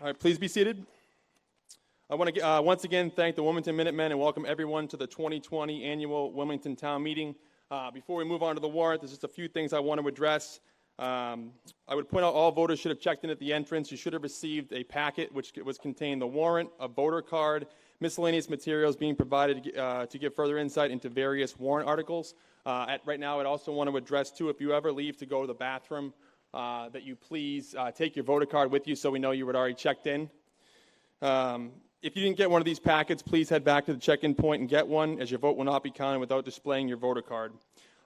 All right, please be seated. I want to once again thank the Wilmington Minutemen and welcome everyone to the 2020 annual Wilmington Town Meeting. Before we move on to the warrant, there's just a few things I want to address. I would point out all voters should have checked in at the entrance. You should have received a packet which contained the warrant, a voter card, miscellaneous materials being provided to give further insight into various warrant articles. Right now, I'd also want to address, too, if you ever leave to go to the bathroom, that you please take your voter card with you so we know you had already checked in. If you didn't get one of these packets, please head back to the check-in point and get one, as your vote will not be counted without displaying your voter card.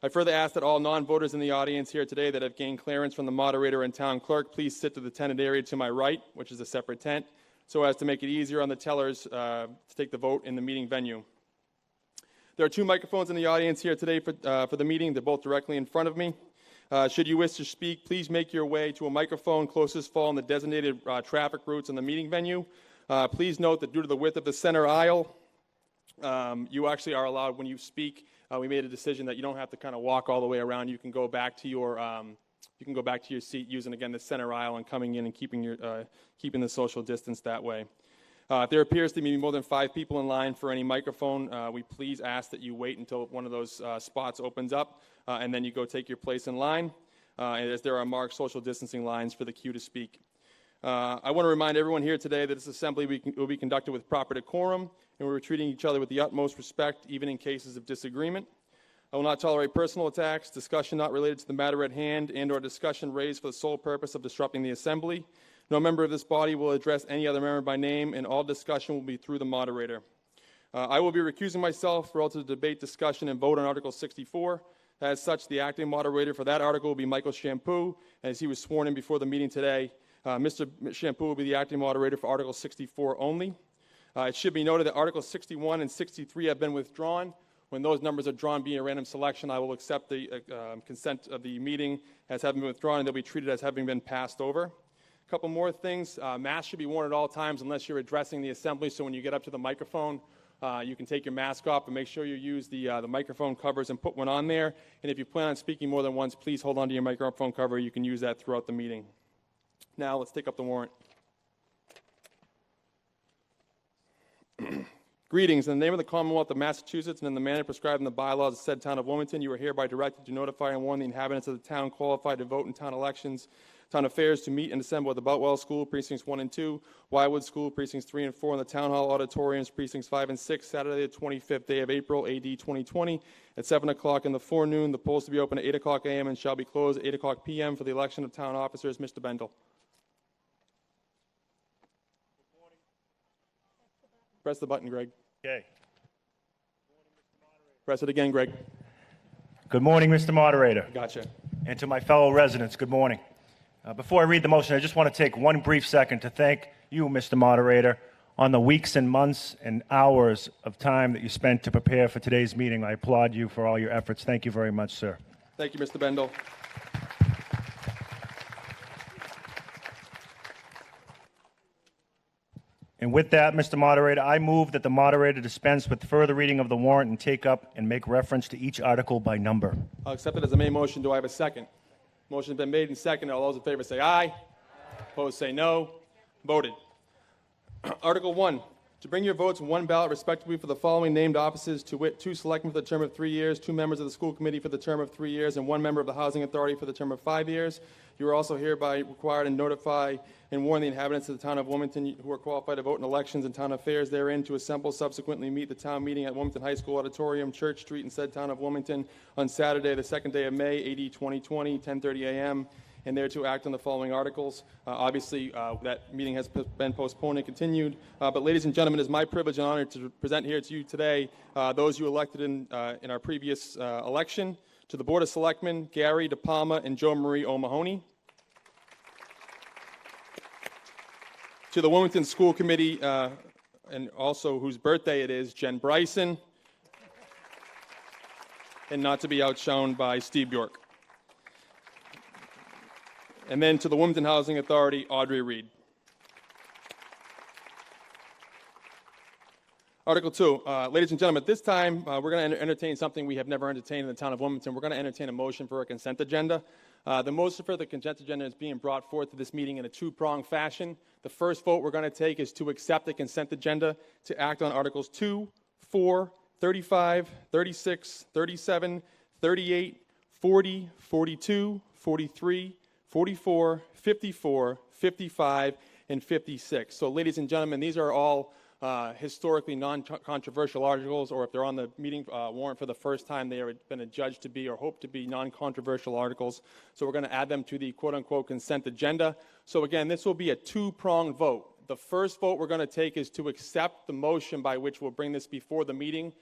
I further ask that all non-voters in the audience here today that have gained clearance from the moderator and town clerk please sit to the tented area to my right, which is a separate tent, so as to make it easier on the tellers to take the vote in the meeting venue. There are two microphones in the audience here today for the meeting. They're both directly in front of me. Should you wish to speak, please make your way to a microphone closest fall in the designated traffic routes in the meeting venue. Please note that due to the width of the center aisle, you actually are allowed when you speak. We made a decision that you don't have to kind of walk all the way around. You can go back to your seat using again the center aisle and coming in and keeping the social distance that way. If there appears to be more than 5 people in line for any microphone, we please ask that you wait until one of those spots opens up, and then you go take your place in line, as there are marked social distancing lines for the queue to speak. I want to remind everyone here today that this assembly will be conducted with proper decorum, and we're treating each other with the utmost respect, even in cases of disagreement. I will not tolerate personal attacks, discussion not related to the matter at hand, and/or discussion raised for the sole purpose of disrupting the assembly. No member of this body will address any other member by name, and all discussion will be through the moderator. I will be recusing myself relative to debate, discussion, and vote on Article 64. As such, the acting moderator for that article will be Michael Shampoo, as he was sworn in before the meeting today. Mr. Shampoo will be the acting moderator for Article 64 only. It should be noted that Articles 61 and 63 have been withdrawn. When those numbers are drawn via random selection, I will accept the consent of the meeting as having been withdrawn, and they'll be treated as having been passed over. A couple more things. Masks should be worn at all times unless you're addressing the assembly, so when you get up to the microphone, you can take your mask off, and make sure you use the microphone covers and put one on there. And if you plan on speaking more than once, please hold on to your microphone cover. You can use that throughout the meeting. Now, let's take up the warrant. Greetings. In the name of the Commonwealth of Massachusetts and in the manner prescribed in the bylaws of said town of Wilmington, you are hereby directed to notify and warn the inhabitants of the town qualified to vote in town elections, town affairs, to meet and assemble at the Boutwell School, Precincts 1 and 2, Wildwood School, Precincts 3 and 4, and the Town Hall Auditoriums, Precincts 5 and 6, Saturday, the 25th day of April, AD 2020, at 7 o'clock in the forenoon. The polls to be open at 8 o'clock a.m. and shall be closed at 8 o'clock p.m. for the election of town officers. Mr. Bendel. Press the button, Greg. Okay. Press it again, Greg. Good morning, Mr. Moderator. Gotcha. And to my fellow residents, good morning. Before I read the motion, I just want to take one brief second to thank you, Mr. Moderator, on the weeks and months and hours of time that you spent to prepare for today's meeting. I applaud you for all your efforts. Thank you very much, sir. Thank you, Mr. Bendel. And with that, Mr. Moderator, I move that the moderator dispense with further reading of the warrant and take up and make reference to each article by number. I'll accept it as a main motion. Do I have a second? Motion has been made and seconded. All those in favor say aye. Aye. Opposed say no. Voted. Article 1. To bring your votes in one ballot respectively for the following named offices, to wit, 2 selectmen for the term of 3 years, 2 members of the school committee for the term of 3 years, and 1 member of the housing authority for the term of 5 years. You are also hereby required to notify and warn the inhabitants of the town of Wilmington who are qualified to vote in elections and town affairs therein to assemble, subsequently meet the town meeting at Wilmington High School Auditorium, Church Street, in said town of Wilmington on Saturday, the 2nd day of May, AD 2020, 10:30 a.m., and there to act on the following articles. Obviously, that meeting has been postponed and continued. But ladies and gentlemen, it is my privilege and honor to present here to you today those you elected in our previous election. To the Board of Selectmen, Gary DePalma and Joe Marie O'Mahony. To the Wilmington School Committee, and also whose birthday it is, Jen Bryson. And not to be outshone by Steve Bjork. And then to the Wilmington Housing Authority, Audrey Reed. Article 2, ladies and gentlemen, at this time, we're going to entertain something we have never entertained in the town of Wilmington. We're going to entertain a motion for a consent agenda. The motion for the consent agenda is being brought forth to this meeting in a two-pronged fashion. The first vote we're going to take is to accept the consent agenda to act on Articles 2, 4, 35, 36, 37, 38, 40, 42, 43, 44, 54, 55, and 56. So, ladies and gentlemen, these are all historically non-controversial articles, or if they're on the meeting warrant for the first time, they have been adjudged to be or hope to be non-controversial articles. So we're going to add them to the quote-unquote consent agenda. So again, this will be a two-pronged vote. The first vote we're going to take is to accept the motion by which we'll bring this before the meeting,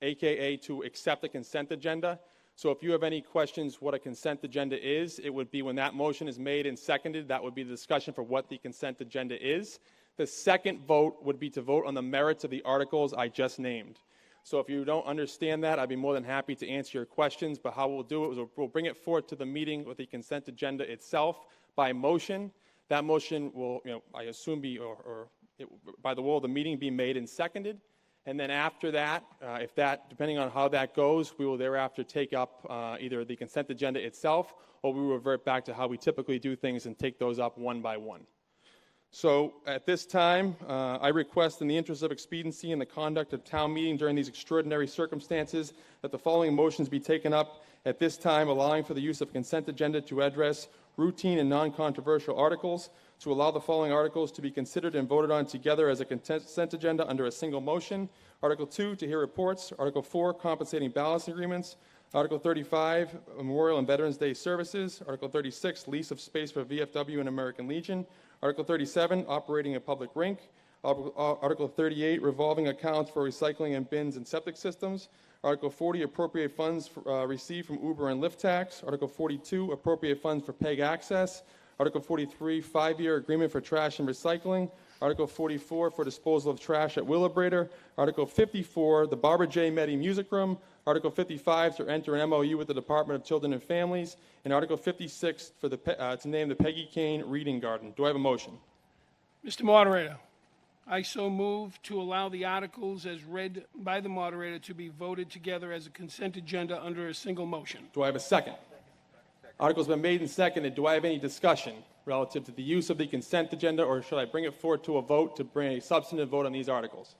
aka to accept the consent agenda. So if you have any questions what a consent agenda is, it would be when that motion is made and seconded, that would be the discussion for what the consent agenda is. The second vote would be to vote on the merits of the articles I just named. So if you don't understand that, I'd be more than happy to answer your questions, but how we'll do it is we'll bring it forth to the meeting with the consent agenda itself by motion. That motion will, I assume by the will of the meeting be made and seconded. And then after that, depending on how that goes, we will thereafter take up either the consent agenda itself, or we will revert back to how we typically do things and take those up one by one. So at this time, I request in the interest of expediency in the conduct of town meeting during these extraordinary circumstances that the following motions be taken up at this time, allowing for the use of consent agenda to address routine and non-controversial articles, to allow the following articles to be considered and voted on together as a consent agenda under a single motion. Article 2, to hear reports. Article 4, compensating balance agreements. Article 35, Memorial and Veterans Day services. Article 36, lease of space for VFW and American Legion. Article 37, operating a public rink. Article 38, revolving accounts for recycling and bins and septic systems. Article 40, appropriate funds received from Uber and Lyft tax. Article 42, appropriate funds for PEG access. Article 43, 5-year agreement for trash and recycling. Article 44, for disposal of trash at Willabrator. Article 54, the Barbara J. Meddy Music Room. Article 55, to enter an MOU with the Department of Children and Families. And Article 56, to name the Peggy Kane Reading Garden. Do I have a motion? Mr. Moderator, I so move to allow the articles as read by the moderator to be voted together as a consent agenda under a single motion. Do I have a second? Article's been made and seconded. Do I have any discussion relative to the use of the consent agenda, or should I bring it forward to a vote to bring a substantive vote on these articles?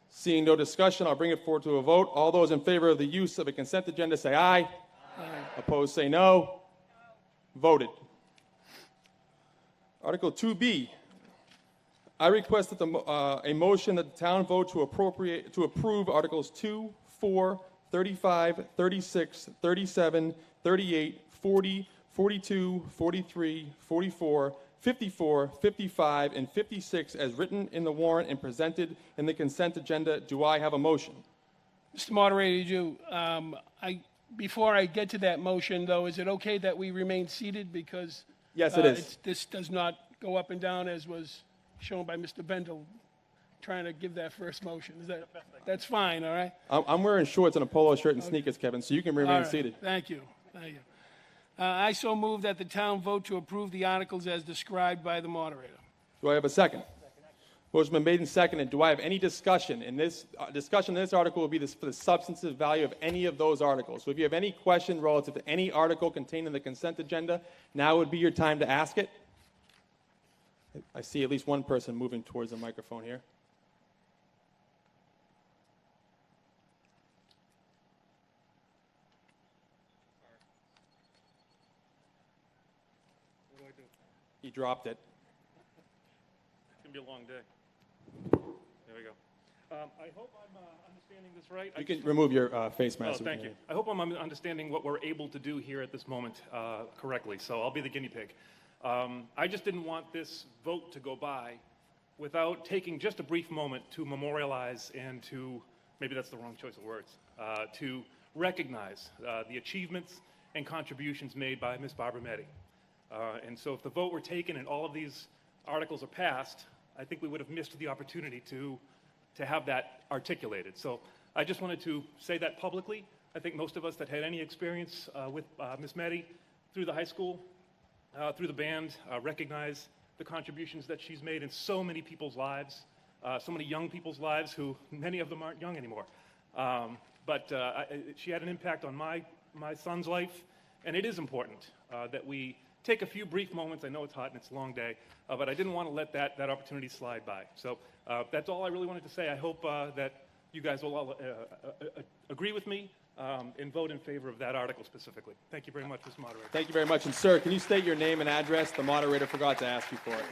Seeing no discussion, I'll bring it forward to a vote. All those in favor of the use of a consent agenda say aye. Aye. Opposed say no. Voted. Article 2B. I request that a motion that the town vote to approve Articles 2, 4, 35, 36, 37, 38, 40, 42, 43, 44, 54, 55, and 56 as written in the warrant and presented in the consent agenda. Do I have a motion? Mr. Moderator, before I get to that motion, though, is it okay that we remain seated because yes, it is. This does not go up and down as was shown by Mr. Bendel trying to give that first motion. That's fine, all right? I'm wearing shorts and a polo shirt and sneakers, Kevin, so you can remain seated. Thank you. I so move that the town vote to approve the articles as described by the moderator. Do I have a second? Motion been made and seconded. Do I have any discussion? In this discussion, this article will be for the substantive value of any of those articles. So if you have any question relative to any article contained in the consent agenda, now would be your time to ask it. I see at least one person moving towards the microphone here. He dropped it. It's going to be a long day. There we go. I hope I'm understanding this right. You can remove your face mask. Oh, thank you. I hope I'm understanding what we're able to do here at this moment correctly, so I'll be the guinea pig. I just didn't want this vote to go by without taking just a brief moment to memorialize and to, maybe that's the wrong choice of words, to recognize the achievements and contributions made by Ms. Barbara Meddy. And so if the vote were taken and all of these articles are passed, I think we would have missed the opportunity to have that articulated. So I just wanted to say that publicly. I think most of us that had any experience with Ms. Meddy through the high school, through the band, recognize the contributions that she's made in so many people's lives, so many young people's lives who, many of them aren't young anymore. She had an impact on my son's life, and it is important that we take a few brief moments. I know it's hot and it's a long day, but I didn't want to let that opportunity slide by. So that's all I really wanted to say. I hope that you guys will all agree with me and vote in favor of that article specifically. Thank you very much, Mr. Moderator. Thank you very much. And sir, can you state your name and address? The moderator forgot to ask you for it.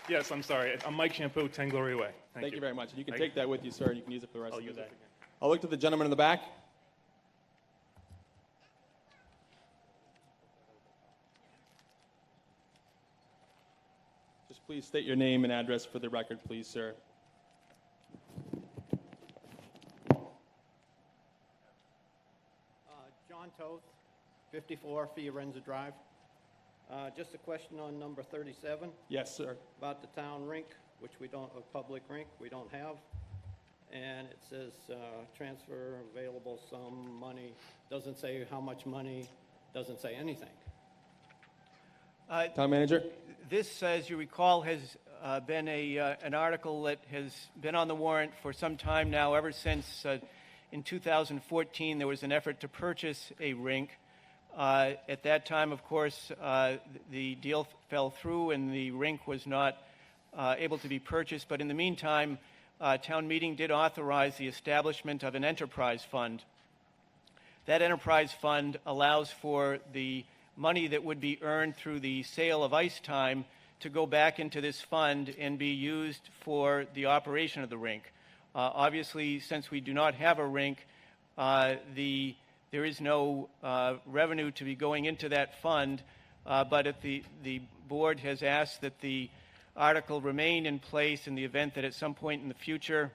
Yes, I'm sorry. I'm Mike Shampoo, 10 Glory Way. Thank you very much. And you can take that with you, sir, and you can use it for the rest of the use day. it again. I'll look to the gentleman in the back. Just please state your name and address for the record, please, sir. John Toth, 54 Fiorenza Drive. Just a question on number 37 Yes, sir. about the town rink, which we don't, a public rink, we don't have. And it says transfer available some money, doesn't say how much money, doesn't say anything. Town manager? This, as you recall, has been an article that has been on the warrant for some time now, ever since in 2014 there was an effort to purchase a rink. At that time, of course, the deal fell through and the rink was not able to be purchased. But in the meantime, town meeting did authorize the establishment of an enterprise fund. That enterprise fund allows for the money that would be earned through the sale of ice time to go back into this fund and be used for the operation of the rink. Obviously, since we do not have a rink, there is no revenue to be going into that fund, but the board has asked that the article remain in place in the event that at some point in the future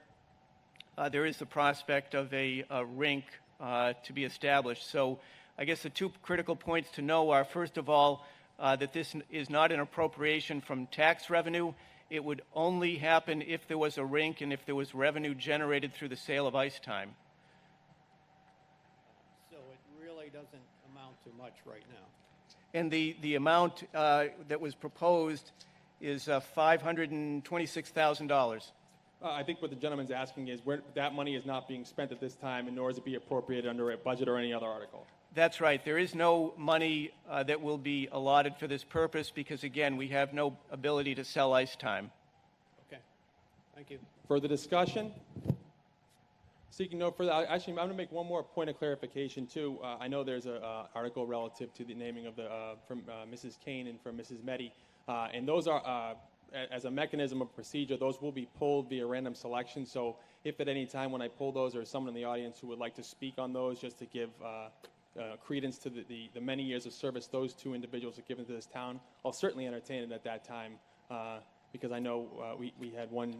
there is the prospect of a rink to be established. So I guess the two critical points to know are, first of all, that this is not an appropriation from tax revenue. It would only happen if there was a rink and if there was revenue generated through the sale of ice time. So it really doesn't amount to much right now. And the amount that was proposed is $526,000. I think what the gentleman's asking is where that money is not being spent at this time, and nor is it be appropriated under a budget or any other article. That's right. There is no money that will be allotted for this purpose because, again, we have no ability to sell ice time. Okay, thank you. Further discussion? Seeking no further, actually, I'm going to make one more point of clarification, too. I know there's an article relative to the naming of from Mrs. Kane and from Mrs. Meddy, and those are, as a mechanism of procedure, those will be pulled via random selection. So if at any time when I pull those, there's someone in the audience who would like to speak on those just to give credence to the many years of service those two individuals have given to this town, I'll certainly entertain it at that time because I know we had one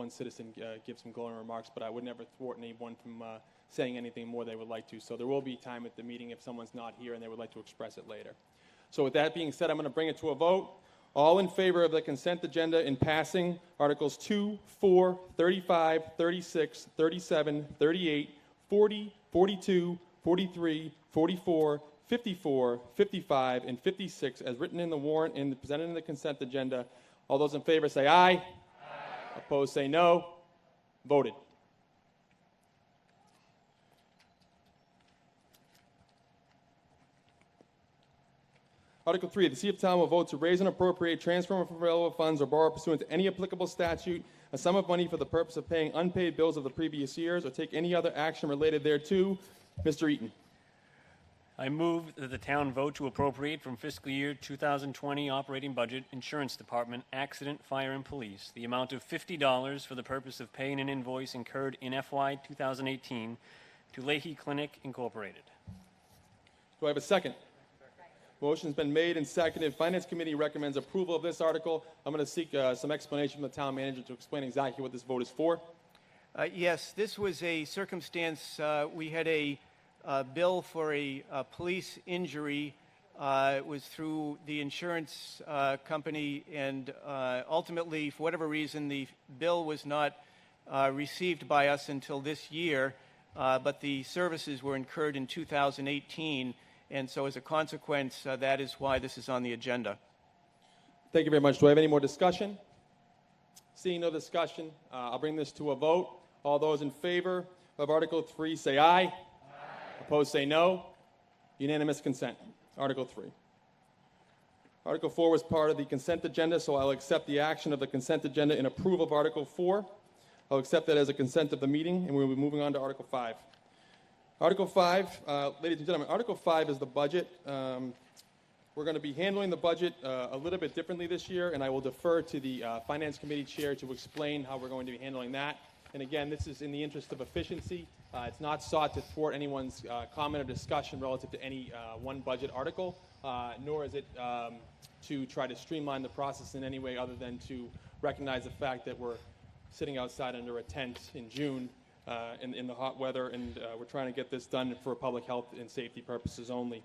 citizen give some glowing remarks, but I would never thwart anyone from saying anything more they would like to. So there will be time at the meeting if someone's not here and they would like to express it later. So with that being said, I'm going to bring it to a vote. All in favor of the consent agenda in passing Articles 2, 4, 35, 36, 37, 38, 40, 42, 43, 44, 54, 55, and 56 as written in the warrant and presented in the consent agenda. All those in favor say aye. Aye. Opposed say no. Voted. Article 3, to see if town will vote to raise and appropriate, transfer from available funds, or borrow pursuant to any applicable statute a sum of money for the purpose of paying unpaid bills of the previous years or take any other action related thereto. Mr. Eaton. I move that the town vote to appropriate from fiscal year 2020 operating budget, Insurance Department, Accident, Fire, and Police, the amount of $50 for the purpose of paying an invoice incurred in FY 2018 to Leahy Clinic, Incorporated. Do I have a second? Motion's been made and seconded. Finance Committee recommends approval of this article. I'm going to seek some explanation from the town manager to explain exactly what this vote is for. Yes, this was a circumstance. We had a bill for a police injury. It was through the insurance company, and ultimately, for whatever reason, the bill was not received by us until this year, but the services were incurred in 2018. And so as a consequence, that is why this is on the agenda. Thank you very much. Do I have any more discussion? Seeing no discussion, I'll bring this to a vote. All those in favor of Article 3 say aye. Aye. Opposed say no. Unanimous consent. Article 3. Article 4 was part of the consent agenda, so I'll accept the action of the consent agenda in approval of Article 4. I'll accept that as a consent of the meeting, and we'll be moving on to Article 5. Article 5, ladies and gentlemen, Article 5 is the budget. We're going to be handling the budget a little bit differently this year, and I will defer to the Finance Committee Chair to explain how we're going to be handling that. And again, this is in the interest of efficiency. It's not sought to thwart anyone's comment or discussion relative to any one budget article, nor is it to try to streamline the process in any way other than to recognize the fact that we're sitting outside under a tent in June in the hot weather, and we're trying to get this done for public health and safety purposes only.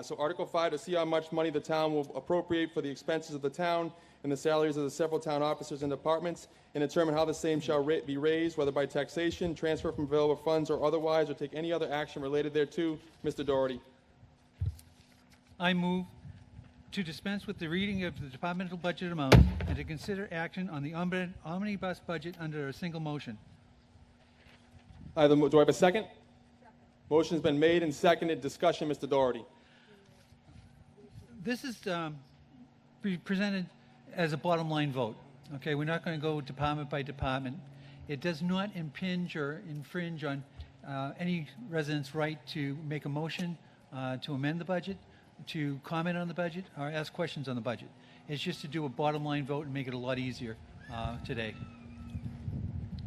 So Article 5, to see how much money the town will appropriate for the expenses of the town and the salaries of the several town officers and departments, and determine how the same shall be raised, whether by taxation, transfer from available funds, or otherwise, or take any other action related thereto. Mr. Doherty. I move to dispense with the reading of the departmental budget amount and to consider action on the omnibus budget under a single motion. Do I have a second? Motion's been made and seconded. Discussion, Mr. Doherty. This is presented as a bottom line vote. Okay, we're not going to go department by department. It does not impinge or infringe on any resident's right to make a motion to amend the budget, to comment on the budget, or ask questions on the budget. It's just to do a bottom line vote and make it a lot easier today.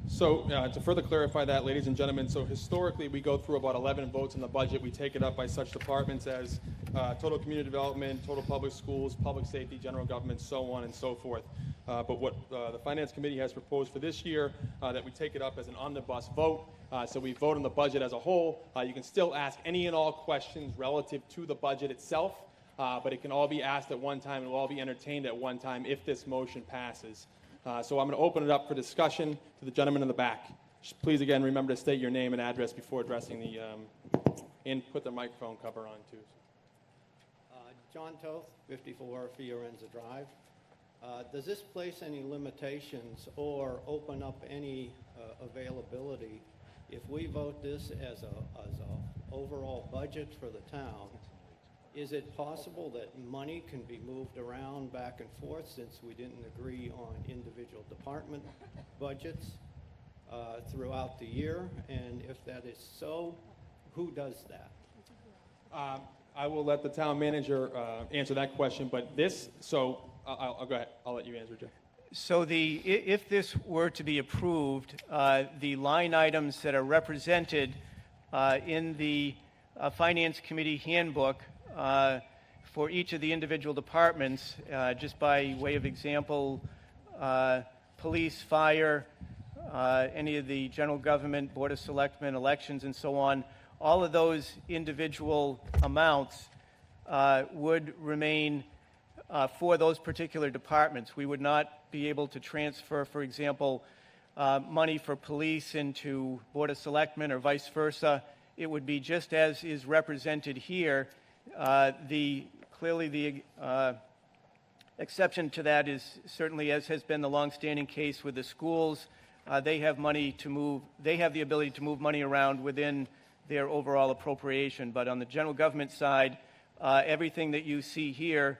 So to further clarify that, ladies and gentlemen, so historically we go through about 11 votes on the budget. We take it up by such departments as total community development, total public schools, public safety, general government, so on and so forth. But what the Finance Committee has proposed for this year, that we take it up as an omnibus vote. So we vote on the budget as a whole. You can still ask any and all questions relative to the budget itself, but it can all be asked at one time and will all be entertained at one time if this motion passes. So I'm going to open it up for discussion to the gentleman in the back. Please, again, remember to state your name and address before addressing the, and put the microphone cover on, too. John Toth, 54 Fiorenza Drive. Does this place any limitations or open up any availability if we vote this as a overall budget for the town? Is it possible that money can be moved around back and forth since we didn't agree on individual department budgets throughout the year? And if that is so, who does that? I will let the town manager answer that question, but this, so I'll go ahead. I'll let you answer, Jeff. So if this were to be approved, the line items that are represented in the Finance Committee handbook for each of the individual departments, just by way of example, police, fire, any of the general government, board of selectmen, elections, and so on, all of those individual amounts would remain for those particular departments. We would not be able to transfer, for example, money for police into board of selectmen or vice versa. It would be just as is represented here. Clearly the exception to that is certainly, as has been the longstanding case with the schools, they have money to move. They have the ability to move money around within their overall appropriation. But on the general government side, everything that you see here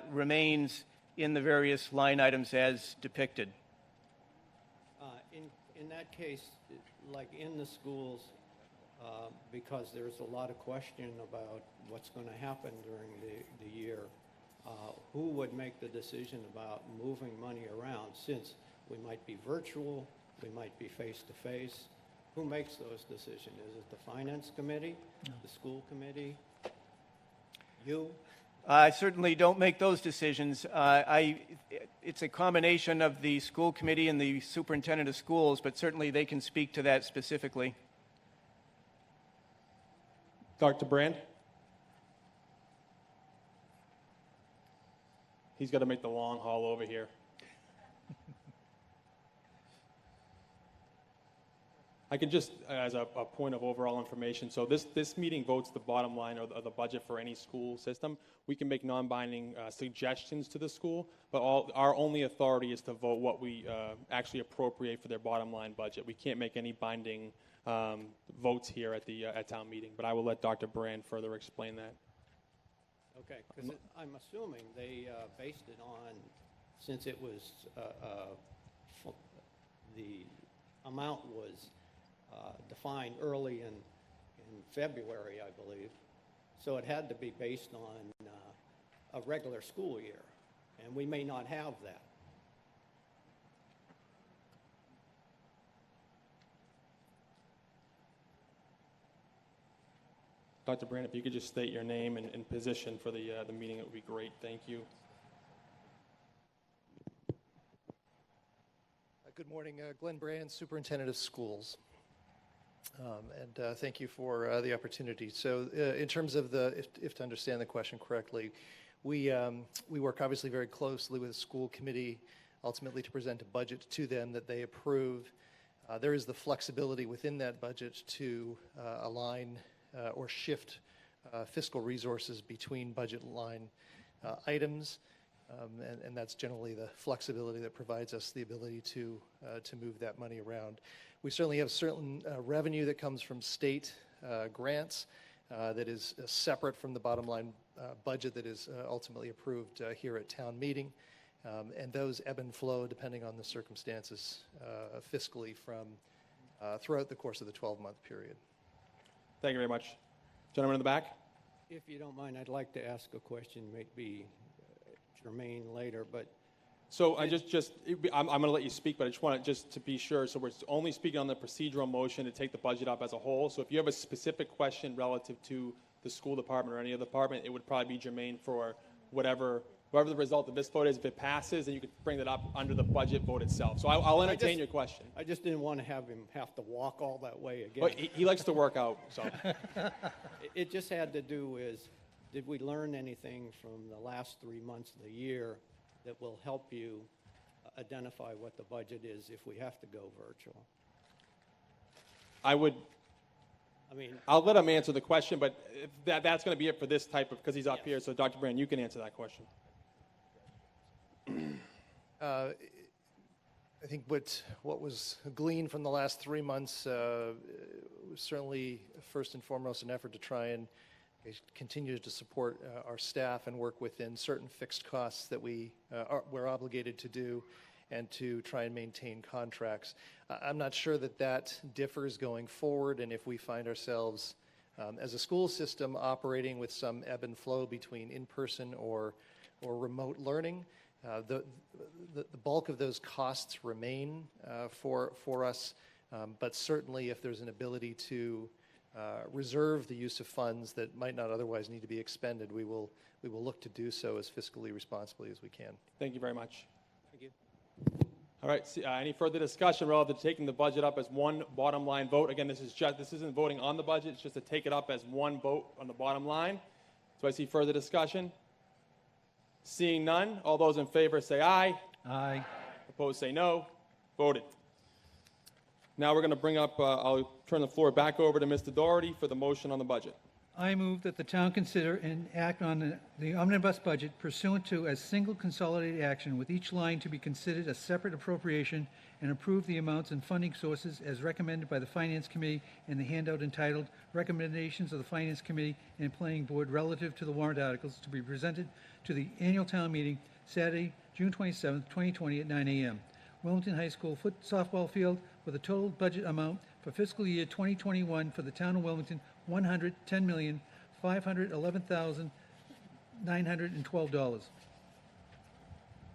remains in the various line items as depicted. In that case, like in the schools, because there's a lot of question about what's going to happen during the year, who would make the decision about moving money around? Since we might be virtual, we might be face-to-face, who makes those decisions? Is it the Finance Committee, the School Committee, you? I certainly don't make those decisions. It's a combination of the school committee and the superintendent of schools, but certainly they can speak to that specifically. Dr. Brand? He's got to make the long haul over here. I can just, as a point of overall information, so this meeting votes the bottom line or the budget for any school system. We can make non-binding suggestions to the school, but our only authority is to vote what we actually appropriate for their bottom line budget. We can't make any binding votes here at town meeting, but I will let Dr. Brand further explain that. Okay, because I'm assuming they based it on, since it was, the amount was defined early in February, I believe, so it had to be based on a regular school year, and we may not have that. Dr. Brand, if you could just state your name and position for the meeting, it would be great. Thank you. Good morning, Glenn Brand, Superintendent of Schools. And thank you for the opportunity. So in terms of if to understand the question correctly, we work obviously very closely with the school committee, ultimately to present a budget to them that they approve. There is the flexibility within that budget to align or shift fiscal resources between budget line items. And that's generally the flexibility that provides us the ability to move that money around. We certainly have certain revenue that comes from state grants that is separate from the bottom line budget that is ultimately approved here at town meeting. And those ebb and flow depending on the circumstances fiscally from throughout the course of the 12-month period. Thank you very much. Gentleman in the back. If you don't mind, I'd like to ask a question, maybe germane later, but so I'm going to let you speak, but I just want to be sure. So we're only speaking on the procedural motion to take the budget up as a whole. So if you have a specific question relative to the school department or any other department, it would probably be germane for whatever the result of this vote is. If it passes, then you could bring that up under the budget vote itself. So I'll entertain your question. I just didn't want to have him have to walk all that way again. Well, he likes to work out, so. It just had to do with, did we learn anything from the last 3 months of the year that will help you identify what the budget is if we have to go virtual? I'll let him answer the question, but that's going to be it for this type of, because he's up here. So Dr. Brand, you can answer that question. I think what was gleaned from the last 3 months was certainly first and foremost an effort to try and continue to support our staff and work within certain fixed costs that we're obligated to do and to try and maintain contracts. I'm not sure that differs going forward, and if we find ourselves as a school system operating with some ebb and flow between in-person or remote learning, the bulk of those costs remain for us, but certainly if there's an ability to reserve the use of funds that might not otherwise need to be expended, we will look to do so as fiscally responsibly as we can. Thank you very much. Thank you. All right. Any further discussion relative to taking the budget up as one bottom line vote? Again, this isn't voting on the budget. It's just to take it up as one vote on the bottom line. So I see further discussion. Seeing none, all those in favor say aye. Aye. Opposed say no. Voted. Now we're going to bring up, I'll turn the floor back over to Mr. Doherty for the motion on the budget. I move that the town consider and act on the omnibus budget pursuant to a single consolidated action, with each line to be considered a separate appropriation, and approve the amounts and funding sources as recommended by the Finance Committee in the handout entitled Recommendations of the Finance Committee and Planning Board relative to the warrant articles to be presented to the annual town meeting Saturday, June 27, 2020 at 9 a.m. Wilmington High School softball field with a total budget amount for fiscal year 2021 for the town of Wilmington, $110,511,912.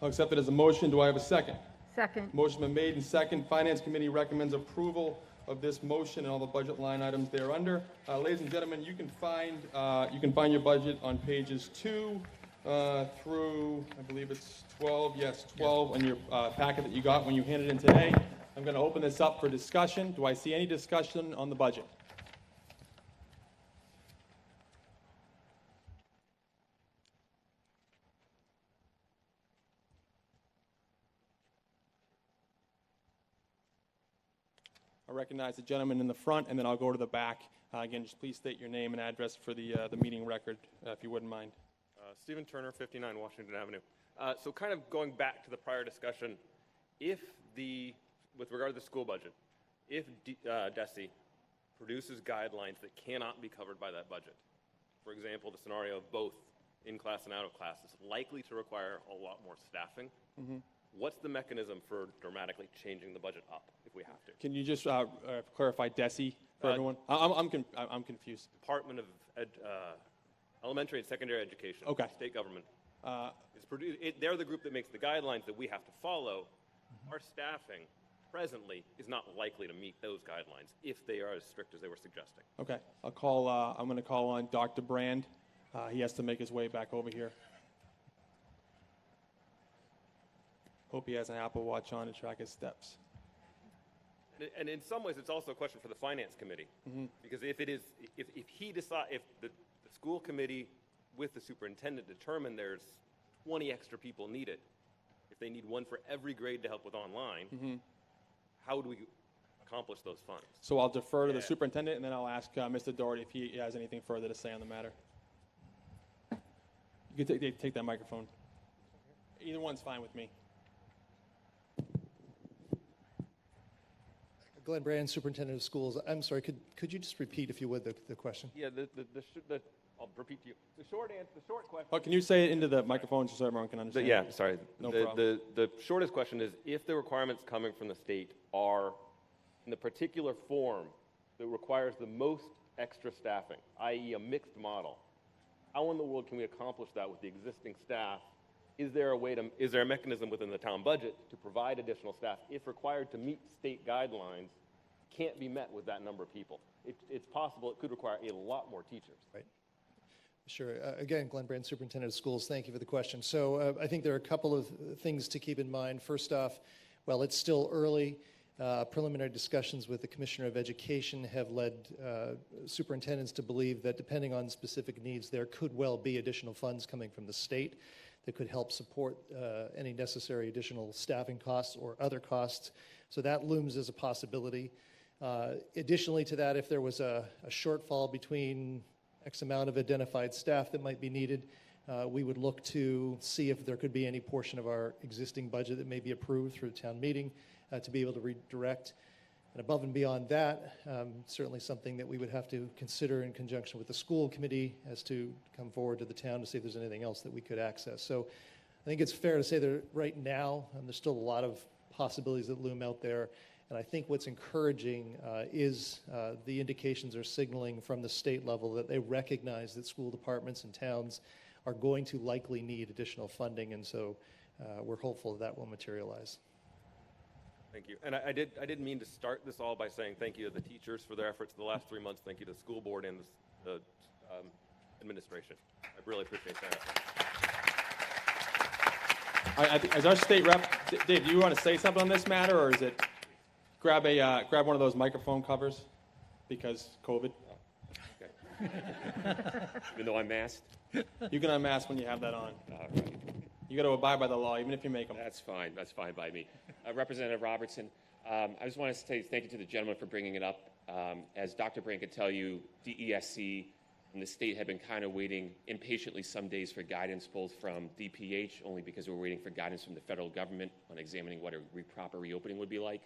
I'll accept it as a motion. Do I have a second? Second. Motion been made and second. Finance Committee recommends approval of this motion and all the budget line items thereunder. Ladies and gentlemen, you can find your budget on pages 2 through, I believe it's 12. Yes, 12 on your packet that you got when you handed in today. I'm going to open this up for discussion. Do I see any discussion on the budget? I recognize the gentleman in the front, and then I'll go to the back. Again, just please state your name and address for the meeting record, if you wouldn't mind. Stephen Turner, 59 Washington Avenue. So kind of going back to the prior discussion, with regard to the school budget, if DESE produces guidelines that cannot be covered by that budget, for example, the scenario of both in-class and out-of-class is likely to require a lot more staffing. What's the mechanism for dramatically changing the budget up if we have to? Can you just clarify DESE for everyone? I'm confused. Department of Elementary and Secondary Education, Okay. state government. They're the group that makes the guidelines that we have to follow. Our staffing presently is not likely to meet those guidelines if they are as strict as they were suggesting. Okay, I'm going to call on Dr. Brand. He has to make his way back over here. Hope he has an Apple Watch on to track his steps. And in some ways, it's also a question for the finance committee, because if the school committee with the superintendent determine there's 20 extra people needed, if they need one for every grade to help with online, how do we accomplish those funds? So I'll defer to the superintendent, and then I'll ask Mr. Doherty if he has anything further to say on the matter. You can take that microphone. Either one's fine with me. Glenn Brand, Superintendent of Schools. I'm sorry, could you just repeat, if you would, the question? Yeah, I'll repeat to you. The short question. Oh, can you say it into the microphone so everyone can understand? Yeah, sorry. No problem. The shortest question is, if the requirements coming from the state are in the particular form that requires the most extra staffing, i.e. a mixed model, how in the world can we accomplish that with the existing staff? Is there a mechanism within the town budget to provide additional staff if required to meet state guidelines can't be met with that number of people? It's possible it could require a lot more teachers. Right. Sure. Again, Glenn Brand, Superintendent of Schools, thank you for the question. So I think there are a couple of things to keep in mind. First off, while it's still early, preliminary discussions with the Commissioner of Education have led superintendents to believe that depending on specific needs, there could well be additional funds coming from the state that could help support any necessary additional staffing costs or other costs. So that looms as a possibility. Additionally to that, if there was a shortfall between X amount of identified staff that might be needed, we would look to see if there could be any portion of our existing budget that may be approved through the town meeting to be able to redirect. And above and beyond that, certainly something that we would have to consider in conjunction with the school committee as to come forward to the town to see if there's anything else that we could access. So I think it's fair to say that right now, there's still a lot of possibilities that loom out there. And I think what's encouraging is the indications are signaling from the state level that they recognize that school departments and towns are going to likely need additional funding. And so we're hopeful that will materialize. Thank you. And I didn't mean to start this all by saying thank you to the teachers for their efforts the last 3 months. Thank you to the school board and the administration. I really appreciate that. As our state rep, Dave, do you want to say something on this matter, or is it grab one of those microphone covers because COVID? Okay. Even though I'm masked? You can unmask when you have that on. All right. You got to abide by the law, even if you make them. That's fine. That's fine by me. Representative Robertson, I just want to say thank you to the gentleman for bringing it up. As Dr. Brand could tell you, DESC and the state have been kind of waiting impatiently some days for guidance, both from DPH, only because we're waiting for guidance from the federal government on examining what a proper reopening would be like.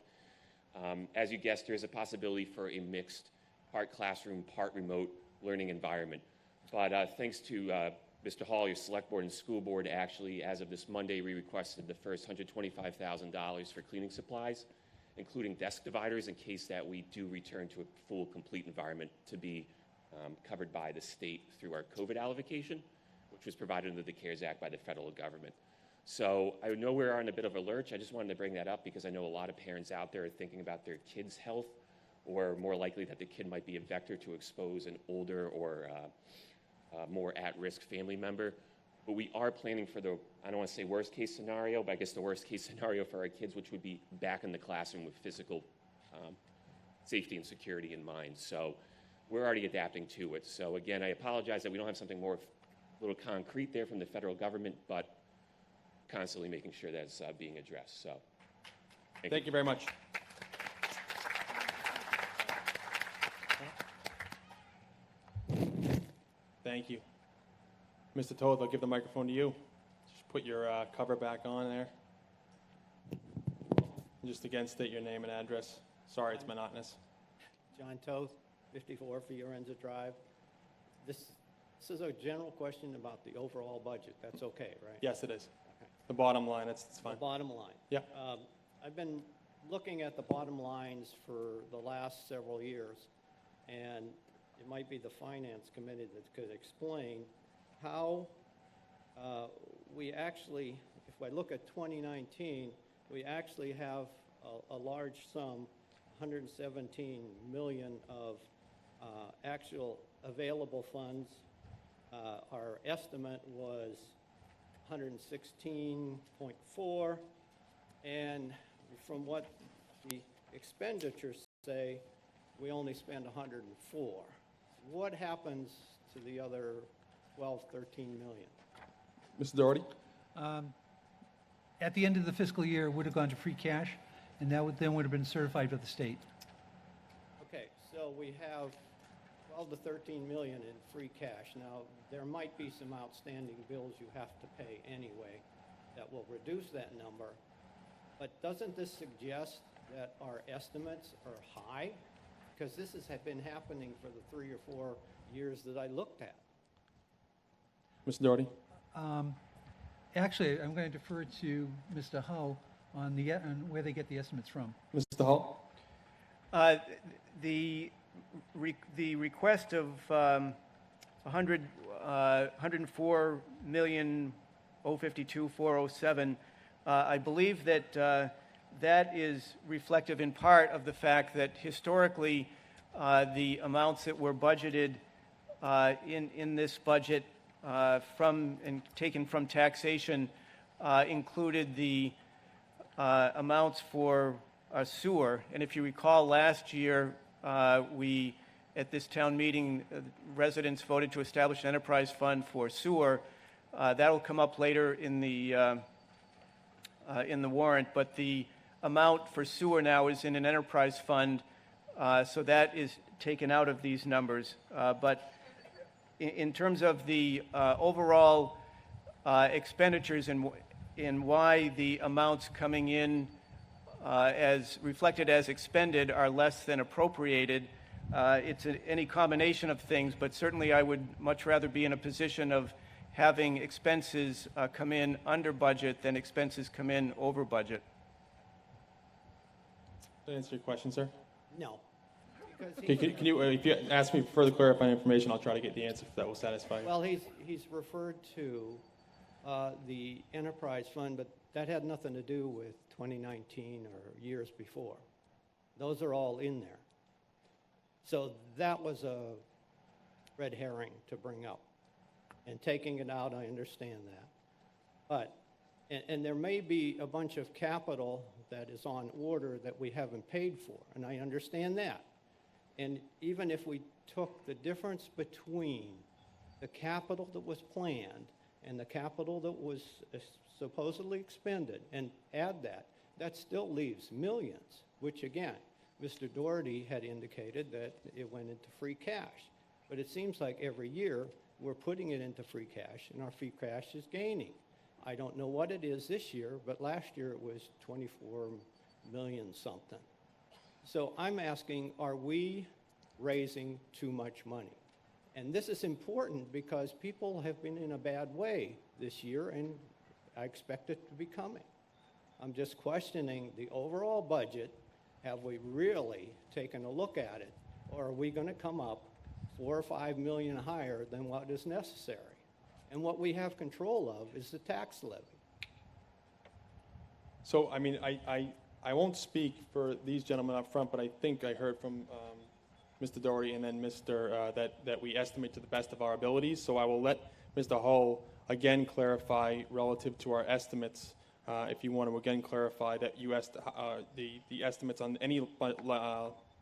As you guessed, there is a possibility for a mixed part classroom, part remote learning environment. But thanks to Mr. Hall, your select board and school board, actually, as of this Monday, we requested the first $125,000 for cleaning supplies, including desk dividers, in case that we do return to a full, complete environment to be covered by the state through our COVID allocation, which was provided under the CARES Act by the federal government. So I know we're on a bit of a lurch. I just wanted to bring that up because I know a lot of parents out there are thinking about their kids' health, or more likely that the kid might be a vector to expose an older or more at-risk family member. But we are planning for the, I don't want to say worst case scenario, but I guess the worst case scenario for our kids, which would be back in the classroom with physical safety and security in mind. So we're already adapting to it. So again, I apologize that we don't have something more a little concrete there from the federal government, but constantly making sure that's being addressed. So thank you very much. Thank you. Mr. Toth, I'll give the microphone to you. Just put your cover back on there. Just again, state your name and address. Sorry, it's monotonous. John Toth, 54 Fiorenza Drive. This is a general question about the overall budget. That's okay, right? Yes, it is. Okay. The bottom line, it's The fine. bottom line. Yeah. I've been looking at the bottom lines for the last several years, and it might be the Finance Committee that could explain how we actually, if I look at 2019, we actually have a large sum, 117 million of actual available funds. Our estimate was 116.4, and from what the expenditures say, we only spend 104. What happens to the other 12, 13 million? Mr. Doherty? At the end of the fiscal year, it would have gone to free cash, and that would have been certified by the state. Okay, so we have 12 to 13 million in free cash. Now, there might be some outstanding bills you have to pay anyway that will reduce that number. But doesn't this suggest that our estimates are high? Because this has been happening for the 3 or 4 years that I looked at. Mr. Doherty? Actually, I'm going to defer to Mr. Hull on where they get the estimates from. Mr. Hull? The request of 104,052,407, I believe that that is reflective in part of the fact that historically the amounts that were budgeted in this budget taken from taxation included the amounts for sewer. And if you recall, last year we, at this town meeting, residents voted to establish an enterprise fund for sewer. That will come up later in the warrant, but the amount for sewer now is in an enterprise fund, so that is taken out of these numbers. But in terms of the overall expenditures and why the amounts coming in as reflected as expended are less than appropriated, it's any combination of things, but certainly I would much rather be in a position of having expenses come in under budget than expenses come in over budget. Did I answer your question, sir? No. Okay, can you, if you ask me for further clarifying information, I'll try to get the answer if that will satisfy you. Well, he's referred to the enterprise fund, but that had nothing to do with 2019 or years before. Those are all in there. So that was a red herring to bring up. And taking it out, I understand that. But, and there may be a bunch of capital that is on order that we haven't paid for, and I understand that. And even if we took the difference between the capital that was planned and the capital that was supposedly expended and add that, that still leaves millions, which again, Mr. Doherty had indicated that it went into free cash. But it seems like every year we're putting it into free cash and our free cash is gaining. I don't know what it is this year, but last year it was 24 million something. So I'm asking, are we raising too much money? And this is important because people have been in a bad way this year, and I expect it to be coming. I'm just questioning the overall budget. Have we really taken a look at it, or are we going to come up 4 or 5 million higher than what is necessary? And what we have control of is the tax levy. So, I mean, I won't speak for these gentlemen up front, but I think I heard from Mr. Doherty and then Mr. That we estimate to the best of our abilities. So I will let Mr. Hull again clarify relative to our estimates. If you want to again clarify that the estimates on any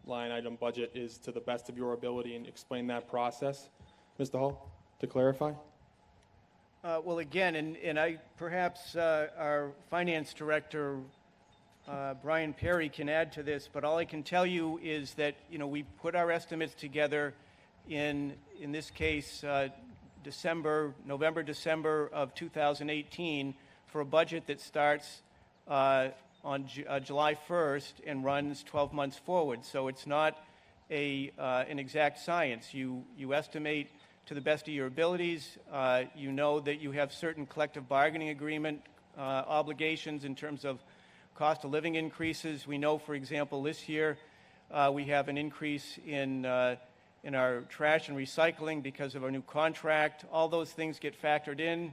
line item budget is to the best of your ability, and explain that process, Mr. Hull, to clarify. Well, again, and I perhaps our finance director, Brian Perry, can add to this, but all I can tell you is that we put our estimates together in this case November, December of 2018 for a budget that starts on July 1st and runs 12 months forward. So it's not an exact science. You estimate to the best of your abilities. You know that you have certain collective bargaining agreement obligations in terms of cost of living increases. We know, for example, this year we have an increase in our trash and recycling because of our new contract. All those things get factored in,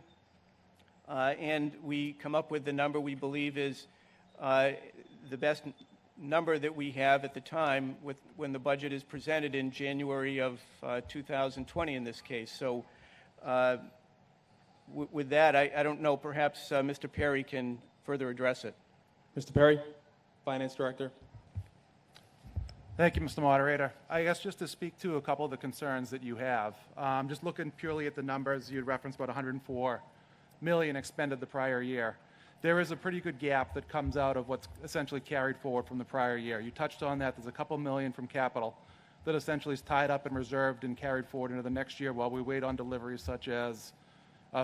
and we come up with the number we believe is the best number that we have at the time when the budget is presented in January of 2020 in this case. So with that, I don't know, perhaps Mr. Perry can further address it. Mr. Perry, Finance Director. Thank you, Mr. Moderator. I guess just to speak to a couple of the concerns that you have, just looking purely at the numbers, you referenced about $104 million expended the prior year. There is a pretty good gap that comes out of what's essentially carried forward from the prior year. You touched on that. There's a couple million from capital that essentially is tied up and reserved and carried forward into the next year while we wait on deliveries such as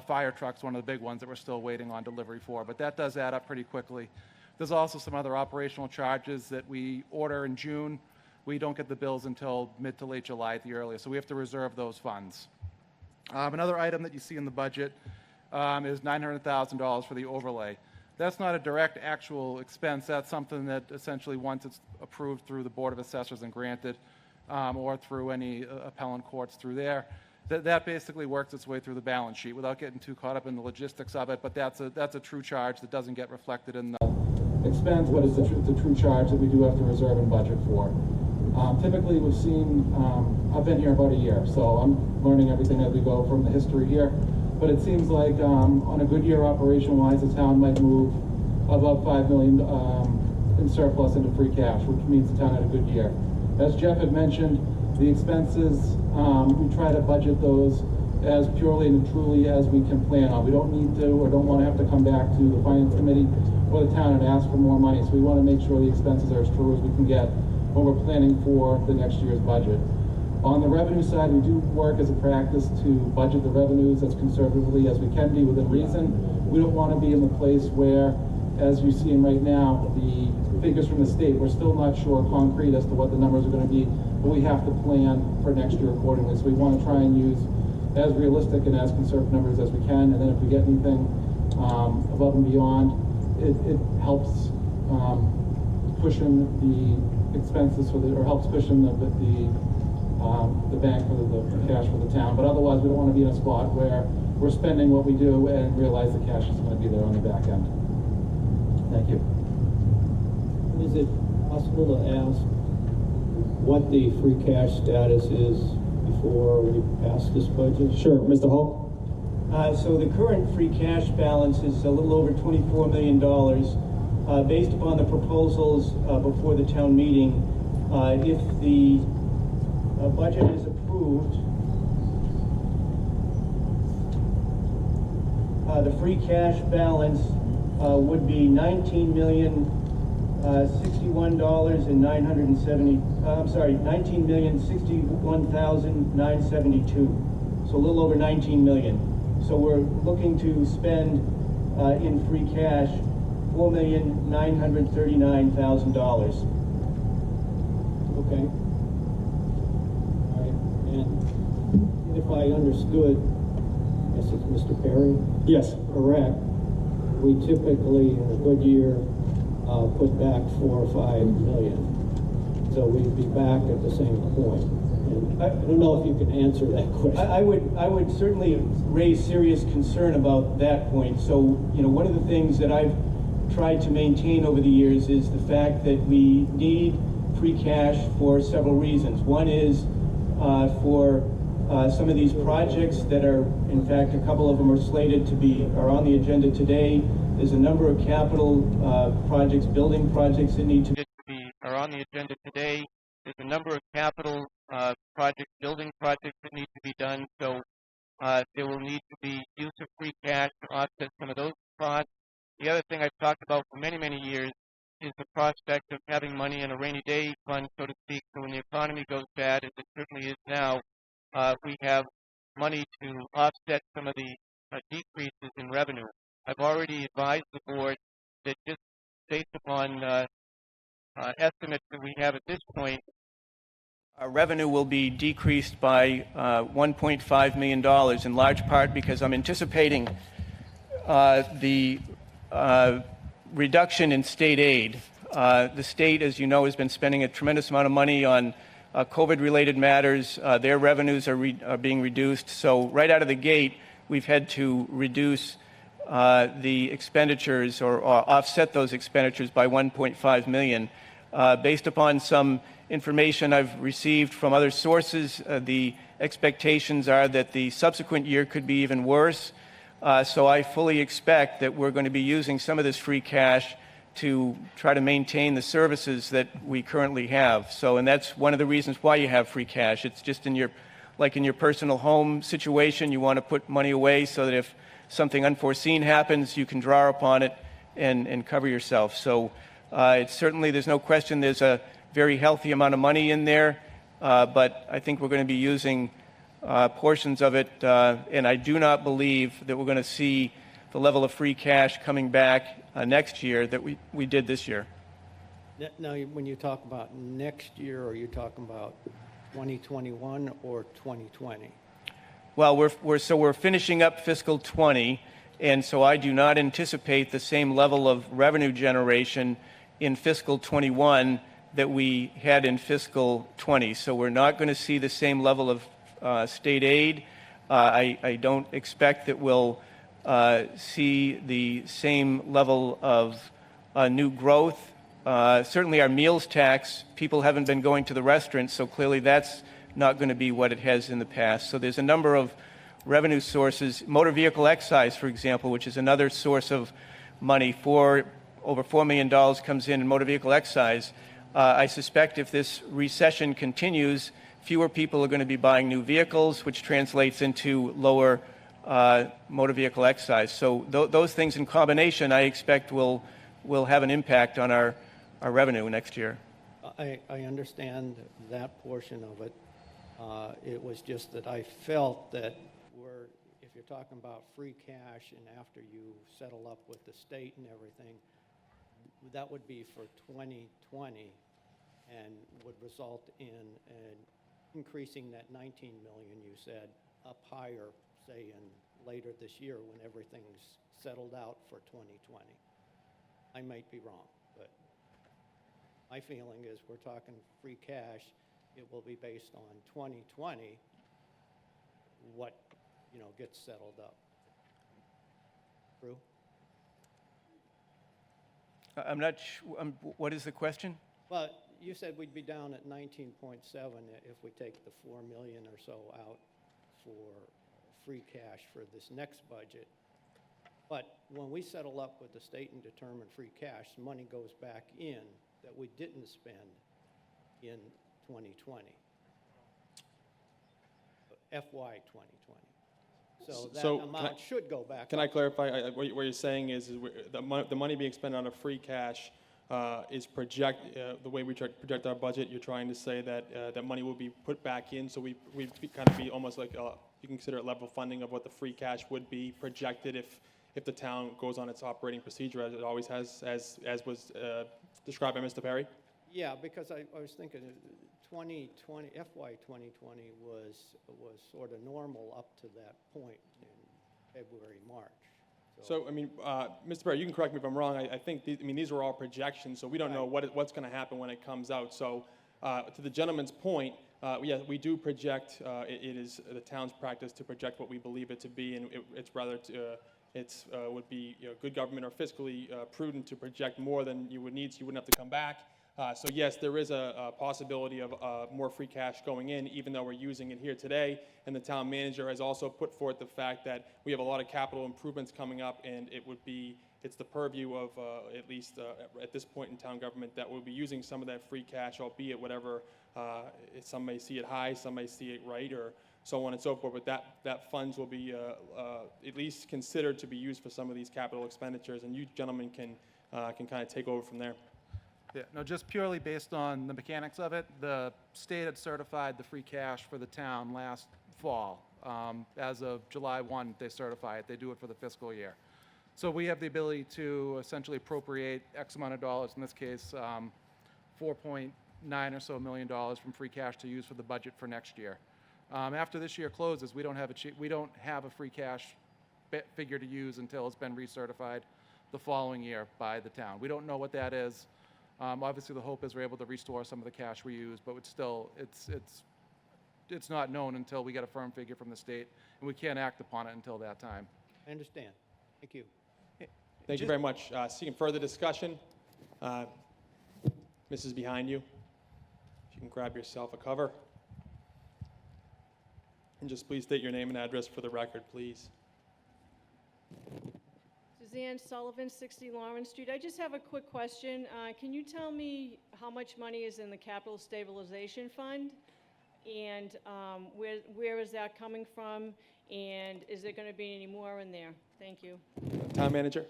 fire trucks, one of the big ones that we're still waiting on delivery for. But that does add up pretty quickly. There's also some other operational charges that we order in June. We don't get the bills until mid to late July at the earliest, so we have to reserve those funds. Another item that you see in the budget is $900,000 for the overlay. That's not a direct actual expense. That's something that essentially once it's approved through the Board of Assessors and granted, or through any appellant courts through there, that basically works its way through the balance sheet without getting too caught up in the logistics of it, but that's a true charge that doesn't get reflected in the expense, but it's the true charge that we do have to reserve and budget for. Typically, we've seen, I've been here about a year, so I'm learning everything as we go from the history here. But it seems like on a good year operation-wise, the town might move above $5 million in surplus into free cash, which means the town had a good year. As Jeff had mentioned, the expenses, we try to budget those as purely and truly as we can plan on. We don't need to or don't want to have to come back to the Finance Committee or the town and ask for more money. So we want to make sure the expenses are as true as we can get when we're planning for the next year's budget. On the revenue side, we do work as a practice to budget the revenues as conservatively as we can be within reason. We don't want to be in the place where, as you're seeing right now, the figures from the state, we're still not sure concrete as to what the numbers are going to be, but we have to plan for next year accordingly. So we want to try and use as realistic and as conservative numbers as we can, and then if we get anything above and beyond, it helps cushion the expenses for or helps cushion the bank for the cash for the town. But otherwise, we don't want to be in a spot where we're spending what we do and realize the cash is going to be there on the back end. Thank you. Is it possible to ask what the free cash status is before we pass this budget? Sure, Mr. Hall. So the current free cash balance is a little over $24 million. Based upon the proposals before the town meeting, if the budget is approved, the free cash balance would be $19,061,972. So a little over $19 million. So we're looking to spend in free cash $4,939,000. Okay. All right. And if I understood, I guess it's Mr. Perry? Yes. Correct. We typically, in a good year, put back $4 or $5 million. So we'd be back at the same point. And I don't know if you can answer that question. I would certainly raise serious concern about that point. So, you know, one of the things that I've tried to maintain over the years is the fact that we need free cash for several reasons. One is for some of these projects that are, in fact, a couple of them are slated to are on the agenda today. There's a number of capital projects, building projects that need to are on the agenda today. There's a number of capital projects, building projects that need to be done. So there will need to be use of free cash to offset some of those costs. The other thing I've talked about for many, many years is the prospect of having money in a rainy day fund, so to speak. So when the economy goes bad, as it certainly is now, we have money to offset some of the decreases in revenue. I've already advised the board that just based upon estimates that we have at this point, our revenue will be decreased by $1.5 million, in large part because I'm anticipating the reduction in state aid. The state, as you know, has been spending a tremendous amount of money on COVID-related matters. Their revenues are being reduced. So right out of the gate, we've had to reduce the expenditures or offset those expenditures by $1.5 million. Based upon some information I've received from other sources, the expectations are that the subsequent year could be even worse. So I fully expect that we're going to be using some of this free cash to try to maintain the services that we currently have. So, and that's one of the reasons why you have free cash. It's just in your personal home situation, you want to put money away so that if something unforeseen happens, you can draw upon it and cover yourself. So it's certainly, there's no question there's a very healthy amount of money in there, but I think we're going to be using portions of it, and I do not believe that we're going to see the level of free cash coming back next year that we did this year. Now, when you talk about next year, are you talking about 2021 or 2020? Well, we're finishing up fiscal 20, and so I do not anticipate the same level of revenue generation in fiscal 21 that we had in fiscal 20. So we're not going to see the same level of state aid. I don't expect that we'll see the same level of new growth. Certainly our meals tax, people haven't been going to the restaurants, so clearly that's not going to be what it has in the past. So there's a number of revenue sources. Motor vehicle excise, for example, which is another source of money. Over $4 million comes in motor vehicle excise. I suspect if this recession continues, fewer people are going to be buying new vehicles, which translates into lower motor vehicle excise. So those things in combination, I expect will have an impact on our revenue next year. I understand that portion of it. It was just that I felt that if you're talking about free cash and after you settle up with the state and everything, that would be for 2020 and would result in increasing that 19 million you said up higher, say later this year when everything's settled out for 2020. I might be wrong, but my feeling is we're talking free cash. It will be based on 2020, what gets settled up. True? I'm not sure. What is the question? Well, you said we'd be down at 19.7 if we take the 4 million or so out for free cash for this next budget. But when we settle up with the state and determine free cash, money goes back in that we didn't spend in 2020, FY 2020. So that amount should go back. Can I clarify? What you're saying is the money being spent on a free cash is the way we project our budget. You're trying to say that that money will be put back in, so we kind of be almost like you can consider it level funding of what the free cash would be projected if the town goes on its operating procedure as it always has, as was described by Mr. Perry. Yeah, because I was thinking 2020, FY 2020 was sort of normal up to that point in February, March. So I mean, Mr. Perry, you can correct me if I'm wrong. I think these are all projections, so we don't know what's going to happen when it comes out. So to the gentleman's point, yeah, we do project. It is the town's practice to project what we believe it to be, and it's rather would be good government or fiscally prudent to project more than you would need, so you wouldn't have to come back. So yes, there is a possibility of more free cash going in, even though we're using it here today. And the town manager has also put forth the fact that we have a lot of capital improvements coming up, and it's the purview of at least at this point in town government that we'll be using some of that free cash, albeit whatever. Some may see it high, some may see it right, or so on and so forth. But that funds will be at least considered to be used for some of these capital expenditures, and you gentlemen can kind of take over from there. Yeah, no, just purely based on the mechanics of it, the state had certified the free cash for the town last fall. As of July 1, they certify it. They do it for the fiscal year. So we have the ability to essentially appropriate X amount of dollars, in this case, 4.9 or so million dollars from free cash to use for the budget for next year. After this year closes, we don't have a free cash figure to use until it's been recertified the following year by the town. We don't know what that is. Obviously, the hope is we're able to restore some of the cash we use, but it's not known until we get a firm figure from the state, and we can't act upon it until that time. I understand. Thank you. Thank you very much. Seeking further discussion, Mrs. behind you, if you can grab yourself a cover. And just please state your name and address for the record, please. Suzanne Sullivan, 60 Lawrence Street. I just have a quick question. Can you tell me how much money is in the Capital Stabilization Fund? And where is that coming from? And is there going to be any more in there? Thank you. Town manager.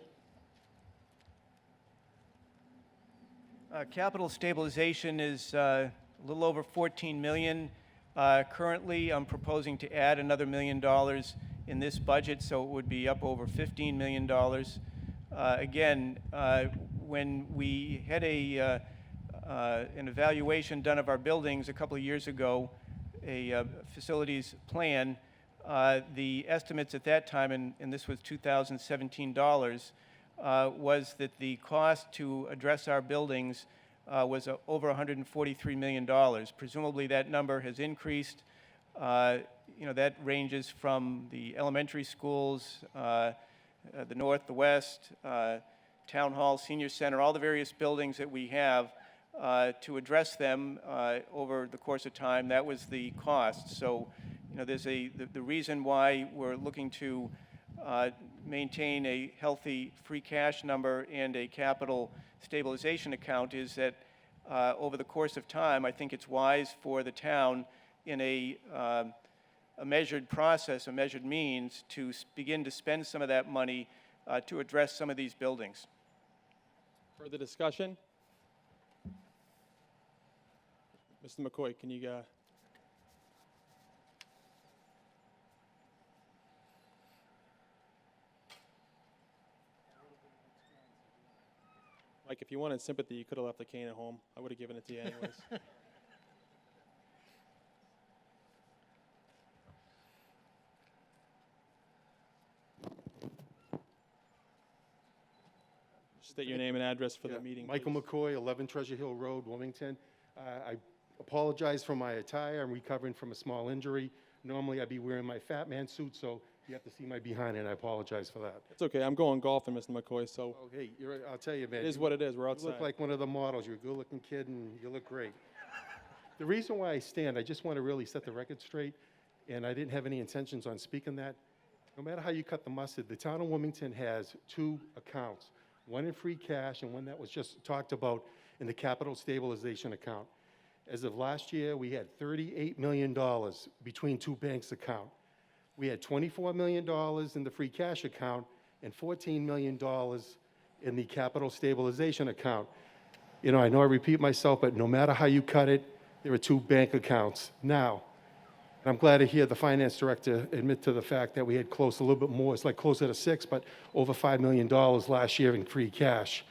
Capital stabilization is a little over $14 million. Currently, I'm proposing to add another $1 million in this budget, so it would be up over $15 million. Again, when we had an evaluation done of our buildings a couple of years ago, a facilities plan, the estimates at that time, and this was 2017 dollars, was that the cost to address our buildings was over $143 million. Presumably that number has increased. That ranges from the elementary schools, the north, the west, town hall, senior center, all the various buildings that we have. To address them over the course of time, that was the cost. So, there's the reason why we're looking to maintain a healthy free cash number and a capital stabilization account is that over the course of time, I think it's wise for the town in a measured process, a measured means, to begin to spend some of that money to address some of these buildings. Further discussion? Mr. McCoy, can you Mike, if you wanted sympathy, you could have left the cane at home. I would have given it to you anyways. State your name and address for the meeting, Michael please. McCoy, 11 Treasure Hill Road, Wilmington. I apologize for my attire. I'm recovering from a small injury. Normally, I'd be wearing my fat man suit, so you have to see my behind, and I apologize for that. It's okay. I'm going golfing, Mr. McCoy, so Oh, hey, I'll tell you, man. it is what it is. We're You outside. look like one of the models. You're a good-looking kid, and you look great. The reason why I stand, I just want to really set the record straight, and I didn't have any intentions on speaking that. No matter how you cut the mustard, the town of Wilmington has two accounts, one in free cash and one that was just talked about in the capital stabilization account. As of last year, we had $38 million between two banks' account. We had $24 million in the free cash account and $14 million in the capital stabilization account. I know I repeat myself, but no matter how you cut it, there are two bank accounts. Now, and I'm glad to hear the finance director admit to the fact that we had a little bit more. It's like closer to $6, but over $5 million last year in free cash.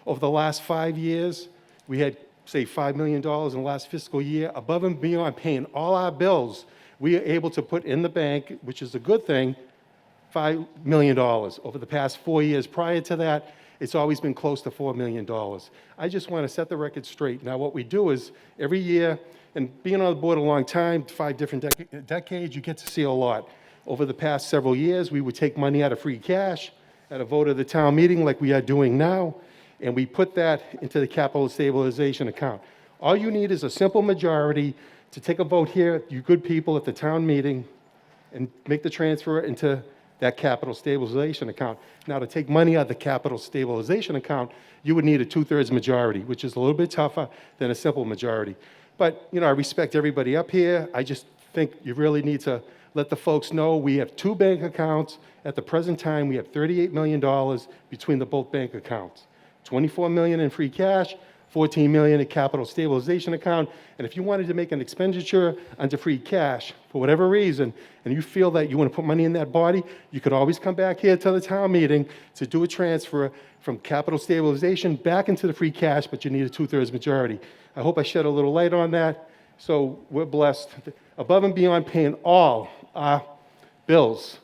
Over the last 5 years, we had, say, $5 million in the last fiscal year. Above and beyond paying all our bills, we are able to put in the bank, which is a good thing, $5 million. Over the past 4 years prior to that, it's always been close to $4 million. I just want to set the record straight. Now, what we do is every year, and being on the board a long time, 5 different decades, you get to see a lot. Over the past several years, we would take money out of free cash at a vote of the town meeting like we are doing now, and we put that into the capital stabilization account. All you need is a simple majority to take a vote here, you good people at the town meeting, and make the transfer into that capital stabilization account. Now, to take money out of the capital stabilization account, you would need a 2/3 majority, which is a little bit tougher than a simple majority. But, I respect everybody up here. I just think you really need to let the folks know we have two bank accounts. At the present time, we have $38 million between the both bank accounts. $24 million in free cash, $14 million in capital stabilization account. And if you wanted to make an expenditure under free cash for whatever reason, and you feel that you want to put money in that body, you could always come back here to the town meeting to do a transfer from capital stabilization back into the free cash, but you need a 2/3 majority. I hope I shed a little light on that. So we're blessed. Above and beyond paying all our bills,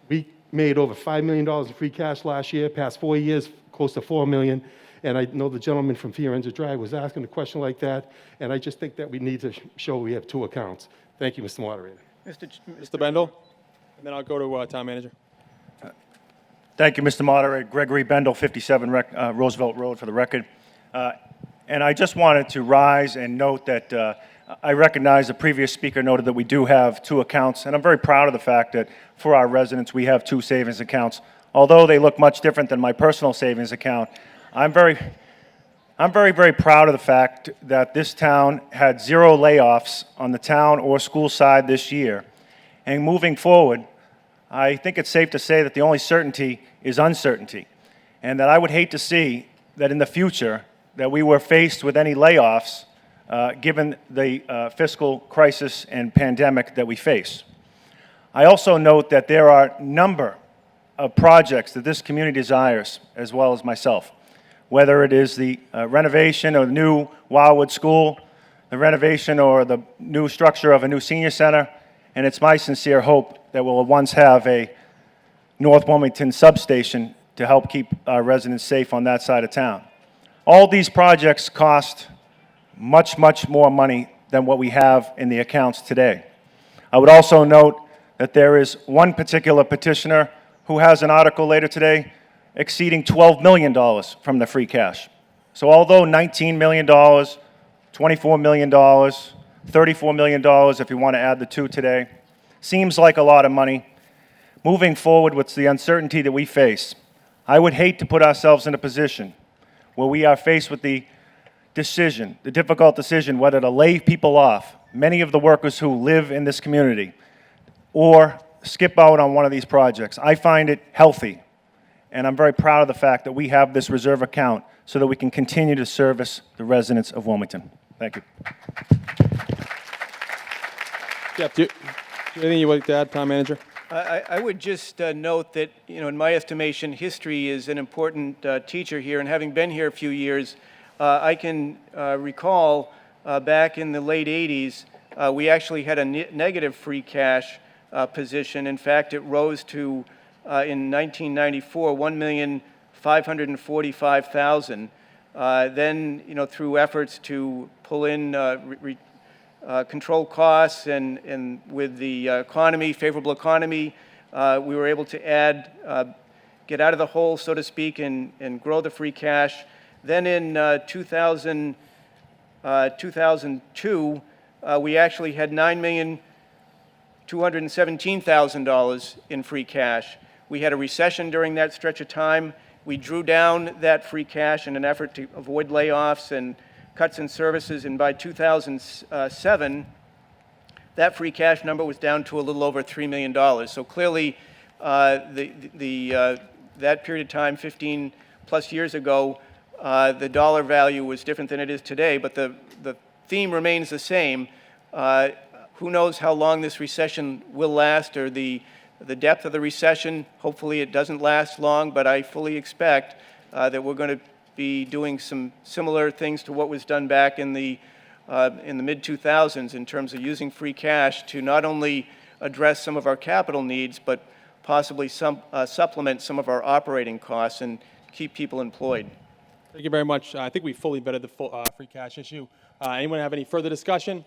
we made over $5 million in free cash last year, past 4 years, close to $4 million. And I know the gentleman from Fiorenza Drive was asking a question like that, and I just think that we need to show we have two accounts. Thank you, Mr. Moderator. Mr. Bendel, and then I'll go to Town Manager. Thank you, Mr. Moderator. Gregory Bendel, 57 Roosevelt Road, for the record. And I just wanted to rise and note that I recognize the previous speaker noted that we do have two accounts, and I'm very proud of the fact that for our residents we have two savings accounts. Although they look much different than my personal savings account, I'm very, very proud of the fact that this town had 0 layoffs on the town or school side this year. And moving forward, I think it's safe to say that the only certainty is uncertainty, and that I would hate to see that in the future that we were faced with any layoffs given the fiscal crisis and pandemic that we face. I also note that there are a number of projects that this community desires, as well as myself, whether it is the renovation of the new Wildwood School, the renovation or the new structure of a new senior center, and it's my sincere hope that we'll once have a North Wilmington substation to help keep our residents safe on that side of town. All these projects cost much, much more money than what we have in the accounts today. I would also note that there is one particular petitioner who has an article later today exceeding $12 million from the free cash. So although $19 million, $24 million, $34 million, if you want to add the two today, seems like a lot of money, moving forward with the uncertainty that we face, I would hate to put ourselves in a position where we are faced with the decision, the difficult decision, whether to lay people off, many of the workers who live in this community, or skip out on one of these projects. I find it healthy, and I'm very proud of the fact that we have this reserve account so that we can continue to service the residents of Wilmington. Thank you. Yeah, anything you would like to add, Town Manager? I would just note that, in my estimation, history is an important teacher here, and having been here a few years, I can recall back in the late 80s, we actually had a negative free cash position. In fact, it rose to, in 1994, $1,545,000. Then, through efforts to pull in control costs and with the economy, favorable economy, we were able to get out of the hole, so to speak, and grow the free cash. Then in 2002, we actually had $9,217,000 in free cash. We had a recession during that stretch of time. We drew down that free cash in an effort to avoid layoffs and cuts in services, and by 2007, that free cash number was down to a little over $3 million. So clearly, that period of time, 15 plus years ago, the dollar value was different than it is today, but the theme remains the same. Who knows how long this recession will last, or the depth of the recession. Hopefully it doesn't last long, but I fully expect that we're going to be doing some similar things to what was done back in the mid-2000s in terms of using free cash to not only address some of our capital needs, but possibly supplement some of our operating costs and keep people employed. Thank you very much. I think we fully vetted the free cash issue. Anyone have any further discussion?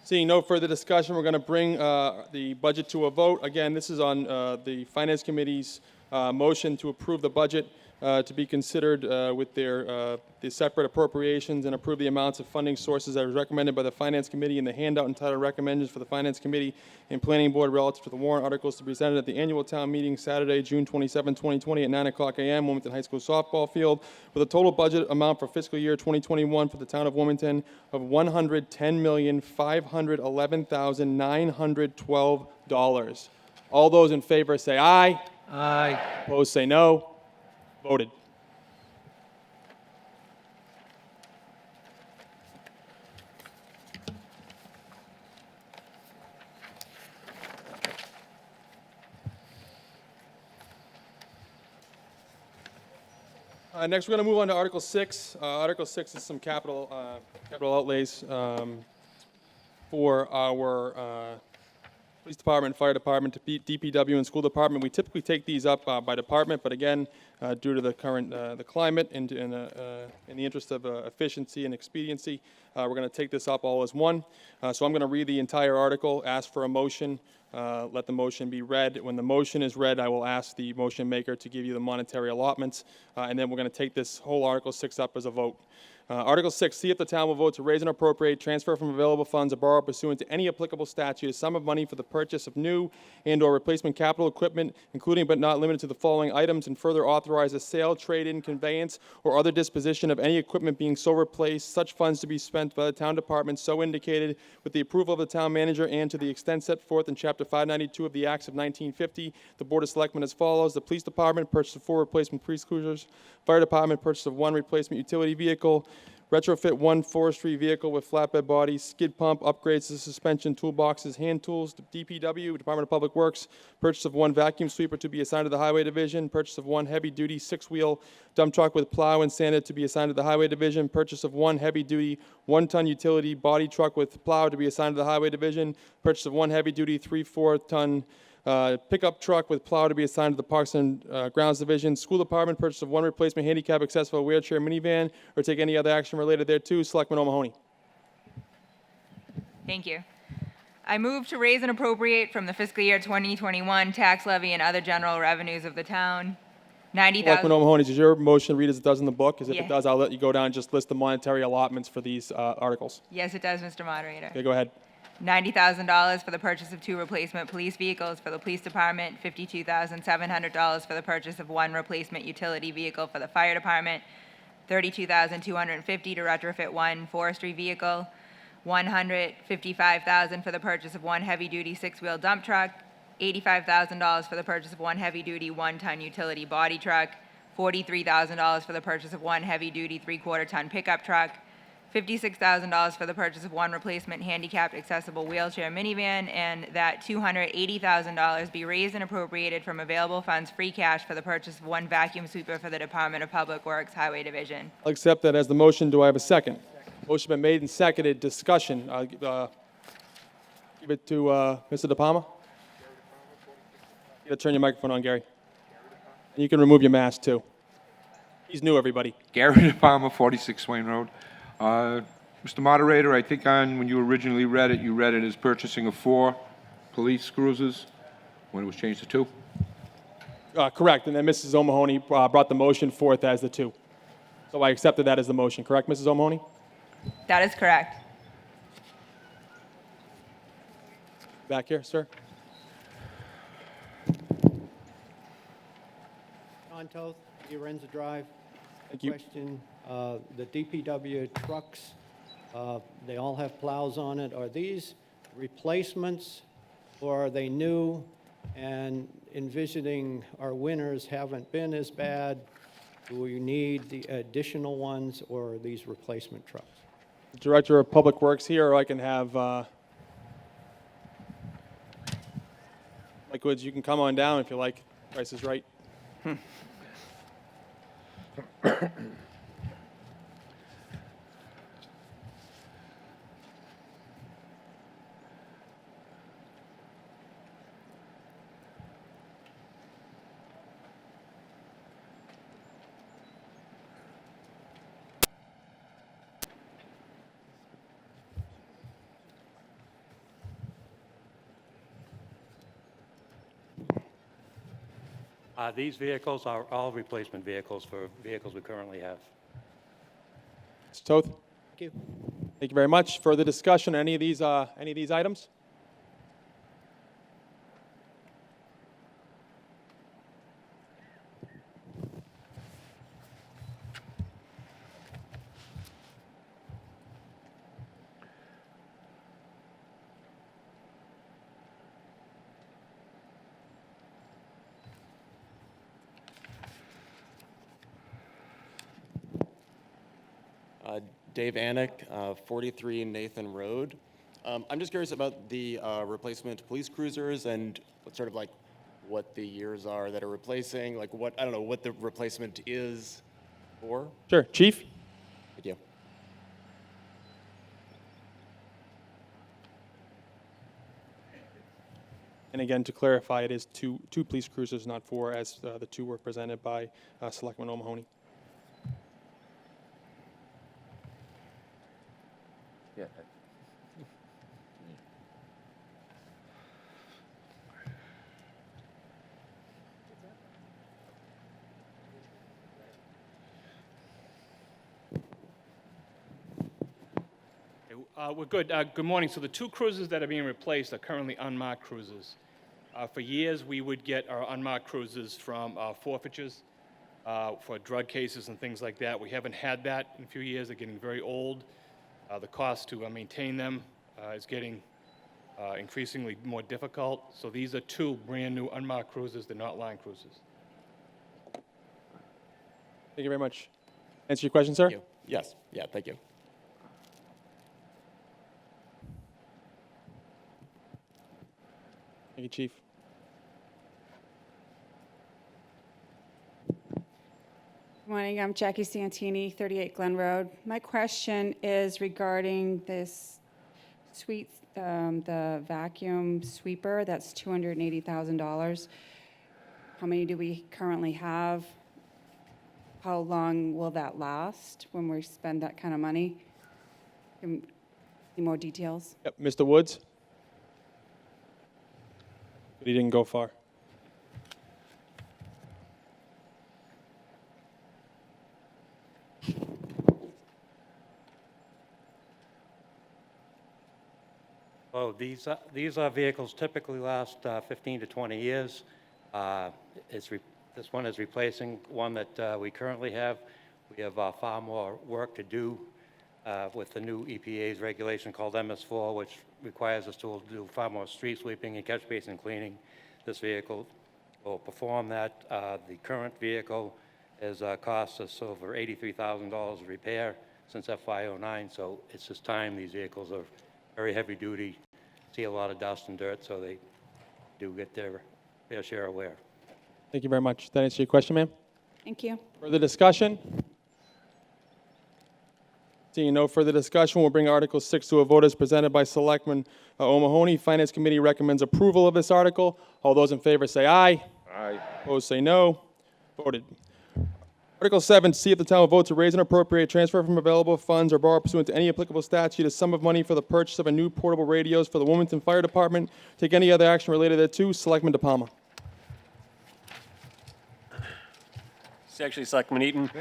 Seeing no further discussion, we're going to bring the budget to a vote. Again, this is on the Finance Committee's motion to approve the budget to be considered with the separate appropriations and approve the amounts of funding sources as recommended by the Finance Committee in the handout entitled Recommendations for the Finance Committee and Planning Board relative to the warrant articles to be presented at the annual town meeting Saturday, June 27, 2020 at 9 o'clock a.m. Wilmington High School softball field with a total budget amount for fiscal year 2021 for the town of Wilmington of $110,511,912. All those in favor say aye. Aye. Opposed say no. Voted. Next, we're going to move on to Article 6. Article 6 is some capital outlays for our police department, fire department, DPW, and school department. We typically take these up by department, but again, due to the current the climate and in the interest of efficiency and expediency, we're going to take this up all as one. So I'm going to read the entire article, ask for a motion, let the motion be read. When the motion is read, I will ask the motion maker to give you the monetary allotments, and then we're going to take this whole Article 6 up as a vote. Article 6, see if the town will vote to raise and appropriate, transfer from available funds, or borrow pursuant to any applicable statute a sum of money for the purchase of new and/or replacement capital equipment, including but not limited to the following items, and further authorize the sale, trade-in, conveyance, or other disposition of any equipment being so replaced, such funds to be spent by the town department so indicated with the approval of the town manager, and to the extent set forth in Chapter 592 of the Acts of 1950, the Board of Selectmen as follows. The Police Department, purchase of 4 replacement police cruisers. Fire Department, purchase of 1 replacement utility vehicle. Retrofit 1 forestry vehicle with flatbed bodies, skid pump, upgrades to suspension toolboxes, hand tools. DPW, Department of Public Works, purchase of 1 vacuum sweeper to be assigned to the Highway Division, purchase of 1 heavy-duty 6-wheel dump truck with plow and sander to be assigned to the Highway Division, purchase of 1 heavy-duty 1-ton utility body truck with plow to be assigned to the Highway Division, purchase of 1 heavy-duty 3/4-ton pickup truck with plow to be assigned to the Parks and Grounds Division. School Department, purchase of 1 replacement handicap accessible wheelchair minivan, or take any other action related thereto. Selectman O'Mahony. Thank you. I move to raise and appropriate from the fiscal year 2021 tax levy and other general revenues of the town, Selectman O'Mahony, does your motion read as it does in the book? Because if Yeah. it does, I'll let you go down and just list the monetary allotments for these articles. Yes, it does, Mr. Moderator. Okay, go ahead. $90,000 for the purchase of 2 replacement police vehicles for the police department, $52,700 for the purchase of 1 replacement utility vehicle for the fire department, $32,250 to retrofit 1 forestry vehicle, $155,000 for the purchase of 1 heavy-duty 6-wheel dump truck, $85,000 for the purchase of 1 heavy-duty 1-ton utility body truck, $43,000 for the purchase of 1 heavy-duty 3/4-ton pickup truck, $56,000 for the purchase of 1 replacement handicapped accessible wheelchair minivan, and that $280,000 be raised and appropriated from available funds free cash for the purchase of 1 vacuum sweeper for the Department of Public Works Highway Division. I'll accept that as the motion. Do I have a second? Motion been made and seconded. Discussion. I'll give it to Mr. De Palma. You gotta turn your microphone on, Gary. And you can remove your mask, too. He's new, everybody. Gary De Palma, 46 Swain Road. Mr. Moderator, I think when you originally read it, you read it as purchasing of 4 police cruisers when it was changed to 2. Correct. And then Mrs. O'Mahony brought the motion forth as the 2. So I accepted that as the motion. Correct, Mrs. O'Mahony? That is correct. Back here, sir. John Toth, Urenza Drive. Thank you. Question, the DPW trucks, they all have plows on it. Are these replacements or are they new? And envisioning our winters haven't been as bad. Do we need the additional ones or are these replacement trucks? Director of Public Works here, or I can have Mike Woods, you can come on down if you like. Price is right. These vehicles are all replacement vehicles for vehicles we currently have. Mr. Toth? Thank you. Thank you very much. Further discussion on any of these items? Dave Anick, 43 Nathan Road. I'm just curious about the replacement police cruisers and what the years are that are replacing, I don't know what the replacement is. 4. Sure. Chief? Thank you. And again, to clarify, it is two police cruisers, not 4, as the 2 were presented by Selectman O'Mahony. Yeah. We're good. Good morning. So the 2 cruisers that are being replaced are currently unmarked cruisers. For years, we would get our unmarked cruisers from forfeitures for drug cases and things like that. We haven't had that in a few years. They're getting very old. The cost to maintain them is getting increasingly more difficult. So these are 2 brand-new unmarked cruisers. They're not line cruisers. Thank you very much. Answer your question, sir? Thank you. Yes. Yeah, thank you. Thank you, Chief. Good morning, I'm Jackie Santini, 38 Glen Road. My question is regarding this the vacuum sweeper, that's $280,000. How many do we currently have? How long will that last when we spend that kind of money? Any more details? Yep. Mr. Woods? But he didn't go far. Oh, these vehicles typically last 15 to 20 years. This one is replacing one that we currently have. We have far more work to do with the new EPA's regulation called MS4, which requires us to do far more street sweeping and catch basin cleaning. This vehicle will perform that. The current vehicle has cost us over $83,000 to repair since FY09, so it's just time. These vehicles are very heavy duty, see a lot of dust and dirt, so they do get their fair share of wear. Thank you very much. Does that answer your question, ma'am? Thank you. Further discussion? Seeing no further discussion, we'll bring Article 6 to a vote as presented by Selectman O'Mahony. Finance Committee recommends approval of this article. All those in favor say aye. Aye. Opposed say no. Voted. Article 7, see if the town will vote to raise and appropriate, transfer from available funds, or borrow pursuant to any applicable statute a sum of money for the purchase of a new portable radios for the Wilmington Fire Department. Take any other action related thereto. Selectman DePalma. It's actually Selectman Eaton.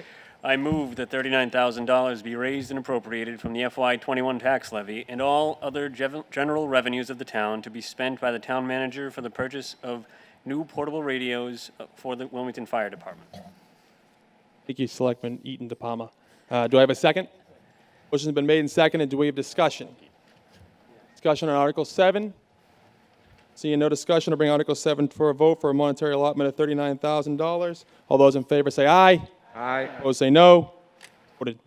I move that $39,000 be raised and appropriated from the FY21 tax levy and all other general revenues of the town to be spent by the town manager for the purchase of new portable radios for the Wilmington Fire Department. Thank you, Selectman Eaton DePalma. Do I have a second? Motion's been made and seconded. Do we have discussion? Discussion on Article 7. Seeing no discussion, I'll bring Article 7 for a vote for a monetary allotment of $39,000. All those in favor say aye. Aye. Opposed say no. Voted.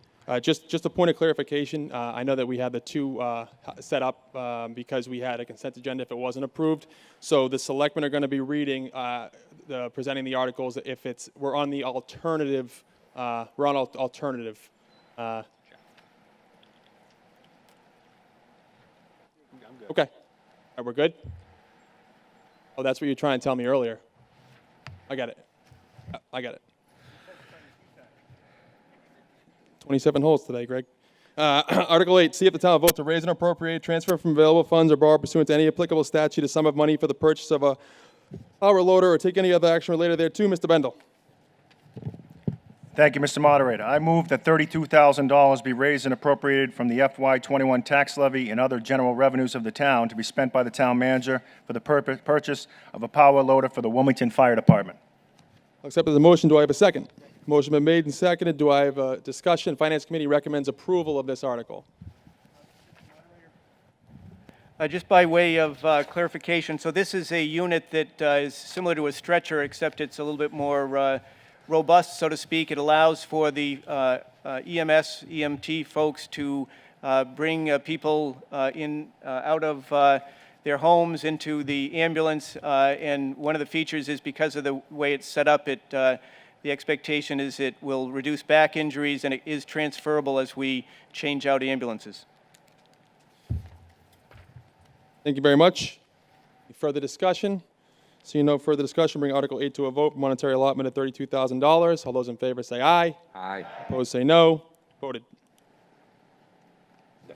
Just a point of clarification. I know that we had the 2 set up because we had a consent agenda if it wasn't approved. So the selectmen are going to be reading, presenting the articles if we're on the alternative. We're on alternative. Okay. All right, we're good? Oh, that's what you were trying to tell me earlier. I got it. I got it. 27 holes today, Greg. Article 8, see if the town will vote to raise and appropriate, transfer from available funds, or borrow pursuant to any applicable statute a sum of money for the purchase of a power loader or take any other action related thereto. Mr. Bendel. Thank you, Mr. Moderator. I move that $32,000 be raised and appropriated from the FY21 tax levy and other general revenues of the town to be spent by the town manager for the purchase of a power loader for the Wilmington Fire Department. I'll accept the motion. Do I have a second? Motion been made and seconded. Do I have a discussion? Finance Committee recommends approval of this article. Just by way of clarification, so this is a unit that is similar to a stretcher, except it's a little bit more robust, so to speak. It allows for the EMS, EMT folks to bring people out of their homes into the ambulance, and one of the features is because of the way it's set up, it The expectation is it will reduce back injuries, and it is transferable as we change out ambulances. Thank you very much. Any further discussion? Seeing no further discussion, bring Article 8 to a vote. Monetary allotment of $32,000. All those in favor say aye. Aye. Opposed say no. Voted.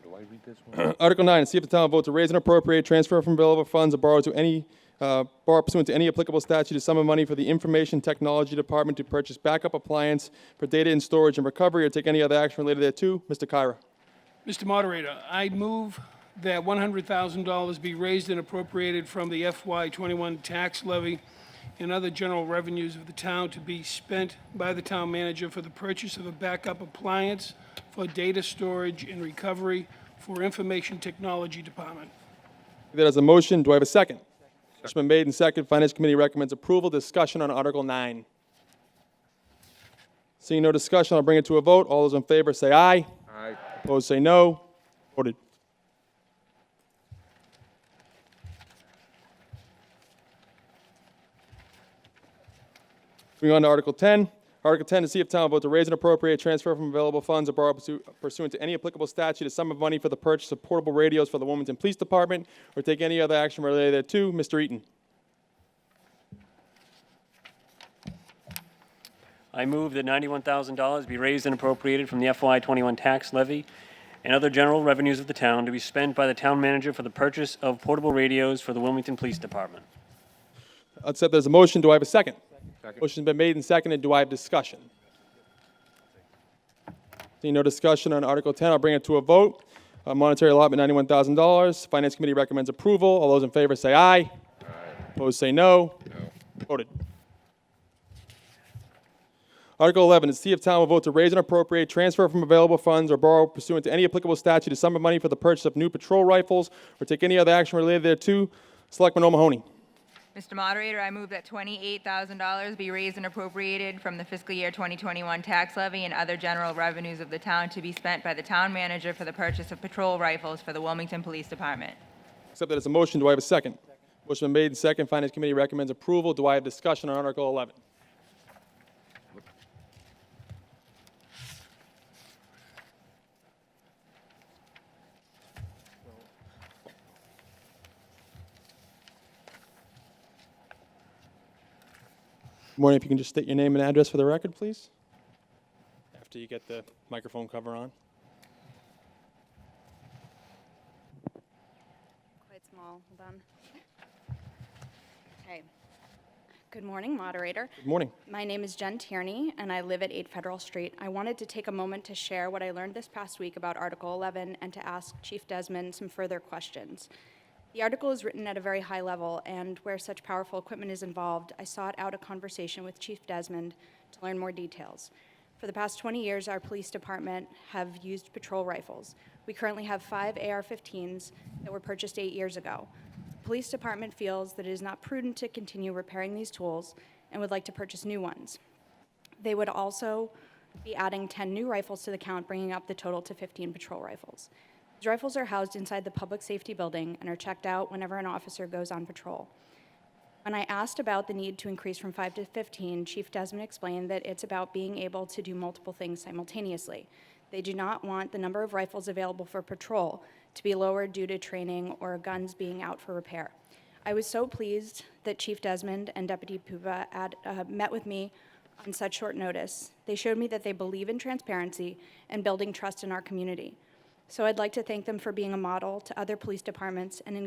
Do I read this one? Article 9, see if the town will vote to raise and appropriate, transfer from available funds, or borrow pursuant to any applicable statute a sum of money for the Information Technology Department to purchase backup appliance for data and storage and recovery, or take any other action related thereto. Mr. Kyra. Mr. Moderator, I move that $100,000 be raised and appropriated from the FY21 tax levy and other general revenues of the town to be spent by the town manager for the purchase of a backup appliance for data storage and recovery for Information Technology Department. That is a motion. Do I have a second? Motion been made and second. Finance Committee recommends approval. Discussion on Article 9. Seeing no discussion, I'll bring it to a vote. All those in favor say aye. Aye. Opposed say no. Voted. Moving on to Article 10. Article 10, to see if town will vote to raise and appropriate, transfer from available funds, or borrow pursuant to any applicable statute a sum of money for the purchase of portable radios for the Wilmington Police Department, or take any other action related thereto. Mr. Eaton. I move that $91,000 be raised and appropriated from the FY21 tax levy and other general revenues of the town to be spent by the town manager for the purchase of portable radios for the Wilmington Police Department. I'll accept there's a motion. Do I have a second? Second. Motion's been made and seconded. Do I have discussion? Seeing no discussion on Article 10, I'll bring it to a vote. Monetary allotment, $91,000. Finance Committee recommends approval. All those in favor say aye. Aye. Opposed say no. No. Voted. Article 11, to see if town will vote to raise and appropriate, transfer from available funds, or borrow pursuant to any applicable statute a sum of money for the purchase of new patrol rifles, or take any other action related thereto. Selectman O'Mahony. Mr. Moderator, I move that $28,000 be raised and appropriated from the fiscal year 2021 tax levy and other general revenues of the town to be spent by the town manager for the purchase of patrol rifles for the Wilmington Police Department. Accept that as a motion. Do I have a second? Motion been made and second. Finance Committee recommends approval. Do I have discussion on Article 11? Good morning. If you can just state your name and address for the record, please. After you get the microphone cover on. Quite small. Hold on. Okay. Good morning, moderator. Good morning. My name is Jen Tierney, and I live at 8 Federal Street. I wanted to take a moment to share what I learned this past week about Article 11 and to ask Chief Desmond some further questions. The article is written at a very high level, and where such powerful equipment is involved, I sought out a conversation with Chief Desmond to learn more details. For the past 20 years, our police department have used patrol rifles. We currently have 5 AR-15s that were purchased 8 years ago. The police department feels that it is not prudent to continue repairing these tools and would like to purchase new ones. They would also be adding 10 new rifles to the count, bringing up the total to 15 patrol rifles. These rifles are housed inside the public safety building and are checked out whenever an officer goes on patrol. When I asked about the need to increase from 5 to 15, Chief Desmond explained that it's about being able to do multiple things simultaneously. They do not want the number of rifles available for patrol to be lowered due to training or guns being out for repair. I was so pleased that Chief Desmond and Deputy Puba met with me on such short notice. They showed me that they believe in transparency and building trust in our community. So I'd like to thank them for being a model to other police departments and an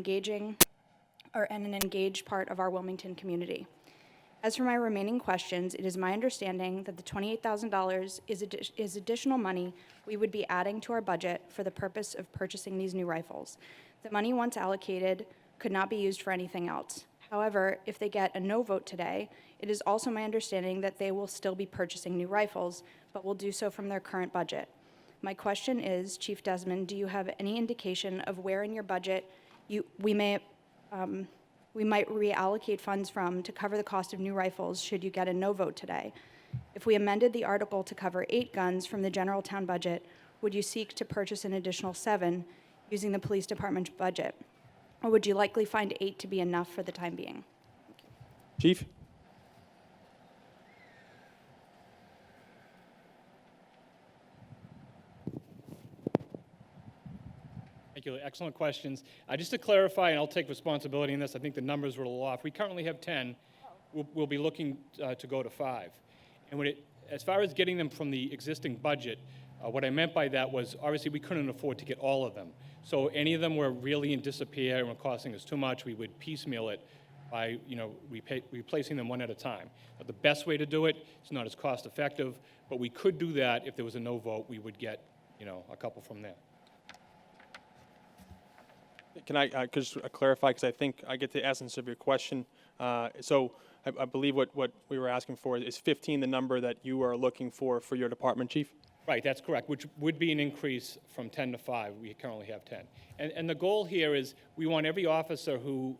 engaged part of our Wilmington community. As for my remaining questions, it is my understanding that the $28,000 is additional money we would be adding to our budget for the purpose of purchasing these new rifles. The money once allocated could not be used for anything else. However, if they get a no vote today, it is also my understanding that they will still be purchasing new rifles, but will do so from their current budget. My question is, Chief Desmond, do you have any indication of where in your budget we might reallocate funds from to cover the cost of new rifles should you get a no vote today? If we amended the article to cover 8 guns from the general town budget, would you seek to purchase an additional 7 using the police department's budget? Or would you likely find 8 to be enough for the time being? Chief? Thank you. Excellent questions. Just to clarify, and I'll take responsibility in this, I think the numbers were a little off. We currently have 10. We'll be looking to go to 5. And as far as getting them from the existing budget, what I meant by that was obviously we couldn't afford to get all of them. So any of them were really in disrepair and were costing us too much, we would piecemeal it by replacing them one at a time. But the best way to do it is not as cost effective, but we could do that. If there was a no vote, we would get a couple from there. Can I just clarify, because I think I get the essence of your question. So I believe what we were asking for is 15 the number that you are looking for your department, Chief? Right, that's correct, which would be an increase from 10 to 5. We currently have 10. And the goal here is we want every officer who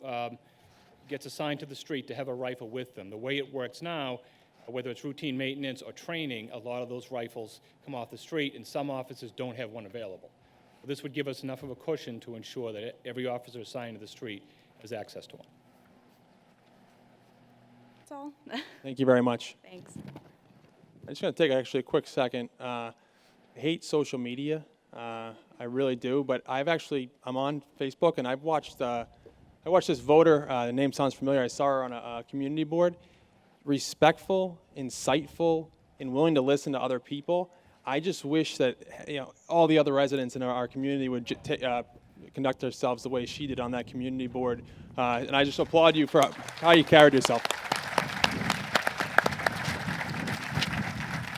gets assigned to the street to have a rifle with them. The way it works now, whether it's routine maintenance or training, a lot of those rifles come off the street, and some officers don't have one available. This would give us enough of a cushion to ensure that every officer assigned to the street has access to one. That's all. Thank you very much. Thanks. I'm just going to take actually a quick second. I hate social media. I really do. But I'm on Facebook, and I watched this voter. The name sounds familiar. I saw her on a community board. Respectful, insightful, and willing to listen to other people. I just wish that all the other residents in our community would conduct themselves the way she did on that community board. And I just applaud you for how you carried yourself.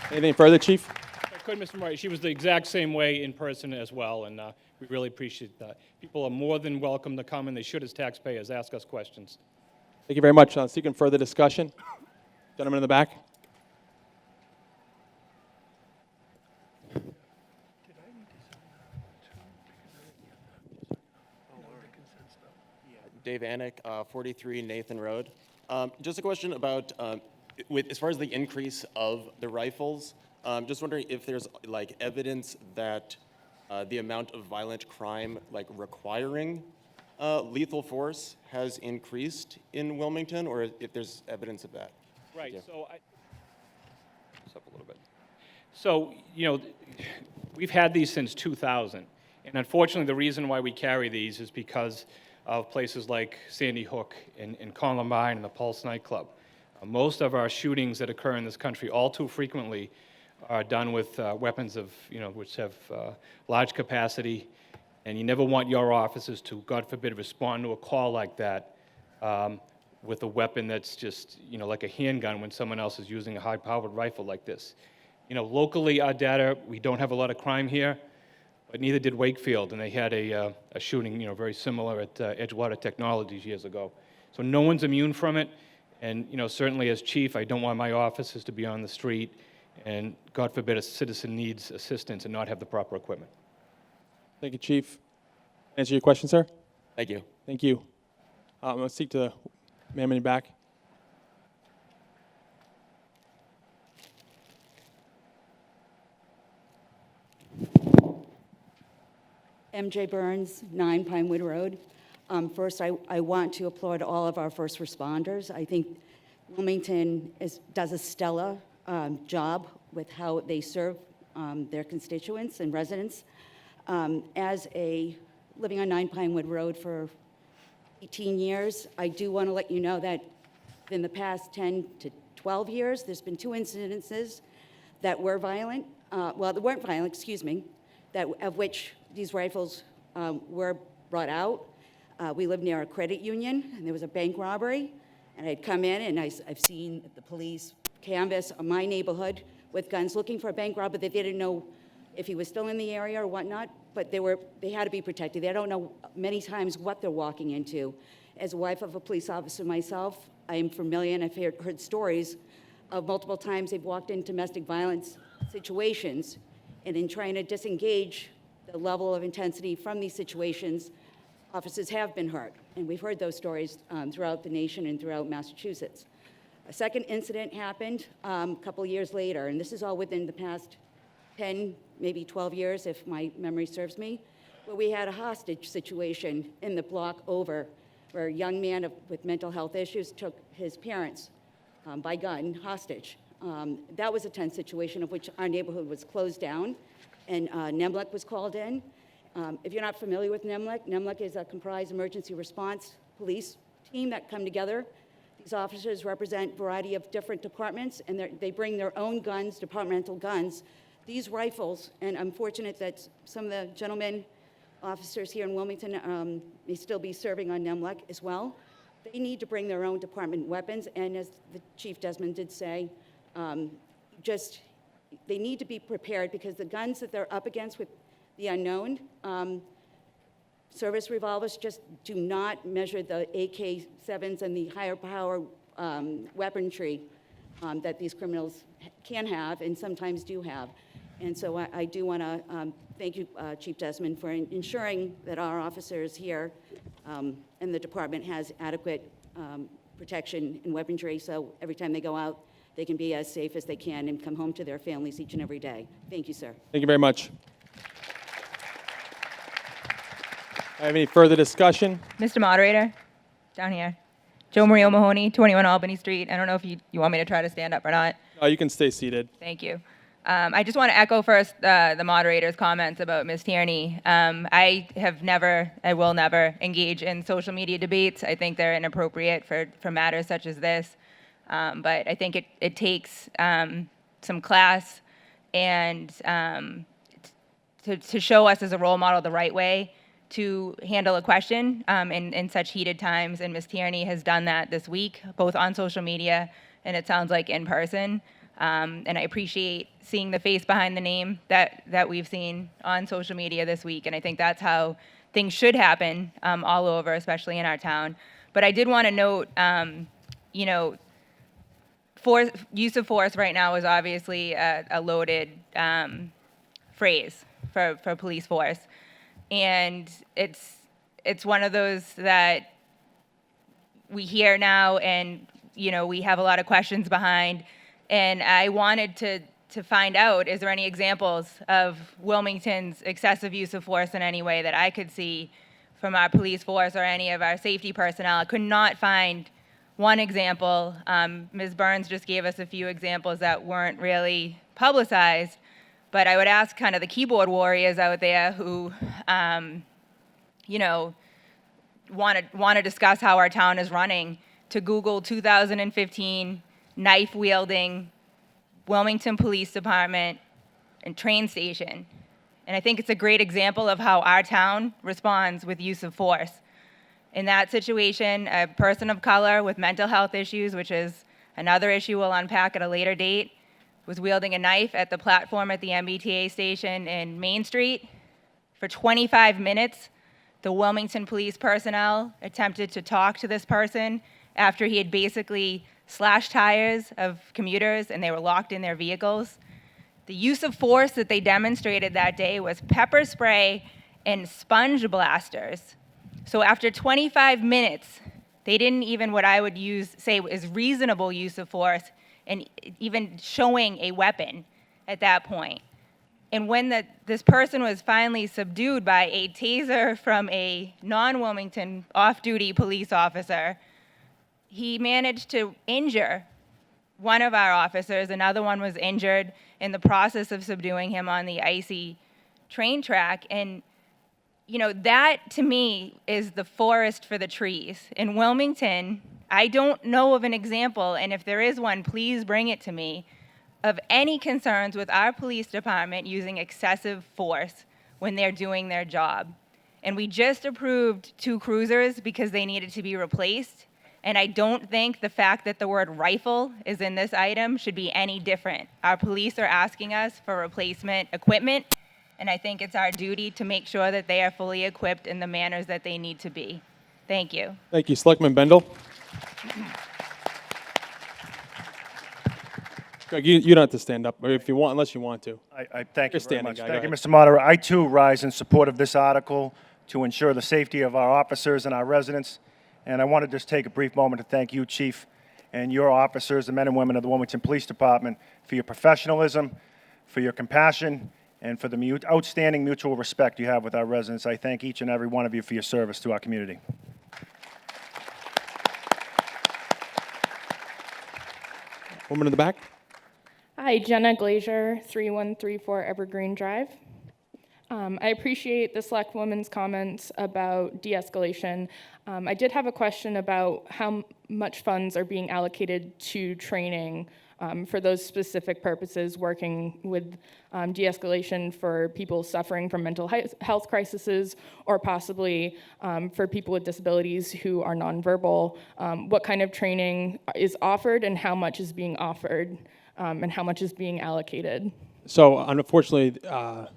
Anything further, Chief? I could, Mr. Murray. She was the exact same way in person as well, and we really appreciate that. People are more than welcome to come, and they should, as taxpayers, ask us questions. Thank you very much. Seeking further discussion. Gentleman in the back. Dave Anick, 43 Nathan Road. Just a question about, as far as the increase of the rifles, just wondering if there's evidence that the amount of violent crime requiring lethal force has increased in Wilmington, or if there's evidence of that. Right. So Just up a little bit. So, we've had these since 2000. And unfortunately, the reason why we carry these is because of places like Sandy Hook and Columbine and the Pulse nightclub. Most of our shootings that occur in this country all too frequently are done with weapons which have large capacity, and you never want your officers to, God forbid, respond to a call like that with a weapon that's just, like a handgun when someone else is using a high-powered rifle like this. Locally, our data, we don't have a lot of crime here, but neither did Wakefield, and they had a shooting, very similar at Edgewater Technologies years ago. So no one's immune from it, and, certainly as chief, I don't want my officers to be on the street, and God forbid a citizen needs assistance and not have the proper equipment. Thank you, Chief. Answer your question, sir? Thank you. Thank you. I'm going to speak to the ma'am in the back. MJ Burns, 9 Pinewood Road. First, I want to applaud all of our first responders. I think Wilmington does a stellar job with how they serve their constituents and residents. As living on 9 Pinewood Road for 18 years, I do want to let you know that in the past 10 to 12 years, there's been 2 incidences that were violent, that weren't violent, excuse me, of which these rifles were brought out. We live near a credit union, and there was a bank robbery, and I'd come in, and I've seen the police canvass my neighborhood with guns looking for a bank robber that they didn't know if he was still in the area or whatnot, but they had to be protected. They don't know many times what they're walking into. As a wife of a police officer myself, I am familiar, and I've heard stories of multiple times they've walked into domestic violence situations, and in trying to disengage the level of intensity from these situations, officers have been hurt. And we've heard those stories throughout the nation and throughout Massachusetts. A second incident happened a couple years later, and this is all within the past 10, maybe 12 years, if my memory serves me, where we had a hostage situation in the block over, where a young man with mental health issues took his parents by gun hostage. That was a tense situation of which our neighborhood was closed down, and NEMLEC was called in. If you're not familiar with NEMLEC is a comprised emergency response police team that come together. These officers represent a variety of different departments, and they bring their own guns, departmental guns. These rifles, and I'm fortunate that some of the gentlemen officers here in Wilmington may still be serving on NEMLEC as well. They need to bring their own department weapons, and as the Chief Desmond did say, they need to be prepared because the guns that they're up against with the unknown, service revolvers just do not measure the AK-7s and the higher power weaponry that these criminals can have and sometimes do have. And so I do want to thank you, Chief Desmond, for ensuring that our officers here and the department has adequate protection and weaponry, so every time they go out, they can be as safe as they can and come home to their families each and every day. Thank you, sir. Thank you very much. I have any further discussion? Mr. Moderator, down here. Joe Marie O'Mahony, 21 Albany Street. I don't know if you want me to try to stand up or not. You can stay seated. Thank you. I just want to echo first the moderator's comments about Ms. Tierney. I will never engage in social media debates. I think they're inappropriate for matters such as this. But I think it takes some class and to show us as a role model the right way to handle a question in such heated times. And Ms. Tierney has done that this week, both on social media and it sounds like in person. And I appreciate seeing the face behind the name that we've seen on social media this week. And I think that's how things should happen all over, especially in our town. But I did want to note, use of force right now is obviously a loaded phrase for police force. And it's one of those that we hear now and, we have a lot of questions behind. And I wanted to find out, is there any examples of Wilmington's excessive use of force in any way that I could see from our police force or any of our safety personnel? I could not find one example. Ms. Burns just gave us a few examples that weren't really publicized. But I would ask kind of the keyboard warriors out there who, want to discuss how our town is running to Google 2015 knife-wielding Wilmington Police Department and train station. And I think it's a great example of how our town responds with use of force. In that situation, a person of color with mental health issues, which is another issue we'll unpack at a later date, was wielding a knife at the platform at the MBTA station in Main Street. For 25 minutes, the Wilmington police personnel attempted to talk to this person after he had basically slashed tires of commuters and they were locked in their vehicles. The use of force that they demonstrated that day was pepper spray and sponge blasters. So after 25 minutes, they didn't even what I would say is reasonable use of force and even showing a weapon at that point. And when this person was finally subdued by a taser from a non-Wilmington off-duty police officer, he managed to injure one of our officers. Another one was injured in the process of subduing him on the icy train track. And, that to me is the forest for the trees. In Wilmington, I don't know of an example, and if there is one, please bring it to me, of any concerns with our police department using excessive force when they're doing their job. And we just approved 2 cruisers because they needed to be replaced. And I don't think the fact that the word rifle is in this item should be any different. Our police are asking us for replacement equipment, and I think it's our duty to make sure that they are fully equipped in the manners that they need to be. Thank you. Thank you. Selectman Bendel. Greg, you don't have to stand up, or if you want, unless you want to. I thank you You're very standing, much. guy. Thank Go you, ahead. Mr. Moderator. I, too, rise in support of this article to ensure the safety of our officers and our residents. And I want to just take a brief moment to thank you, Chief, and your officers, the men and women of the Wilmington Police Department, for your professionalism, for your compassion, and for the outstanding mutual respect you have with our residents. I thank each and every one of you for your service to our community. Woman in the back. Hi, Jenna Glazier, 3134 Evergreen Drive. I appreciate the select woman's comments about de-escalation. I did have a question about how much funds are being allocated to training for those specific purposes, working with de-escalation for people suffering from mental health crises, or possibly for people with disabilities who are nonverbal. What kind of training is offered and how much is being offered and how much is being allocated? So unfortunately,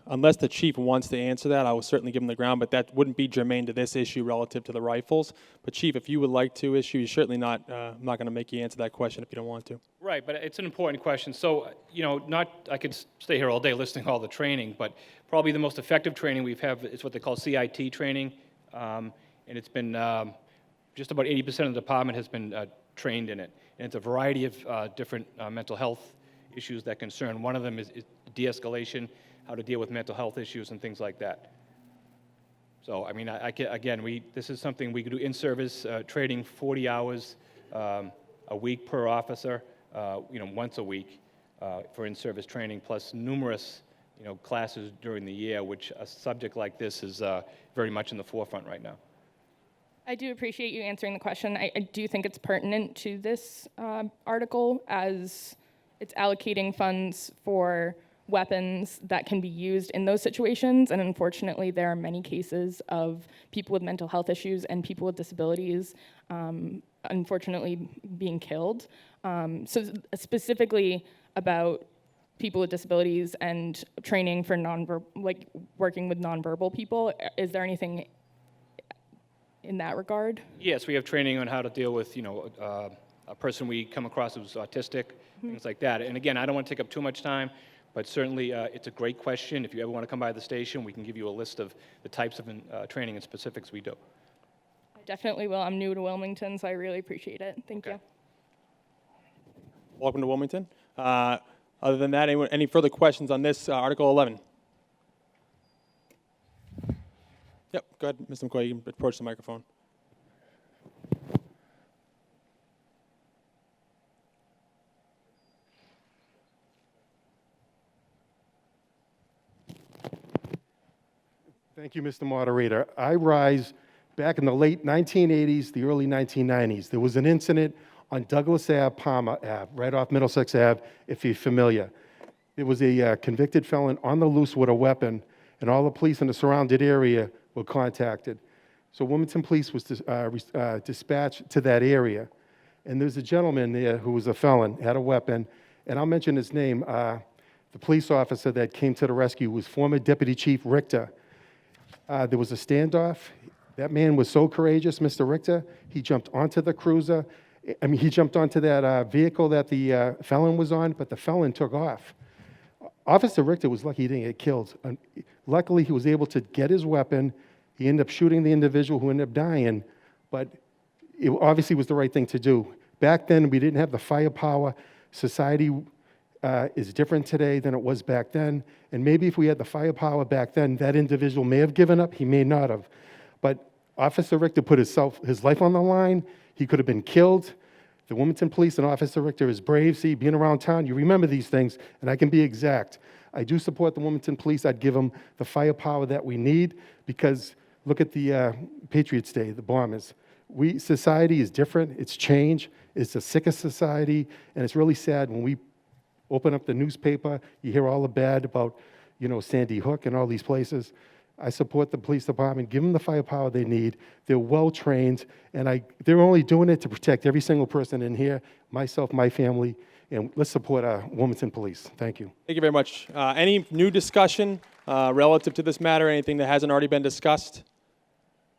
unless the chief wants to answer that, I will certainly give him the ground, but that wouldn't be germane to this issue relative to the rifles. But chief, if you would like to issue, you're certainly not, I'm not going to make you answer that question if you don't want to. Right, but it's an important question. So, I could stay here all day listing all the training, but probably the most effective training we've had is what they call CIT training. And it's been, just about 80% of the department has been trained in it. And it's a variety of different mental health issues that concern. One of them is de-escalation, how to deal with mental health issues and things like that. So, I mean, this is something we could do in-service training, 40 hours a week per officer, once a week for in-service training, plus numerous, classes during the year, which a subject like this is very much in the forefront right now. I do appreciate you answering the question. I do think it's pertinent to this article, as it's allocating funds for weapons that can be used in those situations, and unfortunately there are many cases of people with mental health issues and people with disabilities unfortunately being killed. So specifically about people with disabilities and training for working with nonverbal people, is there anything in that regard? Yes, we have training on how to deal with, a person we come across who's autistic, things like that. And again, I don't want to take up too much time, but certainly it's a great question. If you ever want to come by the station, we can give you a list of the types of training and specifics we do. I definitely will. I'm new to Wilmington, so I really appreciate it. Thank you. Welcome to Wilmington. Other than that, any further questions on this Article 11? Yep, go ahead, Mr. McCoy, you can approach the microphone. Thank you, Mr. Moderator. I rise back in the late 1980s, the early 1990s. There was an incident on Douglas Ave, Palmer Ave, right off Middlesex Ave, if you're familiar. There was a convicted felon on the loose with a weapon, and all the police in the surrounded area were contacted. So Wilmington Police was dispatched to that area. And there's a gentleman there who was a felon, had a weapon, and I'll mention his name. The police officer that came to the rescue was former Deputy Chief Richter. There was a standoff. That man was so courageous, Mr. Richter. He jumped onto the cruiser. He jumped onto that vehicle that the felon was on, but the felon took off. Officer Richter was lucky he didn't get killed. Luckily, he was able to get his weapon. He ended up shooting the individual who ended up dying, but it obviously was the right thing to do. Back then, we didn't have the firepower. Society is different today than it was back then. And maybe if we had the firepower back then, that individual may have given up. He may not have. But Officer Richter put his life on the line. He could have been killed. The Wilmington Police and Officer Richter is brave. See, being around town, you remember these things, and I can be exact. I do support the Wilmington Police. I'd give them the firepower that we need, because look at the Patriots Day, the bombers. Society is different. It's changed. It's a sicker society, and it's really sad when we open up the newspaper, you hear all the bad about, Sandy Hook and all these places. I support the police department. Give them the firepower they need. They're well-trained, and they're only doing it to protect every single person in here, myself, my family, and let's support our Wilmington Police. Thank you. Thank you very much. Any new discussion relative to this matter, anything that hasn't already been discussed?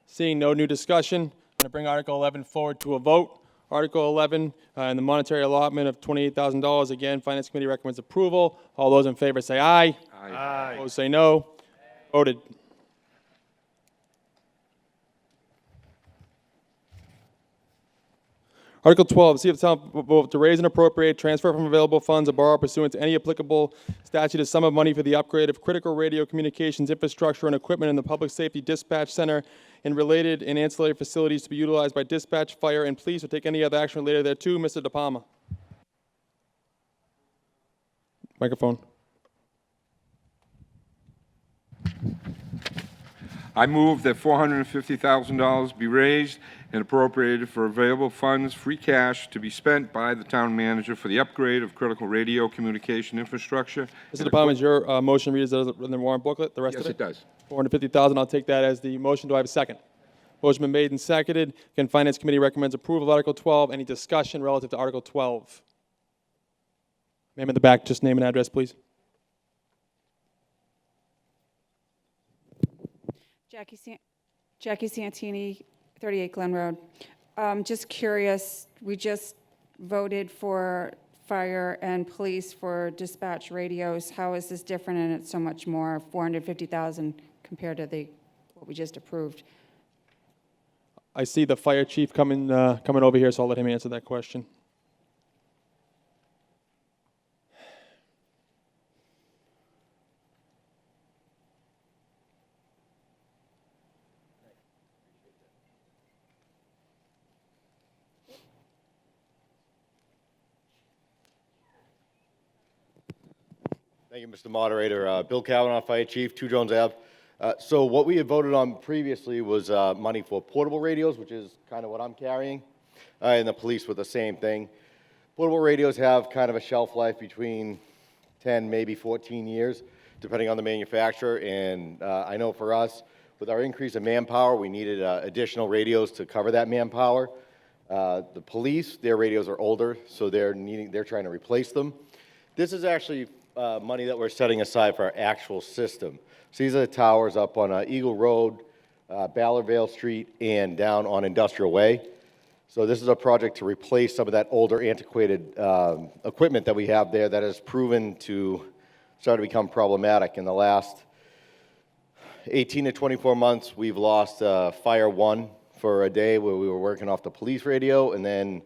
Seeing no new discussion, I'm going to bring Article 11 forward to a vote. Article 11, and the monetary allotment of $28,000. Again, Finance Committee recommends approval. All those in favor say aye. Aye. Opposed say no. Voted. Article 12, see if the town vote to raise and appropriate, transfer from available funds, or borrow pursuant to any applicable statute a sum of money for the upgrade of critical radio communications infrastructure and equipment in the Public Safety Dispatch Center and related and ancillary facilities to be utilized by dispatch, fire, and police, or take any other action related thereto. Mr. De Palma. Microphone. I move that $450,000 be raised and appropriated for available funds, free cash, to be spent by the town manager for the upgrade of critical radio communication infrastructure. Mr. DePalma, is your motion reads as in the warrant booklet, the rest Yes, of it? it does. 450,000, I'll take that as the motion. Do I have a second? Motion been made and seconded. Again, Finance Committee recommends approval of Article 12. Any discussion relative to Article 12? Ma'am in the back, just name and address, please. Jackie Santini, 38 Glen Road. Just curious, we just voted for fire and police for dispatch radios. How is this different and it's so much more, 450,000 compared to what we just approved? I see the fire chief coming over here, so I'll let him answer that question. Thank you, Mr. Moderator. Bill Kavanaugh, Fire Chief, 2 Jones Ave. So what we had voted on previously was money for portable radios, which is kind of what I'm carrying, and the police with the same thing. Portable radios have kind of a shelf life between 10, maybe 14 years, depending on the manufacturer. And I know for us, with our increase in manpower, we needed additional radios to cover that manpower. The police, their radios are older, so they're trying to replace them. This is actually money that we're setting aside for our actual system. So these are the towers up on Eagle Road, Ballardvale Street, and down on Industrial Way. So this is a project to replace some of that older, antiquated equipment that we have there that has proven to start to become problematic. In the last 18 to 24 months, we've lost Fire 1 for a day where we were working off the police radio, and then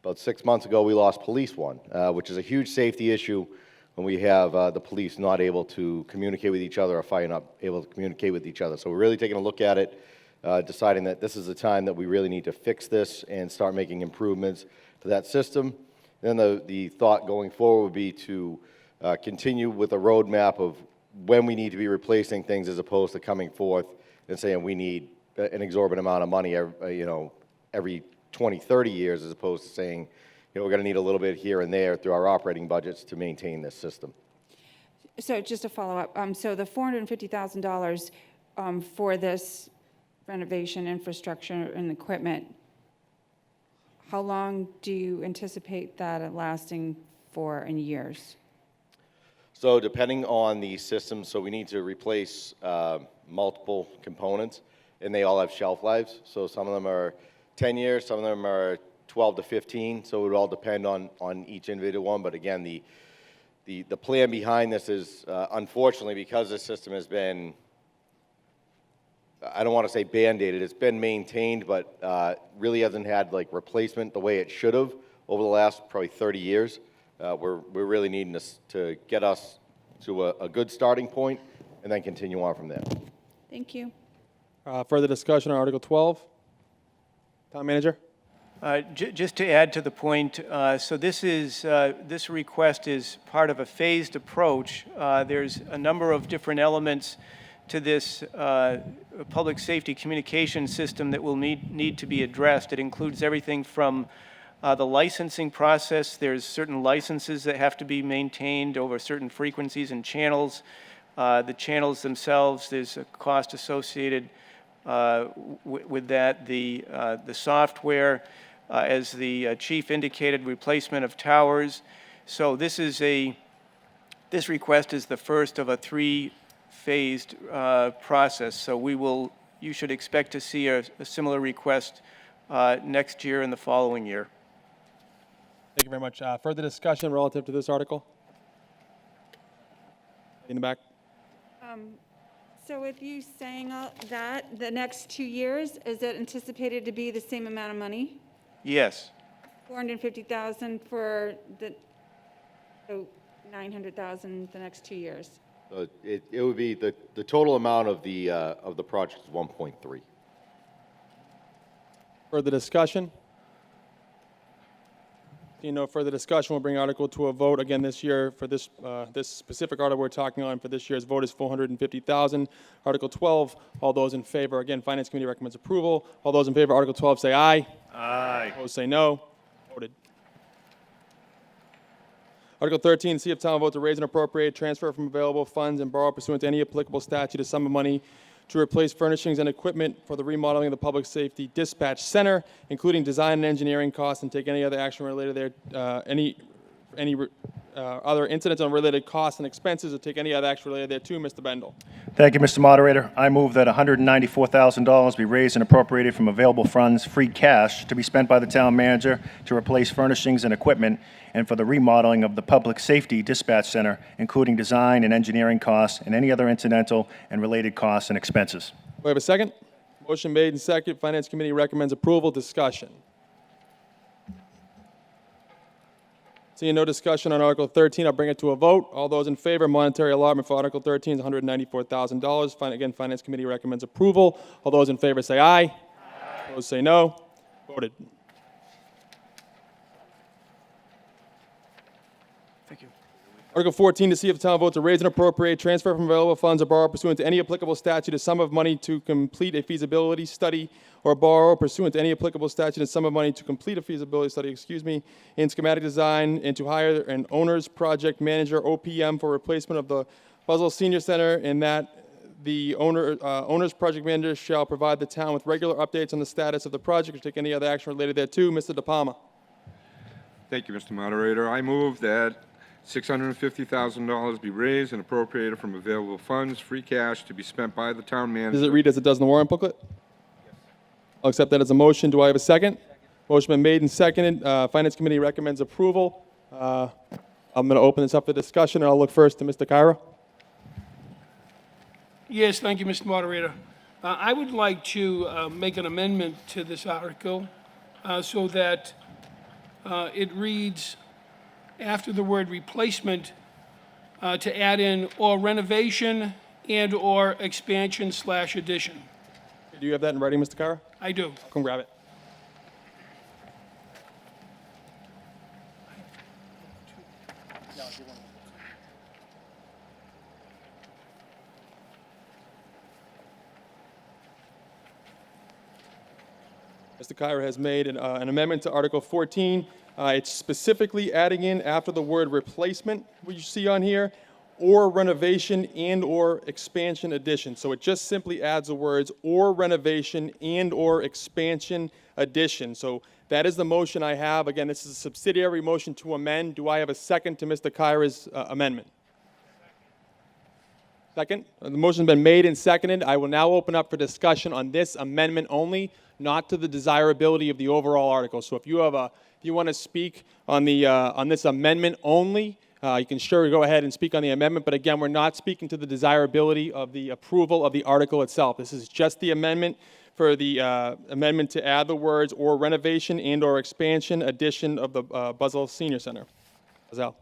about 6 months ago, we lost Police 1, which is a huge safety issue when we have the police not able to communicate with each other or fire not able to communicate with each other. So we're really taking a look at it, deciding that this is the time that we really need to fix this and start making improvements to that system. Then the thought going forward would be to continue with a roadmap of when we need to be replacing things as opposed to coming forth and saying we need an exorbitant amount of money every 20, 30 years, as opposed to saying, we're going to need a little bit here and there through our operating budgets to maintain this system. So just to follow up, so the $450,000 for this renovation, infrastructure, and equipment, how long do you anticipate that lasting for in years? So depending on the system, so we need to replace multiple components, and they all have shelf lives. So some of them are 10 years, some of them are 12 to 15, so it would all depend on each individual one. But again, the plan behind this is, unfortunately, because this system has been, I don't want to say band-aided, it's been maintained, but really hasn't had like replacement the way it should have over the last probably 30 years. We're really needing this to get us to a good starting point and then continue on from there. Thank you. Further discussion on Article 12? Town Manager? Just to add to the point, so this request is part of a phased approach. There's a number of different elements to this public safety communication system that will need to be addressed. It includes everything from the licensing process. There's certain licenses that have to be maintained over certain frequencies and channels. The channels themselves, there's a cost associated with that. The software, as the chief indicated, replacement of towers. So this request is the first of a 3-phased process. So you should expect to see a similar request next year and the following year. Thank you very much. Further discussion relative to this article? In the back. So with you saying that, the next 2 years, is it anticipated to be the same amount of money? Yes. 450,000 for so 900,000 the next 2 years. It would be the total amount of the project is 1.3. Further discussion? Seeing no further discussion, we'll bring article to a vote. Again, this year, for this specific article we're talking on for this year's vote is $450,000. Article 12, all those in favor. Again, Finance Committee recommends approval. All those in favor of Article 12 say aye. Aye. Opposed say no. Voted. Article 13, see if town will vote to raise and appropriate, transfer from available funds, and borrow pursuant to any applicable statute a sum of money to replace furnishings and equipment for the remodeling of the Public Safety Dispatch Center, including design and engineering costs, and take any other action related there, any other incidents on related costs and expenses, or take any other action related thereto. Mr. Bendel. Thank you, Mr. Moderator. I move that $194,000 be raised and appropriated from available funds, free cash, to be spent by the town manager to replace furnishings and equipment and for the remodeling of the Public Safety Dispatch Center, including design and engineering costs and any other incidental and related costs and expenses. We have a second? Motion made and second. Finance Committee recommends approval. Discussion. Seeing no discussion on Article 13, I'll bring it to a vote. All those in favor, monetary allotment for Article 13 is $194,000. Again, Finance Committee recommends approval. All those in favor say aye. Aye. Opposed say no. Voted. Thank you. Article 14, to see if the town votes to raise and appropriate, transfer from available funds, or borrow pursuant to any applicable statute a sum of money to complete a feasibility study, or borrow pursuant to any applicable statute a sum of money to complete a feasibility study, in schematic design, and to hire an owner's project manager, OPM, for replacement of the Buzzell Senior Center, and that the owner's project manager shall provide the town with regular updates on the status of the project or take any other action related thereto. Mr. De Palma. Thank you, Mr. Moderator. I move that $650,000 be raised and appropriated from available funds, free cash, to be spent by the town manager. Does it read as it does in the warrant booklet? I'll accept that as a motion. Do I have a second? Motion been made and seconded. Finance Committee recommends approval. I'm going to open this up for discussion, and I'll look first to Mr. Kyra. Yes, thank you, Mr. Moderator. I would like to make an amendment to this article so that it reads, after the word replacement, to add in or renovation and or expansion/addition. Do you have that in writing, Mr. Kyra? I do. Come grab it. Mr. Kyra has made an amendment to Article 14. It's specifically adding in, after the word replacement, what you see on here, or renovation and or expansion addition. So it just simply adds the words or renovation and or expansion addition. So that is the motion I have. Again, this is a subsidiary motion to amend. Do I have a second to Mr. Kyra's amendment? Second. The motion's been made and seconded. I will now open up for discussion on this amendment only, not to the desirability of the overall article. So if you want to speak on this amendment only, you can sure go ahead and speak on the amendment, but again, we're not speaking to the desirability of the approval of the article itself. This is just the amendment for the amendment to add the words or renovation and or expansion addition of the Buzzell Senior Center. Buzzell.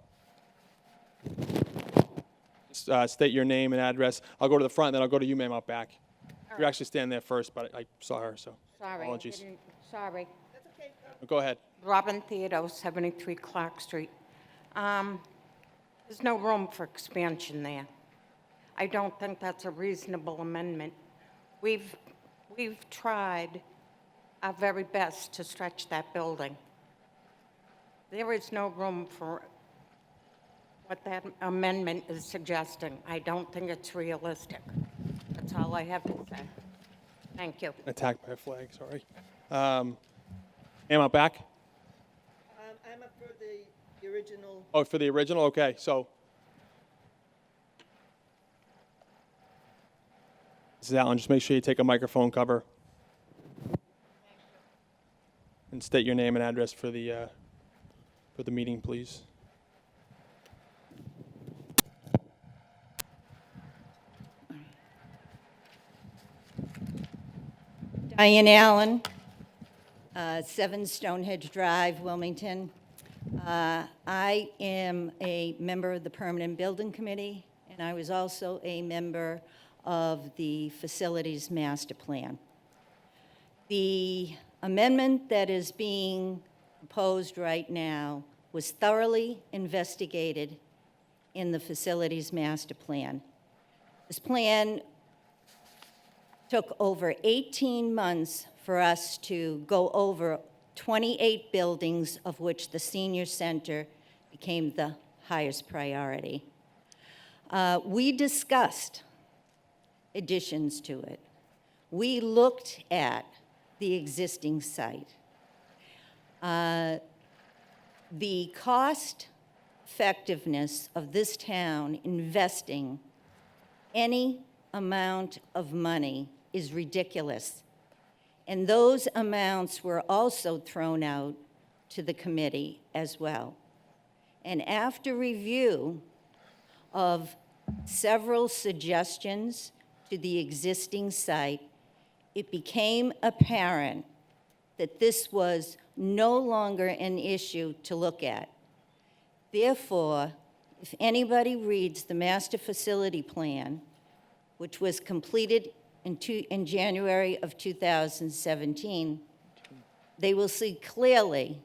State your name and address. I'll go to the front, then I'll go to you, ma'am, out back. You actually stand there first, but I saw her, so Sorry. apologies. Sorry. Go ahead. Robin Theodore, 73 Clark Street. There's no room for expansion there. I don't think that's a reasonable amendment. We've tried our very best to stretch that building. There is no room for what that amendment is suggesting. I don't think it's realistic. That's all I have to say. Thank you. Attacked by a flag, sorry. Ma'am, out back? I'm up for the original. Oh, for the original? Okay, so. Mrs. Allen, just make sure you take a microphone cover. And state your name and address for the meeting, please. Diane Allen, 7 Stonehenge Drive, Wilmington. I am a member of the Permanent Building Committee, and I was also a member of the Facilities Master Plan. The amendment that is being proposed right now was thoroughly investigated in the facilities master plan. This plan took over 18 months for us to go over 28 buildings, of which the senior center became the highest priority. We discussed additions to it. We looked at the existing site. The cost effectiveness of this town investing any amount of money is ridiculous. And those amounts were also thrown out to the committee as well. And after review of several suggestions to the existing site, it became apparent that this was no longer an issue to look at. Therefore, if anybody reads the master facility plan, which was completed in January of 2017, they will see clearly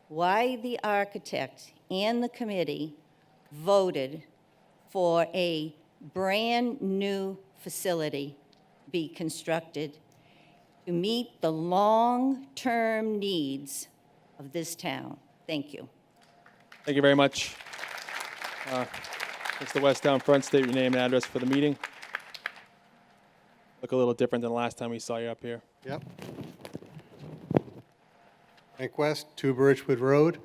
why the architect and the committee voted for a brand-new facility be constructed to meet the long-term needs of this town. Thank you. Thank you very much. Mr. West down front, state your name and address for the meeting. Look a little different than the last time we saw you up here. Yep. Frank West, 2 Birchwood Road.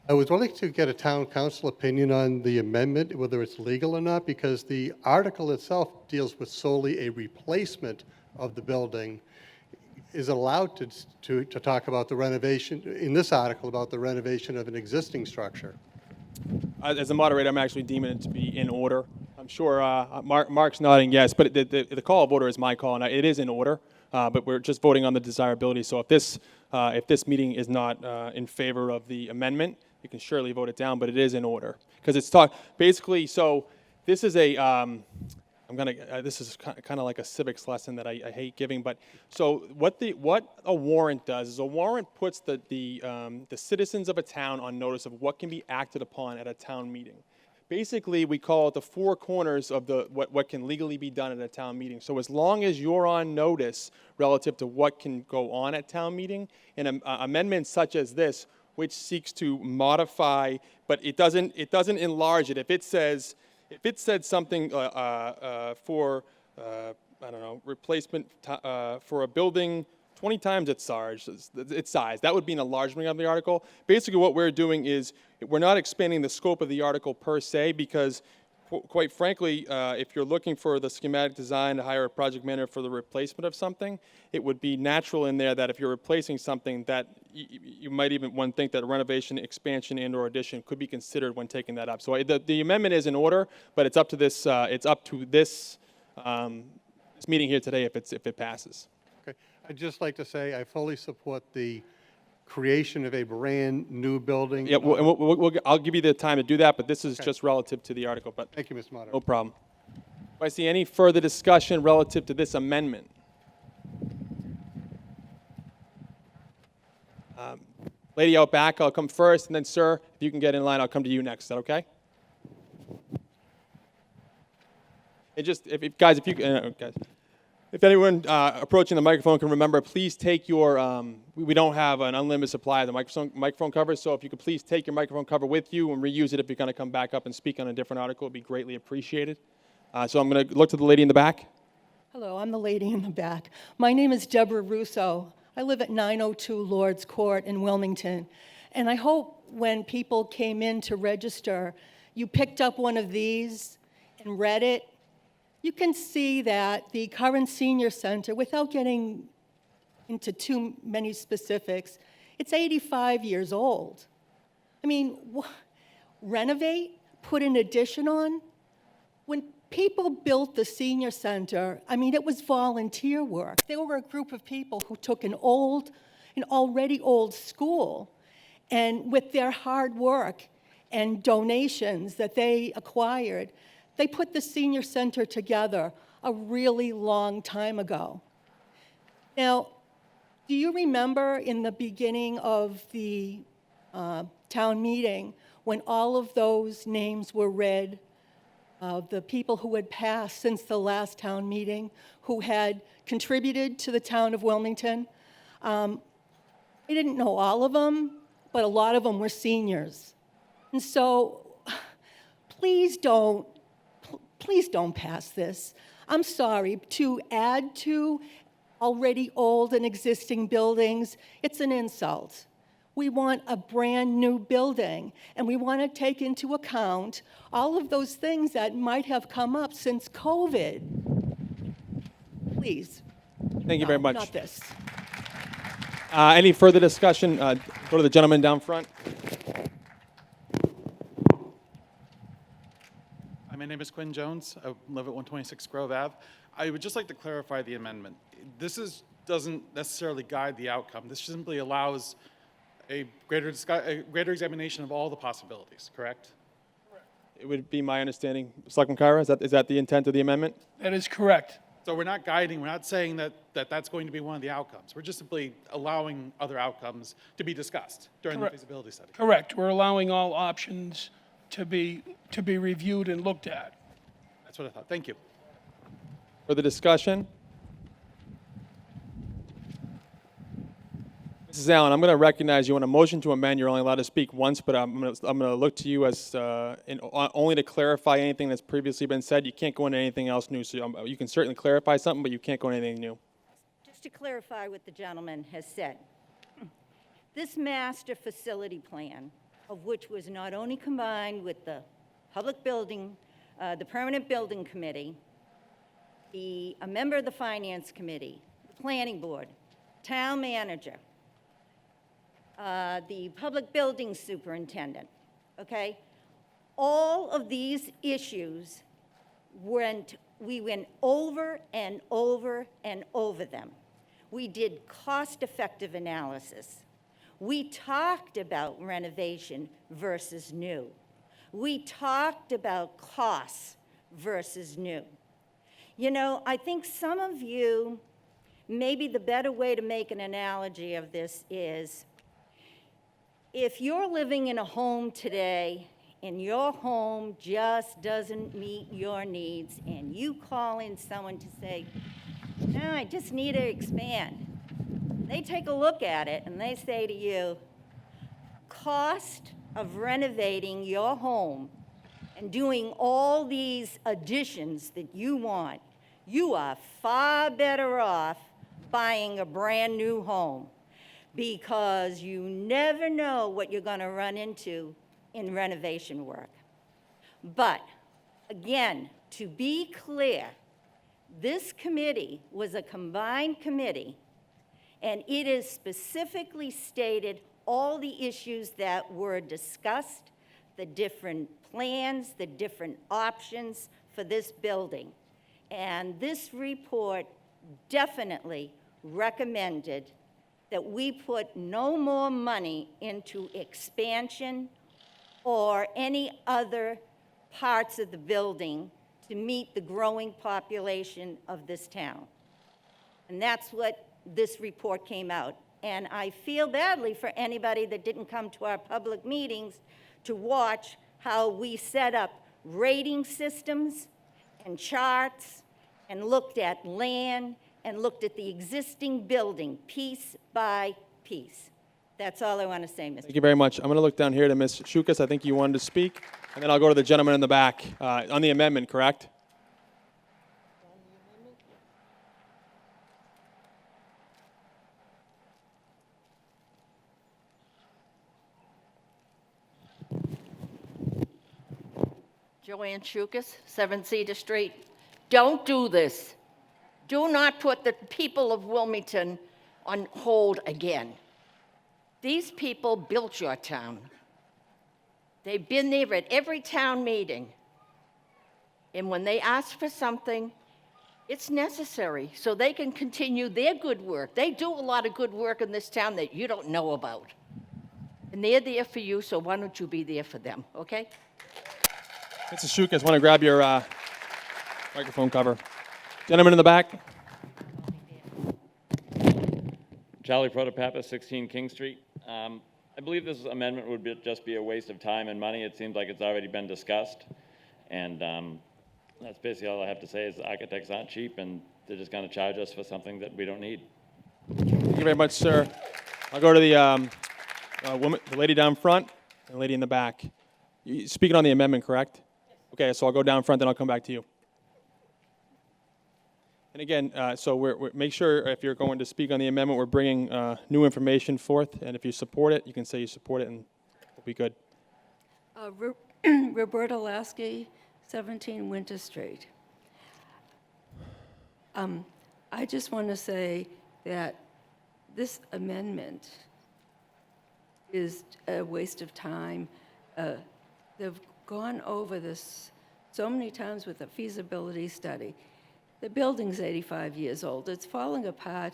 I was wanting to get a town council opinion on the amendment, whether it's legal or not, because the article itself deals with solely a replacement of the building. Is it allowed to talk about the renovation, in this article, about the renovation of an existing structure? As a moderator, I'm actually deeming it to be in order. I'm sure Mark's nodding yes, but the call of order is my call, and it is in order. But we're just voting on the desirability. So if this meeting is not in favor of the amendment, you can surely vote it down. But it is in order because it's basically. So this is a. This is kind of like a civics lesson that I hate giving. But so what a warrant does is a warrant puts the citizens of a town on notice of what can be acted upon at a town meeting. Basically, we call it the 4 corners of what can legally be done at a town meeting. So as long as you're on notice relative to what can go on at town meeting, an amendment such as this, which seeks to modify, but it doesn't enlarge it. If it said something for I don't know, replacement for a building 20 times its size. That would be an enlargement of the article. Basically, what we're doing is we're not expanding the scope of the article per se because, quite frankly, if you're looking for the schematic design to hire a project manager for the replacement of something, it would be natural in there that if you're replacing something that you might even think that renovation, expansion, and/or addition could be considered when taking that up. So the amendment is in order, but it's up to this. This meeting here today if it passes. Okay. I'd just like to say I fully support the creation of a brand new building. Yeah, I'll give you the time to do that, but this is just relative to the article. But thank you, Mr. Moderator. No problem. Do I see any further discussion relative to this amendment? Lady out back, I'll come first, and then, sir, if you can get in line, I'll come to you next. Is that okay? And just, guys, if anyone approaching the microphone can remember, please take your, we don't have an unlimited supply of the microphone covers, so if you could please take your microphone cover with you and reuse it if you're going to come back up and speak on a different article, it would be greatly appreciated. So I'm going to look to the lady in the back. Hello, I'm the lady in the back. My name is Deborah Russo. I live at 902 Lord's Court in Wilmington, and I hope when people came in to register, you picked up one of these and read it. You can see that the current senior center, without getting into too many specifics, it's 85 years old. I mean, renovate, put an addition on? When people built the senior center, I mean, it was volunteer work. They were a group of people who took an already old school, and with their hard work and donations that they acquired, they put the senior center together a really long time ago. Now, do you remember in the beginning of the town meeting, when all of those names were read, of the people who had passed since the last town meeting, who had contributed to the town of Wilmington. I didn't know all of them, but a lot of them were seniors. And so please don't pass this. I'm sorry, to add to already old and existing buildings, it's an insult. We want a brand-new building, and we want to take into account all of those things that might have come up since COVID. Please. Thank you very much. Not this. Any further discussion? Go to the gentleman down front. Hi, my name is Quinn Jones. I live at 126 Grove Ave. I would just like to clarify the amendment. Doesn't necessarily guide the outcome. This simply allows a greater examination of all the possibilities, correct? It would be my understanding, Selectman Kyra, is that the intent of the amendment? That is correct. So we're not guiding, we're not saying that that's going to be one of the outcomes. We're just simply allowing other outcomes to be discussed during the feasibility study. Correct. We're allowing all options to be reviewed and looked at. That's what I thought. Thank you. Further discussion? Mrs. Allen, I'm going to recognize you on a motion to amend. You're only allowed to speak once, but I'm going to look to you as only to clarify anything that's previously been said. You can't go into anything else new. So you can certainly clarify something, but you can't go into anything new. Just to clarify what the gentleman has said, this master facility plan, of which was not only combined with the public building, the permanent building committee, a member of the finance committee, the planning board, town manager, the public building superintendent, okay? All of these issues we went over and over and over them. We did cost-effective analysis. We talked about renovation versus new. We talked about costs versus new. You know, I think some of you, maybe the better way to make an analogy of this is, if you're living in a home today and your home just doesn't meet your needs and you call in someone to say, no, I just need to expand. They take a look at it and they say to you, cost of renovating your home and doing all these additions that you want, you are far better off buying a brand new home, because you never know what you're going to run into in renovation work. But again, to be clear, this committee was a combined committee, and it is specifically stated all the issues that were discussed, the different plans, the different options for this building. And this report definitely recommended that we put no more money into expansion or any other parts of the building to meet the growing population of this town. And that's what this report came out. And I feel badly for anybody that didn't come to our public meetings to watch how we set up rating systems and charts and looked at land and looked at the existing building piece by piece. That's all I want to say, Mr. Thank you very much. I'm going to look down here to Ms. Shukas. I think you wanted to speak. And then I'll go to the gentleman in the back on the amendment, correct? Joanne Shukas, 7 Cedar Street. Don't do this. Do not put the people of Wilmington on hold again. These people built your town. They've been there at every town meeting. And when they ask for something, it's necessary so they can continue their good work. They do a lot of good work in this town that you don't know about. And they're there for you, so why don't you be there for them, okay? Mrs. Shukas, want to grab your microphone cover. Gentleman in the back. Charlie Protopapa, 16 King Street. I I believe this amendment would just be a waste of time and money. It seems like it's already been discussed. And that's basically all I have to say is architects aren't cheap and they're just going to charge us for something that we don't need. Thank you very much, sir. I'll go to the the lady down front and the lady in the back. You speaking on the amendment, correct? Okay, so I'll go down front, then I'll come back to you. And again, so we're make sure if you're going to speak on the amendment, we're bringing new information forth, and if you support it, you can say you support it, and we'll be good. Roberta Lasky, 17 Winter Street. I just want to say that this amendment is a waste of time. They've gone over this so many times with a feasibility study. The building's 85 years old. It's falling apart,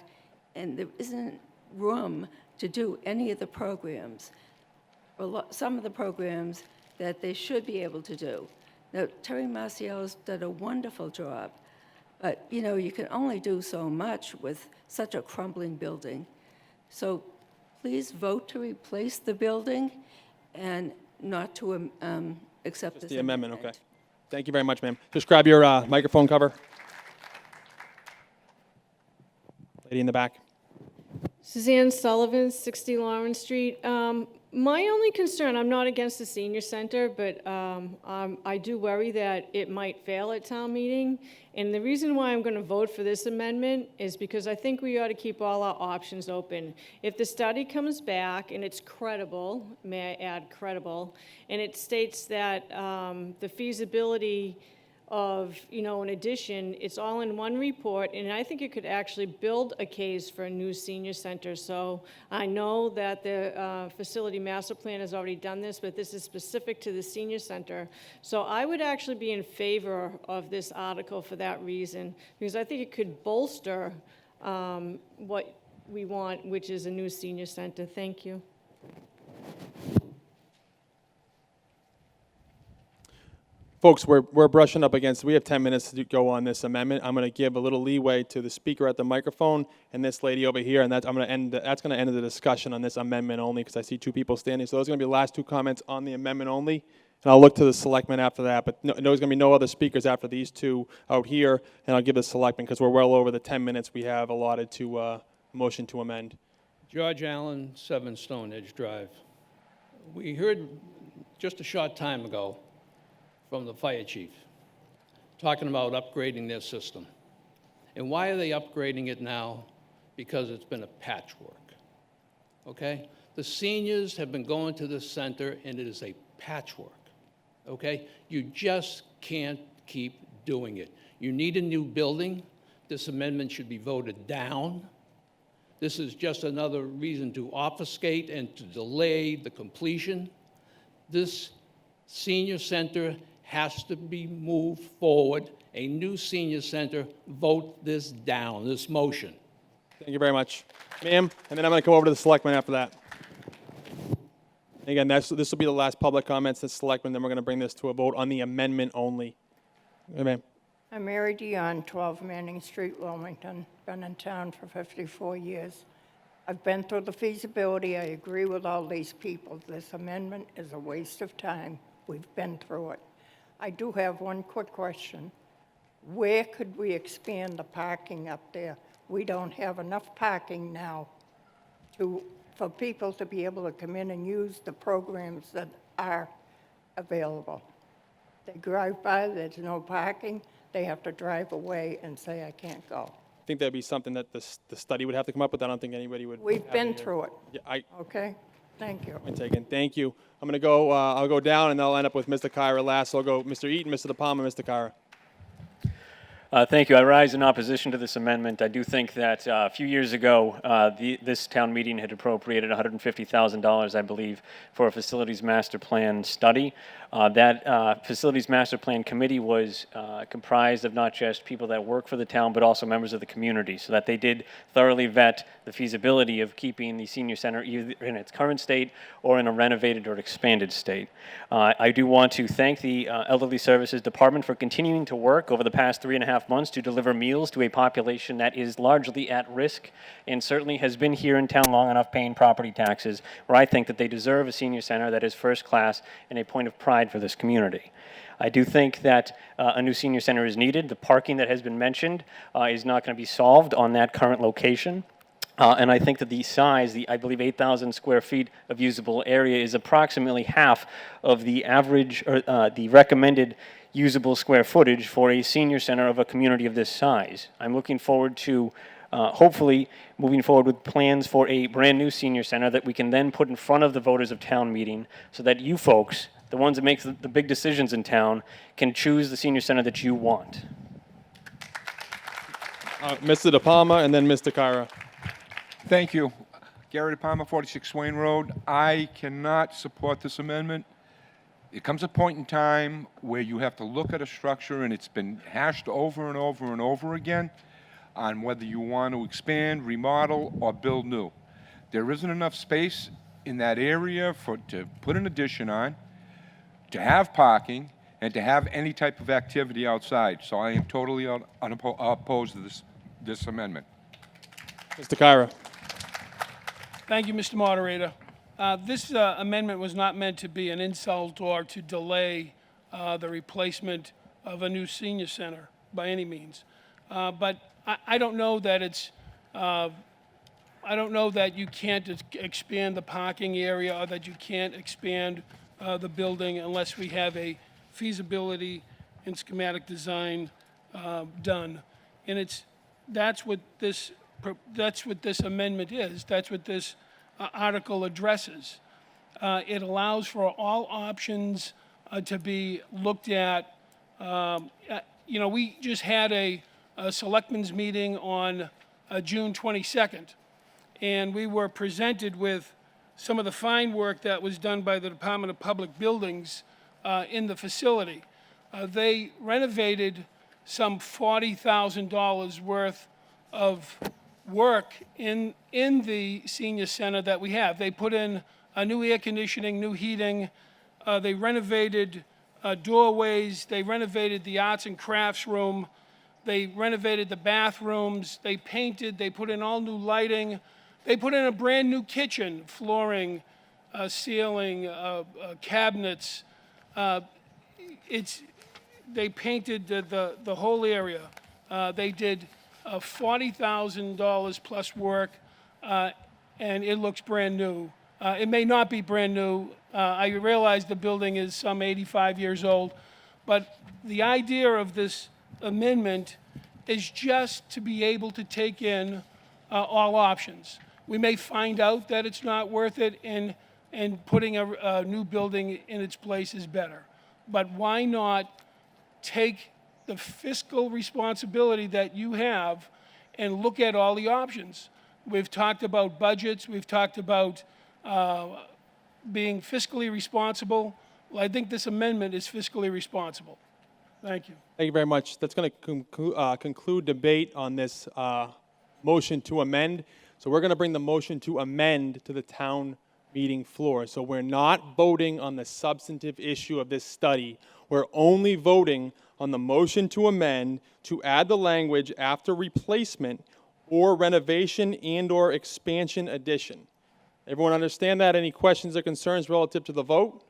and there isn't room to do any of the programs, some of the programs that they should be able to do. Now, Terry Marciello's done a wonderful job, but, you know, you can only do so much with such a crumbling building. So please vote to replace the building and not to accept this The amendment, okay. Thank you very much, ma'am. Just grab your microphone cover. Lady in the back. Suzanne Sullivan, 60 Lawrence Street. My only concern, I'm not against the senior center, but I do worry that it might fail at town meeting. And the reason why I'm going to vote for this amendment is because I think we ought to keep all our options open. If the study comes back and it's credible, may I add credible, and it states that the feasibility of, you know, an addition, it's all in one report, and I think it could actually build a case for a new senior center. So I know that the facility master plan has already done this, but this is specific to the senior center. So I would actually be in favor of this article for that reason, because I think it could bolster what we want, which is a new senior center. Thank you. Folks, we're brushing up against, we have 10 minutes to go on this amendment. I'm going to give a little leeway to the speaker at the microphone and this lady over here, and that's going to end the discussion on this amendment only, because I see two people standing. So those are going to be the last two comments on the amendment only, and I'll look to the selectmen after that. But there's going to be no other speakers after these two out here, and I'll give the selectmen, because we're well over the 10 minutes we have allotted to motion to amend. George Allen, 7 Stonehenge Drive. We heard just a short time ago from the fire chief talking about upgrading their system. And why are they upgrading it now? Because it's been a patchwork, okay? The seniors have been going to this center, and it is a patchwork, okay? You just can't keep doing it. You need a new building. This amendment should be voted down. This is just another reason to obfuscate and to delay the completion. This senior center has to be moved forward. A new senior center. Vote this down, this motion. Thank you very much. Ma'am, and then I'm going to go over to the selectmen after that. Again, this will be the last public comments, the selectmen, then we're going to bring this to a vote on the amendment only. Hey, ma'am. I'm Mary Dion, 12 Manning Street, Wilmington. Been in town for 54 years. I've been through the feasibility. I agree with all these people. This amendment is a waste of time. We've been through it. I do have one quick question. Where could we expand the parking up there? We don't have enough parking now for people to be able to come in and use the programs that are available. They drive by, there's no parking, they have to drive away and say, I can't go. I think that'd be something that the study would have to come up with. I don't think anybody would. We've been through it. Yeah, Okay, thank you. Point taken. Thank you. I'm going to go, I'll go down, and I'll end up with Mr. Kyra last. So I'll go Mr. Eaton, Mr. DePalma, Mr. Kyra. Thank you. I rise in opposition to this amendment. I do think that a few years ago, this town meeting had appropriated $150,000, I believe, for a facilities master plan study. That facilities master plan committee was comprised of not just people that work for the town, but also members of the community, so that they did thoroughly vet the feasibility of keeping the senior center either in its current state or in a renovated or expanded state. I do want to thank the Elderly Services Department for continuing to work over the past 3.5 2.5 months to deliver meals to a population that is largely at risk and certainly has been here in town long enough paying property taxes, where I think that they deserve a senior center that is first class and a point of pride for this community. I do think that a new senior center is needed. The parking that has been mentioned is not going to be solved on that current location. And I think that the size, I believe 8,000 square feet of usable area, is approximately half of the average, or the recommended usable square footage for a senior center of a community of this size. I'm looking forward to hopefully moving forward with plans for a brand new senior center that we can then put in front of the voters of town meeting so that you folks, the ones that make the big decisions in town, can choose the senior center that you want. Mr. De Palma and then Mr. Kyra. Thank you. Gary De Palma, 46 Swain Road. I cannot support this amendment. It comes a point in time where you have to look at a structure, and it's been hashed over and over and over again on whether you want to expand, remodel, or build new. There isn't enough space in that area to put an addition on, to have parking, and to have any type of activity outside. So I am totally opposed to this amendment. Mr. Kyra. Thank you, Mr. Moderator. This amendment was not meant to be an insult or to delay the replacement of a new senior center by any means. But I don't know that it's, I don't know that you can't expand the parking area or that you can't expand the building unless we have a feasibility and schematic design done. And that's what this amendment is. That's what this article addresses. It allows for all options to be looked at. You know, we just had a selectmen's meeting on June 22nd, and we were presented with some of the fine work that was done by the Department of Public Buildings in the facility. They renovated some $40,000 worth of work in the senior center that we have. They put in a new air conditioning, new heating. They renovated doorways. They renovated the arts and crafts room. They renovated the bathrooms. They painted. They put in all new lighting. They put in a brand new kitchen, flooring, ceiling, cabinets. They painted the whole area. They did $40,000 plus work, and it looks brand new. It may not be brand new. I realize the building is some 85 years old, but the idea of this amendment is just to be able to take in all options. We may find out that it's not worth it, and putting a new building in its place is better. But why not take the fiscal responsibility that you have and look at all the options? We've talked about budgets. We've talked about being fiscally responsible. Well, I think this amendment is fiscally responsible. Thank you. Thank you very much. That's going to conclude debate on this motion to amend. So we're going to bring the motion to amend to the town meeting floor. So we're not voting on the substantive issue of this study. We're only voting on the motion to amend to add the language after replacement or renovation and/or expansion addition. Everyone understand that? Any questions or concerns relative to the vote?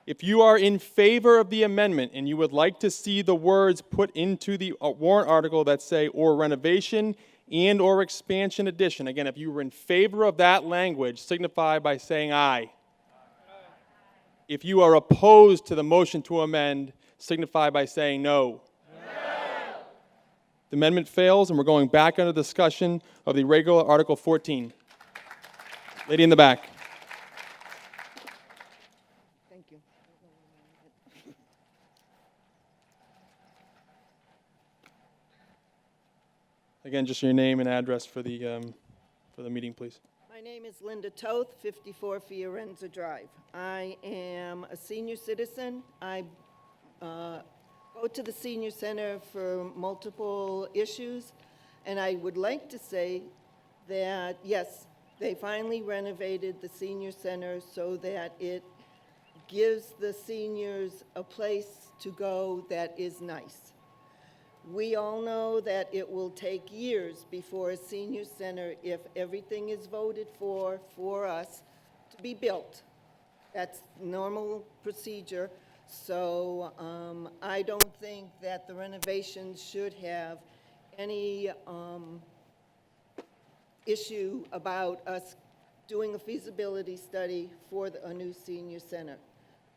If you are in favor of the amendment and you would like to see the words put into the warrant article that say or renovation and/or expansion addition, again, if you were in favor of that language, signify by saying aye. If you are opposed to the motion to amend, signify by saying no. The amendment fails, and we're going back under discussion of the regular Article 14. Lady in the back. Thank you. Again, just your name and address for the meeting, please. My name is Linda Toth, 54 Fiorenza Drive. I am a senior citizen. I go to the senior center for multiple issues, and I would like to say that, yes, they finally renovated the senior center so that it gives the seniors a place to go that is nice. We all know that it will take years before a senior center, if everything is voted for us, to be built. That's normal procedure. So I don't think that the renovations should have any issue about us doing a feasibility study for a new senior center.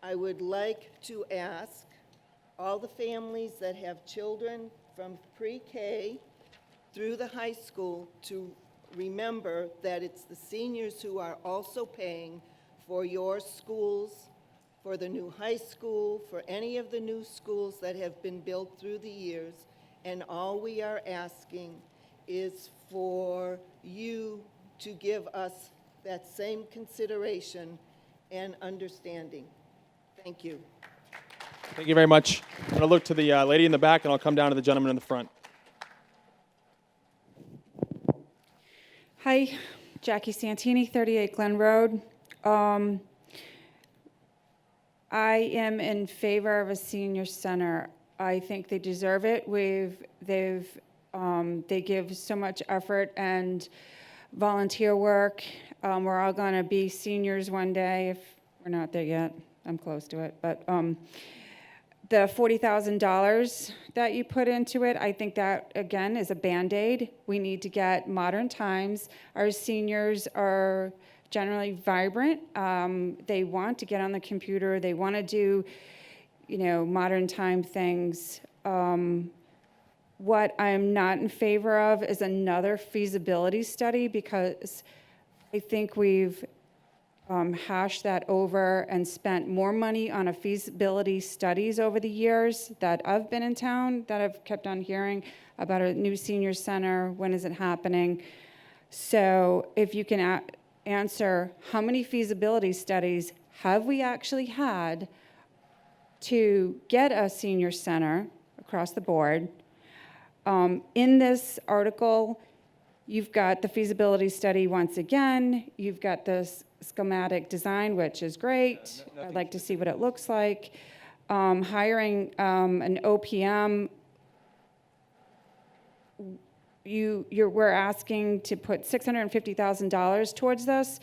I would like to ask all the families that have children from pre-K through the high school to remember that it's the seniors who are also paying for your schools, for the new high school, for any of the new schools that have been built through the years. And all we are asking is for you to give us that same consideration and understanding. Thank you. Thank you very much. I'm going to look to the lady in the back, and I'll come down to the gentleman in the front. Hi, Jackie Santini, 38 Glen Road. I am in favor of a senior center. I think they deserve it. They give so much effort and volunteer work. We're all going to be seniors one day if we're not there yet. I'm close to it. But the $40,000 that you put into it, I think that, again, is a Band-Aid. We need to get modern times. Our seniors are generally vibrant. They want to get on the computer. They want to do, modern time things. What I'm not in favor of is another feasibility study, because I think we've hashed that over and spent more money on a feasibility studies over the years that I've been in town, that I've kept on hearing about a new senior center. When is it happening? So if you can answer, how many feasibility studies have we actually had to get a senior center across the board? In this article, you've got the feasibility study once again. You've got the schematic design, which is great. I'd like to see what it looks like. Hiring an OPM. We're asking to put $650,000 towards this,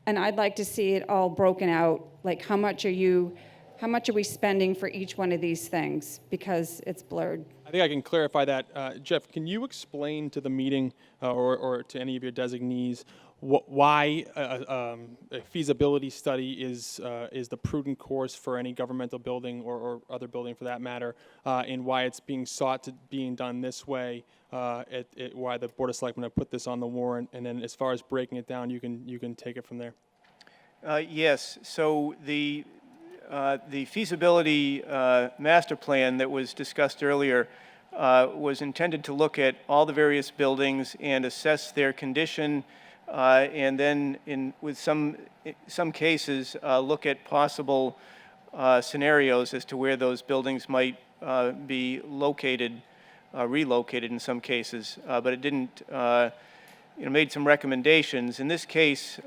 and I'd like to see it all broken out. Like, how much are we spending for each one of these things? Because it's blurred. I think I can clarify that. Jeff, can you explain to the meeting or to any of your designees why a feasibility study is the prudent course for any governmental building or other building for that matter, and why it's being being done this way, why the Board of Selectmen have put this on the warrant, and then as far as breaking it down, you can take it from there. Yes. So the feasibility master plan that was discussed earlier was intended to look at all the various buildings and assess their condition, and then with some cases look at possible scenarios as to where those buildings might be located, relocated in some cases, but it didn't. Made some recommendations. In this case,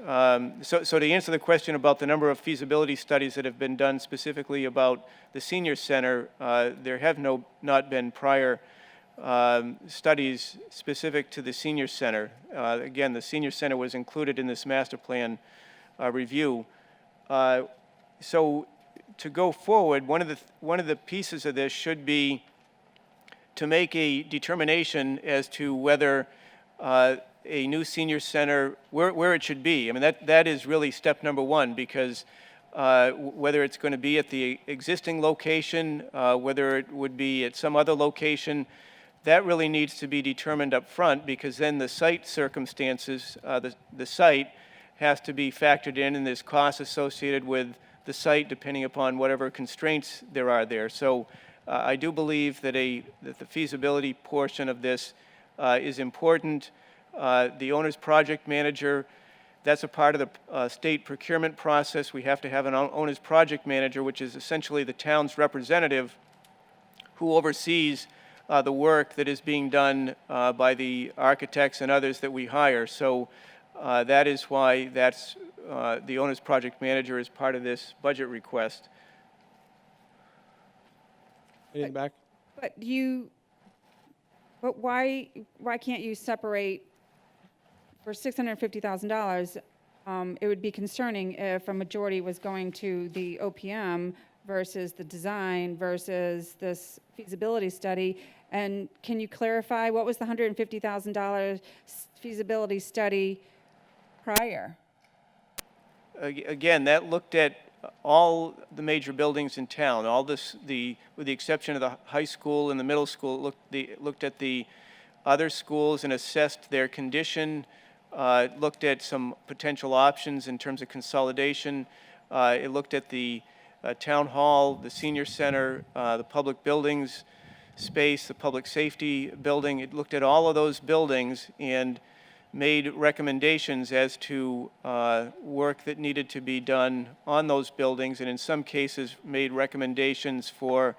so to answer the question about the number of feasibility studies that have been done specifically about the senior center, there have not been prior studies specific to the senior center. Again, the senior center was included in this master plan review. So to go forward, one of the pieces of this should be to make a determination as to whether a new senior center, where it should be. I mean, that is really step number one, because whether it's going to be at the existing location, whether it would be at some other location, that really needs to be determined up front, because then the site circumstances, the site has to be factored in, and there's costs associated with the site depending upon whatever constraints there are there. So I do believe that the feasibility portion of this is important. The owner's project manager, that's a part of the state procurement process. We have to have an owner's project manager, which is essentially the town's representative who oversees the work that is being done by the architects and others that we hire. So that is why the owner's project manager is part of this budget request. In the back? But you But why can't you separate, for $650,000, it would be concerning if a majority was going to the OPM versus the design versus this feasibility study. And can you clarify, what was the $150,000 feasibility study prior? Again, that looked at all the major buildings in town, all this, with the exception of the high school and the middle school, looked at the other schools and assessed their condition, looked at some potential options in terms of consolidation. It looked at the town hall, the senior center, the public buildings space, the public safety building. It looked at all of those buildings and made recommendations as to work that needed to be done on those buildings, and in some cases made recommendations for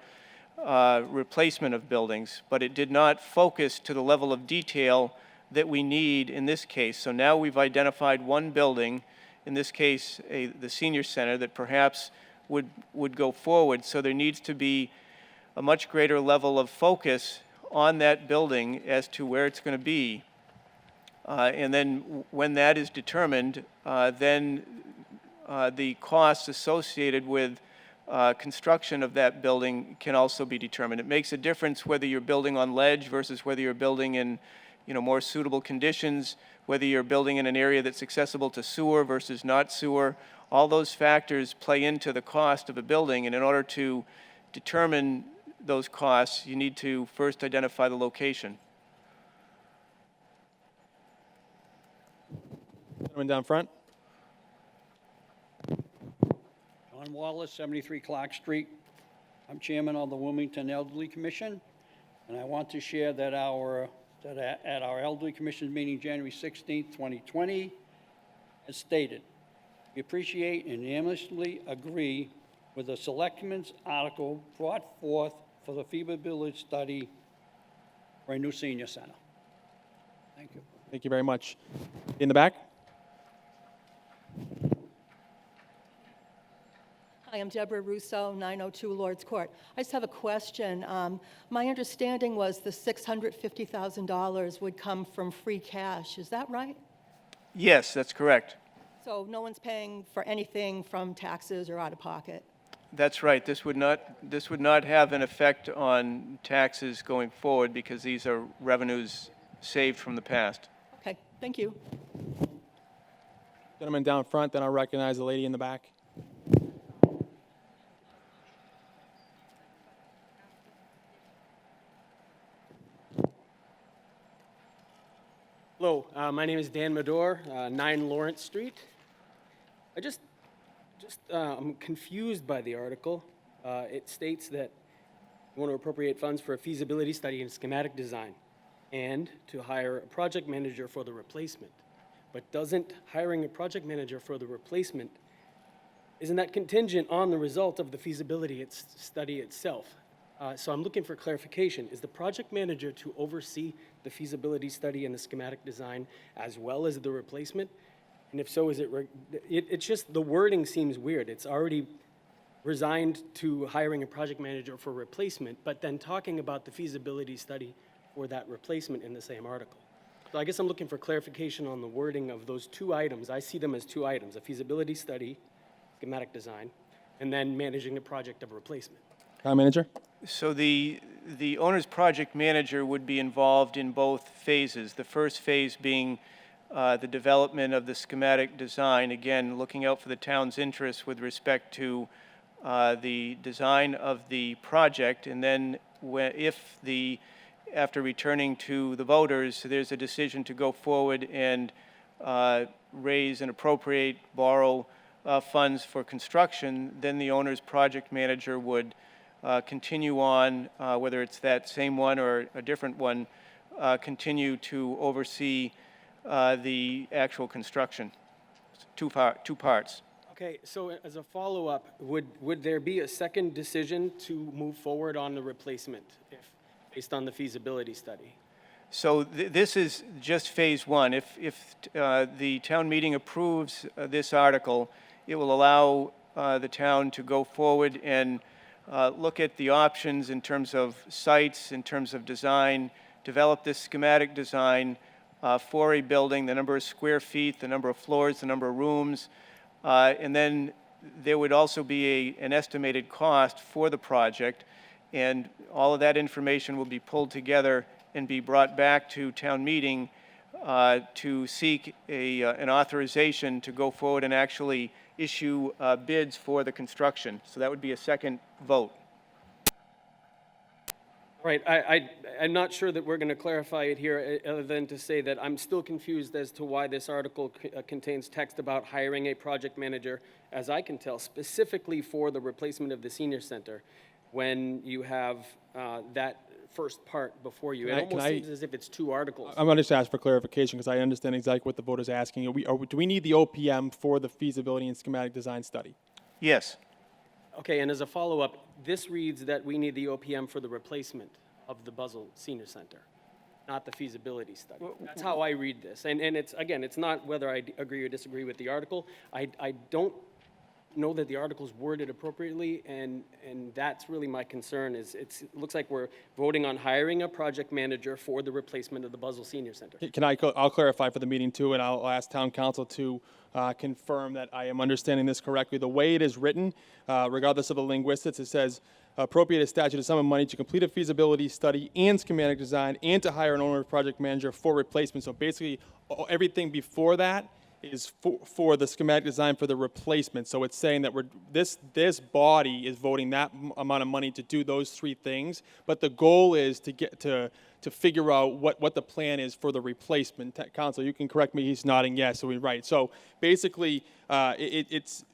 replacement of buildings, but it did not focus to the level of detail that we need in this case. So now we've identified one building, in this case the senior center, that perhaps would go forward. So there needs to be a much greater level of focus on that building as to where it's going to be. And then when that is determined, then the costs associated with construction of that building can also be determined. It makes a difference whether you're building on ledge versus whether you're building in more suitable conditions, whether you're building in an area that's accessible to sewer versus not sewer. All those factors play into the cost of a building, and in order to determine those costs, you need to first identify the location. Gentleman down front. John Wallace, 73 Clark Street. I'm chairman of the Wilmington Elderly Commission, and I want to share that at our Elderly Commission meeting January 16th, 2020, as stated, we appreciate and unanimously agree with the Selectmen's article brought forth for the feasibility study for a new senior center. Thank you. Thank you very much. In the back. Hi, I'm Deborah Russo, 902 Lord's Court. I just have a question. My understanding was the $650,000 would come from free cash. Is that right? Yes, that's correct. So no one's paying for anything from taxes or out of pocket? That's right. This would not have an effect on taxes going forward because these are revenues saved from the past. Okay, thank you. Gentleman down front, then I'll recognize the lady in the back. Hello, my name is Dan Medor, 9 Lawrence Street. I'm confused by the article. It states that we want to appropriate funds for a feasibility study and schematic design and to hire a project manager for the replacement. But doesn't hiring a project manager for the replacement, isn't that contingent on the result of the feasibility study itself? So I'm looking for clarification. Is the project manager to oversee the feasibility study and the schematic design as well as the replacement? And if so, it's just the wording seems weird. It's already resigned to hiring a project manager for replacement, but then talking about the feasibility study for that replacement in the same article. So I guess I'm looking for clarification on the wording of those two items. I see them as two items, a feasibility study, schematic design, and then managing the project of replacement. Town manager? So the owner's project manager would be involved in both phases. The first phase being the development of the schematic design, again, looking out for the town's interests with respect to the design of the project, and then after returning to the voters, there's a decision to go forward and raise and appropriate, borrow funds for construction, then the owner's project manager would continue on, whether it's that same one or a different one, continue to oversee the actual construction. Two parts. Okay, so as a follow-up, would there be a second decision to move forward on the replacement based on the feasibility study? So this is just phase one. If the town meeting approves this article, it will allow the town to go forward and look at the options in terms of sites, in terms of design, develop this schematic design for a building, the number of square feet, the number of floors, the number of rooms, and then there would also be an estimated cost for the project, and all of that information will be pulled together and be brought back to town meeting to seek an authorization to go forward and actually issue bids for the construction. So that would be a second vote. Right, I'm not sure that we're going to clarify it here, other than to say that I'm still confused as to why this article contains text about hiring a project manager, as I can tell, specifically for the replacement of the senior center, when you have that first part before you. It almost seems as if it's two articles. I'm going to just ask for clarification because I understand exactly what the vote is asking. Do we need the OPM for the feasibility and schematic design study? Yes. Okay, and as a follow-up, this reads that we need the OPM for the replacement of the Buzzell Senior Center, not the feasibility study. That's how I read this. And it's, again, it's not whether I agree or disagree with the article. I don't know that the article's worded appropriately, and that's really my concern. It looks like we're voting on hiring a project manager for the replacement of the Buzzell Senior Center. I'll clarify for the meeting too, and I'll ask town council to confirm that I am understanding this correctly. The way it is written, regardless of the linguistics, it says appropriate a statute a sum of money to complete a feasibility study and schematic design and to hire an owner project manager for replacement. So basically, everything before that is for the schematic design for the replacement. So it's saying that this body is voting that amount of money to do those three things, but the goal is to get to figure out what the plan is for the replacement. Council, you can correct me, he's nodding yes, so we're right. So basically, it's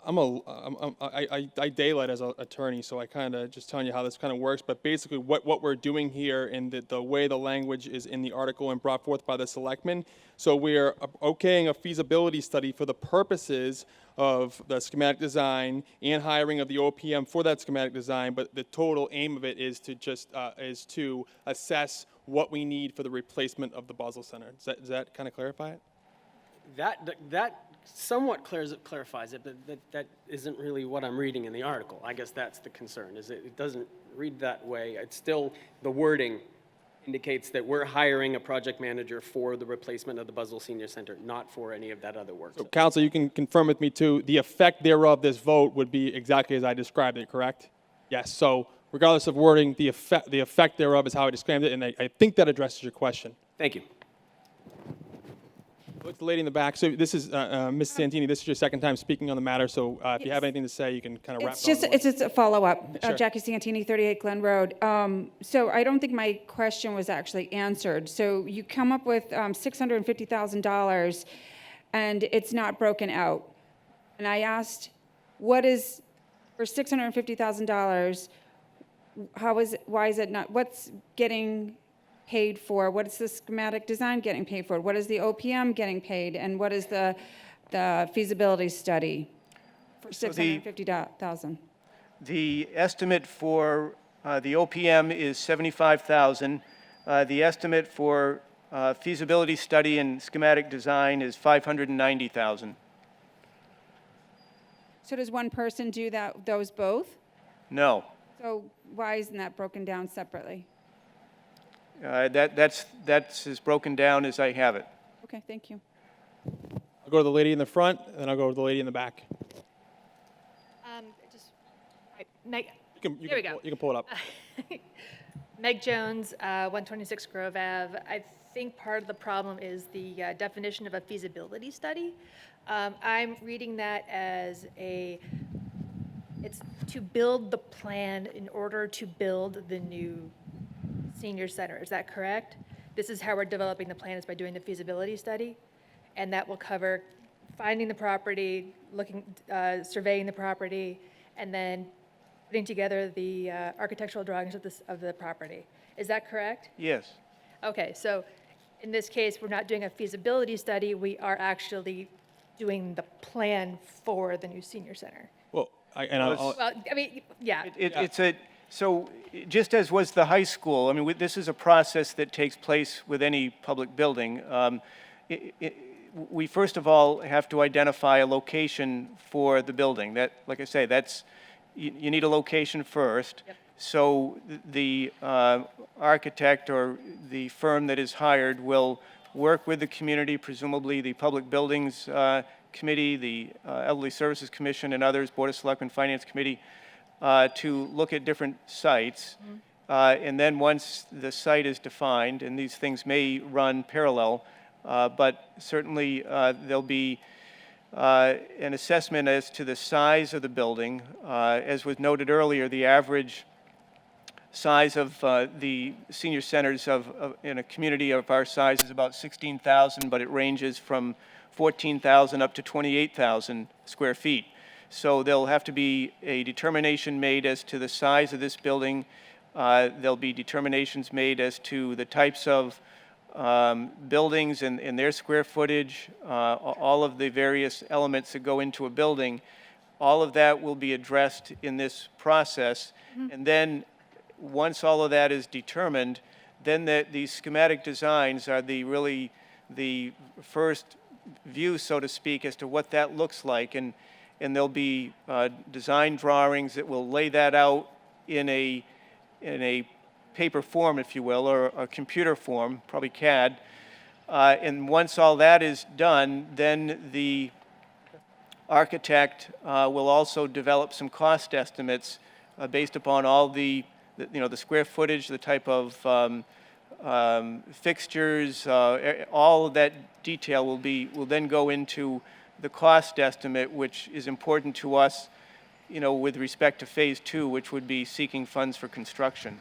I daylight as an attorney, so I kind of just telling you how this kind of works. But basically, what we're doing here, and the way the language is in the article and brought forth by the selectmen, so we're okaying a feasibility study for the purposes of the schematic design and hiring of the OPM for that schematic design. But the total aim of it is to just is to assess what we need for the replacement of the Buzzell Center. Does that kind of clarify it? That somewhat clarifies it, but that isn't really what I'm reading in the article. I guess that's the concern, is it doesn't read that way. It's still, the wording indicates that we're hiring a project manager for the replacement of the Buzzell Senior Center, not for any of that other work. So, Council, you can confirm with me too, the effect thereof this vote would be exactly as I described it, correct? Yes, so regardless of wording, the effect thereof is how I described it, and I think that addresses your question. Thank you. It's the lady in the back. So this is Ms. Santini. This is your second time speaking on the matter. So if you have anything to say, you can kind of wrap it up. It's just a follow-up. Sure. Jackie Santini, 38 Glen Road. So I don't think my question was actually answered. So you come up with $650,000, and it's not broken out. And I asked, what is, for $650,000, why is it not, what's getting paid for? What is the schematic design getting paid for? What is the OPM getting paid? And what is the feasibility study for $650,000? The estimate for the OPM is $75,000. The estimate for feasibility study and schematic design is $590,000. So does one person do those both? No. So why isn't that broken down separately? That's as broken down as I have it. Okay, thank you. I'll go to the lady in the front, and then I'll go to the lady in the back. Meg, You can pull it up. Meg Jones, 126 Grove Ave. I think part of the problem is the definition of a feasibility study. I'm reading that as it's to build the plan in order to build the new senior center. Is that correct? This is how we're developing the plan, is by doing the feasibility study, and that will cover finding the property, surveying the property, and then putting together the architectural drawings of the property. Is that correct? Yes. Okay, so in this case, we're not doing a feasibility study, we are actually doing the plan for the new senior center. Well, yeah. So just as was the high school, I mean, this is a process that takes place with any public building. We first of all have to identify a location for the building. That, like I say, you need a location first. Yep. So the architect or the firm that is hired will work with the community, presumably the Public Buildings Committee, the Elderly Services Commission, and others, Board of Selectmen, Finance Committee, to look at different sites. And then once the site is defined, and these things may run parallel, but certainly there'll be an assessment as to the size of the building. As was noted earlier, the average size of the senior centers in a community of our size is about 16,000, but it ranges from 14,000 up to 28,000 square feet. So there'll have to be a determination made as to the size of this building. There'll be determinations made as to the types of buildings and their square footage, all of the various elements that go into a building. All of that will be addressed in this process. And then once all of that is determined, then these schematic designs are really the first view, so to speak, as to what that looks like. And there'll be design drawings that will lay that out in a paper form, if you will, or a computer form, probably CAD. And once all that is done, then the architect will also develop some cost estimates based upon all the square footage, the type of fixtures, all of that detail will then go into the cost estimate, which is important to us, with respect to phase 2, which would be seeking funds for construction.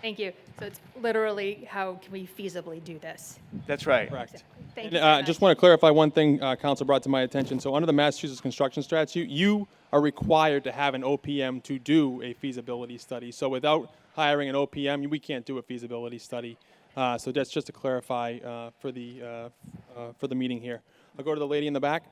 Thank you. So it's literally how can we feasibly do this? That's right. Correct. Thank And, you. very much. just want to clarify one thing Council brought to my attention. So under the Massachusetts Construction Statute, you are required to have an OPM to do a feasibility study. So without hiring an OPM, we can't do a feasibility study. So that's just to clarify for the meeting here. I'll go to the lady in the back.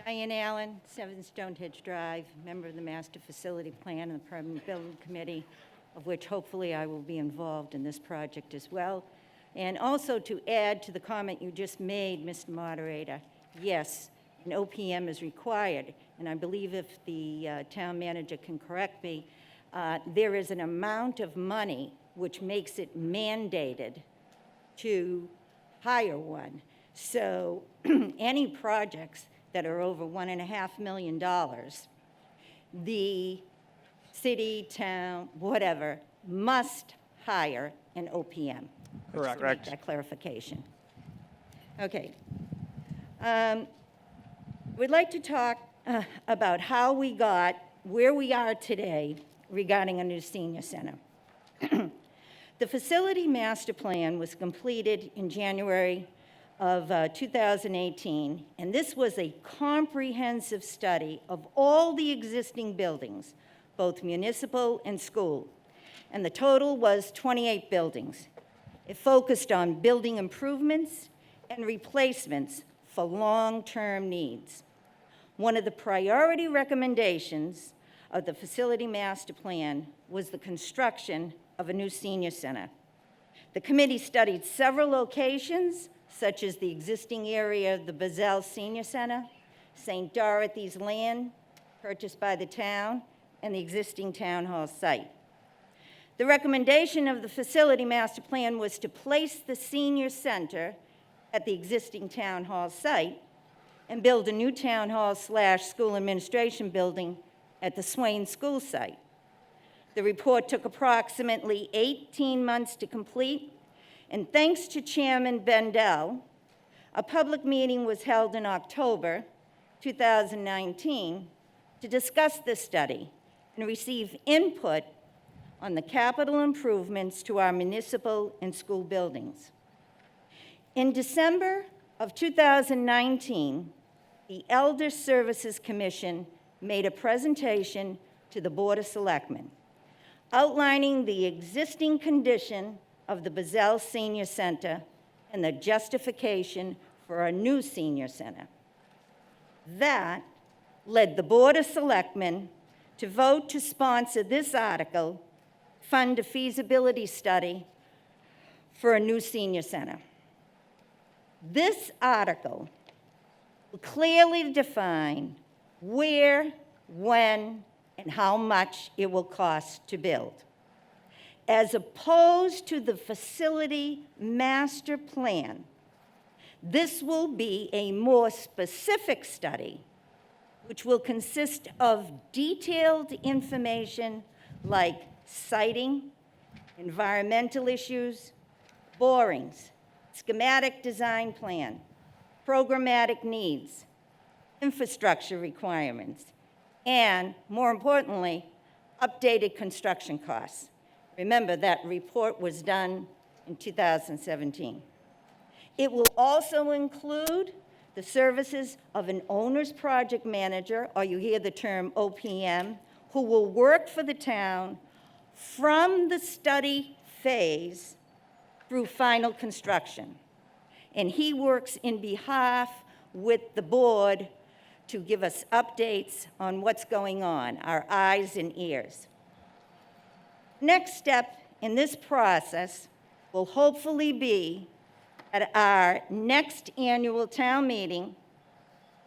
Diane Allen, 7 Stonehenge Drive, member of the Master Facility Plan and the Permanent Building Committee, of which hopefully I will be involved in this project as well. And also to add to the comment you just made, Mr. Moderator, yes, an OPM is required. And I believe if the town manager can correct me, there is an amount of money which makes it mandated to hire one. So any projects that are over $1.5 million, the city, town, whatever, must hire an OPM. Correct. To make that clarification. Okay. We'd like to talk about how we got where we are today regarding a new senior center. The facility master plan was completed in January of 2018, and this was a comprehensive study of all the existing buildings, both municipal and school, and the total was 28 buildings. It focused on building improvements and replacements for long-term needs. One of the priority recommendations of the facility master plan was the construction of a new senior center. The committee studied several locations, such as the existing area of the Bazell Senior Center, St. Dorothy's land, purchased by the town, and the existing town hall site. The recommendation of the facility master plan was to place the senior center at the existing town hall site and build a new town hall / school administration building at the Swain School site. The report took approximately 18 months to complete, and thanks to Chairman Bendel, a public meeting was held in October 2019 to discuss this study and receive input on the capital improvements to our municipal and school buildings. In December of 2019, the Elder Services Commission made a presentation to the Board of Selectmen outlining the existing condition of the Bazell Senior Center and the justification for a new senior center. That led the Board of Selectmen to vote to sponsor this article, fund a feasibility study for a new senior center. This article will clearly define where, when, and how much it will cost to build, as opposed to the facility master plan. This will be a more specific study, which will consist of detailed information like siting, environmental issues, borings, schematic design plan, programmatic needs, infrastructure requirements, and, more importantly, updated construction costs. Remember, that report was done in 2017. It will also include the services of an owner's project manager, or you hear the term OPM, who will work for the town from the study phase through final construction. And he works in behalf with the board to give us updates on what's going on, our eyes and ears. Next step in this process will hopefully be at our next annual town meeting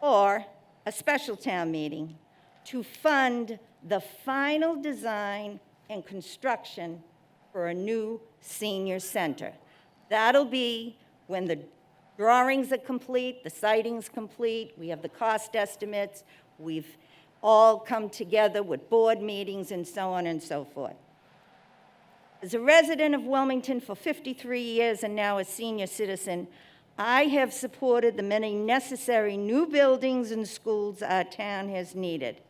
or a special town meeting to fund the final design and construction for a new senior center. That'll be when the drawings are complete, the siting's complete, we have the cost estimates, we've all come together with board meetings and so on and so forth. As a resident of Wilmington for 53 years and now a senior citizen, I have supported the many necessary new buildings and schools our town has needed.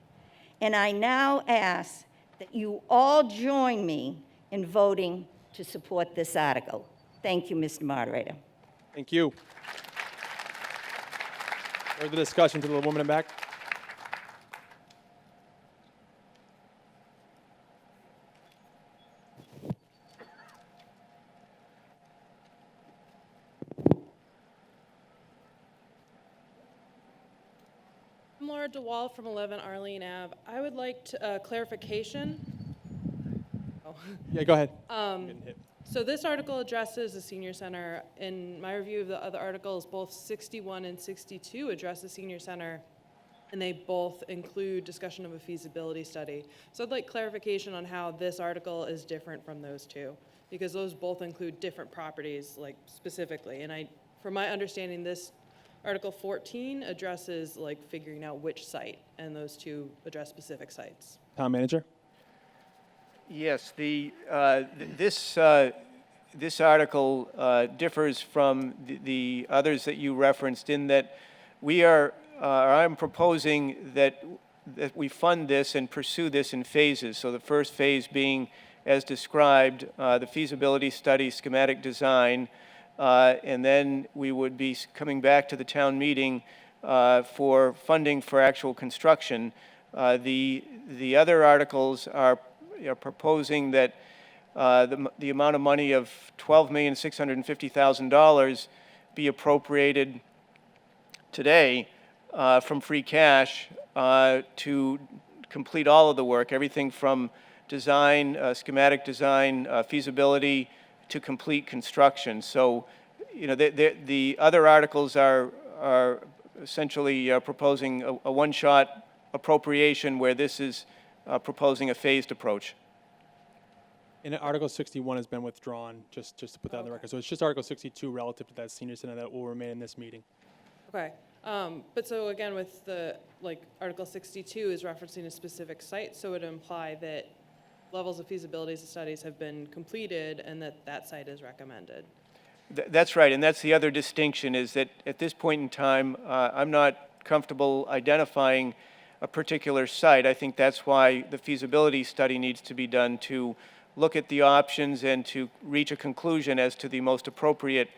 And I now ask that you all join me in voting to support this article. Thank you, Mr. Moderator. Thank you. Further discussion to the woman in back? I'm Laura DeWall from 11 Arlene Ave. I would like clarification. Oh. Yeah, go ahead. So this article addresses the senior center. In my review of the other articles, both 61 and 62 address the senior center, and they both include discussion of a feasibility study. So I'd like clarification on how this article is different from those two, because those both include different properties, like specifically. And from my understanding, this Article 14 addresses like figuring out which site, and those two address specific sites. Town manager? Yes, this article differs from the others that you referenced in that I'm proposing that we fund this and pursue this in phases. So the first phase being, as described, the feasibility study, schematic design, and then we would be coming back to the town meeting for funding for actual construction. The other articles are proposing that the amount of money of $12,650,000 be appropriated today from free cash to complete all of the work, everything from design, schematic design, feasibility, to complete construction. So, the other articles are essentially proposing a one-shot appropriation, where this is proposing a phased approach. And Article 61 has been withdrawn, just to put that on the record. So it's just Article 62 relative to that senior center that will remain in this meeting. Okay, but so again, with the, Article 62 is referencing a specific site, so it would imply that levels of feasibility studies have been completed and that site is recommended. That's right, and that's the other distinction, is that at this point in time, I'm not comfortable identifying a particular site. I think that's why the feasibility study needs to be done, to look at the options and to reach a conclusion as to the most appropriate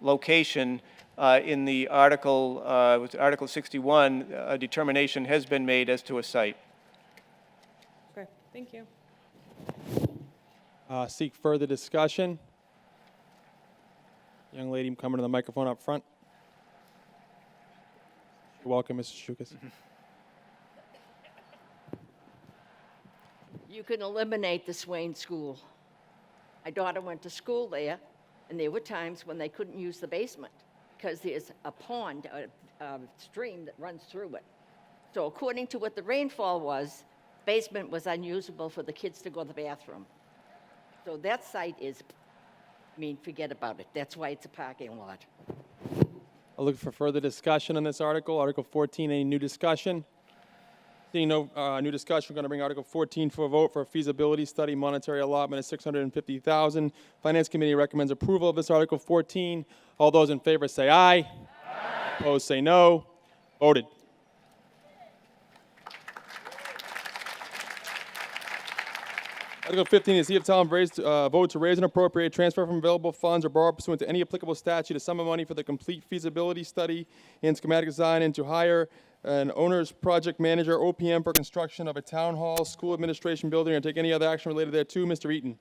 location. In the article, with Article 61, a determination has been made as to a site. Okay, thank you. Seek further discussion. Young lady coming to the microphone up front. You're welcome, Mrs. Shukas. You can eliminate the Swain School. My daughter went to school there, and there were times when they couldn't use the basement because there's a pond, a stream that runs through it. So according to what the rainfall was, basement was unusable for the kids to go to the bathroom. So that site is, forget about it. That's why it's a parking lot. I'll look for further discussion on this article. Article 14, any new discussion? Seeing no new discussion, we're going to bring Article 14 for a vote for a feasibility study, monetary allotment of $650,000. Finance Committee recommends approval of this Article 14. All those in favor say aye. Aye. Opposed say no. Voted. Article 15 is see if town vote to raise and appropriate, transfer from available funds or borrow pursuant to any applicable statute a sum of money for the complete feasibility study and schematic design and to hire an owner's project manager, OPM, for construction of a town hall, school administration building, or take any other action related thereto. Mr. Eaton.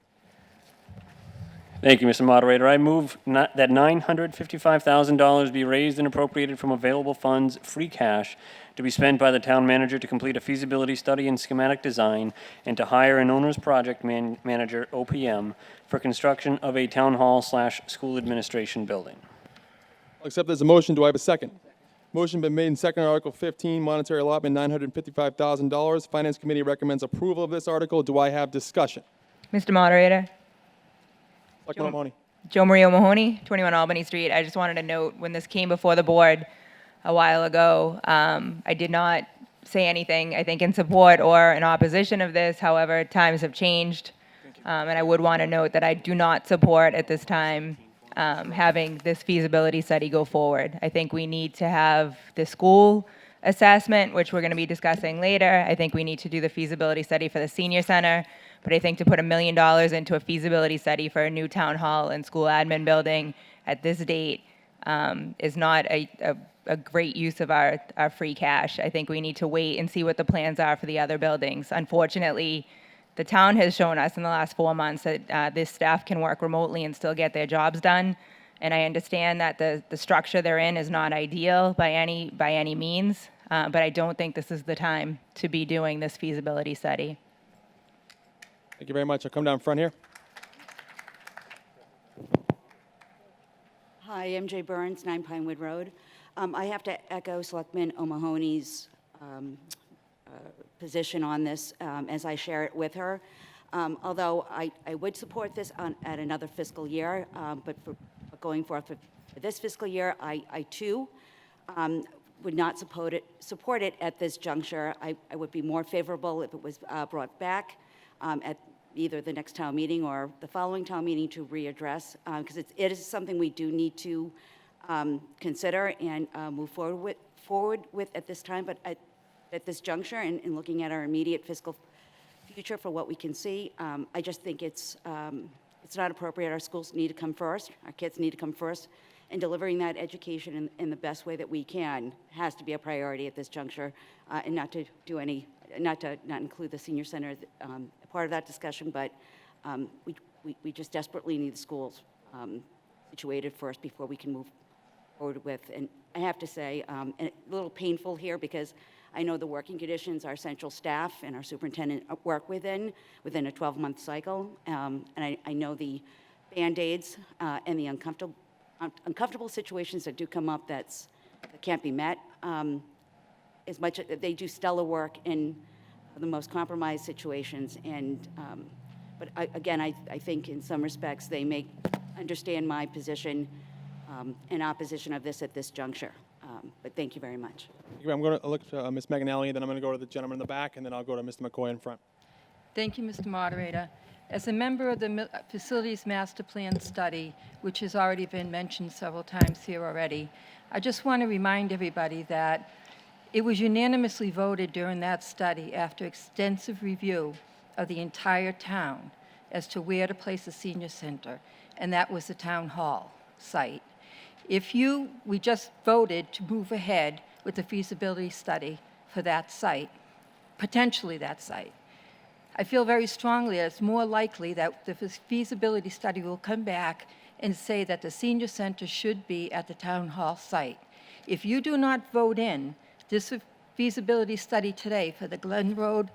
Thank you, Mr. Moderator. I move that $955,000 be raised and appropriated from available funds, free cash, to be spent by the town manager to complete a feasibility study and schematic design and to hire an owner's project manager, OPM, for construction of a town hall / school administration building. I'll accept this as a motion. Do I have a second? Motion been made and seconded on Article 15, monetary allotment $955,000. Finance Committee recommends approval of this article. Do I have discussion? Mr. Moderator. Selectman O'Mahony. Joe Marie O'Mahony, 21 Albany Street. I just wanted to note, when this came before the board a while ago, I did not say anything, I think, in support or in opposition of this. However, times have changed, and I would want to note that I do not support at this time having this feasibility study go forward. I think we need to have the school assessment, which we're going to be discussing later. I think we need to do the feasibility study for the senior center. But I think to put $1 million into a feasibility study for a new town hall and school admin building at this date is not a great use of our free cash. I think we need to wait and see what the plans are for the other buildings. Unfortunately, the town has shown us in the last 4 months that this staff can work remotely and still get their jobs done. And I understand that the structure they're in is not ideal by any means, but I don't think this is the time to be doing this feasibility study. Thank you very much. I'll come down front here. Hi, MJ Burns, 9 Pinewood Road. I have to echo Selectman O'Mahony's position on this as I share it with her. Although I would support this at another fiscal year, but for going forth for this fiscal year, I too would not support it at this juncture. I would be more favorable if it was brought back at either the next town meeting or the following town meeting to readdress, because it is something we do need to consider and move forward with at this time. But at this juncture, and looking at our immediate fiscal future for what we can see, I just think it's not appropriate. Our schools need to come first. Our kids need to come first. And delivering that education in the best way that we can has to be a priority at this juncture, and not to include the senior center part of that discussion, but we just desperately need the schools situated first before we can move forward with. And I have to say, and a little painful here because I know the working conditions our central staff and our superintendent work within a 12-month cycle, and I know the Band-Aids and the uncomfortable situations that do come up that can't be met. As much as they do stellar work in the most compromised situations, and but I think in some respects they may understand my position in opposition of this at this juncture. But thank you very much. I'm going to look to Ms. Magnelli, then I'm going to go to the gentleman in the back, and then I'll go to Mr. McCoy in front. Thank you, Mr. Moderator. As a member of the Facilities Master Plan Study, which has already been mentioned several times here already, I just want to remind everybody that it was unanimously voted during that study, after extensive review of the entire town, as to where to place the senior center, and that was the town hall site. We just voted to move ahead with the feasibility study for that site, potentially that site. I feel very strongly that it's more likely that the feasibility study will come back and say that the senior center should be at the town hall site. If you do not vote in this feasibility study today for the Glen Road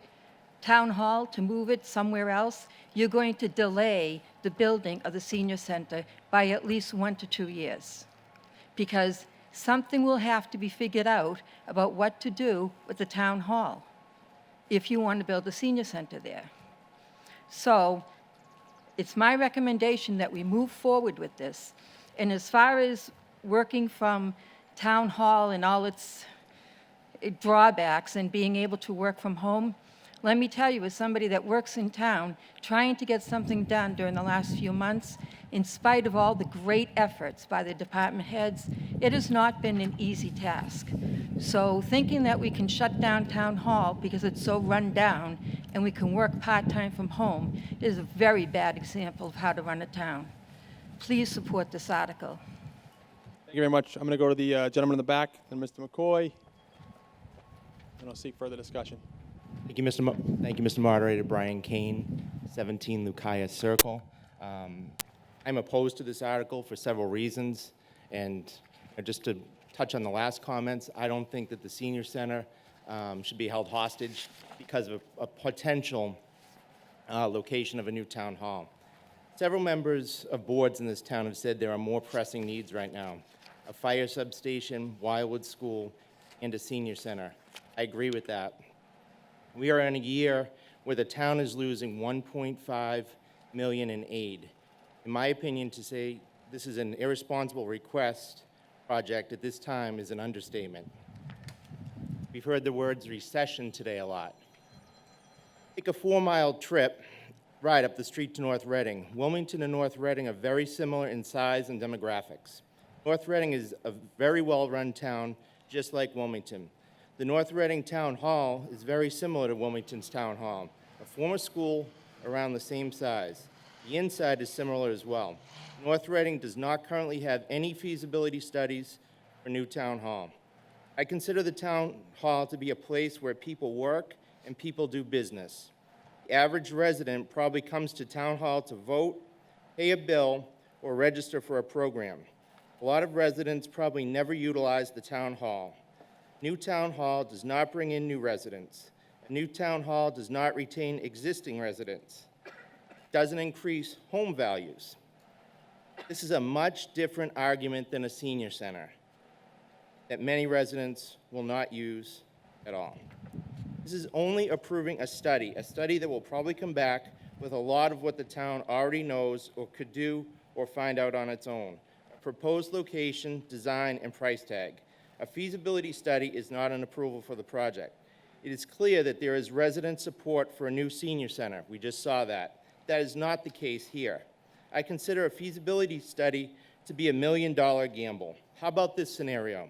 Town Hall to move it somewhere else, you're going to delay the building of the senior center by at least 1 to 2 years. because something will have to be figured out about what to do with the town hall if you want to build a senior center there. So it's my recommendation that we move forward with this. And as far as working from town hall and all its drawbacks and being able to work from home, let me tell you, as somebody that works in town, trying to get something done during the last few months, in spite of all the great efforts by the department heads, it has not been an easy task. So thinking that we can shut down town hall because it's so run down and we can work part-time from home is a very bad example of how to run a town. Please support this article. Thank you very much. I'm going to go to the gentleman in the back, then Mr. McCoy, and I'll seek further discussion. Thank you, Mr. Moderator. Brian Kane, 17 Lucaya Circle. I'm opposed to this article for several reasons, and just to touch on the last comments, I don't think that the senior center should be held hostage because of a potential location of a new town hall. Several members of boards in this town have said there are more pressing needs right now: a fire substation, Wildwood School, and a senior center. I agree with that. We are in a year where the town is losing $1.5 million in aid. In my opinion, to say this is an irresponsible request project at this time is an understatement. We've heard the words recession today a lot. Take a 4-mile ride up the street to North Reading. Wilmington and North Reading are very similar in size and demographics. North Reading is a very well-run town, just like Wilmington. The North Reading Town Hall is very similar to Wilmington's Town Hall, a former school around the same size. The inside is similar as well. North Reading does not currently have any feasibility studies for new town hall. I consider the town hall to be a place where people work and people do business. The average resident probably comes to town hall to vote, pay a bill, or register for a program. A lot of residents probably never utilize the town hall. New town hall does not bring in new residents. A new town hall does not retain existing residents. It doesn't increase home values. This is a much different argument than a senior center that many residents will not use at all. This is only approving a study that will probably come back with a lot of what the town already knows or could do or find out on its own: a proposed location, design, and price tag. A feasibility study is not an approval for the project. It is clear that there is resident support for a new senior center. We just saw that. That is not the case here. I consider a feasibility study to be $1 million gamble. How about this scenario?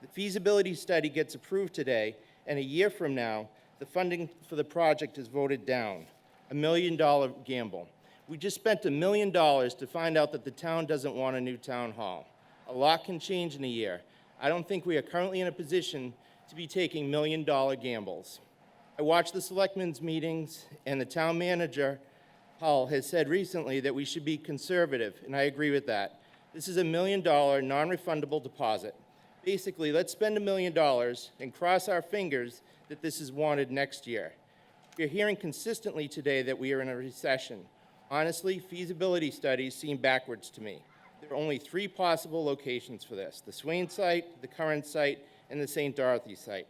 The feasibility study gets approved today, and a year from now, the funding for the project is voted down. $1 million gamble. We just spent $1 million to find out that the town doesn't want a new town hall. A lot can change in a year. I don't think we are currently in a position to be taking $1 million gambles. I watched the selectmen's meetings, and the town manager, Hull, has said recently that we should be conservative, and I agree with that. This is $1 million non-refundable deposit. Basically, let's spend $1 million and cross our fingers that this is wanted next year. We're hearing consistently today that we are in a recession. Honestly, feasibility studies seem backwards to me. There are only 3 possible locations for this: the Swain site, the current site, and the St. Dorothy site.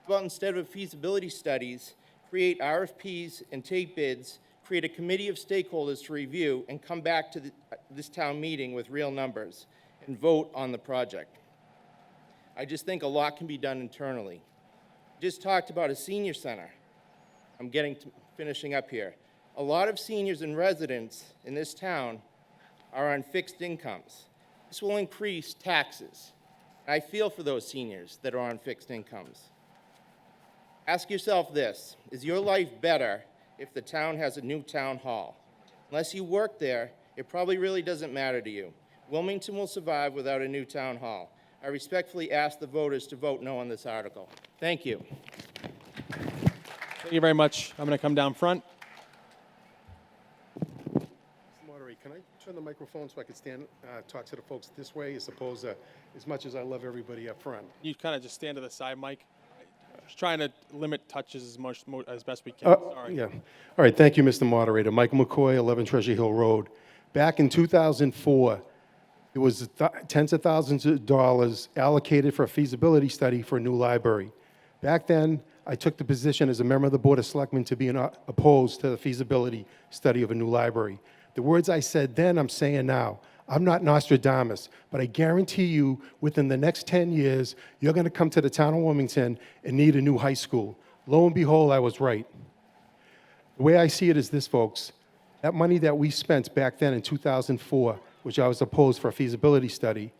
How about instead of feasibility studies, create RFPs and take bids, create a committee of stakeholders to review, and come back to this town meeting with real numbers and vote on the project. I just think a lot can be done internally. Just talked about a senior center. I'm finishing up here. A lot of seniors and residents in this town are on fixed incomes. This will increase taxes. I feel for those seniors that are on fixed incomes. Ask yourself this: is your life better if the town has a new town hall? Unless you work there, it probably really doesn't matter to you. Wilmington will survive without a new town hall. I respectfully ask the voters to vote no on this article. Thank you. Thank you very much. I'm going to come down front. Moderator, can I turn the microphone so I can stand, talk to the folks this way, as opposed to, as much as I love everybody up front? You kind of just stand to the side, Mike. Just trying to limit touches as best we can. Sorry. Yeah. All right. Thank you, Mr. Moderator. Michael McCoy, 11 Treasure Hill Road. Back in 2004, There was tens of thousands of dollars allocated for a feasibility study for a new library. Back then, I took the position as a member of the Board of Selectmen to be opposed to the feasibility study of a new library. The words I said then, I'm saying now. I'm not Nostradamus, but I guarantee you within the next 10 years, you're going to come to the town of Wilmington and need a new high school. Lo and behold, I was right. The way I see it is this, folks. That money that we spent back then in 2004, which I was opposed for a feasibility study,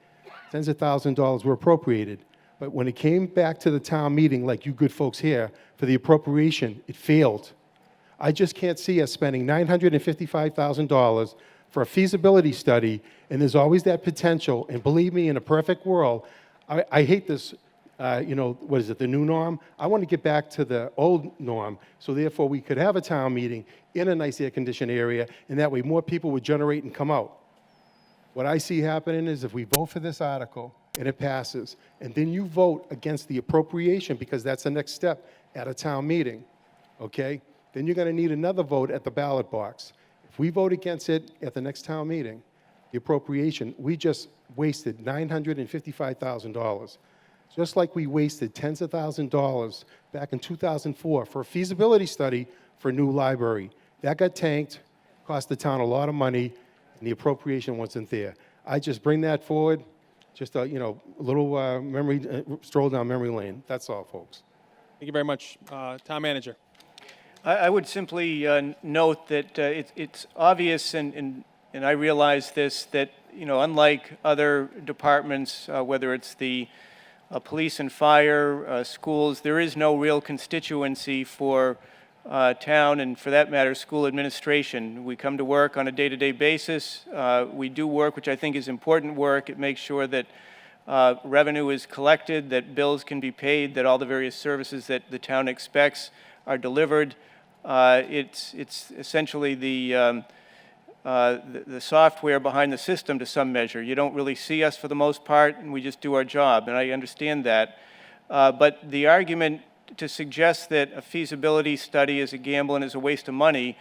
tens of thousands of dollars were appropriated. But when it came back to the town meeting, like you good folks here, for the appropriation, it failed. I just can't see us spending $955,000 for a feasibility study, and there's always that potential. And believe me, in a perfect world, I hate this, what is it, the new norm? I want to get back to the old norm, so therefore we could have a town meeting in a nice air-conditioned area, and that way more people would generate and come out. What I see happening is if we vote for this article and it passes, and then you vote against the appropriation, because that's the next step at a town meeting, okay? Then you're going to need another vote at the ballot box. If we vote against it at the next town meeting, the appropriation, we just wasted $955,000. Just like we wasted tens of thousands of dollars back in 2004 for a feasibility study for a new library. That got tanked, cost the town a lot of money, and the appropriation wasn't there. I just bring that forward, just a little memory stroll down memory lane. That's all, folks. Thank you very much. Town manager. I would simply note that it's obvious, and I realize this, that, unlike other departments, whether it's the police and fire, schools, there is no real constituency for town, and for that matter, school administration. We come to work on a day-to-day basis. We do work, which I think is important work. It makes sure that revenue is collected, that bills can be paid, that all the various services that the town expects are delivered. It's essentially the software behind the system to some measure. You don't really see us for the most part, and we just do our job, and I understand that. But the argument to suggest that a feasibility study is a gamble and is a waste of money,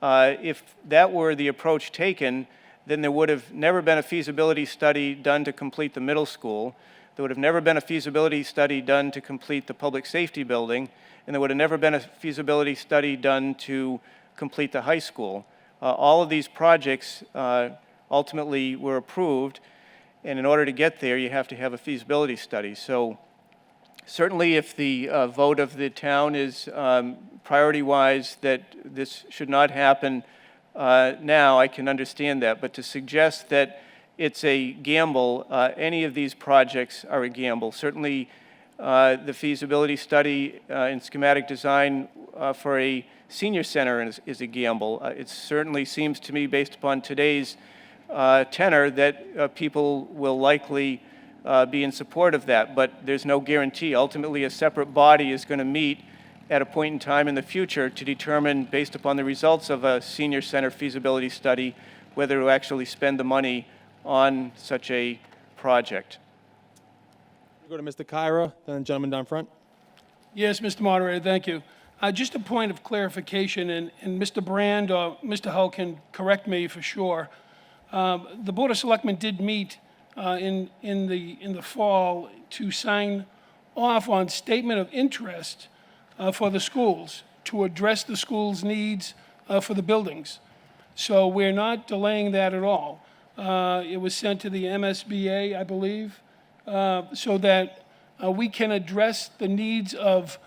if that were the approach taken, then there would have never been a feasibility study done to complete the middle school. There would have never been a feasibility study done to complete the public safety building, and there would have never been a feasibility study done to complete the high school. All of these projects ultimately were approved, and in order to get there, you have to have a feasibility study. So certainly if the vote of the town is priority-wise that this should not happen now, I can understand that. But to suggest that it's a gamble, any of these projects are a gamble. Certainly the feasibility study and schematic design for a senior center is a gamble. It certainly seems to me, based upon today's tenor, that people will likely be in support of that, but there's no guarantee. Ultimately, a separate body is going to meet at a point in time in the future to determine, based upon the results of a senior center feasibility study, whether to actually spend the money on such a project. We'll go to Mr. Kyra, then the gentleman down front. Yes, Mr. Moderator, thank you. Just a point of clarification, and Mr. Brand or Mr. Hull can correct me for sure. The Board of Selectmen did meet in the fall to sign off on statement of interest for the schools to address the schools' needs for the buildings. So we're not delaying that at all. It was sent to the MSBA, I believe, so that we can address the needs of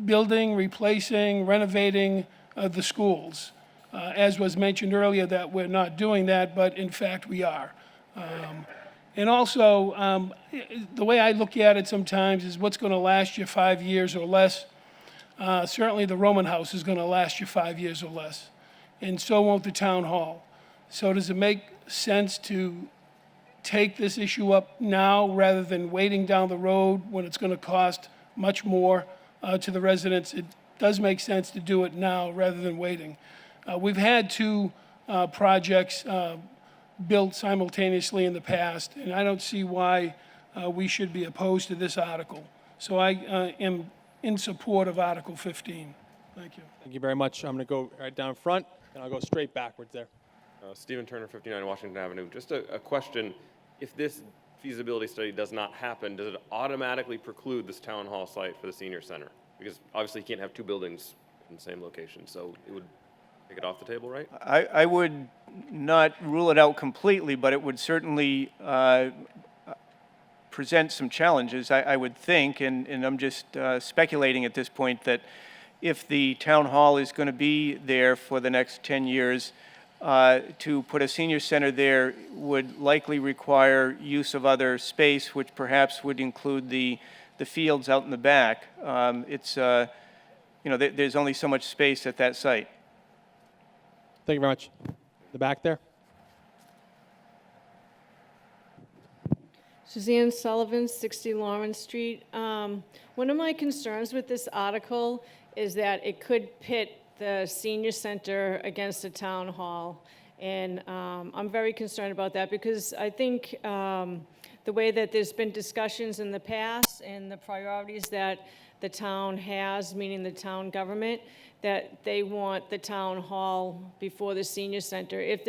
building, replacing, renovating the schools. As was mentioned earlier, that we're not doing that, but in fact we are. And also, the way I look at it sometimes is what's going to last you 5 years or less. Certainly the Roman House is going to last you 5 years or less, and so won't the town hall. So does it make sense to take this issue up now rather than waiting down the road when it's going to cost much more to the residents? It does make sense to do it now rather than waiting. We've had two projects built simultaneously in the past, and I don't see why we should be opposed to this article. So I am in support of Article 15. Thank you. Thank you very much. I'm going to go right down front, and I'll go straight backwards there. Stephen Turner, 59 Washington Avenue. Just a question. If this feasibility study does not happen, does it automatically preclude this town hall site for the senior center? Because obviously you can't have two buildings in the same location, so it would take it off the table, right? I would not rule it out completely, but it would certainly present some challenges, I would think, and I'm just speculating at this point that if the town hall is going to be there for the next 10 years, to put a senior center there would likely require use of other space, which perhaps would include the fields out in the back. There's only so much space at that site. Thank you very much. The back there. Suzanne Sullivan, 60 Lawrence Street. One of my concerns with this article is that it could pit the senior center against the town hall. And I'm very concerned about that because I think the way that there's been discussions in the past and the priorities that the town has, meaning the town government, that they want the town hall before the senior center. If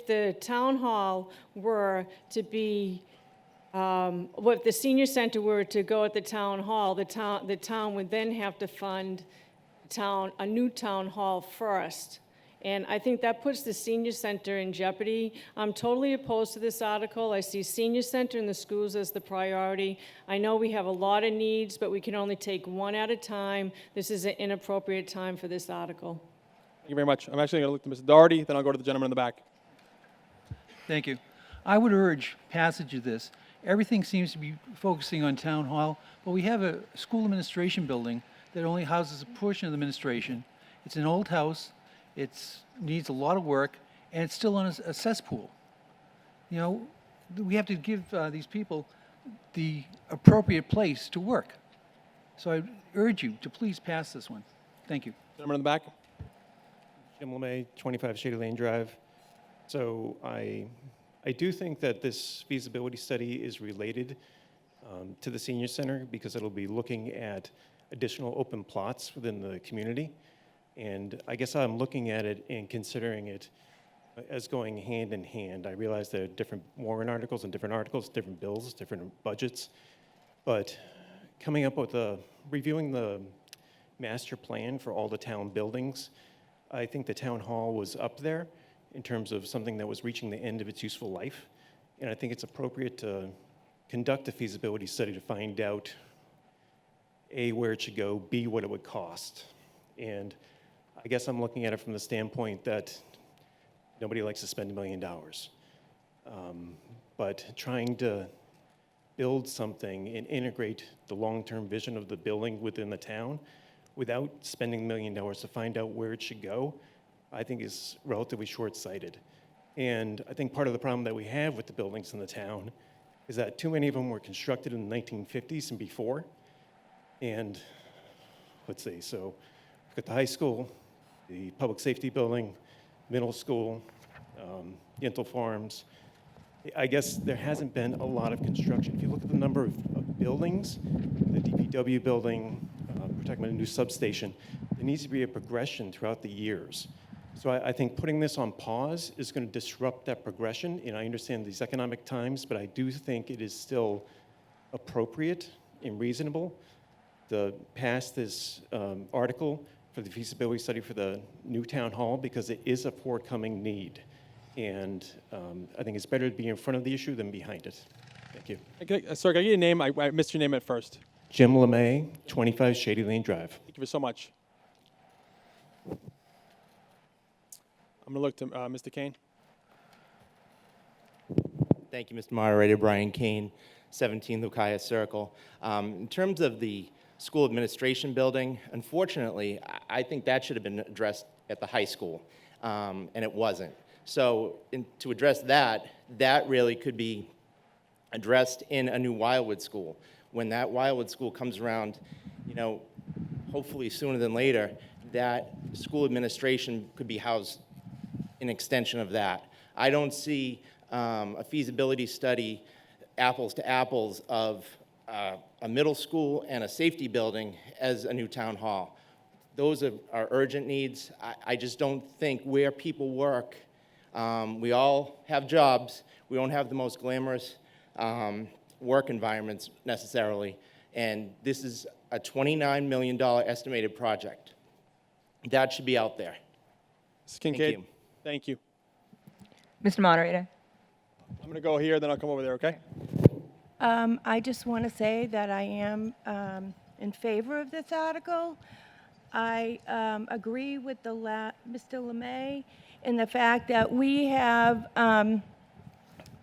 the town hall were to be if the senior center were to go at the town hall, the town would then have to fund a new town hall first. And I think that puts the senior center in jeopardy. I'm totally opposed to this article. I see senior center in the schools as the priority. I know we have a lot of needs, but we can only take one at a time. This is an inappropriate time for this article. Thank you very much. I'm actually going to look to Mr. Doherty, then I'll go to the gentleman in the back. Thank you. I would urge passage of this. Everything seems to be focusing on town hall, but we have a school administration building that only houses a portion of the administration. It's an old house. It needs a lot of work, and it's still on a cesspool. You know, we have to give these people the appropriate place to work. So I urge you to please pass this one. Thank you. Gentleman in the back. Jim LeMay, 25 Shady Lane Drive. So I do think that this feasibility study is related to the senior center because it'll be looking at additional open plots within the community. And I guess I'm looking at it and considering it as going hand in hand. I realize there are different warrant articles and different bills, different budgets. But coming up with reviewing the master plan for all the town buildings, I think the town hall was up there in terms of something that was reaching the end of its useful life. And I think it's appropriate to conduct a feasibility study to find out, A, where it should go, B, what it would cost. And I guess I'm looking at it from the standpoint that nobody likes to spend $1 million. But trying to build something and integrate the long-term vision of the building within the town without spending $1 million to find out where it should go, I think is relatively short-sighted. And I think part of the problem that we have with the buildings in the town is that too many of them were constructed in the 1950s and before. And let's see, so we've got the high school, the public safety building, middle school, Yintle Farms. I guess there hasn't been a lot of construction. If you look at the number of buildings, the DPW building, we're talking about a new substation, there needs to be a progression throughout the years. So I think putting this on pause is going to disrupt that progression, and I understand these economic times, but I do think it is still appropriate and reasonable to pass this article for the feasibility study for the new town hall because it is a forthcoming need. And I think it's better to be in front of the issue than behind it. Thank you. Sir, can I get your name? I missed your name at first. Jim LeMay, 25 Shady Lane Drive. Thank you so much. I'm going to look to Mr. Kane. Thank you, Mr. Moderator. Brian Kane, 17 Lucaya Circle. In terms of the school administration building, unfortunately, I think that should have been addressed at the high school, and it wasn't. So to address that really could be addressed in a new Wildwood school. When that Wildwood school comes around, you know, hopefully sooner than later, that school administration could be housed an extension of that. I don't see a feasibility study, apples to apples, of a middle school and a safety building as a new town hall. Those are urgent needs. I just don't think where people work We all have jobs. We don't have the most glamorous work environments necessarily. And this is a $29 million estimated project. That should be out there. Ms. Kincaid, you. thank you. Mr. Moderator. I'm going to go here, then I'll come over there, okay? I just want to say that I am in favor of this article. I agree with Mr. LeMay in the fact that we have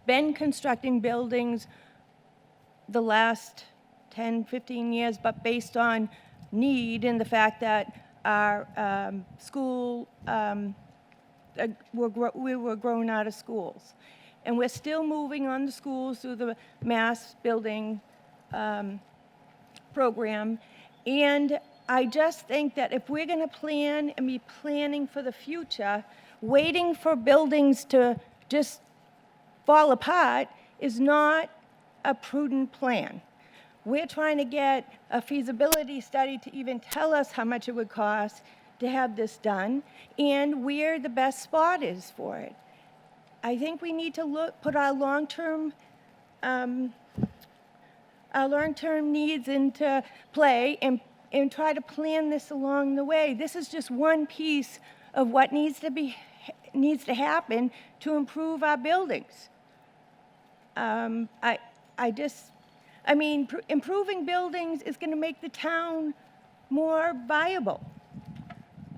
been constructing buildings the last 10, 15 years, but based on need and the fact that our school, we were growing out of schools. And we're still moving on the schools through the mass building program. And I just think that if we're going to plan and be planning for the future, waiting for buildings to just fall apart is not a prudent plan. We're trying to get a feasibility study to even tell us how much it would cost to have this done and where the best spot is for it. I think we need to put our long-term needs into play and try to plan this along the way. This is just one piece of what needs to happen to improve our buildings. Improving buildings is going to make the town more viable.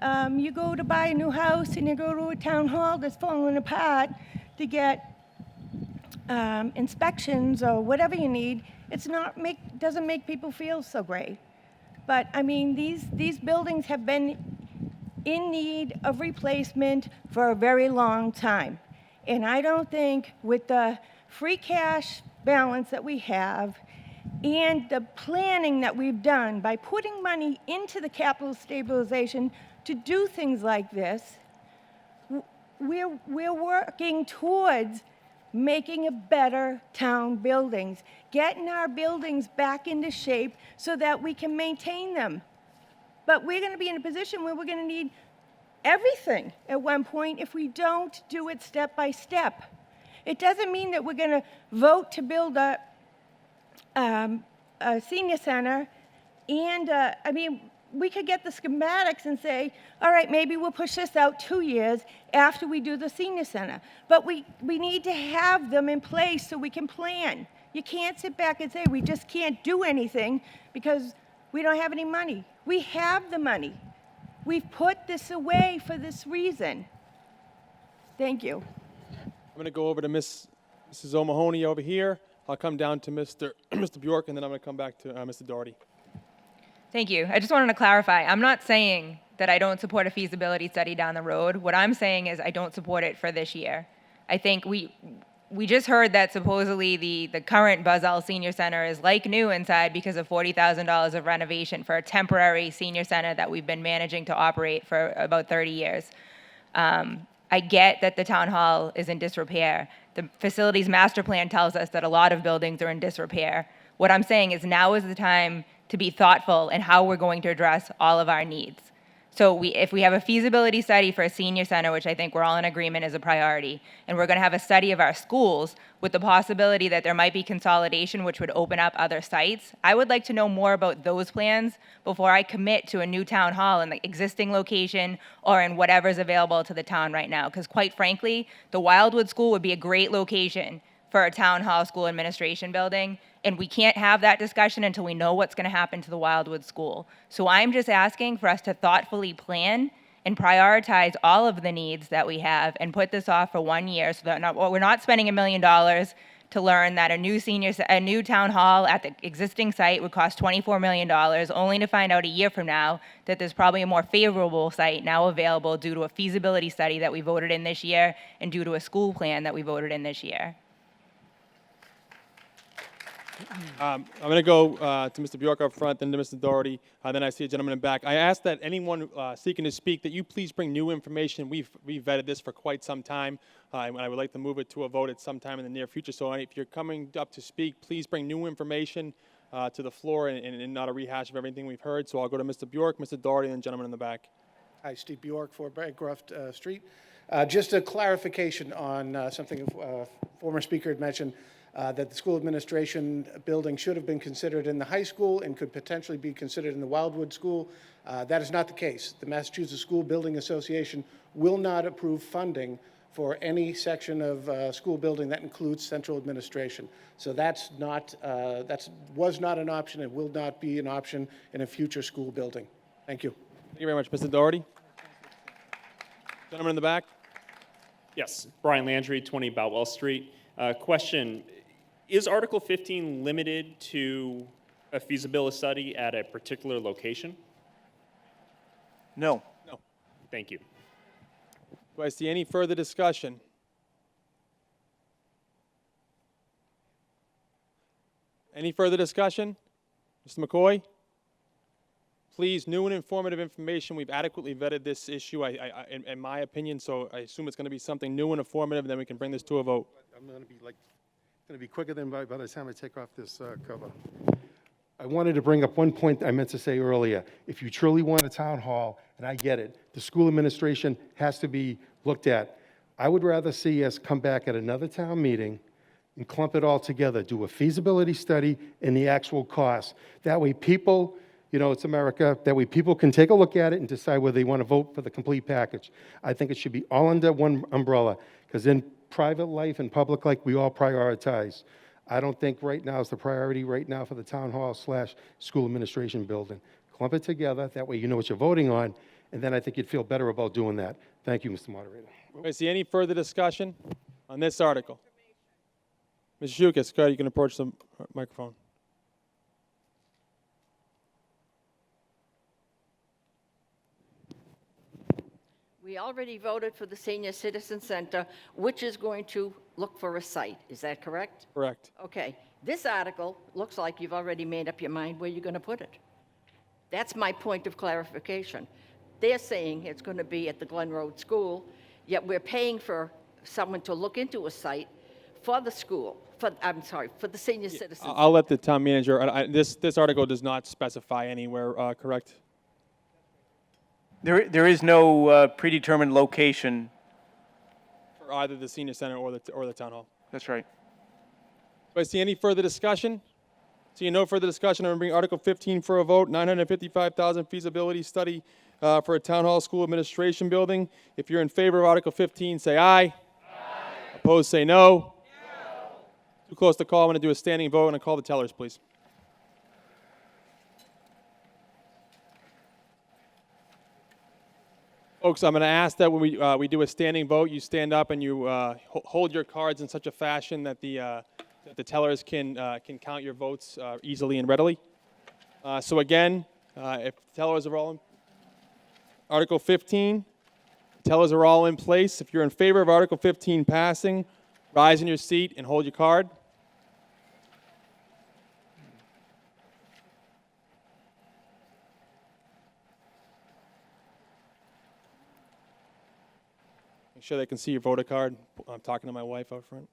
You go to buy a new house and you go to a town hall that's falling apart to get inspections or whatever you need. Doesn't make people feel so great. But I mean, these buildings have been in need of replacement for a very long time. And I don't think with the free cash balance that we have and the planning that we've done by putting money into the capital stabilization to do things like this, we're working towards making a better town buildings, getting our buildings back into shape so that we can maintain them. But we're going to be in a position where we're going to need everything at one point if we don't do it step by step. It doesn't mean that we're going to vote to build a senior center and, we could get the schematics and say, all right, maybe we'll push this out 2 years after we do the senior center. But we need to have them in place so we can plan. You can't sit back and say we just can't do anything because we don't have any money. We have the money. We've put this away for this reason. Thank you. I'm going to go over to Mrs. O'Mahony over here. I'll come down to Mr. Bjork, and then I'm going to come back to Mr. Doherty. Thank you. I just wanted to clarify. I'm not saying that I don't support a feasibility study down the road. What I'm saying is I don't support it for this year. I think we just heard that supposedly the current Buzzell Senior Center is like new inside because of $40,000 of renovation for a temporary senior center that we've been managing to operate for about 30 years. I get that the town hall is in disrepair. The facilities master plan tells us that a lot of buildings are in disrepair. What I'm saying is now is the time to be thoughtful in how we're going to address all of our needs. So if we have a feasibility study for a senior center, which I think we're all in agreement is a priority, and we're going to have a study of our schools with the possibility that there might be consolidation, which would open up other sites, I would like to know more about those plans before I commit to a new town hall in the existing location or in whatever's available to the town right now. Because quite frankly, the Wildwood School would be a great location for a town hall school administration building, and we can't have that discussion until we know what's going to happen to the Wildwood School. So I'm just asking for us to thoughtfully plan and prioritize all of the needs that we have and put this off for 1 year so that we're not spending $1 million to learn that a new town hall at the existing site would cost $24 million, only to find out a year from now that there's probably a more favorable site now available due to a feasibility study that we voted in this year and due to a school plan that we voted in this year. I'm going to go to Mr. Bjork up front, then to Mr. Doherty, then I see a gentleman in back. I ask that anyone seeking to speak that you please bring new information. We've vetted this for quite some time, and I would like to move it to a vote at some time in the near future. So if you're coming up to speak, please bring new information to the floor and not a rehash of everything we've heard. So I'll go to Mr. Bjork, Mr. Doherty, and the gentleman in the back. Hi, Steve Bjork, 4 Bancroft Street. Just a clarification on something a former speaker had mentioned, that the school administration building should have been considered in the high school and could potentially be considered in the Wildwood School. That is not the case. The Massachusetts School Building Association will not approve funding for any section of school building that includes central administration. So that's not, was not an option and will not be an option in a future school building. Thank you. Thank you very much. Mr. Doherty? Gentleman in the back? Yes, Brian Landry, 20 Boutwell Street. Question, is Article 15 limited to a feasibility study at a particular location? No. No. Thank you. Do I see any further discussion? Any further discussion? Mr. McCoy? Please, new and informative information. We've adequately vetted this issue, in my opinion, so I assume it's going to be something new and informative, then we can bring this to a vote. I'm going to be quicker than by the time I take off this cover. I wanted to bring up one point I meant to say earlier. If you truly want a town hall, and I get it, the school administration has to be looked at. I would rather see us come back at another town meeting and clump it all together, do a feasibility study and the actual cost. That way people, you know, it's America, that way people can take a look at it and decide whether they want to vote for the complete package. I think it should be all under one umbrella, because in private life and public life, we all prioritize. I don't think right now is the priority right now for the town hall / school administration building. Clump it together, that way you know what you're voting on, and then I think you'd feel better about doing that. Thank you, Mr. Moderator. Do I see any further discussion on this article? Ms. Shukas, go ahead, you can approach the microphone. We already voted for the Senior Citizen Center, which is going to look for a site. Is that correct? Correct. Okay. This article looks like you've already made up your mind where you're going to put it. That's my point of clarification. They're saying it's going to be at the Glen Road School, yet we're paying for someone to look into a site for the school, for the Senior Citizen I'll let the town manager, this article does not specify anywhere, correct? There is no predetermined location. For either the senior center or the town hall. That's right. Do I see any further discussion? Seeing no further discussion, I'm going to bring Article 15 for a vote. $955,000 feasibility study for a town hall school administration building. If you're in favor of Article 15, say aye. Aye. Opposed, say no. No. Too close to call. I'm going to do a standing vote, and I call the tellers, please. Folks, I'm going to ask that when we do a standing vote, you stand up and you hold your cards in such a fashion that the tellers can count your votes easily and readily. So again, if the tellers are all in Article 15, the tellers are all in place. If you're in favor of Article 15 passing, rise in your seat and hold your card. Make sure they can see your voter card. I'm talking to my wife out front.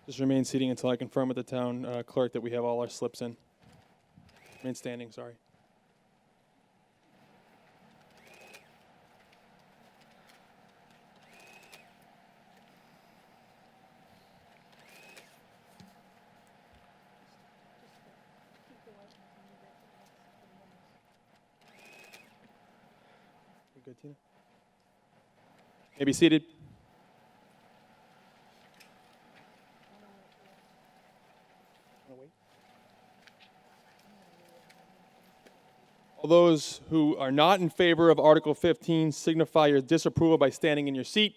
Just remain seating until I confirm with the town clerk that we have all our slips in. Remain standing, sorry. You good, Tina? May be seated. All those who are not in favor of Article 15 signify your disapproval by standing in your seat.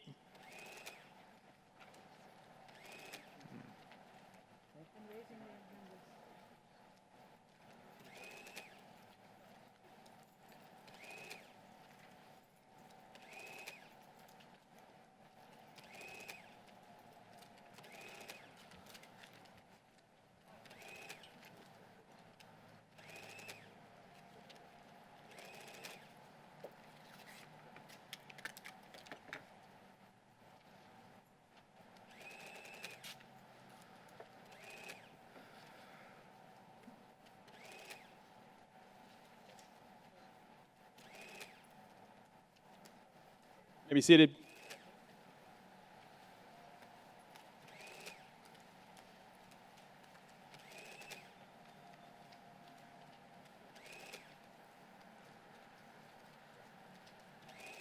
May be seated.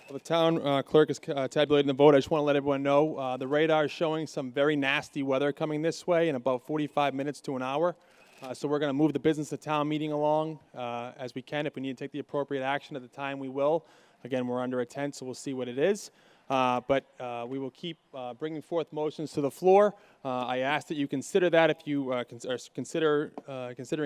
Well, the town clerk is tabulating the vote. I just want to let everyone know the radar is showing some very nasty weather coming this way in about 45 minutes to an hour. So we're going to move the business of town meeting along as we can. If we need to take the appropriate action at the time, we will. Again, we're under a tent, so we'll see what it is. But we will keep bringing forth motions to the floor. I ask that you consider that if you are considering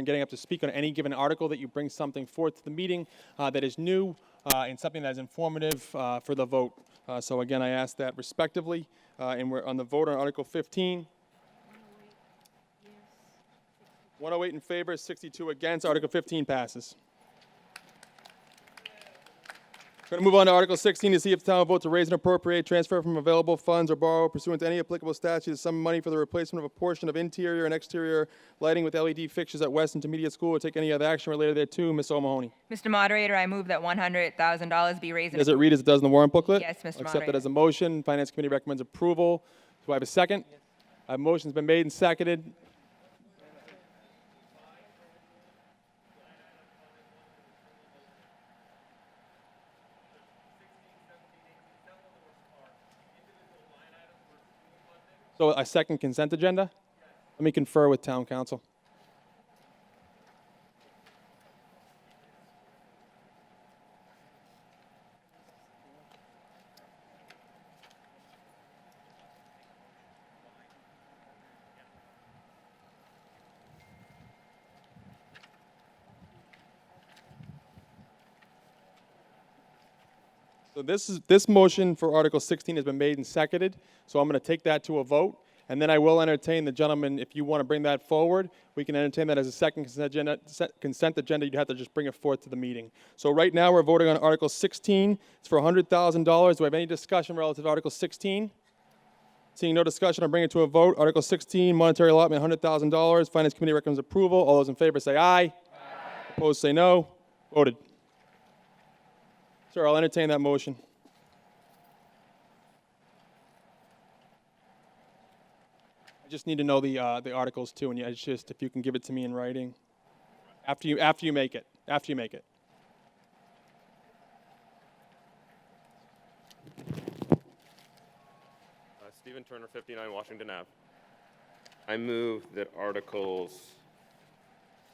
getting up to speak on any given article, that you bring something forth to the meeting that is new and something that is informative for the vote. So again, I ask that respectively. And we're on the vote on Article 15. 108 in favor, 62 against. Article 15 passes. We're going to move on to Article 16 to see if the town will vote to raise and appropriate, transfer from available funds, or borrow pursuant to any applicable statute some money for the replacement of a portion of interior and exterior lighting with LED fixtures at West Intermediate School, or take any other action related thereto. Ms. O'Mahony. Mr. Moderator, I move that $100,000 be raised. Does it read as it does in the warrant booklet? Yes, Mr. I'll accept Moderator. that as a motion. Finance Committee recommends approval. Do I have a second? Yes. A motion's been made and seconded. So a second consent agenda? Let me confer with town council. So this motion for Article 16 has been made and seconded, so I'm going to take that to a vote, and then I will entertain the gentleman, if you want to bring that forward, we can entertain that as a second consent agenda. You'd have to just bring it forth to the meeting. So right now we're voting on Article 16. It's for $100,000. Do I have any discussion relative to Article 16? Seeing no discussion, I'll bring it to a vote. Article 16, monetary allotment, $100,000. Finance Committee recommends approval. All those in favor say aye. Aye. Opposed say no. Voted. Sir, I'll entertain that motion. I just need to know the articles too, and it's just if you can give it to me in writing after you make it. After you make it. Stephen Turner, 59 Washington Ave. I move that Articles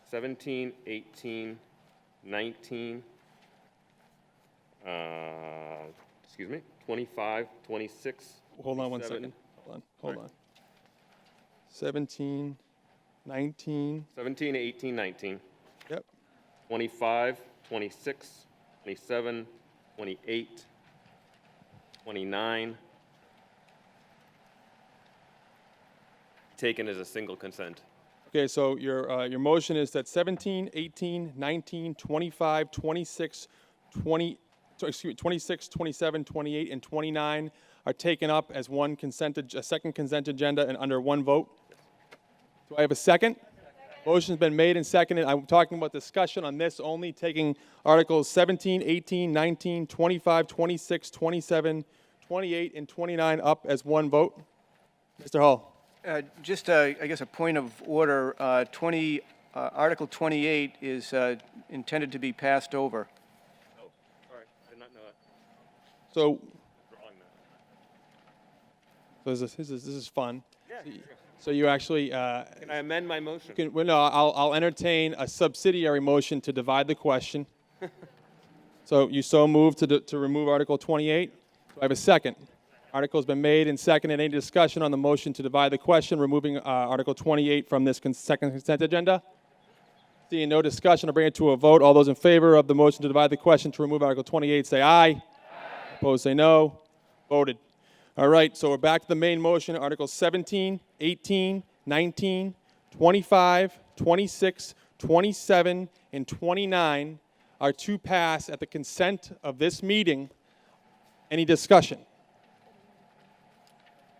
17, 18, 19, 25, 26. Hold on 1 second. Hold on. 17, 19. 17, 18, 19. Yep. 25, 26, 27, 28, 29. Taken as a single consent. Okay, so your motion is that 17, 18, 19, 25, 26, 26, 27, 28, and 29 are taken up as a second consent agenda and under one vote. Do I have a second? Motion's been made and seconded. I'm talking about discussion on this only, taking Articles 17, 18, 19, 25, 26, 27, 28, and 29 up as one vote. Mr. Hall. Just, I guess, a point of order. Article 28 is intended to be passed over. Oh, all right. I did not know that. So Drawing that. this is fun. Yeah. So you actually. Can I amend my motion? I'll entertain a subsidiary motion to divide the question. So you move to remove Article 28. Do I have a second? Article's been made and seconded. Any discussion on the motion to divide the question, removing Article 28 from this second consent agenda? Seeing no discussion, I'll bring it to a vote. All those in favor of the motion to divide the question to remove Article 28 say aye. Aye. Opposed say no. Voted. All right, so we're back to the main motion. Articles 17, 18, 19, 25, 26, 27, and 29 are to pass at the consent of this meeting. Any discussion?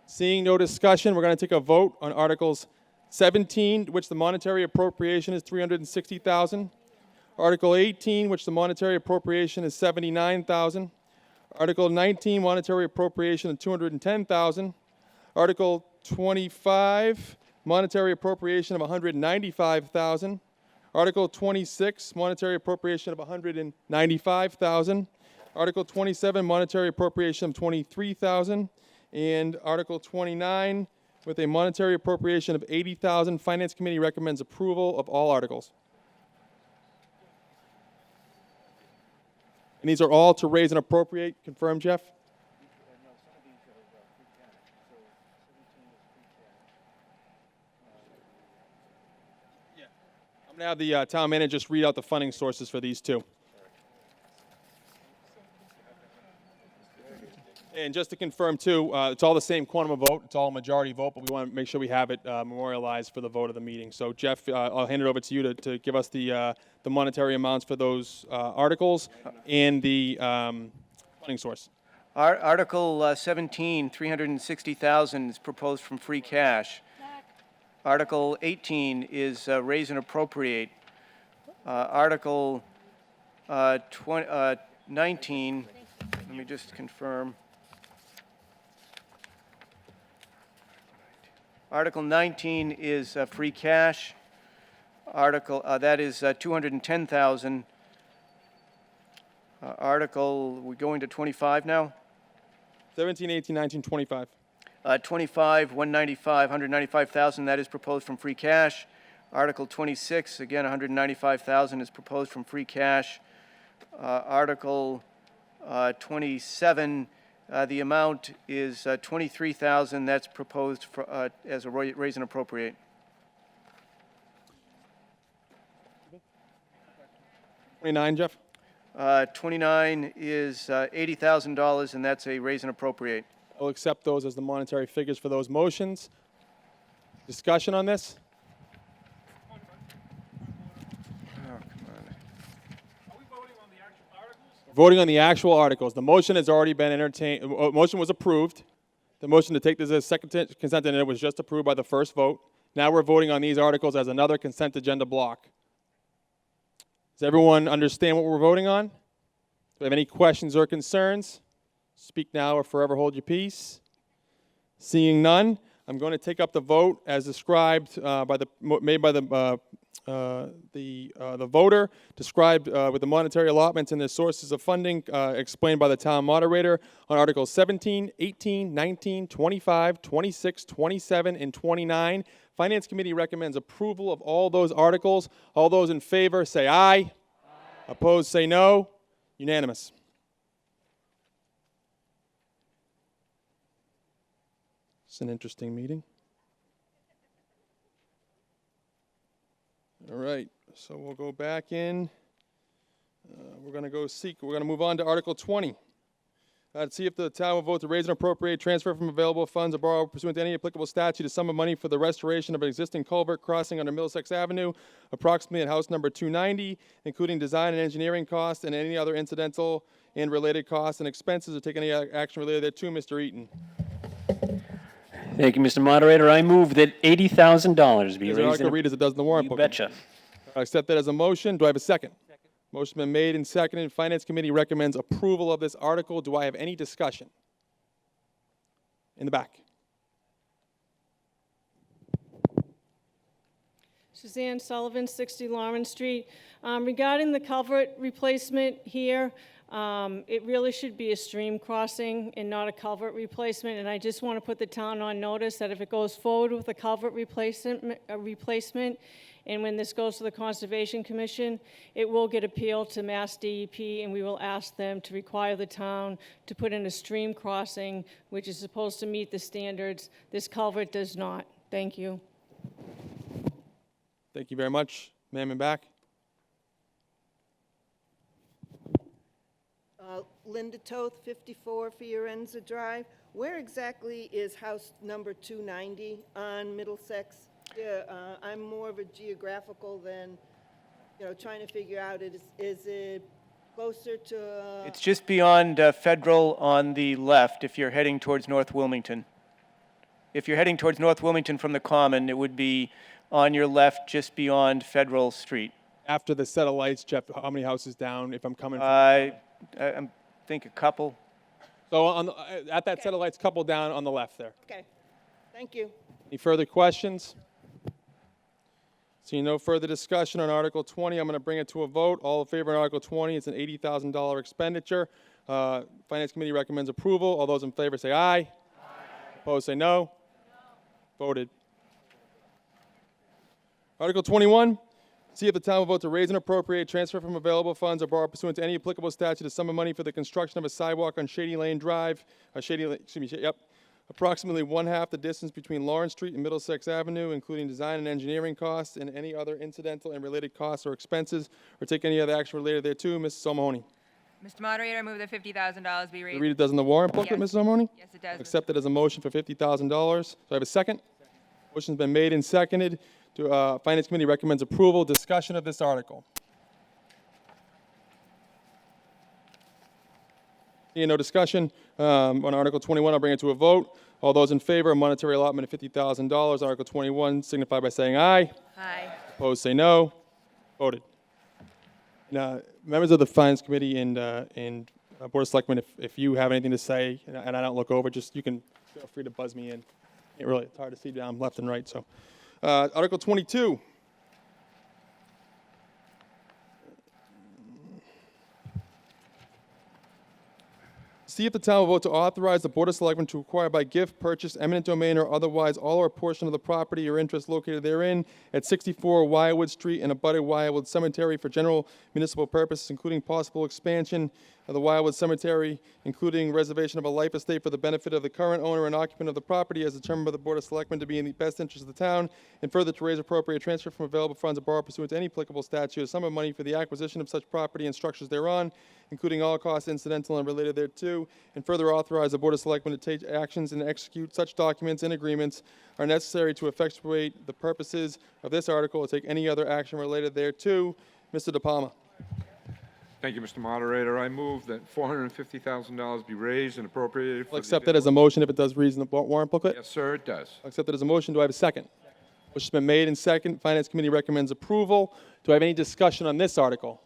Seeing no discussion, we're going to take a vote on Articles 17, which the monetary appropriation is $360,000. Article 18, which the monetary appropriation is $79,000. Article 19, monetary appropriation of $210,000. Article 25, monetary appropriation of $195,000. Article 26, monetary appropriation of $195,000. Article 27, monetary appropriation of $23,000. And Article 29, with a monetary appropriation of $80,000. Finance Committee recommends approval of all articles. And these are all to raise and appropriate. Confirm, Jeff? I'm going to have the town manager just read out the funding sources for these two. And just to confirm, too, it's all the same quantum of vote. It's all a majority vote, but we want to make sure we have it memorialized for the vote of the meeting. So, Jeff, I'll hand it over to you to give us the monetary amounts for those articles and the funding source. Article 17, $360,000 is proposed from free cash. Article 18 is raise and appropriate. Article 19, let me just confirm. Article 19 is free cash. Article, that is $210,000. We're going to 25 now? 17, 18, 19, 25. 25, 195, $195,000, that is proposed from free cash. Article 26, again, $195,000 is proposed from free cash. Article 27, the amount is $23,000, that's proposed for, as a raise and appropriate. $29, Jeff? 29 is $80,000, and that's a raise and appropriate. I'll accept those as the monetary figures for those motions. Discussion on this? Voting on the actual articles. The motion has already been entertained. Motion was approved. The motion to take this as second consent agenda was just approved by the first vote. Now we're voting on these articles as another consent agenda block. Does everyone understand what we're voting on? Do we have any questions or concerns? Speak now or forever hold your peace. Seeing none, I'm going to take up the vote as described made by the voter, described with the monetary allotments and the sources of funding explained by the town moderator on Articles 17, 18, 19, 25, 26, 27, and 29. Finance Committee recommends approval of all those articles. All those in favor say aye. Aye. Opposed say no. Unanimous. It's an interesting meeting. All right, so we'll go back in. We're going to move on to Article 20. To see if the town will vote to raise and appropriate, transfer from available funds or borrow pursuant to any applicable statute a sum of money for the restoration of an existing culvert crossing under Middlesex Avenue, approximately at house number 290, including design and engineering costs and any other incidental and related costs and expenses, or take any action related thereto. Mr. Eaton. Thank you, Mr. Moderator. I move that $80,000 be As raised. an article read as it does in the warrant book. You betcha. I accept that as a motion. Do I have a second? Motion been made and seconded. Finance Committee recommends approval of this article. Do I have any discussion? In the back. Suzanne Sullivan, 60 Lawrence Street. Regarding the culvert replacement here, it really should be a stream crossing and not a culvert replacement. And I just want to put the town on notice that if it goes forward with a culvert replacement, and when this goes to the Conservation Commission, it will get appealed to Mass DEP, and we will ask them to require the town to put in a stream crossing, which is supposed to meet the standards. This culvert does not. Thank you. Thank you very much. Ma'am in back. Linda Toth, 54 Fiorenza Drive. Where exactly is house number 290 on Middlesex? Yeah, I'm more of a geographical than, trying to figure out, is it closer to... It's just beyond Federal on the left if you're heading towards North Wilmington. If you're heading towards North Wilmington from the Common, it would be on your left just beyond Federal Street. After the set of lights, Jeff, how many houses down if I'm coming from... I think a couple. So at that set of lights, couple down on the left there. Okay, thank you. Any further questions? Seeing no further discussion on Article 20, I'm going to bring it to a vote. All in favor on Article 20, it's an $80,000 expenditure. Finance Committee recommends approval. All those in favor say aye. Aye. Opposed say no. Voted. Article 21, see if the town will vote to raise and appropriate, transfer from available funds, or borrow pursuant to any applicable statute a sum of money for the construction of a sidewalk on Shady Lane Drive, approximately one-half the distance between Lawrence Street and Middlesex Avenue, including design and engineering costs and any other incidental and related costs or expenses, or take any other action related thereto. Mrs. O'Mahony. Mr. Moderator, I move that $50,000 be raised. Read it does in the warrant booklet, Yes. Mrs. O'Mahony? Yes, it does. Accept it as a motion for $50,000. Do I have a second? Motion's been made and seconded. Finance Committee recommends approval. Discussion of this article. Seeing no discussion on Article 21, I'll bring it to a vote. All those in favor of monetary allotment of $50,000, Article 21, signify by saying aye. Aye. Opposed, say no. Voted. Now, members of the Finance Committee and Board of Selectmen, if you have anything to say and I don't look over, just you can feel free to buzz me in. It's hard to see down left and right. So, Article 22. See if the town will vote to authorize the Board of Selectmen to acquire by gift, purchase, eminent domain, or otherwise all or a portion of the property or interest located therein at 64 Wildwood Street and abutting Wildwood Cemetery for general municipal purposes, including possible expansion of the Wildwood Cemetery, including reservation of a life estate for the benefit of the current owner and occupant of the property as determined by the Board of Selectmen to be in the best interest of the town, and further to raise appropriate transfer from available funds or borrow pursuant to any applicable statute a sum of money for the acquisition of such property and structures thereon, including all costs incidental and related thereto, and further authorize the Board of Selectmen to take actions and execute such documents and agreements are necessary to effectuate the purposes of this article or take any other action related thereto. Mr. De Palma. Thank you, Mr. Moderator. I move that $450,000 be raised and appropriated for I'll accept it as a motion if it does read in the warrant booklet. Yes, sir, it does. I'll accept it as a motion. Do I have a second? Motion's been made and second. Finance Committee recommends approval. Do I have any discussion on this article?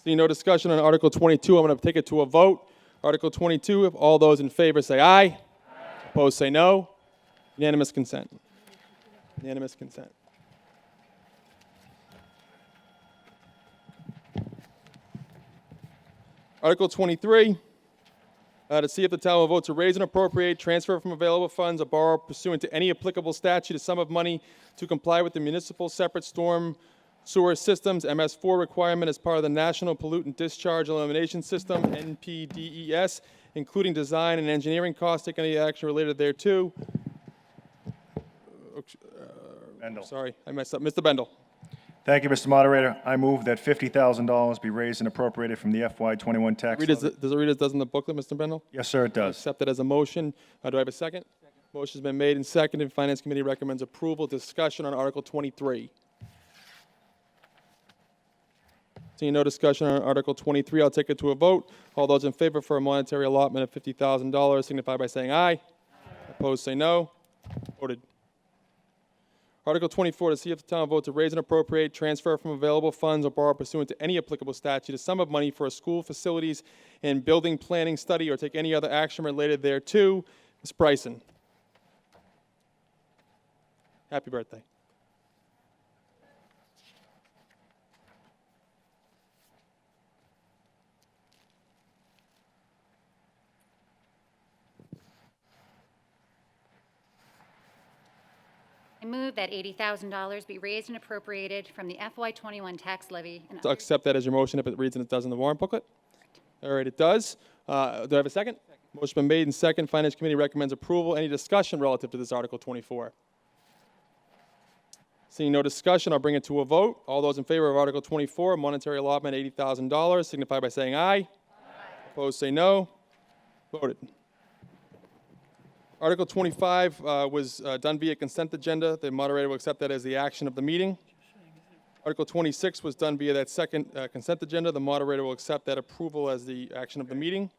Seeing no discussion on Article 22, I'm going to take it to a vote. Article 22, if all those in favor say aye. Aye. Opposed say no. Unanimous consent. Unanimous consent. Article 23, to see if the town will vote to raise and appropriate, transfer from available funds, or borrow pursuant to any applicable statute a sum of money to comply with the municipal separate storm sewer systems MS4 requirement as part of the National Pollutant Discharge Elimination System NPDES, including design and engineering costs. Take any action related thereto. Bendel. Sorry, I messed up. Mr. Bendel. Thank you, Mr. Moderator. I move that $50,000 be raised and appropriated from the FY21 tax Does levy. it read as does in the booklet, Mr. Bendel? Yes, sir, it does. Accept it as a motion. Do I have a second? Motion's been made and seconded. Finance Committee recommends approval. Discussion on Article 23. Seeing no discussion on Article 23, I'll take it to a vote. All those in favor for a monetary allotment of $50,000 signify by saying aye. Aye. Opposed, say no. Voted. Article 24, to see if the town will vote to raise and appropriate, transfer from available funds, or borrow pursuant to any applicable statute a sum of money for a school facilities and building planning study or take any other action related thereto. Ms. Bryson. Happy birthday. I move that $80,000 be raised and appropriated from the FY21 tax levy. And So accept that as your motion if it reads and it does in the warrant booklet. All right, it does. Do I have a second? Motion been made and second. Finance Committee recommends approval. Any discussion relative to this Article 24? Seeing no discussion, I'll bring it to a vote. All those in favor of Article 24, monetary allotment $80,000, signify by saying aye. Aye. Opposed, say no. Voted. Article 25 was done via consent agenda. The moderator will accept that as the action of the meeting. Article 26 was done via that second consent agenda. The moderator will accept that approval as the action of the meeting.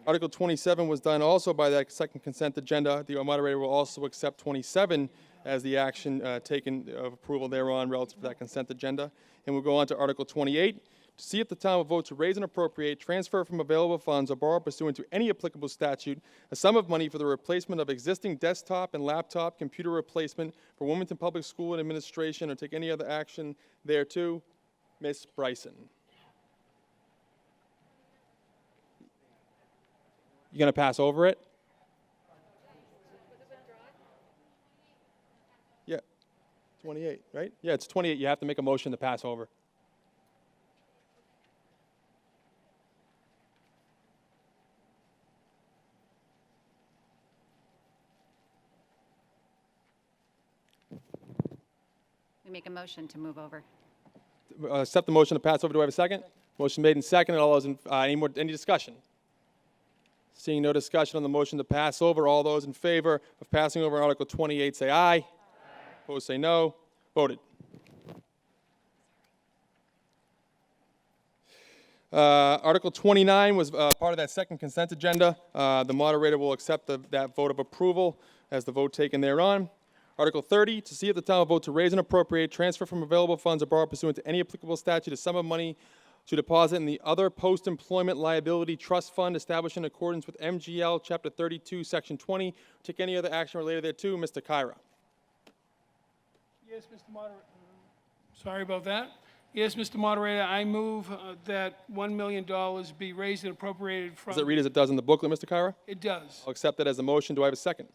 Article 27 was done also by that second consent agenda. The moderator will also accept 27 as the action taken of approval thereon relative to that consent agenda. And we'll go on to Article 28. to see if the town will vote to raise and appropriate, transfer from available funds, or borrow pursuant to any applicable statute a sum of money for the replacement of existing desktop and laptop computer replacement for Wilmington Public School and Administration, or take any other action thereto. Ms. Bryson. You going to pass over it? Yeah. 28, right? Yeah, it's 28. You have to make a motion to pass over. We make a motion to move over. Accept the motion to pass over. Do I have a second? Motion made and seconded. All those in, any discussion? Seeing no discussion on the motion to pass over, all those in favor of passing over Article 28 say aye. Aye. Opposed say no. Voted. Article 29 was part of that second consent agenda. The moderator will accept that vote of approval as the vote taken thereon. Article 30, to see if the town will vote to raise and appropriate, transfer from available funds, or borrow pursuant to any applicable statute a sum of money to deposit in the other post-employment liability trust fund established in accordance with MGL Chapter 32, Section 20. Take any other action related thereto. Mr. Kyra. Yes, Mr. Moderator. Sorry about that. Yes, Mr. Moderator, I move that $1 million be raised and appropriated from... Does it read as it does in the booklet, Mr. Kyra? It does. I'll accept that as a motion. Do I have a second?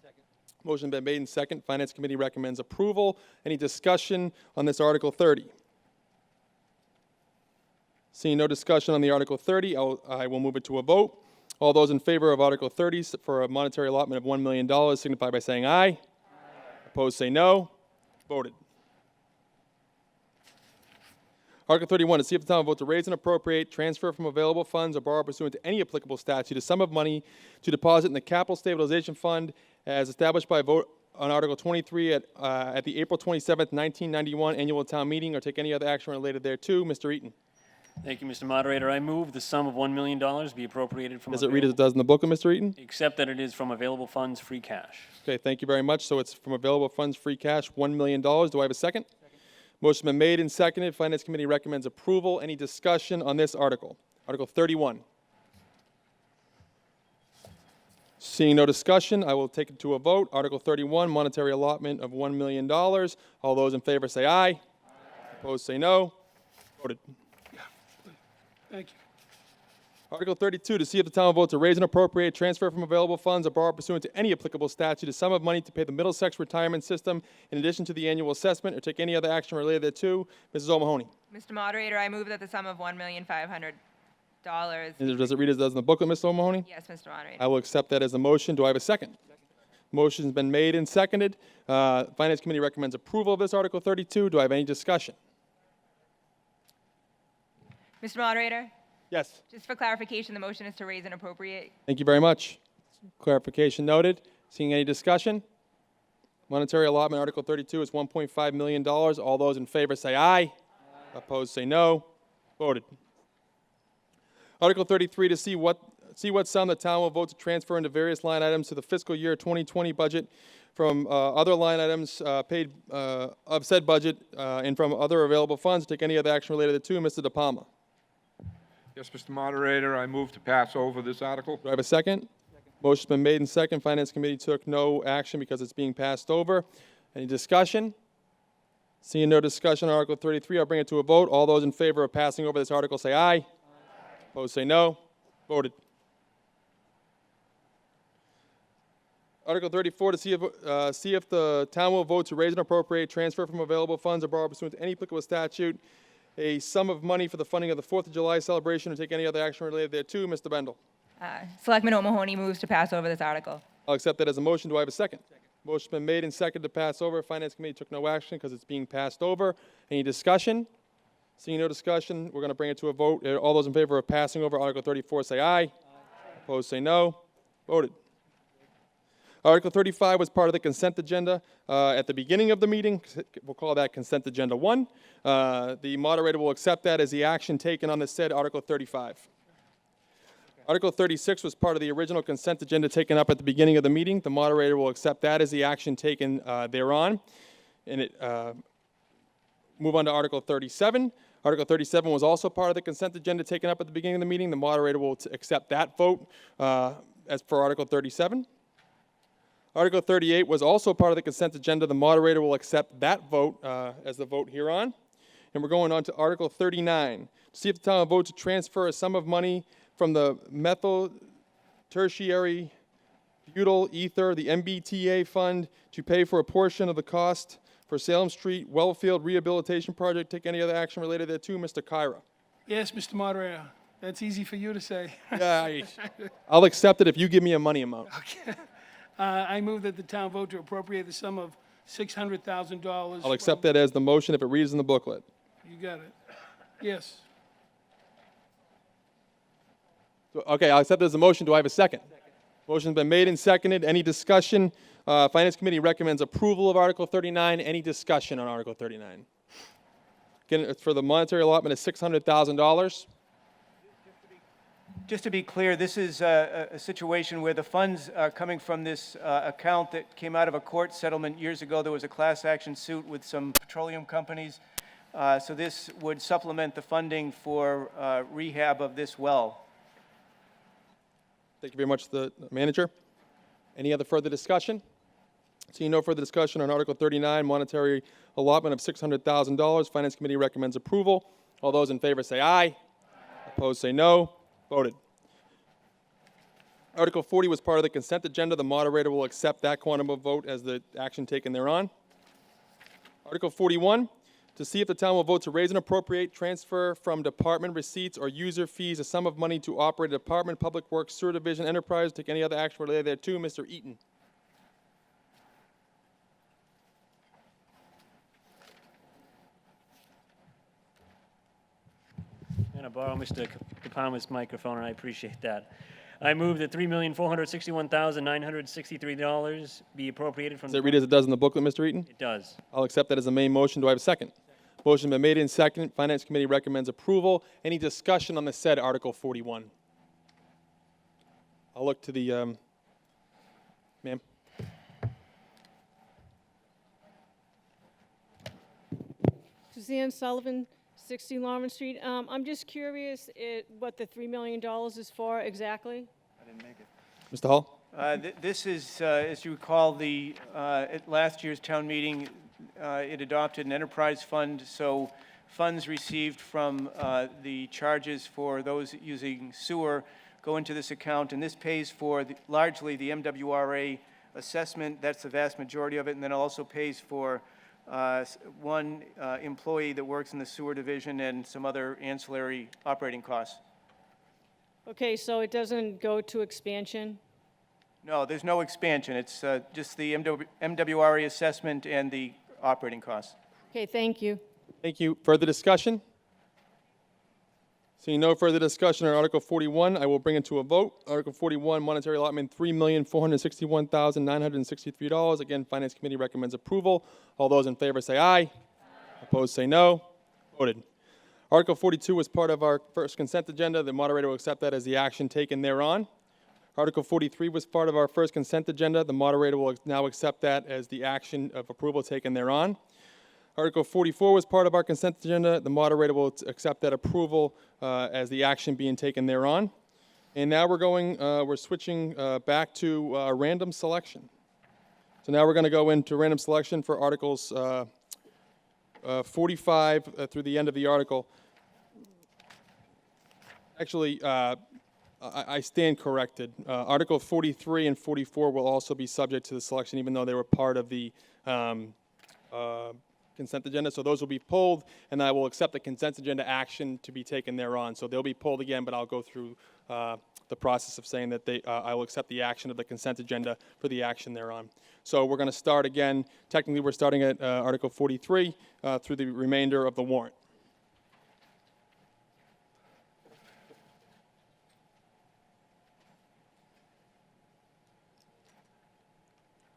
Motion been made and second. Finance Committee recommends approval. Any discussion on this Article 30? Seeing no discussion on the Article 30, I will move it to a vote. All those in favor of Article 30 for a monetary allotment of $1 million signify by saying aye. Aye. Opposed say no. Voted. Article 31, to see if the town will vote to raise and appropriate, transfer from available funds, or borrow pursuant to any applicable statute a sum of money to deposit in the Capital Stabilization Fund as established by vote on Article 23 at the April 27th, 1991 annual town meeting, or take any other action related thereto. Mr. Eaton. Thank you, Mr. Moderator. I move the sum of $1 million be appropriated from... Does it read as it does in the booklet, Mr. Eaton? Except that it is from available funds, free cash. Okay, thank you very much. So it's from available funds, free cash, $1 million. Do I have a second? Motion been made and seconded. Finance Committee recommends approval. Any discussion on this article? Article 31. Seeing no discussion, I will take it to a vote. Article 31, monetary allotment of $1 million. All those in favor say aye. Aye. Opposed say no. Voted. Thank you. Article 32, to see if the town will vote to raise and appropriate, transfer from available funds, or borrow pursuant to any applicable statute a sum of money to pay the Middlesex retirement system in addition to the annual assessment, or take any other action related thereto. Mrs. O'Mahony. Mr. Moderator, I move that the sum of $1,500,000. Does it read as it does in the booklet, Mr. O'Mahony? Yes, Mr. Moderator. I will accept that as a motion. Do I have a second? Motion's been made and seconded. Finance Committee recommends approval of this Article 32. Do I have any discussion? Mr. Moderator? Yes. Just for clarification, the motion is to raise and appropriate. Thank you very much. Clarification noted. Seeing any discussion? Monetary allotment, Article 32 is $1.5 million. All those in favor say aye. Aye. Opposed say no. Voted. Article 33, to see what sum the town will vote to transfer into various line items to the fiscal year 2020 budget from other line items paid of said budget and from other available funds. Take any other action related to Mr. De Palma. Yes, Mr. Moderator, I move to pass over this article. Do I have a second? Motion's been made and second. Finance Committee took no action because it's being passed over. Any discussion? Seeing no discussion on Article 33, I'll bring it to a vote. All those in favor of passing over this article say aye. Aye. Opposed say no. Voted. Article 34, to see if the town will vote to raise and appropriate, transfer from available funds, or borrow pursuant to any applicable statute a sum of money for the funding of the 4th of July celebration, or take any other action related thereto. Mr. Bendel. Selectman O'Mahony moves to pass over this article. I'll accept that as a motion. Do I have a second? Motion's been made and seconded to pass over. Finance Committee took no action because it's being passed over. Any discussion? Seeing no discussion, we're going to bring it to a vote. All those in favor of passing over Article 34 say aye. Aye. Opposed say no. Voted. Article 35 was part of the consent agenda at the beginning of the meeting. We'll call that consent agenda 1. The moderator will accept that as the action taken on the said Article 35. Article 36 was part of the original consent agenda taken up at the beginning of the meeting. The moderator will accept that as the action taken thereon. And move on to Article 37. Article 37 was also part of the consent agenda taken up at the beginning of the meeting. The moderator will accept that vote as for Article 37. Article 38 was also part of the consent agenda. The moderator will accept that vote as the vote hereon. And we're going on to Article 39. To see if the town will vote to transfer a sum of money from the methyl tertiary butyl ether, the MBTA fund, to pay for a portion of the cost for Salem Street Wellfield Rehabilitation Project. Take any other action related thereto. Mr. Kyra. Yes, Mr. Moderator. That's easy for you to say. Yeah, I'll accept it if you give me a money amount. Okay. I move that the town vote to appropriate the sum of $600,000. I'll accept that as the motion if it reads in the booklet. You got it. Yes. Okay, I'll accept it as a motion. Do I have a second? Motion's been made and seconded. Any discussion? Finance Committee recommends approval of Article 39. Any discussion on Article 39? Again, it's for the monetary allotment of $600,000. Just to be clear, this is a situation where the funds are coming from this account that came out of a court settlement years ago. There was a class action suit with some petroleum companies. So this would supplement the funding for rehab of this well. Thank you very much, the manager. Any other further discussion? Seeing no further discussion on Article 39, monetary allotment of $600,000. Finance Committee recommends approval. All those in favor say aye. Opposed say no. Voted. Article 40 was part of the consent agenda. The moderator will accept that quantum of vote as the action taken thereon. Article 41, to see if the town will vote to raise and appropriate, transfer from department receipts or user fees a sum of money to operate a department, public works, sewer division, enterprise, take any other action related thereto. Mr. Eaton. I'm going to borrow Mr. Capama's microphone, and I appreciate that. I move that $3,461,963 be appropriated from... Does it read as it does in the booklet, Mr. Eaton? It does. I'll accept that as the main motion. Do I have a second? Motion been made and seconded. Finance Committee recommends approval. Any discussion on the said Article 41? I'll look to the, ma'am. Suzanne Sullivan, 60 Lawrence Street. I'm just curious what the $3 million is for exactly? I didn't make it. Mr. Hall? This is, as you recall, at last year's town meeting, it adopted an enterprise fund, so funds received from the charges for those using sewer go into this account, and this pays for largely the MWRA assessment. That's the vast majority of it, and then it also pays for one employee that works in the sewer division and some other ancillary operating costs. Okay, so it doesn't go to expansion? No, there's no expansion. It's just the MWRA assessment and the operating costs. Okay, thank you. Thank you. Further discussion? Seeing no further discussion on Article 41, I will bring it to a vote. Article 41, monetary allotment, $3,461,963. Again, Finance Committee recommends approval. All those in favor say aye. Opposed say no. Voted. Article 42 was part of our first consent agenda. The moderator will accept that as the action taken thereon. Article 43 was part of our first consent agenda. The moderator will now accept that as the action of approval taken thereon. Article 44 was part of our consent agenda. The moderator will accept that approval as the action being taken thereon. And now we're switching back to random selection. So now we're going to go into random selection for Articles 45 through the end of the article. Actually, I stand corrected. Article 43 and 44 will also be subject to the selection, even though they were part of the consent agenda. So those will be pulled, and I will accept the consent agenda action to be taken thereon. So they'll be pulled again, but I'll go through the process of saying that I will accept the action of the consent agenda for the action thereon. So we're going to start again. Technically, we're starting at Article 43 through the remainder of the warrant.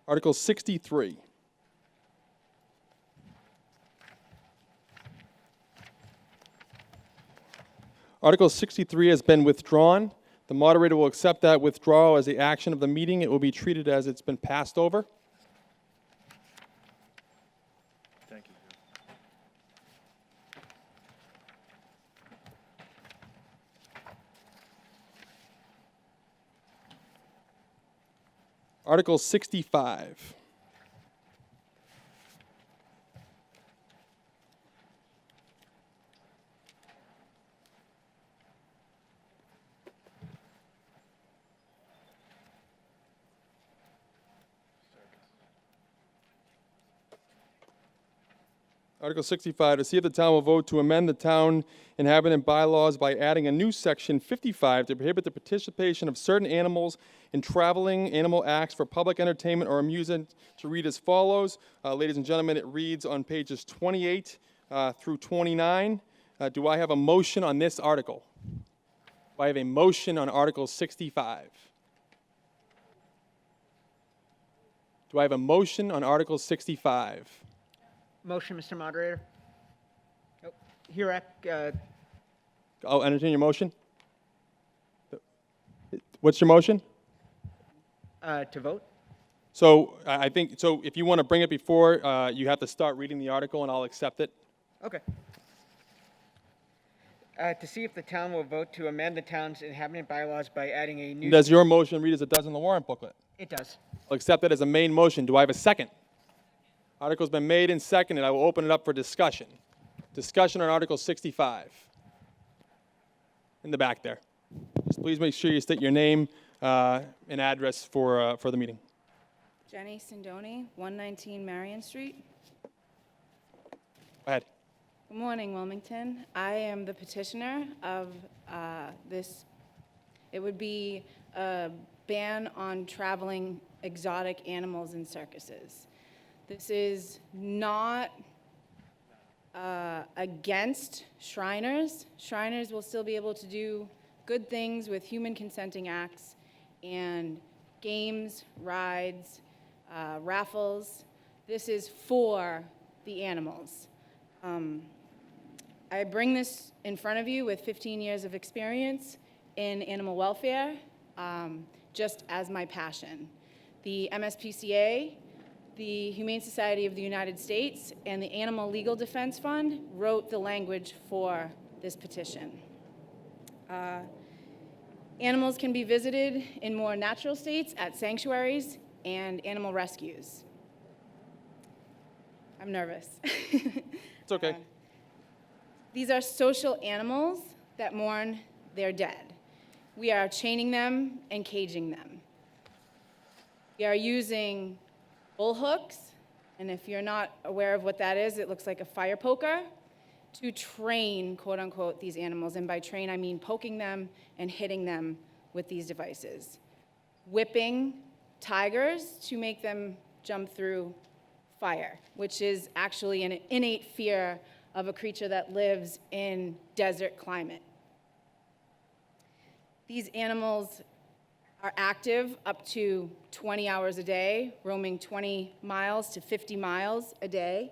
Article 63. Article 63 has been withdrawn. The moderator will accept that withdrawal as the action of the meeting. It will be treated as it's been passed over. Thank you. Article 65. Article 65, to see if the town will vote to amend the town inhabitant bylaws by adding a new section 55 to prohibit the participation of certain animals in traveling animal acts for public entertainment or amusement, to read as follows. Ladies and gentlemen, it reads on pages 28 through 29. Do I have a motion on this article? Do I have a motion on Article 65? Do I have a motion on Article 65? Motion, Mr. Moderator. Oh, Hurek, I'll entertain your motion. What's your motion? to vote? So I think, so if you want to bring it before, you have to start reading the article and I'll accept it. Okay. To see if the town will vote to amend the town's inhabitant bylaws by adding a new... Does your motion read as it does in the warrant booklet? It does. I'll accept it as a main motion. Do I have a second? Article's been made and seconded. I will open it up for discussion. Discussion on Article 65. In the back there. Just please make sure you state your name and address for the meeting. Jenny Sindoni, 119 Marion Street. Go ahead. Good morning, Wilmington. I am the petitioner of this. It would be a ban on traveling exotic animals in circuses. This is not against Shriners. Shriners will still be able to do good things with human consenting acts and games, rides, raffles. This is for the animals. I bring this in front of you with 15 years of experience in animal welfare, just as my passion. The MSPCA, the Humane Society of the United States, and the Animal Legal Defense Fund wrote the language for this petition. Animals can be visited in more natural states at sanctuaries and animal rescues. I'm nervous. It's okay. These are social animals that mourn their dead. We are chaining them and caging them. We are using bull hooks, and if you're not aware of what that is, it looks like a fire poker, to train, quote unquote, these animals. And by train, I mean poking them and hitting them with these devices. Whipping tigers to make them jump through fire, which is actually an innate fear of a creature that lives in desert climate. These animals are active up to 20 hours a day, roaming 20 miles to 50 miles a day,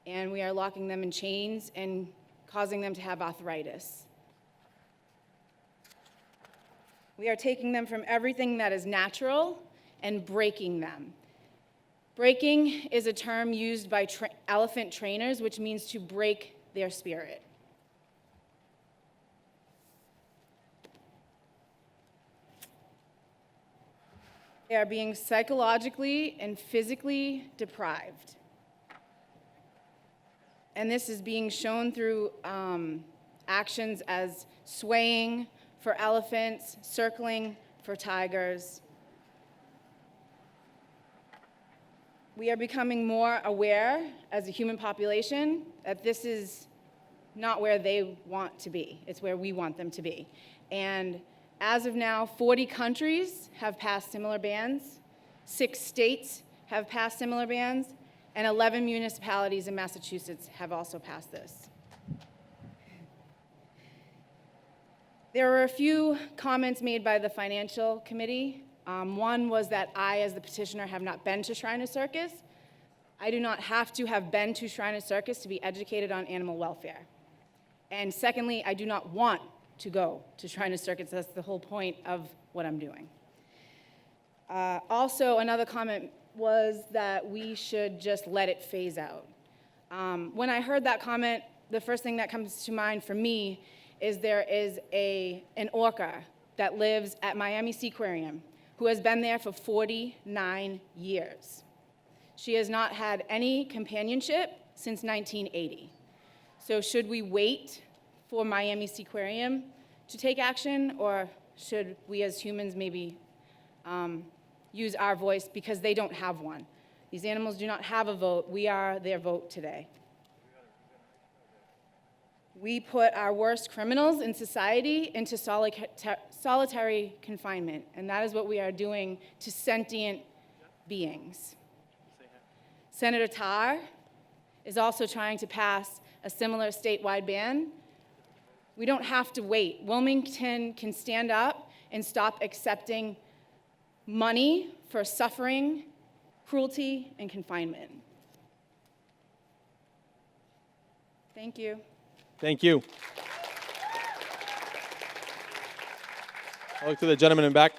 and we are locking them in chains and causing them to have arthritis. We are taking them from everything that is natural and breaking them. Breaking is a term used by elephant trainers, which means to break their spirit. They are being psychologically and physically deprived. And this is being shown through actions as swaying for elephants, circling for tigers. We are becoming more aware as a human population that this is not where they want to be. It's where we want them to be. And as of now, 40 countries have passed similar bans, 6 states have passed similar bans, and 11 municipalities in Massachusetts have also passed this. There were a few comments made by the Financial Committee. One was that I, as the petitioner, have not been to Shriner Circus. I do not have to have been to Shriner Circus to be educated on animal welfare. And secondly, I do not want to go to Shriner Circus. That's the whole point of what I'm doing. Also, another comment was that we should just let it phase out. When I heard that comment, the first thing that comes to mind for me is there is an orca that lives at Miami Seaquarium, who has been there for 49 years. She has not had any companionship since 1980. So should we wait for Miami Seaquarium to take action, or should we as humans maybe use our voice because they don't have one? These animals do not have a vote. We are their vote today. We put our worst criminals in society into solitary confinement, and that is what we are doing to sentient beings. Senator Tarr is also trying to pass a similar statewide ban. We don't have to wait. Wilmington can stand up and stop accepting money for suffering, cruelty, and confinement. Thank you. Thank you. I'll look to the gentleman in back.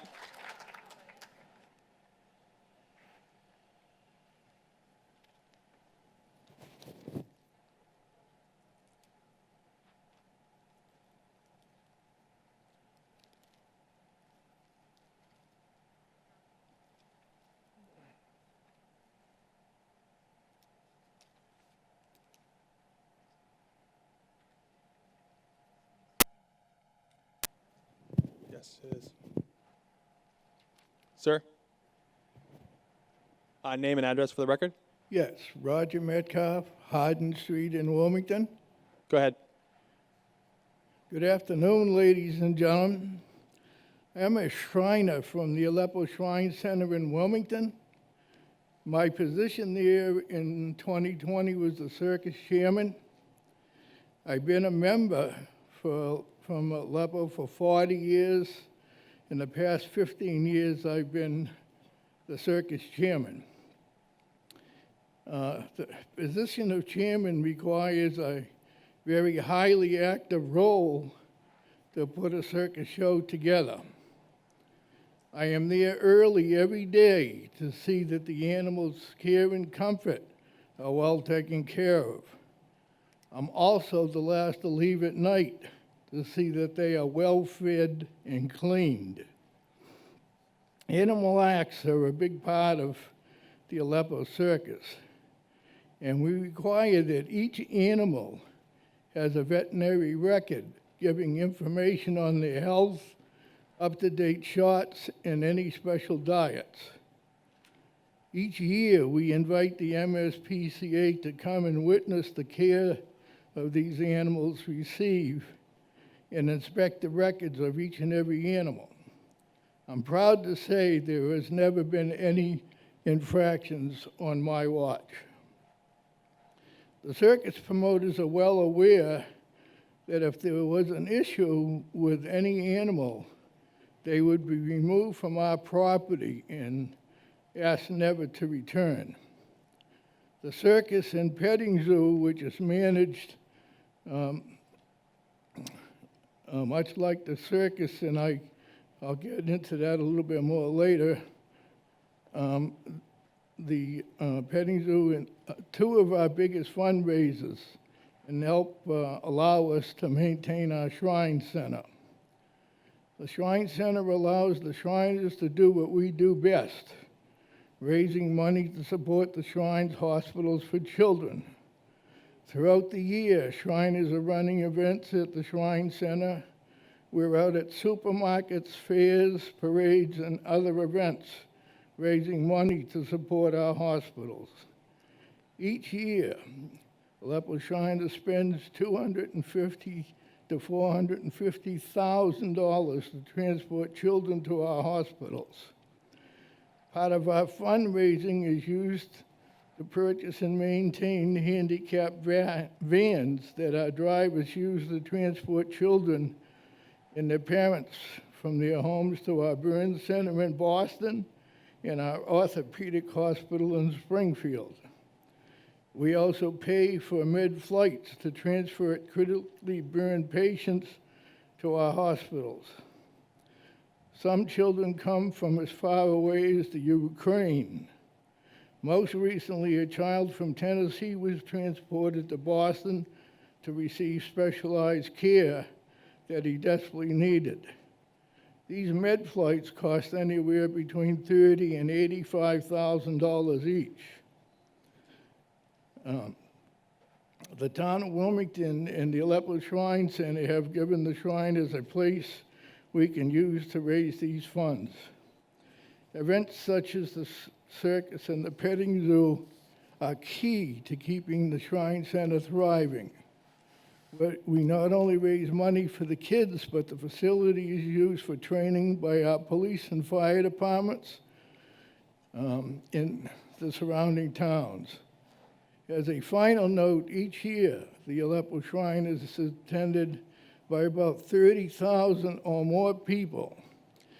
Yes, it is. Sir? Name and address for the record? Yes, Roger Metcalf, Hardin Street in Wilmington. Go ahead. Good afternoon, ladies and gentlemen. I'm a Shriner from the Aleppo Shrine Center in Wilmington. My position there in 2020 was the circus chairman. I've been a member from Aleppo for 40 years. In the past 15 years, I've been the circus chairman. The position of chairman requires a very highly active role to put a circus show together. I am there early every day to see that the animals' care and comfort are well taken care of. I'm also the last to leave at night to see that they are well fed and cleaned. Animal acts are a big part of the Aleppo Circus, and we require that each animal has a veterinary record giving information on their health, up-to-date shots, and any special diets. Each year, we invite the MSPCA to come and witness the care of these animals receive and inspect the records of each and every animal. I'm proud to say there has never been any infractions on my watch. The circus promoters are well aware that if there was an issue with any animal, they would be removed from our property and asked never to return. The circus and petting zoo, which is managed much like the circus, and I'll get into that a little bit more later. The petting zoo and two of our biggest fundraisers and help allow us to maintain our Shrine Center. The Shrine Center allows the Shriners to do what we do best, raising money to support the Shrine's hospitals for children. Throughout the year, Shriners are running events at the Shrine Center. We're out at supermarkets, fairs, parades, and other events, raising money to support our hospitals. Each year, Aleppo Shriner spends $250,000 to $450,000 to transport children to our hospitals. Part of our fundraising is used to purchase and maintain handicapped vans that our drivers use to transport children and their parents from their homes to our burn center in Boston and our orthopedic hospital in Springfield. We also pay for mid-flights to transfer critically burned patients to our hospitals. Some children come from as far away as the Ukraine. Most recently, a child from Tennessee was transported to Boston to receive specialized care that he desperately needed. These med flights cost anywhere between $30,000 and $85,000 each. The town of Wilmington and the Aleppo Shrine Center have given the shrine as a place we can use to raise these funds. Events such as the circus and the petting zoo are key to keeping the Shrine Center thriving. But we not only raise money for the kids, but the facility is used for training by our police and fire departments in the surrounding towns. As a final note, each year, the Aleppo Shrine is attended by about 30,000 or more people.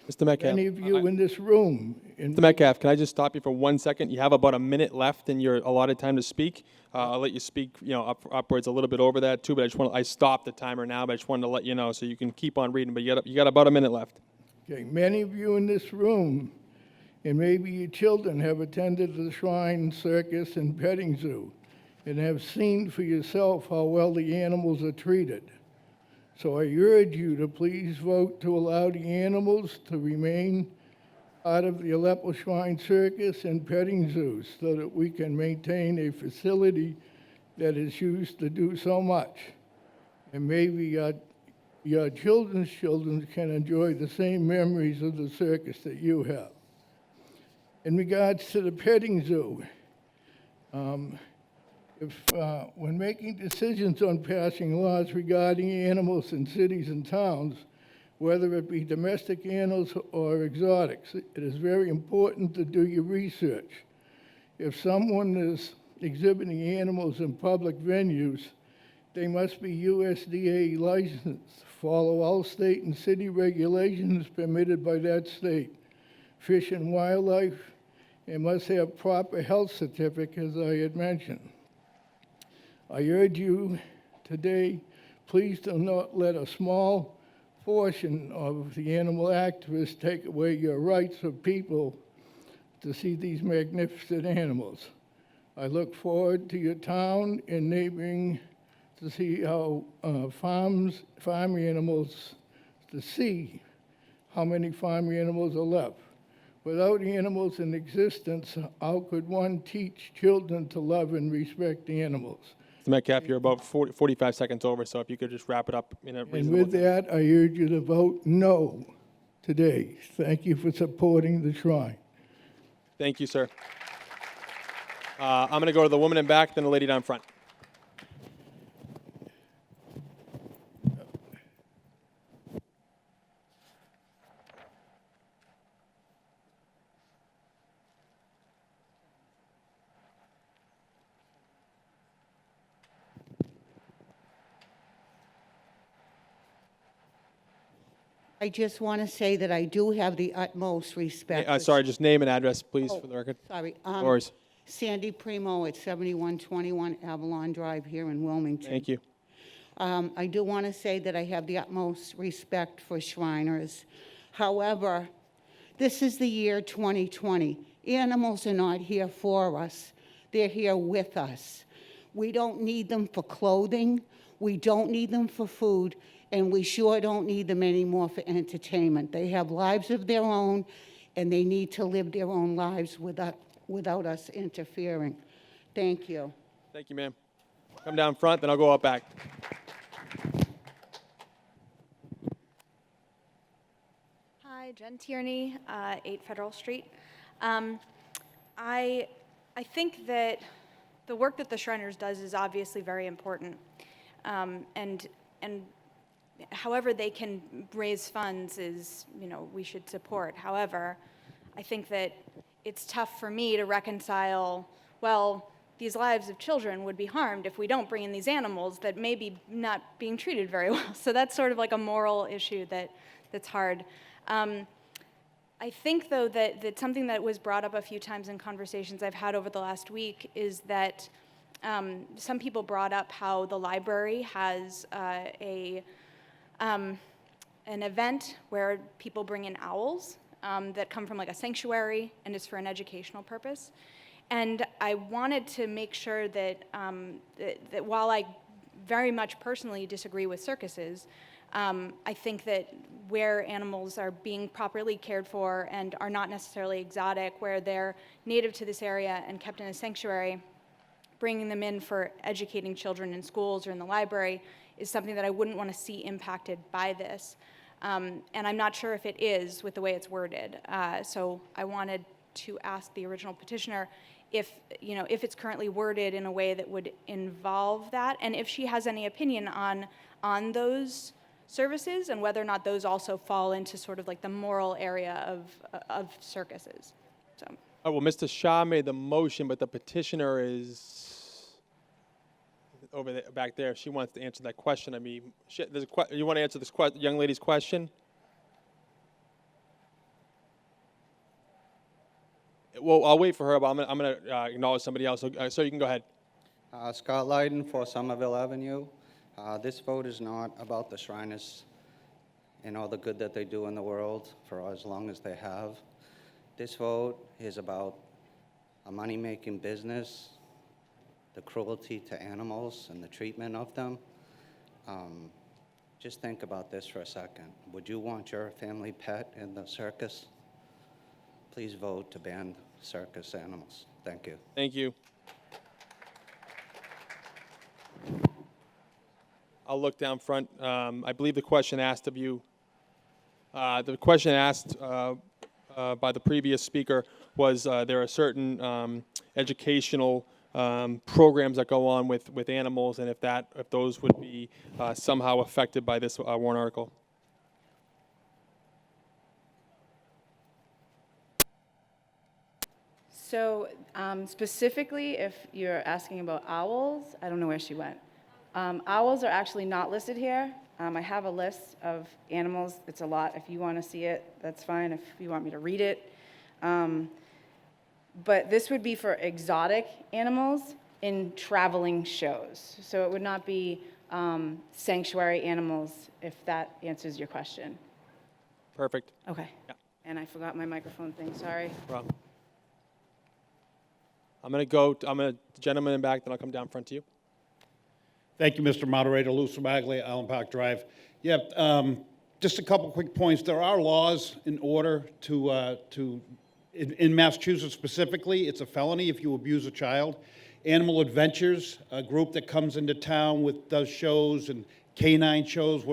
Mr. Metcalf. Many of you in this room. Mr. Metcalf, can I just stop you for 1 second? You have about a minute left in your allotted time to speak. I'll let you speak, upwards a little bit over that too, but I stopped the timer now, but I just wanted to let you know so you can keep on reading, but you got about a minute left. Okay, many of you in this room, and maybe your children, have attended the Shrine Circus and Petting Zoo and have seen for yourself how well the animals are treated. So I urge you to please vote to allow the animals to remain part of the Aleppo Shrine Circus and Petting Zoo so that we can maintain a facility that is used to do so much. And maybe your children's children can enjoy the same memories of the circus that you have. In regards to the petting zoo, when making decisions on passing laws regarding animals in cities and towns, whether it be domestic animals or exotics, it is very important to do your research. If someone is exhibiting animals in public venues, they must be USDA licensed, follow all state and city regulations permitted by that state, Fish and Wildlife, and must have proper health certificate, as I had mentioned. I urge you today, please do not let a small portion of the animal activists take away your rights of people to see these magnificent animals. I look forward to your town and neighboring to see how farm animals, to see how many farm animals are left. Without animals in existence, how could one teach children to love and respect animals? Mr. Metcalf, you're about 45 seconds over, so if you could just wrap it up in a And reasonable with time. that, I urge you to vote no today. Thank you for supporting the shrine. Thank you, sir. I'm going to go to the woman in back, then the lady down front. I just want to say that I do have the utmost respect. Sorry, just name and address, please, Oh, for the record. Sorry. No worries. Sandy Primo at 7121 Avalon Drive here in Wilmington. Thank you. I do want to say that I have the utmost respect for Shriners. However, this is the year 2020. Animals are not here for us. They're here with us. We don't need them for clothing. We don't need them for food. And we sure don't need them anymore for entertainment. They have lives of their own, and they need to live their own lives without us interfering. Thank you. Thank you, ma'am. Come down front, then I'll go up back. Hi, Jen Tierney, 8 Federal Street. I think that the work that the Shriners does is obviously very important, and however they can raise funds is, we should support. However, I think that it's tough for me to reconcile, well, these lives of children would be harmed if we don't bring in these animals that may be not being treated very well. So that's sort of like a moral issue that's hard. I think, though, that something that was brought up a few times in conversations I've had over the last week is that some people brought up how the library has an event where people bring in owls that come from like a sanctuary and is for an educational purpose. And I wanted to make sure that, that while I very much personally disagree with circuses, I think that where animals are being properly cared for and are not necessarily exotic, where they're native to this area and kept in a sanctuary, bringing them in for educating children in schools or in the library is something that I wouldn't want to see impacted by this. And I'm not sure if it is with the way it's worded. So I wanted to ask the original petitioner if it's currently worded in a way that would involve that, and if she has any opinion on those services and whether or not those also fall into sort of like the moral area of circuses. So. Oh, well, Mr. Shah made the motion, but the petitioner is over there, back there. She wants to answer that question. I mean, you want to answer this young lady's question? Well, I'll wait for her, but I'm going to acknowledge somebody else. So you can go ahead. Scott Lyden for Somerville Avenue. This vote is not about the Shriners and all the good that they do in the world for as long as they have. This vote is about a money-making business, the cruelty to animals and the treatment of them. Just think about this for a second. Would you want your family pet in the circus? Please vote to ban circus animals. Thank you. Thank you. I'll look down front. I believe the question asked of you, the question asked by the previous speaker was there are certain educational programs that go on with animals, and if those would be somehow affected by this warrant article. So specifically, if you're asking about owls, I don't know where she went. Owls are actually not listed here. I have a list of animals. It's a lot. If you want to see it, that's fine. If you want me to read it. But this would be for exotic animals in traveling shows. So it would not be sanctuary animals, if that answers your question. Perfect. Okay. Yeah. And I forgot my microphone thing, sorry. No problem. I'm going to gentleman in back, then I'll come down front to you. Thank you, Mr. Moderator. Lou Sabaglia, Allen Park Drive. Yeah, just a couple quick points. There are laws in order in Massachusetts specifically, it's a felony if you abuse a child. Animal Adventures, a group that comes into town does shows and canine shows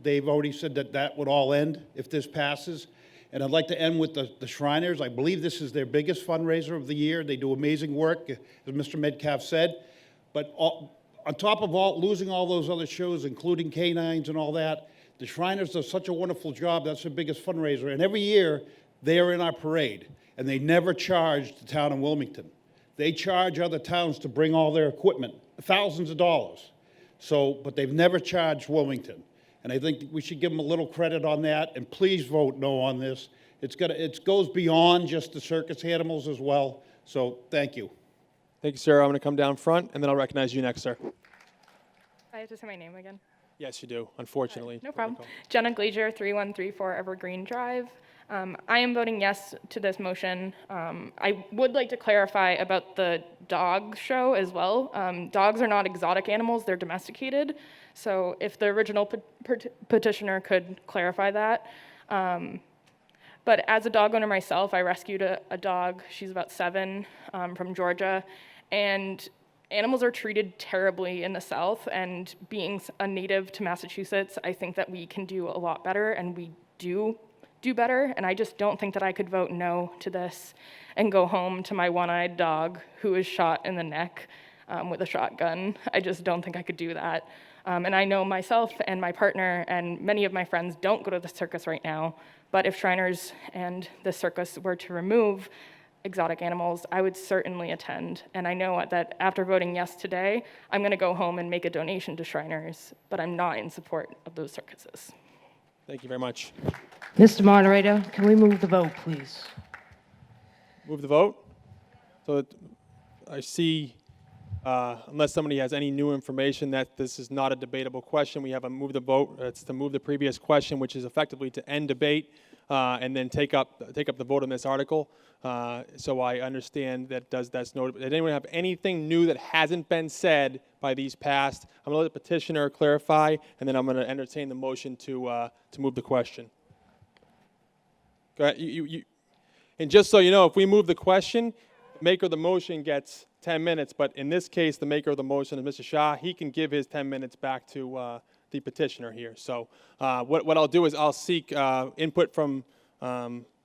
they've already said that would all end if this passes. And I'd like to end with the Shriners. I believe this is their biggest fundraiser of the year. They do amazing work, as Mr. Metcalf said. But on top of losing all those other shows, including canines and all that, the Shriners do such a wonderful job. That's their biggest fundraiser. And every year, they are in our parade. And they never charge the town of Wilmington. They charge other towns to bring all their equipment, thousands of dollars. But they've never charged Wilmington. And I think we should give them a little credit on that. And please vote no on this. It goes beyond just the circus animals as well. So thank you. Thank you, sir. I'm going to come down front, and then I'll recognize you next, sir. I have to say my name again. Yes, you do, unfortunately. No problem. Jenna Glazier, 3134 Evergreen Drive. I am voting yes to this motion. I would like to clarify about the dog show as well. Dogs are not exotic animals, they're domesticated. So if the original petitioner could clarify that. But as a dog owner myself, I rescued a dog, she's about 7, from Georgia. And animals are treated terribly in the South, and being a native to Massachusetts, I think that we can do a lot better, and we do better, and I just don't think that I could vote no to this and go home to my one-eyed dog who was shot in the neck with a shotgun. I just don't think I could do that. And I know myself and my partner and many of my friends don't go to the circus right now, but if Shriners and the circus were to remove exotic animals, I would certainly attend. And I know that after voting yes today, I'm going to go home and make a donation to Shriners, but I'm not in support of those circuses. Thank you very much. Mr. Moderator, can we move the vote, please? Move the vote. So I see, unless somebody has any new information, that this is not a debatable question. We have a move the vote. It's to move the previous question, which is effectively to end debate. and then take up the vote on this article. So I understand that's noted. Does anyone have anything new that hasn't been said by these past? I'm going to let the petitioner clarify, and then I'm going to entertain the motion to move the question. Go ahead. And just so you know, if we move the question, the maker of the motion gets 10 minutes, but in this case, the maker of the motion is Mr. Shah. He can give his 10 minutes back to the petitioner here. So what I'll do is I'll seek input from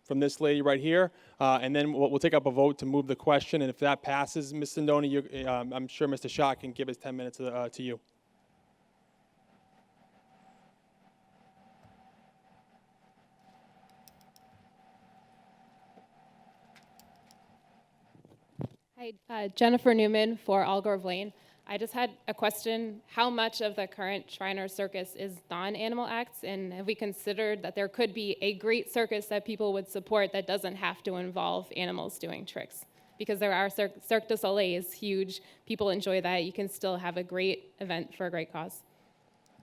this lady right here, and then we'll take up a vote to move the question, and if that passes, Ms. Sindoni, I'm sure Mr. Shah can give his 10 minutes to you. Hi, Jennifer Newman for Algrove Lane. I just had a question. How much of the current Shriners Circus is non-animal acts? And have we considered that there could be a great circus that people would support that doesn't have to involve animals doing tricks? Because there are Cirque du Soleil is huge. People enjoy that. You can still have a great event for a great cause.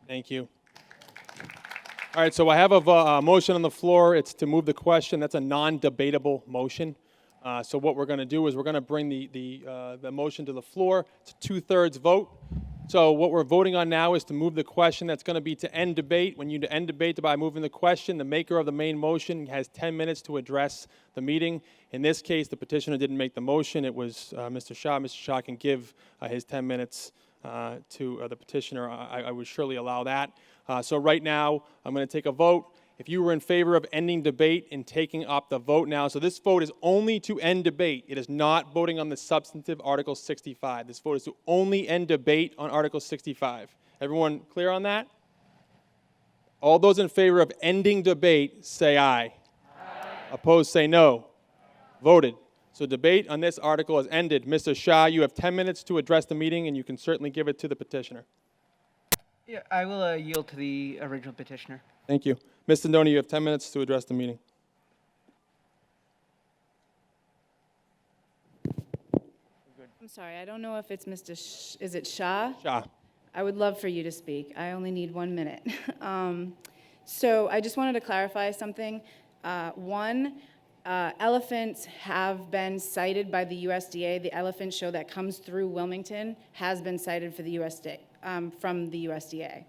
Thank you. All right, so I have a motion on the floor. It's to move the question. That's a non-debatable motion. So what we're going to do is we're going to bring the motion to the floor. It's a 2/3 vote. So what we're voting on now is to move the question. That's going to be to end debate. When you end debate by moving the question, the maker of the main motion has 10 minutes to address the meeting. In this case, the petitioner didn't make the motion. It was Mr. Shah. Mr. Shah can give his 10 minutes to the petitioner. I would surely allow that. So right now, I'm going to take a vote. If you were in favor of ending debate and taking up the vote now, so this vote is only to end debate. It is not voting on the substantive Article 65. This vote is to only end debate on Article 65. Everyone clear on that? All those in favor of ending debate, say aye. Aye. Opposed, say no. Voted. So debate on this article is ended. Mr. Shah, you have 10 minutes to address the meeting, and you can certainly give it to the petitioner. Yeah, I will yield to the original petitioner. Thank you. Ms. Sindoni, you have 10 minutes to address the meeting. I'm sorry, I don't know if it's is it Shah? Shah. I would love for you to speak. I only need 1 minute. So I just wanted to clarify something. Elephants have been cited by the USDA. The elephant show that comes through Wilmington has been cited for the USDA, from the USDA.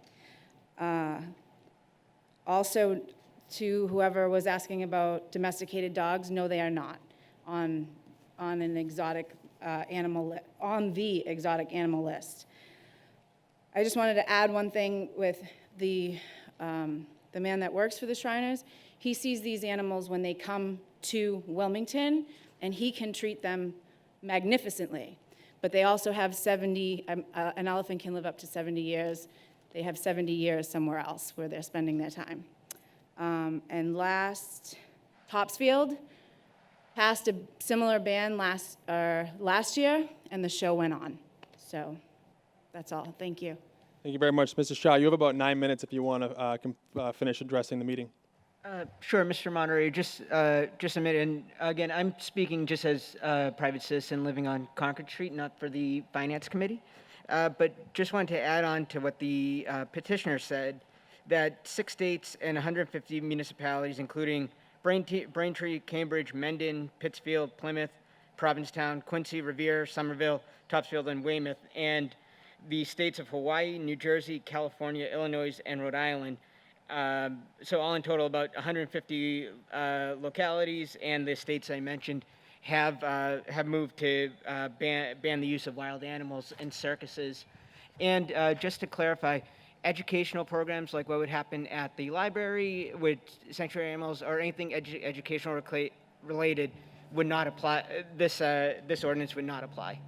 Also, to whoever was asking about domesticated dogs, no, they are not on an exotic animal on the exotic animal list. I just wanted to add one thing with the man that works for the Shriners. He sees these animals when they come to Wilmington, and he can treat them magnificently. But they also have 70. An elephant can live up to 70 years. They have 70 years somewhere else where they're spending their time. And last, Topsfield passed a similar ban last year, and the show went on. So that's all. Thank you. Thank you very much. Mr. Shah, you have about 9 minutes if you want to finish addressing the meeting. Sure, Mr. Moderator, just a minute. And again, I'm speaking just as a private citizen living on Concord Street, not for the Finance Committee. But just wanted to add on to what the petitioner said, that 6 states and 150 municipalities, including Braintree, Cambridge, Mendon, Pittsfield, Plymouth, Provincetown, Quincy, Revere, Somerville, Topsfield, and Weymouth, and the states of Hawaii, New Jersey, California, Illinois, and Rhode Island. So all in total, about 150 localities and the states I mentioned have moved to ban the use of wild animals in circuses. And just to clarify, educational programs like what would happen at the library with sanctuary animals or anything educational related would not apply. This ordinance would not apply.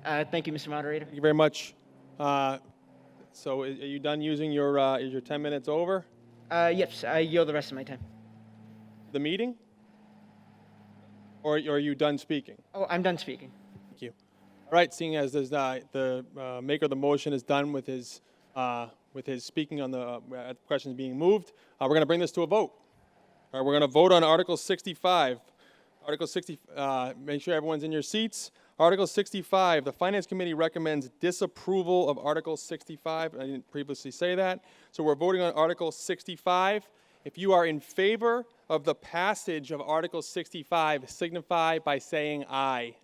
Thank you, Mr. Moderator. Thank you very much. So are you done using is your 10 minutes over? Yes, I yield the rest of my time. The meeting? Or are you done speaking? Oh, I'm done speaking. Thank you. All right, seeing as the maker of the motion is done with his speaking on the questions being moved, we're going to bring this to a vote. All right, we're going to vote on Article 65. Article 60, make sure everyone's in your seats. Article 65, the Finance Committee recommends disapproval of Article 65. I didn't previously say that. So we're voting on Article 65. If you are in favor of the passage of Article 65, signify by saying aye.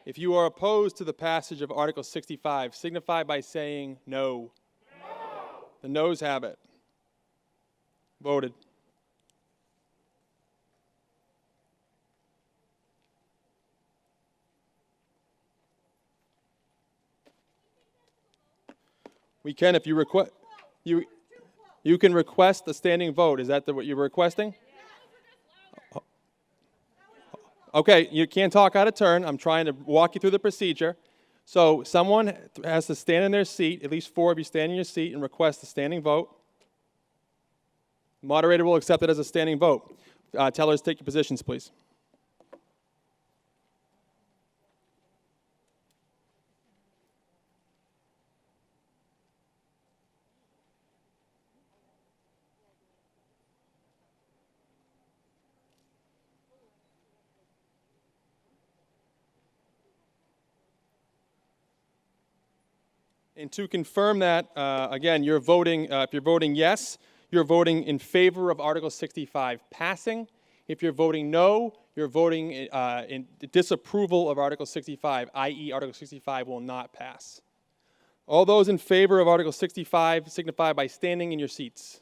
If you are opposed to the passage of Article 65, signify by saying no. The noes have it. Voted. We can, if you request, you can request a standing vote. Is that what you're requesting? Okay, you can't talk out of turn. I'm trying to walk you through the procedure. So someone has to stand in their seat, at least 4 of you stand in your seat and request a standing vote. Moderator will accept it as a standing vote. Tellers, take your positions, please. And to confirm that, again, you're voting, if you're voting yes, you're voting in favor of Article 65 passing. If you're voting no, you're voting in disapproval of Article 65, i.e. Article 65 will not pass. All those in favor of Article 65 signify by standing in your seats.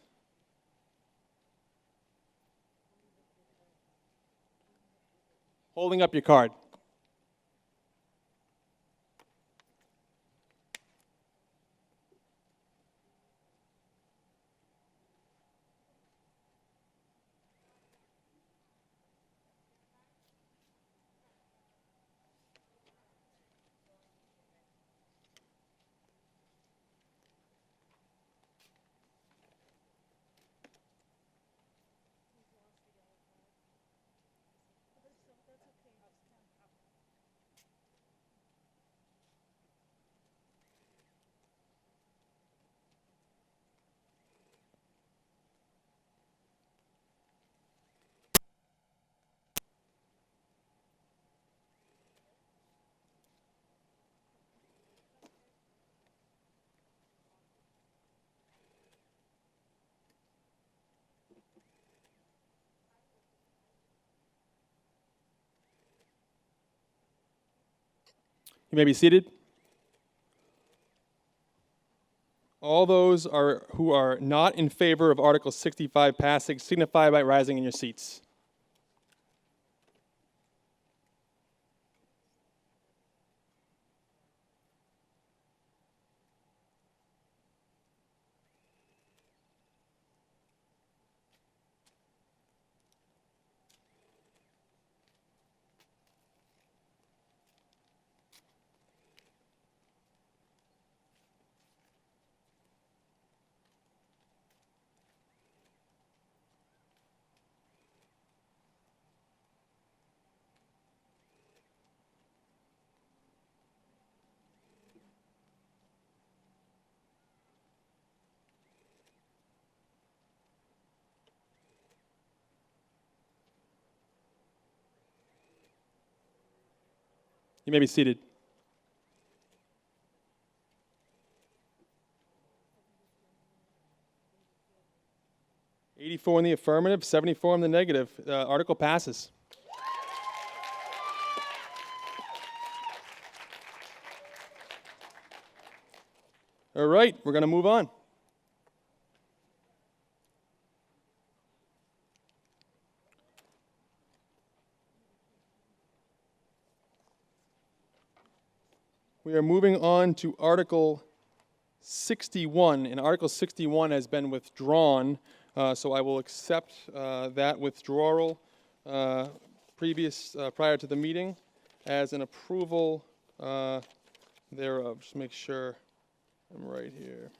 Holding up your card. You may be seated. All those who are not in favor of Article 65 passing signify by rising in your seats. You may be seated. $84 in the affirmative, 74 in the negative. Article passes. All right, we're going to move on. We are moving on to Article 61, and Article 61 has been withdrawn, so I will accept that withdrawal prior to the meeting as an approval thereof. Just make sure I'm right here.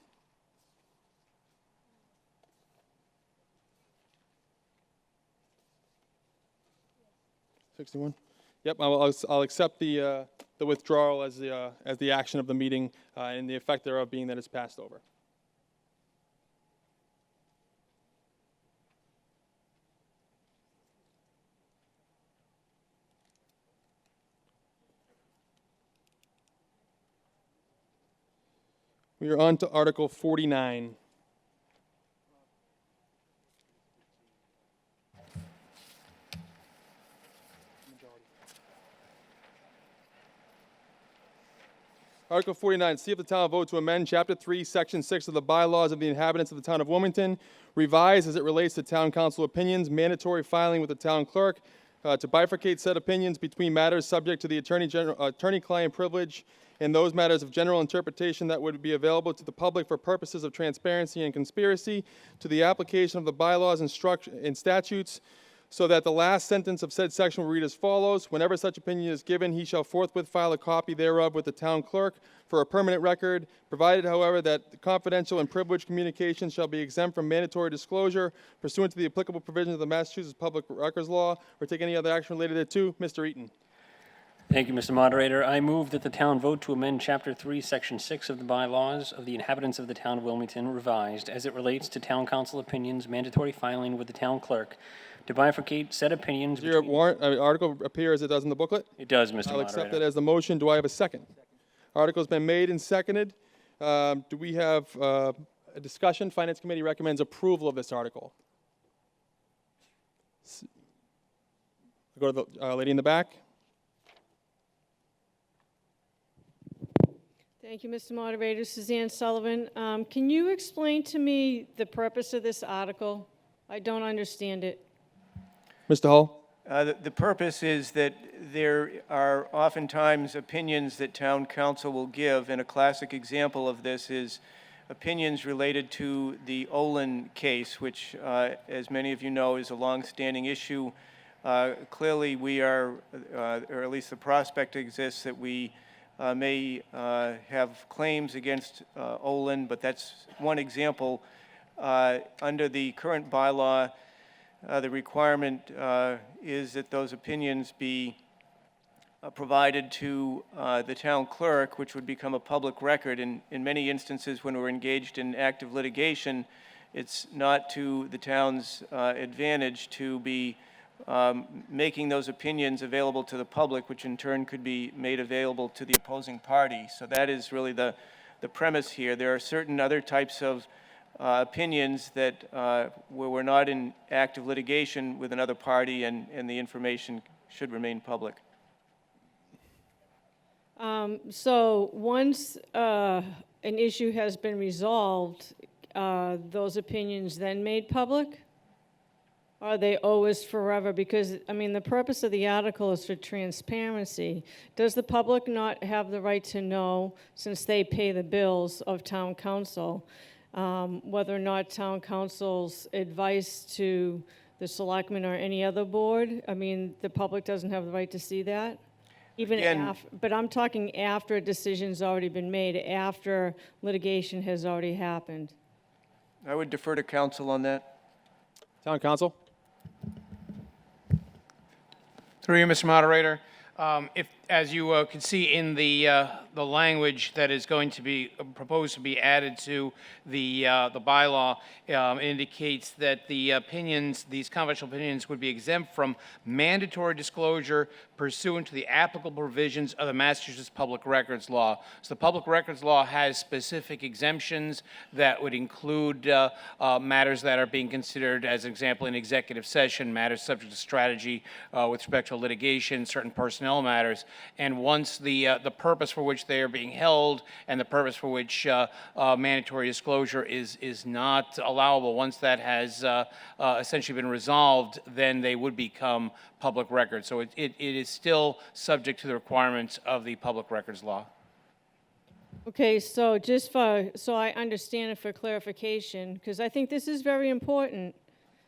$61? Yep, I'll accept the withdrawal as the action of the meeting, and the effect thereof being that it's passed over. We are on to Article 49. Article 49, see if the town will vote to amend Chapter 3, Section 6 of the bylaws of the inhabitants of the town of Wilmington, revised as it relates to town council opinions, mandatory filing with the town clerk, to bifurcate said opinions between matters subject to the attorney-client privilege and those matters of general interpretation that would be available to the public for purposes of transparency and conspiracy, to the application of the bylaws and statutes, so that the last sentence of said section will read as follows: whenever such opinion is given, he shall forthwith file a copy thereof with the town clerk for a permanent record, provided, however, that confidential and privileged communications shall be exempt from mandatory disclosure pursuant to the applicable provisions of the Massachusetts Public Records Law, or take any other action related thereto. Mr. Eaton. Thank you, Mr. Moderator. I move that the town vote to amend Chapter 3, Section 6 of the bylaws of the inhabitants of the town of Wilmington, revised as it relates to town council opinions, mandatory filing with the town clerk, to bifurcate said opinions. Does your article appear as it does in the booklet? It does, Mr. I'll Moderator. accept it as the motion. Do I have a second? Article's been made and seconded. Do we have a discussion? Finance Committee recommends approval of this article. Go to the lady in the back. Thank you, Mr. Moderator. Suzanne Sullivan. Can you explain to me the purpose of this article? I don't understand it. Mr. Hull? The purpose is that there are oftentimes opinions that town council will give, and a classic example of this is opinions related to the Olin case, which, as many of you know, is a long-standing issue. Clearly, we are, or at least the prospect exists that we may have claims against Olin, but that's one example. Under the current bylaw, the requirement is that those opinions be provided to the town clerk, which would become a public record. In many instances, when we're engaged in active litigation, it's not to the town's advantage to be making those opinions available to the public, which in turn could be made available to the opposing party. So that is really the premise here. There are certain other types of opinions that where we're not in active litigation with another party, and the information should remain public. So once an issue has been resolved, those opinions then made public? Are they always forever? Because, I mean, the purpose of the article is for transparency. Does the public not have the right to know, since they pay the bills of town council, whether or not town council's advice to the selectmen or any other board? I mean, the public doesn't have the right to see that? Even after, but I'm talking after a decision's already been made, after litigation has already happened. I would defer to council on that. Town council? Through you, Mr. Moderator. If, as you can see in the language that is going to be proposed to be added to the bylaw, indicates that the opinions, these confidential opinions, would be exempt from mandatory disclosure pursuant to the applicable provisions of the Massachusetts Public Records Law. So the Public Records Law has specific exemptions that would include matters that are being considered, as an example, in executive session, matters subject to strategy with respect to litigation, certain personnel matters. And once the purpose for which they are being held and the purpose for which mandatory disclosure is not allowable, once that has essentially been resolved, then they would become public records. So it is still subject to the requirements of the Public Records Law. Okay, so so I understand it for clarification, because I think this is very important.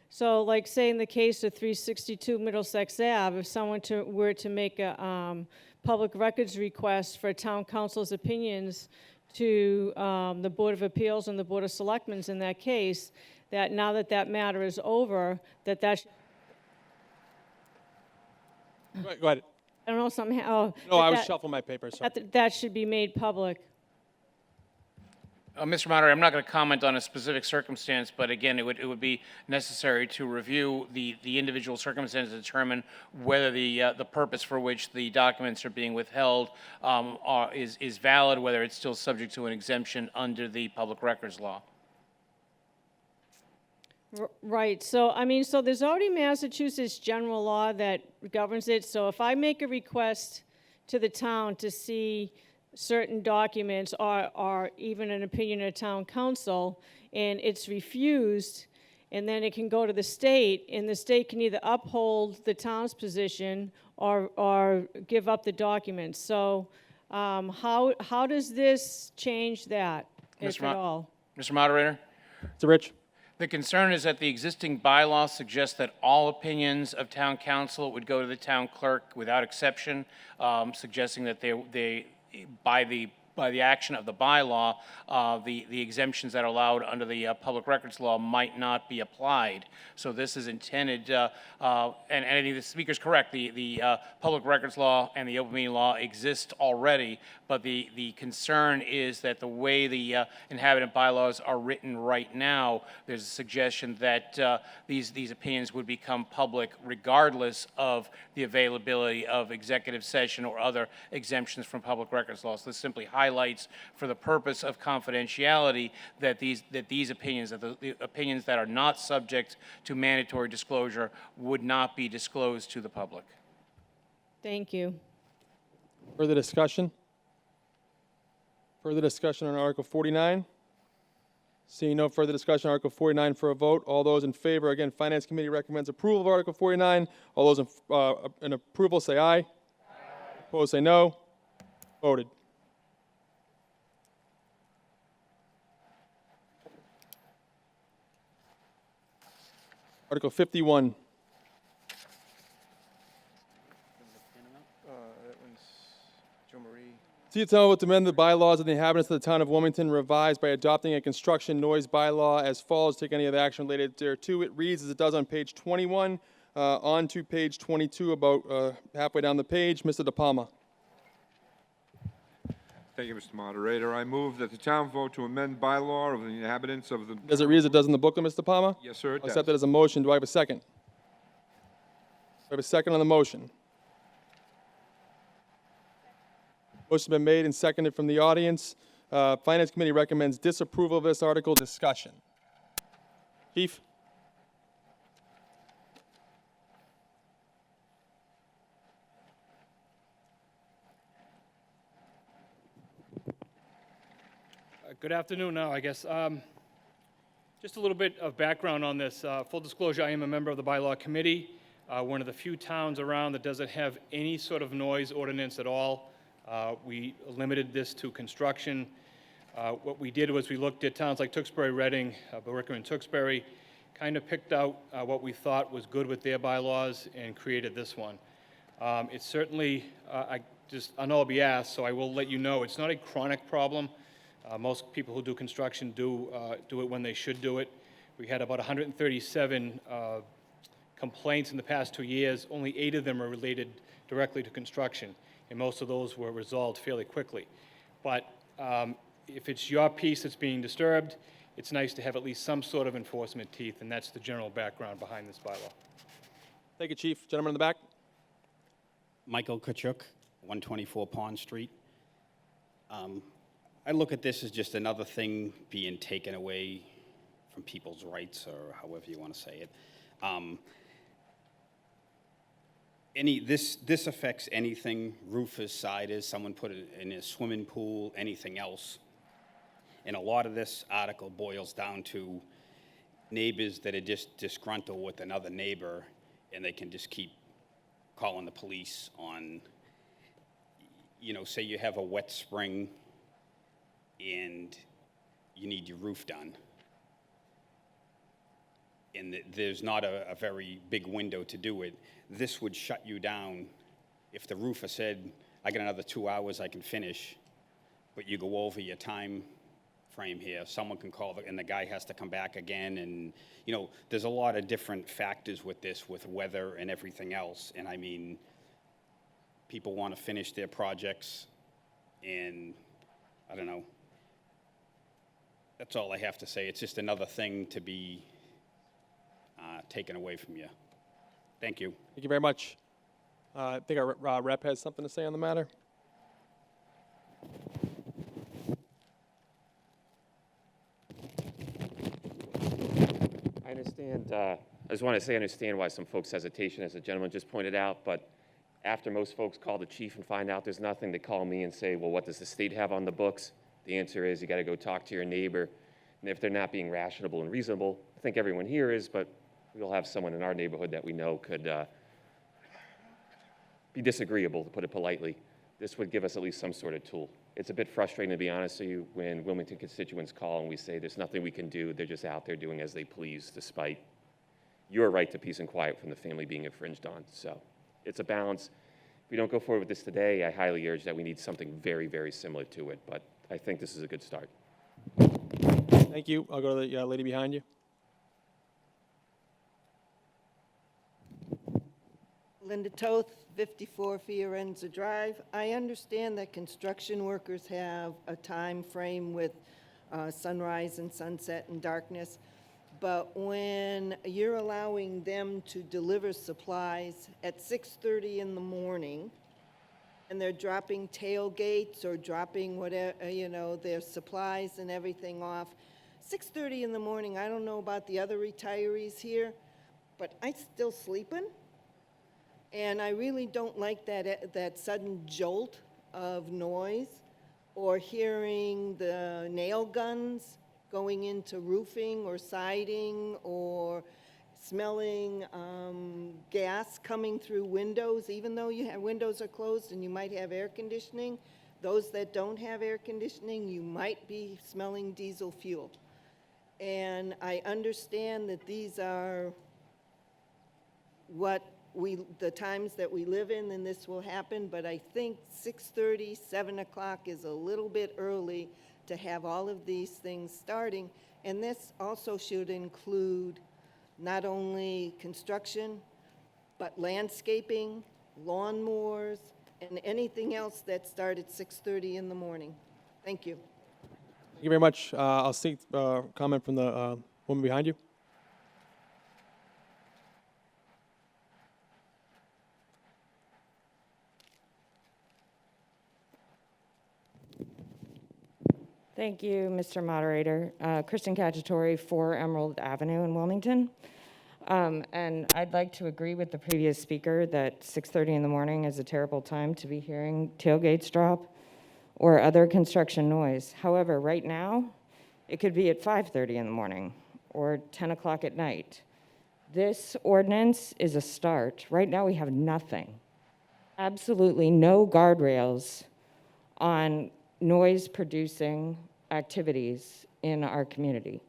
So, like, say in the case of 362 Middlesex Ave, if someone were to make a public records request for town council's opinions to the Board of Appeals and the Board of Selectmen in that case, that now that that matter is over, that Go ahead. I don't know, somehow. No, I was shuffling my papers. That should be made public. Mr. Moderator, I'm not going to comment on a specific circumstance, but again, it would be necessary to review the individual circumstance to determine whether the purpose for which the documents are being withheld is valid, whether it's still subject to an exemption under the Public Records Law. Right. So, I mean, so there's already Massachusetts general law that governs it. So if I make a request to the town to see certain documents or even an opinion of town council, and it's refused, and then it can go to the state, and the state can either uphold the town's position or give up the documents. So how does this change that, if at all? Mr. Moderator? So Rich? The concern is that the existing bylaw suggests that all opinions of town council would go to the town clerk without exception, suggesting that they by the action of the bylaw, the exemptions that are allowed under the public records law might not be applied. So this is intended, and I think the speaker's correct, the public records law and the open meeting law exist already, but the concern is that the way the inhabitant bylaws are written right now, there's a suggestion that these opinions would become public regardless of the availability of executive session or other exemptions from public records laws. So this simply highlights, for the purpose of confidentiality, that these opinions, that the opinions that are not subject to mandatory disclosure, would not be disclosed to the public. Thank you. Further discussion? Further discussion on Article 49? Seeing no further discussion on Article 49 for a vote. All those in favor, again, Finance Committee recommends approval of Article 49. All those in approval say aye. Aye. Opposed say no. Voted. Article 51. See it's now to amend the bylaws of the inhabitants of the town of Wilmington, revised by adopting a construction noise bylaw as follows. Take any other action related thereto. It reads as it does on page 21, on to page 22, about halfway down the page. Mr. DePalma. Thank you, Mr. Moderator. I move that the town vote to amend bylaw of the inhabitants of the... Does it read as it does in the booklet, Mr. DePalma? Yes, sir, it I'll does. accept that as a motion. Do I have a second? Do I have a second on the motion? Motion's been made and seconded from the audience. Finance Committee recommends disapproval of this article. Discussion. Chief? Good afternoon now, I guess. Just a little bit of background on this. Full disclosure, I am a member of the Bylaw Committee, one of the few towns around that doesn't have any sort of noise ordinance at all. We limited this to construction. What we did was we looked at towns like Tewksbury, Reading, Billerica, and Tewksbury, kind of picked out what we thought was good with their bylaws and created this one. It's certainly, I know I'll be asked, so I will let you know, it's not a chronic problem. Most people who do construction do it when they should do it. We had about 137 complaints in the past 2 years. Only 8 of them are related directly to construction, and most of those were resolved fairly quickly. But if it's your piece that's being disturbed, it's nice to have at least some sort of enforcement teeth, and that's the general background behind this bylaw. Thank you, Chief. Gentleman in the back. Michael Kachuk, 124 Pond Street. I look at this as just another thing being taken away from people's rights, or however you want to say it. This affects anything, roofers, siders, someone put it in a swimming pool, anything else. And a lot of this article boils down to neighbors that are just disgruntled with another neighbor, and they can just keep calling the police on, say you have a wet spring and you need your roof done. And there's not a very big window to do it. This would shut you down if the roofer said, I got another 2 hours I can finish, but you go over your time frame here. Someone can call, and the guy has to come back again. And, there's a lot of different factors with this, with weather and everything else. And I mean, people want to finish their projects, and I don't know. That's all I have to say. It's just another thing to be taken away from you. Thank you. Thank you very much. I think our rep has something to say on the matter. I understand. I just want to say I understand why some folks' hesitation, as the gentleman just pointed out, but After most folks call the chief and find out there's nothing, they call me and say, well, what does the state have on the books? The answer is you got to go talk to your neighbor. And if they're not being rational and reasonable, I think everyone here is, but we'll have someone in our neighborhood that we know could be disagreeable, to put it politely. This would give us at least some sort of tool. It's a bit frustrating, to be honest with you, when Wilmington constituents call and we say there's nothing we can do. They're just out there doing as they please, despite your right to peace and quiet from the family being infringed on. So it's a balance. If we don't go forward with this today, I highly urge that we need something very, very similar to it. But I think this is a good start. Thank you. I'll go to the lady behind you. Linda Toth, 54 Fiorenza Drive. I understand that construction workers have a time frame with sunrise and sunset and darkness, but when you're allowing them to deliver supplies at 6:30 in the morning, and they're dropping tailgates or dropping whatever, their supplies and everything off, 6:30 in the morning, I don't know about the other retirees here, but I'm still sleeping. And I really don't like that sudden jolt of noise, or hearing the nail guns going into roofing or siding, or smelling gas coming through windows, even though windows are closed and you might have air conditioning. Those that don't have air conditioning, you might be smelling diesel fuel. And I understand that these are the times that we live in, and this will happen, but I think 6:30, 7 o'clock is a little bit early to have all of these things starting. And this also should include not only construction, but landscaping, lawnmowers, and anything else that starts at 6:30 in the morning. Thank you. Thank you very much. I'll seek comment from the woman behind you. Thank you, Mr. Moderator. Kristen Cacciatore, 4 Emerald Avenue in Wilmington. And I'd like to agree with the previous speaker that 6:30 in the morning is a terrible time to be hearing tailgates drop or other construction noise. However, right now, it could be at 5:30 in the morning or 10 o'clock at night. This ordinance is a start. Right now, we have nothing, absolutely no guardrails on noise-producing activities in our community.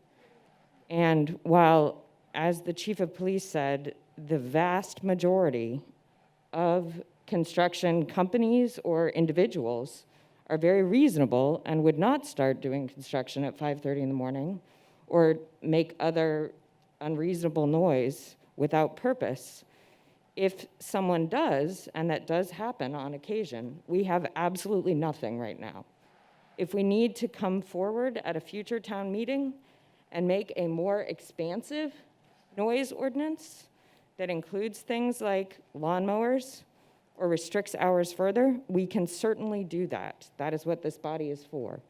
And while, as the chief of police said, the vast majority of construction companies or individuals are very reasonable and would not start doing construction at 5:30 in the morning or make other unreasonable noise without purpose, if someone does, and that does happen on occasion, we have absolutely nothing right now. If we need to come forward at a future town meeting and make a more expansive noise ordinance that includes things like lawnmowers or restricts hours further, we can certainly do that. That is what this body is for.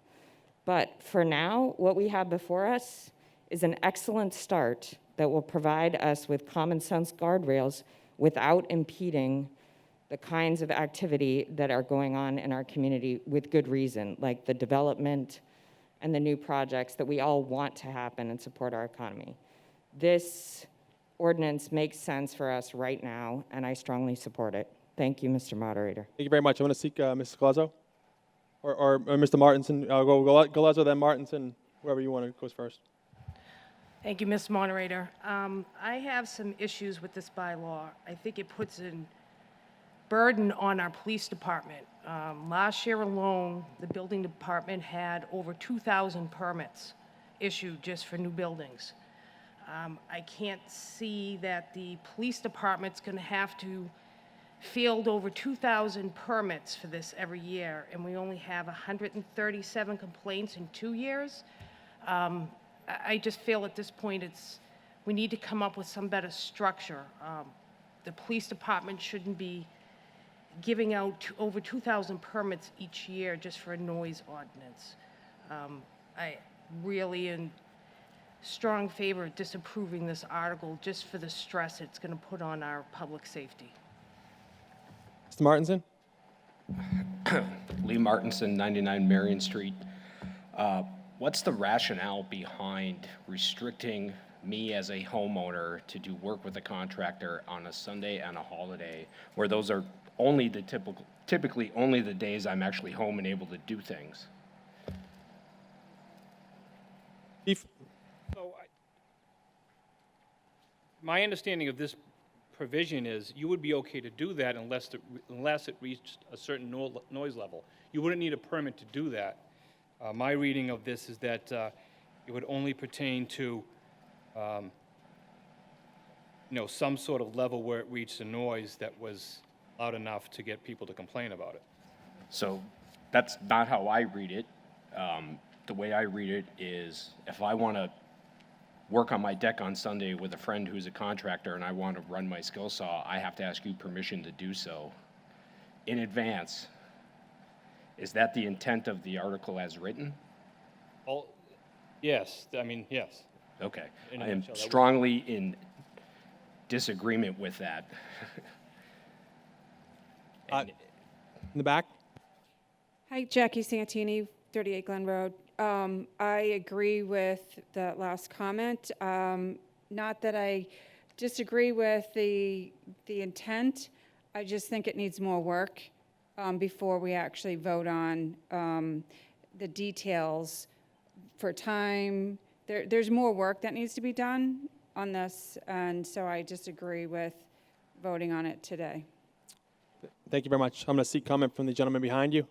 But for now, what we have before us is an excellent start that will provide us with common sense guardrails without impeding the kinds of activity that are going on in our community with good reason, like the development and the new projects that we all want to happen and support our economy. This ordinance makes sense for us right now, and I strongly support it. Thank you, Mr. Moderator. Thank you very much. I'm going to seek Mrs. Galazzo or Mr. Martinson. I'll go Galazzo, then Martinson, whoever you want to goes first. Thank you, Mr. Moderator. I have some issues with this bylaw. I think it puts a burden on our police department. Last year alone, the building department had over 2,000 permits issued just for new buildings. I can't see that the police department's going to have to field over 2,000 permits for this every year, and we only have 137 complaints in 2 years. I just feel at this point we need to come up with some better structure. The police department shouldn't be giving out over 2,000 permits each year just for a noise ordinance. I really am strong favor of disapproving this article just for the stress it's going to put on our public safety. Mr. Martinson? Lee Martinson, 99 Marion Street. What's the rationale behind restricting me as a homeowner to do work with a contractor on a Sunday and a holiday, where those are only the typically only the days I'm actually home and able to do things? Chief? My understanding of this provision is you would be okay to do that unless it reached a certain noise level. You wouldn't need a permit to do that. My reading of this is that it would only pertain to, some sort of level where it reached a noise that was loud enough to get people to complain about it. So that's not how I read it. The way I read it is if I want to work on my deck on Sunday with a friend who's a contractor and I want to run my skill saw, I have to ask you permission to do so in advance. Is that the intent of the article as written? Yes. Okay. In a I am nutshell, that would- strongly in disagreement with that. In the back? Hi, Jackie Santini, 38 Glen Road. I agree with that last comment. Not that I disagree with the intent. I just think it needs more work before we actually vote on the details for time. There's more work that needs to be done on this, and so I disagree with voting on it today. Thank you very much. I'm going to seek comment from the gentleman behind you.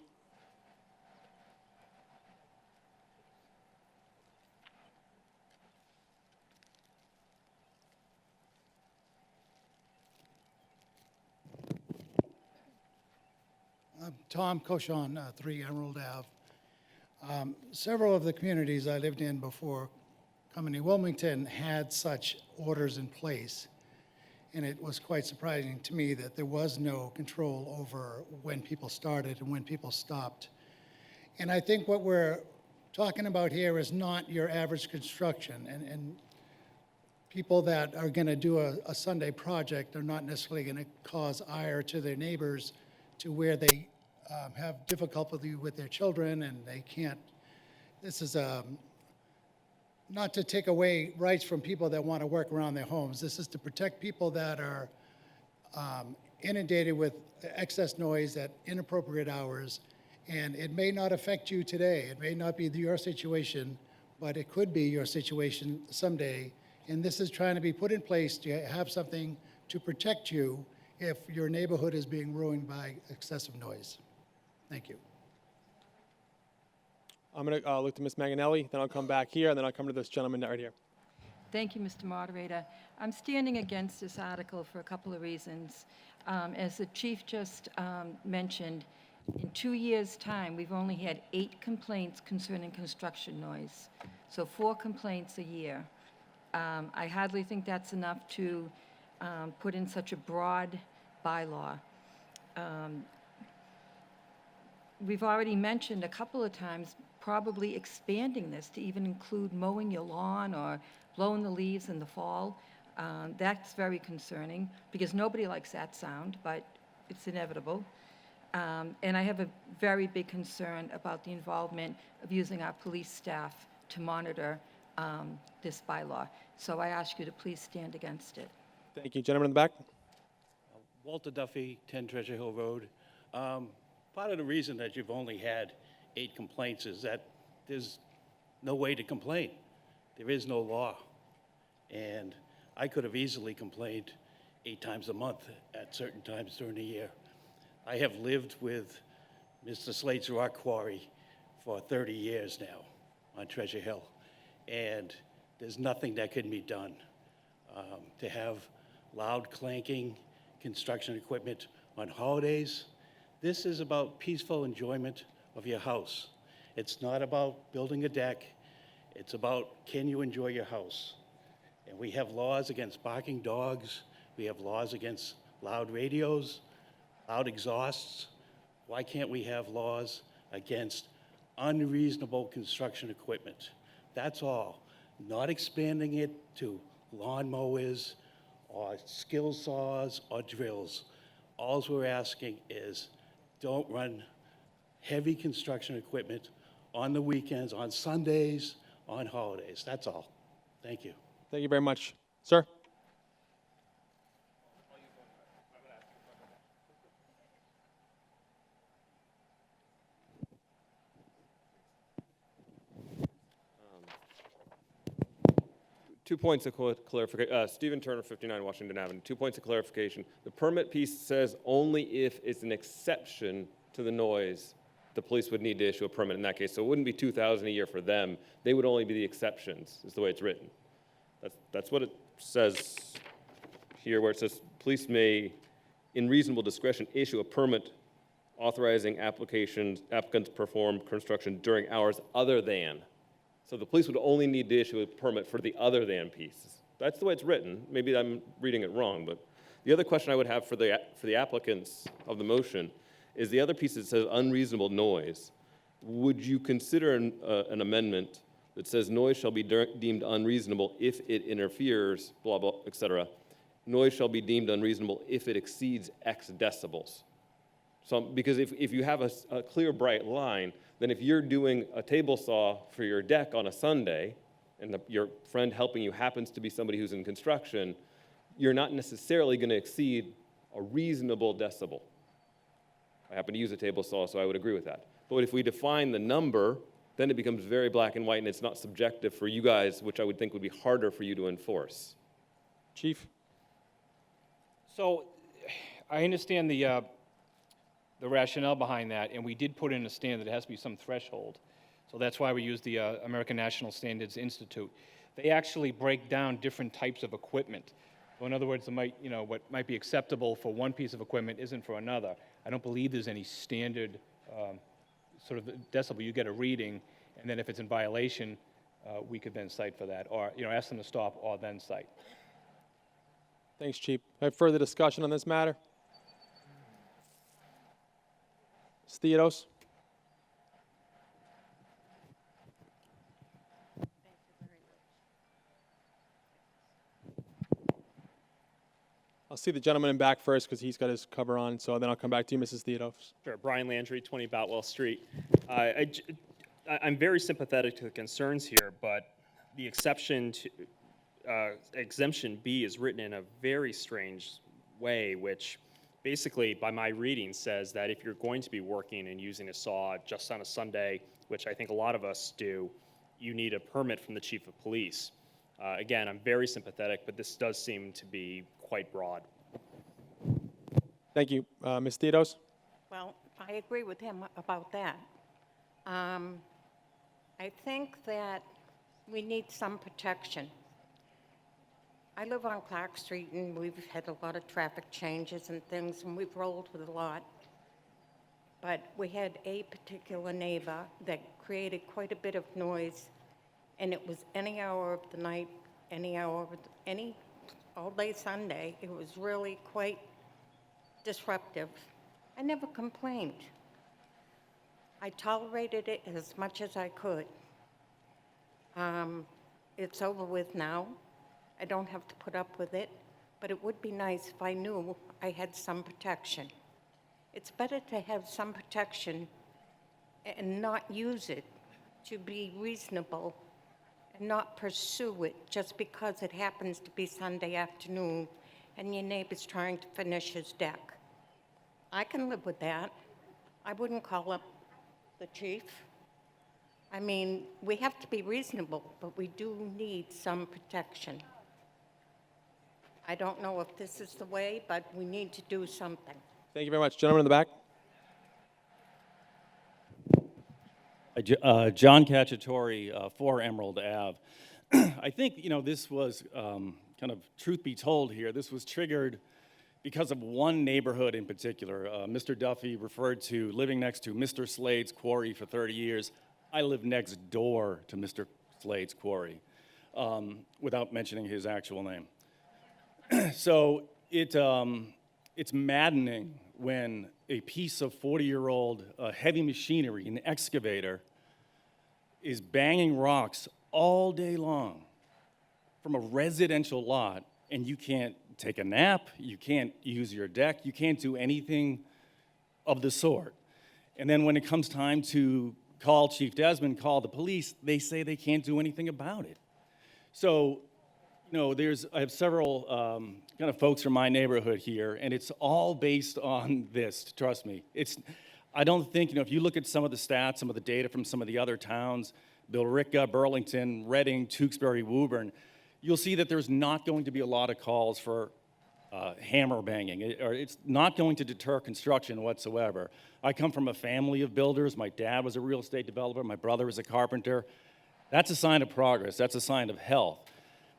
Tom Cochon, 3 Emerald Ave. Several of the communities I lived in before coming to Wilmington had such orders in place, and it was quite surprising to me that there was no control over when people started and when people stopped. And I think what we're talking about here is not your average construction, and people that are going to do a Sunday project are not necessarily going to cause ire to their neighbors to where they have difficulty with their children and they can't. This is not to take away rights from people that want to work around their homes. This is to protect people that are inundated with excess noise at inappropriate hours. And it may not affect you today. It may not be your situation, but it could be your situation someday. And this is trying to be put in place to have something to protect you if your neighborhood is being ruined by excessive noise. Thank you. I'm going to look to Ms. Manganelli, then I'll come back here, and then I'll come to this gentleman right here. Thank you, Mr. Moderator. I'm standing against this article for a couple of reasons. As the chief just mentioned, in 2 years' time, we've only had 8 complaints concerning construction noise, so 4 complaints a year. I hardly think that's enough to put in such a broad bylaw. We've already mentioned a couple of times probably expanding this to even include mowing your lawn or blowing the leaves in the fall. That's very concerning because nobody likes that sound, but it's inevitable. And I have a very big concern about the involvement of using our police staff to monitor this bylaw. So I ask you to please stand against it. Thank you. Gentleman in the back. Walter Duffy, 10 Treasure Hill Road. Part of the reason that you've only had 8 complaints is that there's no way to complain. There is no law. And I could have easily complained 8 times a month at certain times during the year. I have lived with Mr. Slate's Rock Quarry for 30 years now on Treasure Hill. And there's nothing that can be done. To have loud clanking construction equipment on holidays, this is about peaceful enjoyment of your house. It's not about building a deck. It's about, can you enjoy your house? And we have laws against barking dogs. We have laws against loud radios, loud exhausts. Why can't we have laws against unreasonable construction equipment? That's all. Not expanding it to lawnmowers or skill saws or drills. Alls we're asking is don't run heavy construction equipment on the weekends, on Sundays, on holidays. That's all. Thank you. Thank you very much. Sir? 2 points of clarification. Stephen Turner, 59 Washington Avenue. 2 points of clarification. The permit piece says only if it's an exception to the noise, the police would need to issue a permit in that case. So it wouldn't be $2,000 a year for them. They would only be the exceptions, is the way it's written. That's what it says here, where it says police may, in reasonable discretion, issue a permit authorizing applicants perform construction during hours other than. So the police would only need to issue a permit for the other than piece. That's the way it's written. Maybe I'm reading it wrong, but the other question I would have for the applicants of the motion is the other piece that says unreasonable noise. Would you consider an amendment that says noise shall be deemed unreasonable if it interferes, blah, blah, et cetera. Noise shall be deemed unreasonable if it exceeds X decibels. So, because if you have a clear, bright line, then if you're doing a table saw for your deck on a Sunday, and your friend helping you happens to be somebody who's in construction, you're not necessarily going to exceed a reasonable decibel. I happen to use a table saw, so I would agree with that. But if we define the number, then it becomes very black and white, and it's not subjective for you guys, which I would think would be harder for you to enforce. Chief? So I understand the rationale behind that, and we did put in a standard. There has to be some threshold. So that's why we use the American National Standards Institute. They actually break down different types of equipment. So in other words, what might be acceptable for one piece of equipment isn't for another. I don't believe there's any standard sort of decibel. You get a reading, and then if it's in violation, we could then cite for that, or ask them to stop, or then cite. Thanks, Chief. Have further discussion on this matter? Theodos? I'll see the gentleman in back first because he's got his cover on, so then I'll come back to you, Mrs. Theodos. Sure, Brian Landry, 20 Boutwell Street. I'm very sympathetic to the concerns here, but the exception to exemption B is written in a very strange way, which basically, by my reading, says that if you're going to be working and using a saw just on a Sunday, which I think a lot of us do, you need a permit from the chief of police. Again, I'm very sympathetic, but this does seem to be quite broad. Thank you. Ms. Theodos? Well, I agree with him about that. I think that we need some protection. I live on Clark Street, and we've had a lot of traffic changes and things, and we've rolled with a lot. But we had a particular neighbor that created quite a bit of noise, and it was any hour of the night, any hour of any all day Sunday. It was really quite disruptive. I never complained. I tolerated it as much as I could. It's over with now. I don't have to put up with it, but it would be nice if I knew I had some protection. It's better to have some protection and not use it, to be reasonable and not pursue it just because it happens to be Sunday afternoon and your neighbor's trying to finish his deck. I can live with that. I wouldn't call up the chief. I mean, we have to be reasonable, but we do need some protection. I don't know if this is the way, but we need to do something. Thank you very much. Gentleman in the back? John Cacciatore, 4 Emerald Ave. I think, this was kind of, truth be told here, this was triggered because of one neighborhood in particular. Mr. Duffy referred to living next to Mr. Slade's quarry for 30 years. I live next door to Mr. Slade's quarry, without mentioning his actual name. So it's maddening when a piece of 40-year-old heavy machinery, an excavator, is banging rocks all day long from a residential lot, and you can't take a nap, you can't use your deck, you can't do anything of the sort. And then when it comes time to call Chief Desmond, call the police, they say they can't do anything about it. So, you know, I have several kind of folks from my neighborhood here, and it's all based on this, trust me. I don't think, you know, if you look at some of the stats, some of the data from some of the other towns, Billerica, Burlington, Reading, Tewksbury, Woburn, you'll see that there's not going to be a lot of calls for hammer banging, or it's not going to deter construction whatsoever. I come from a family of builders. My dad was a real estate developer. My brother was a carpenter. That's a sign of progress. That's a sign of health.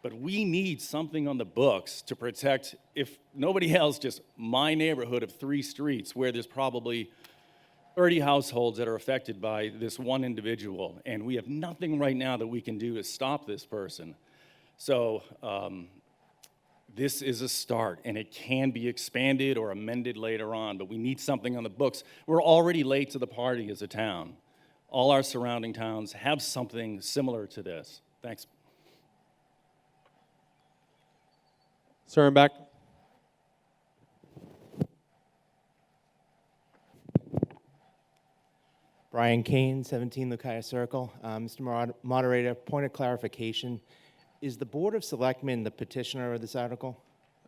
But we need something on the books to protect, if nobody else, just my neighborhood of 3 streets where there's probably 30 households that are affected by this one individual. And we have nothing right now that we can do to stop this person. So this is a start, and it can be expanded or amended later on, but we need something on the books. We're already late to the party as a town. All our surrounding towns have something similar to this. Thanks. Sir, in back. Brian Kane, 17 Lucaya Circle. Mr. Moderator, point of clarification. Is the Board of Selectmen the petitioner of this article?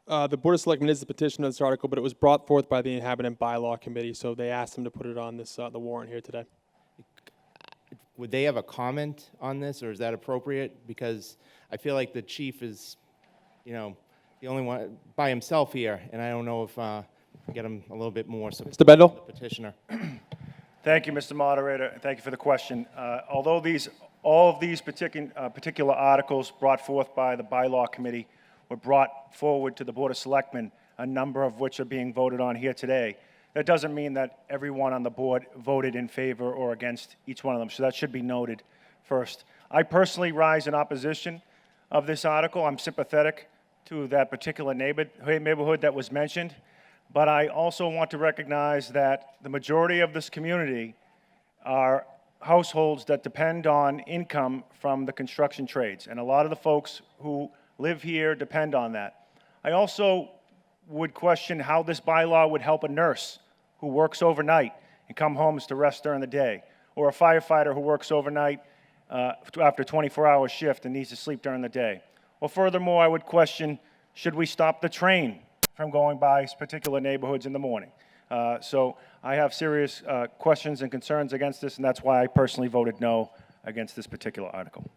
The Board of Selectmen is the petitioner of this article, but it was brought forth by the Inhabitant Bylaw Committee, so they asked them to put it on this the warrant here today. Would they have a comment on this, or is that appropriate? Because I feel like the chief is, you know, the only one by himself here, and I don't know if get him a little bit more support. Mr. Bendel? The petitioner. Thank you, Mr. Moderator, and thank you for the question. Although all of these particular articles brought forth by the Bylaw Committee were brought forward to the Board of Selectmen, a number of which are being voted on here today, that doesn't mean that everyone on the board voted in favor or against each one of them, so that should be noted first. I personally rise in opposition of this article. I'm sympathetic to that particular neighborhood that was mentioned, but I also want to recognize that the majority of this community are households that depend on income from the construction trades, and a lot of the folks who live here depend on that. I also would question how this bylaw would help a nurse who works overnight and come home to rest during the day, or a firefighter who works overnight after a 24-hour shift and needs to sleep during the day. Well, furthermore, I would question, should we stop the train from going by particular neighborhoods in the morning? So I have serious questions and concerns against this, and that's why I personally voted no against this particular article.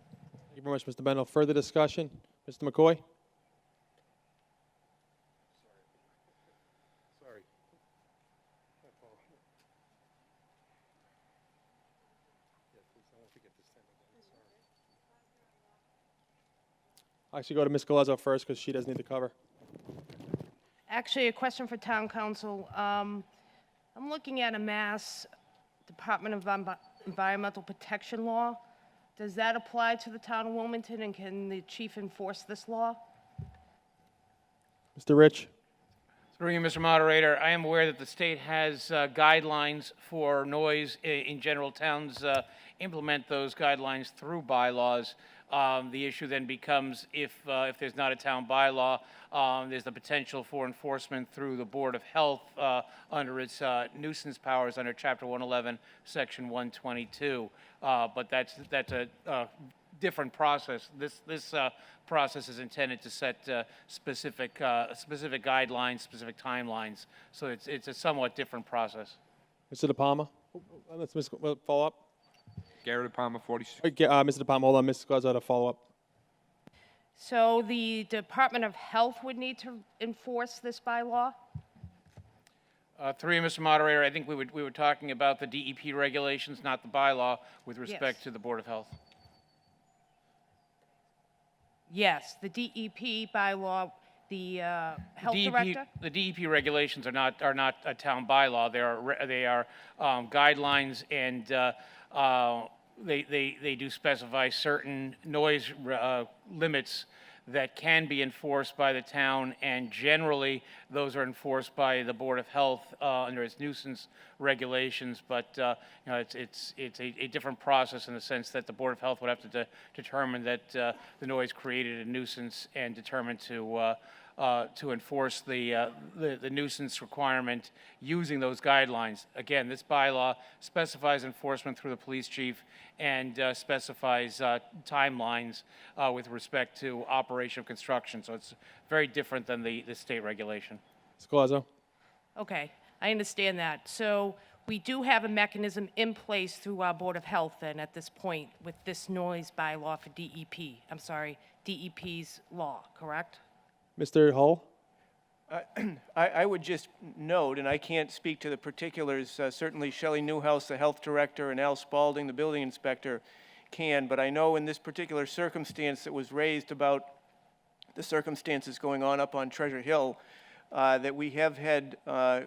Thank you very much, Mr. Bendel. Further discussion? Mr. McCoy? I'll actually go to Ms. Galezo first because she does need the cover. Actually, a question for Town Council. I'm looking at a Mass Department of Environmental Protection law. Does that apply to the town of Wilmington, and can the chief enforce this law? Mr. Rich? Through you, Mr. Moderator, I am aware that the state has guidelines for noise in general. Towns implement those guidelines through bylaws. The issue then becomes if there's not a town bylaw, there's the potential for enforcement through the Board of Health under its nuisance powers under Chapter 111, Section 122. But that's a different process. This process is intended to set specific guidelines, specific timelines. So it's a somewhat different process. Mr. De Palma? Let's follow up. Gary De Palma, 46. Mr. De Palma, hold on. Ms. Galezo to follow up. So the Department of Health would need to enforce this bylaw? Through you, Mr. Moderator, I think we were talking about the DEP regulations, not the bylaw, with respect to the Board of Health. Yes, the DEP bylaw, the health director? The DEP regulations are not a town bylaw. They are guidelines, and they do specify certain noise limits that can be enforced by the town, and generally those are enforced by the Board of Health under its nuisance regulations. But you know, it's a different process in the sense that the Board of Health would have to determine that the noise created a nuisance and determine to to enforce the nuisance requirement using those guidelines. Again, this bylaw specifies enforcement through the police chief and specifies timelines with respect to operation of construction. So it's very different than the state regulation. Ms. Colazo? Okay, I understand that. So we do have a mechanism in place through our Board of Health then at this point with this noise bylaw for DEP. I'm sorry, DEP's law, correct? Mr. Hull? I would just note, and I can't speak to the particulars, certainly Shelley Newhouse, the health director, and Al Spalding, the building inspector, can, but I know in this particular circumstance that was raised about the circumstances going on up on Treasure Hill, that we have had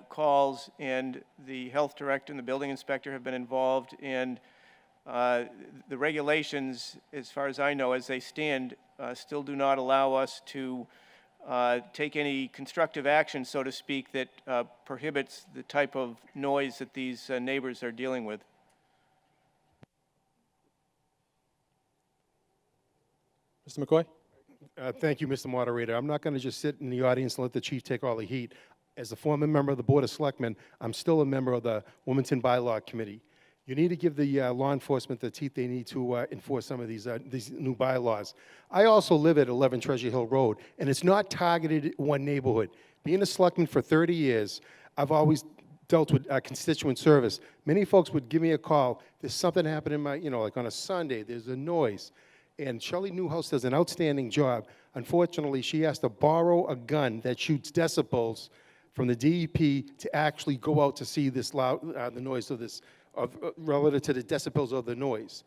calls, and the health director and the building inspector have been involved, and the regulations, as far as I know, as they stand, still do not allow us to take any constructive action, so to speak, that prohibits the type of noise that these neighbors are dealing with. Mr. McCoy? Thank you, Mr. Moderator. I'm not going to just sit in the audience and let the chief take all the heat. As a former member of the Board of Selectmen, I'm still a member of the Wilmington Bylaw Committee. You need to give the law enforcement the teeth they need to enforce some of these new bylaws. I also live at 11 Treasure Hill Road, and it's not targeted at one neighborhood. Being a selectman for 30 years, I've always dealt with constituent service. Many folks would give me a call. There's something happening in my, like on a Sunday, there's a noise. And Shelley Newhouse does an outstanding job. Unfortunately, she has to borrow a gun that shoots decibels from the DEP to actually go out to see this loud, the noise of this, relative to the decibels of the noise.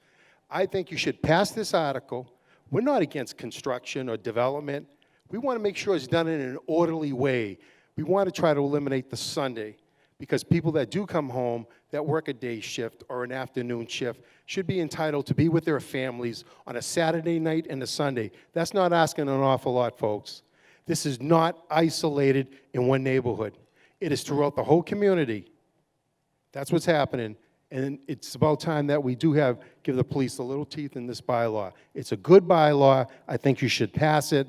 I think you should pass this article. We're not against construction or development. We want to make sure it's done in an orderly way. We want to try to eliminate the Sunday, because people that do come home that work a day shift or an afternoon shift should be entitled to be with their families on a Saturday night and a Sunday. That's not asking an awful lot, folks. This is not isolated in one neighborhood. It is throughout the whole community. That's what's happening. And it's about time that we do give the police a little teeth in this bylaw. It's a good bylaw. I think you should pass it.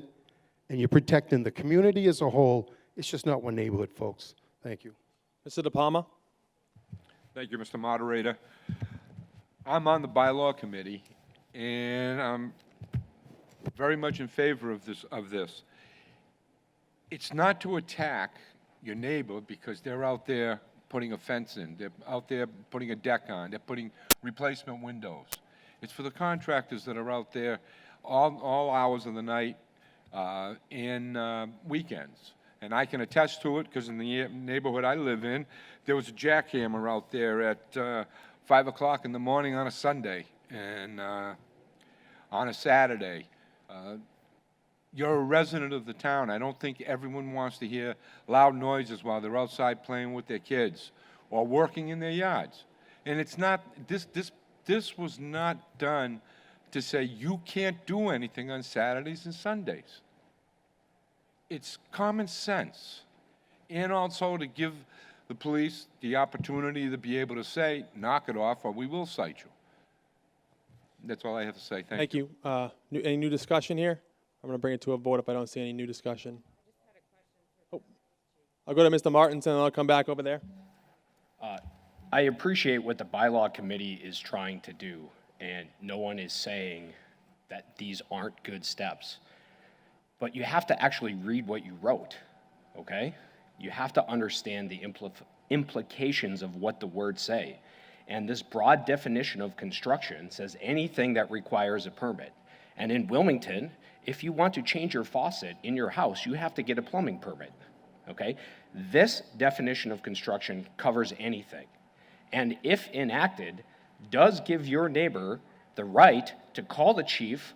And you're protecting the community as a whole. It's just not one neighborhood, folks. Thank you. Mr. De Palma? Thank you, Mr. Moderator. I'm on the bylaw committee, and I'm very much in favor of this. It's not to attack your neighbor because they're out there putting a fence in, they're out there putting a deck on, they're putting replacement windows. It's for the contractors that are out there all hours of the night and weekends. And I can attest to it because in the neighborhood I live in, there was a jackhammer out there at 5 o'clock in the morning on a Sunday and on a Saturday. You're a resident of the town. I don't think everyone wants to hear loud noises while they're outside playing with their kids or working in their yards. And it's not, this was not done to say you can't do anything on Saturdays and Sundays. It's common sense. And also to give the police the opportunity to be able to say, knock it off or we will cite you. That's all I have to say. Thank you. Any new discussion here? I'm going to bring it to a vote if I don't see any new discussion. Oh. I'll go to Mr. Martins and then I'll come back over there. I appreciate what the bylaw committee is trying to do, and no one is saying that these aren't good steps. But you have to actually read what you wrote, okay? You have to understand the implications of what the words say. And this broad definition of construction says anything that requires a permit. And in Wilmington, if you want to change your faucet in your house, you have to get a plumbing permit, okay? This definition of construction covers anything. And if enacted, does give your neighbor the right to call the chief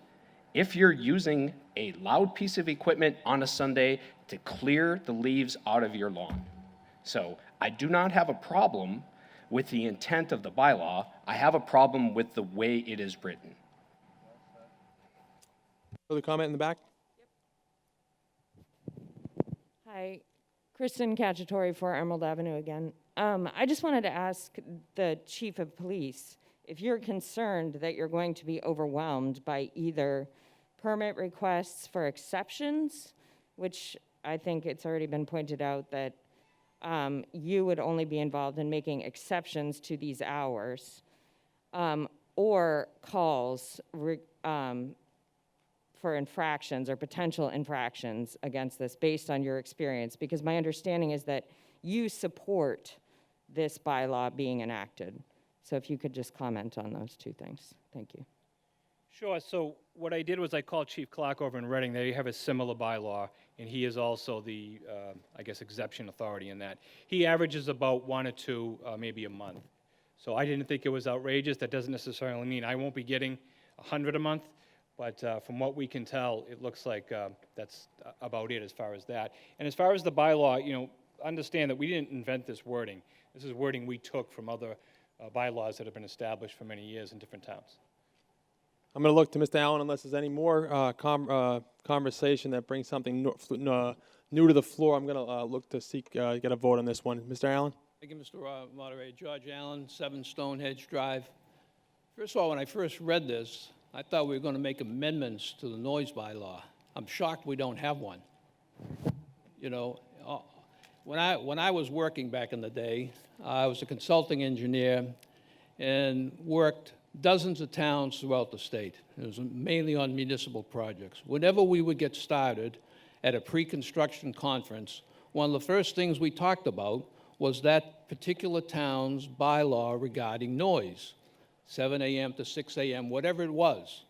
if you're using a loud piece of equipment on a Sunday to clear the leaves out of your lawn. So I do not have a problem with the intent of the bylaw. I have a problem with the way it is written. Further comment in the back? Hi, Kristen Cacciatore for Emerald Avenue again. I just wanted to ask the chief of police if you're concerned that you're going to be overwhelmed by either permit requests for exceptions, which I think it's already been pointed out that you would only be involved in making exceptions to these hours or calls for infractions or potential infractions against this based on your experience, because my understanding is that you support this bylaw being enacted. So if you could just comment on those two things. Thank you. Sure. So what I did was I called Chief Clark over in Reading. They have a similar bylaw, and he is also the, I guess, exception authority in that. He averages about 1 or 2, maybe a month. So I didn't think it was outrageous. That doesn't necessarily mean I won't be getting 100 a month, but from what we can tell, it looks like that's about it as far as that. And as far as the bylaw, you know, understand that we didn't invent this wording. This is wording we took from other bylaws that have been established for many years in different towns. I'm going to look to Mr. Allen unless there's any more conversation that brings something new to the floor. I'm going to look to seek get a vote on this one. Mr. Allen? Thank you, Mr. Moderator. George Allen, 7 Stonehenge Drive. First of all, when I first read this, I thought we were going to make amendments to the noise bylaw. I'm shocked we don't have one. You know, when I was working back in the day, I was a consulting engineer and worked dozens of towns throughout the state. It was mainly on municipal projects. Whenever we would get started at a pre-construction conference, one of the first things we talked about was that particular town's bylaw regarding noise, 7 a.m. to 6 a.m., whatever it was.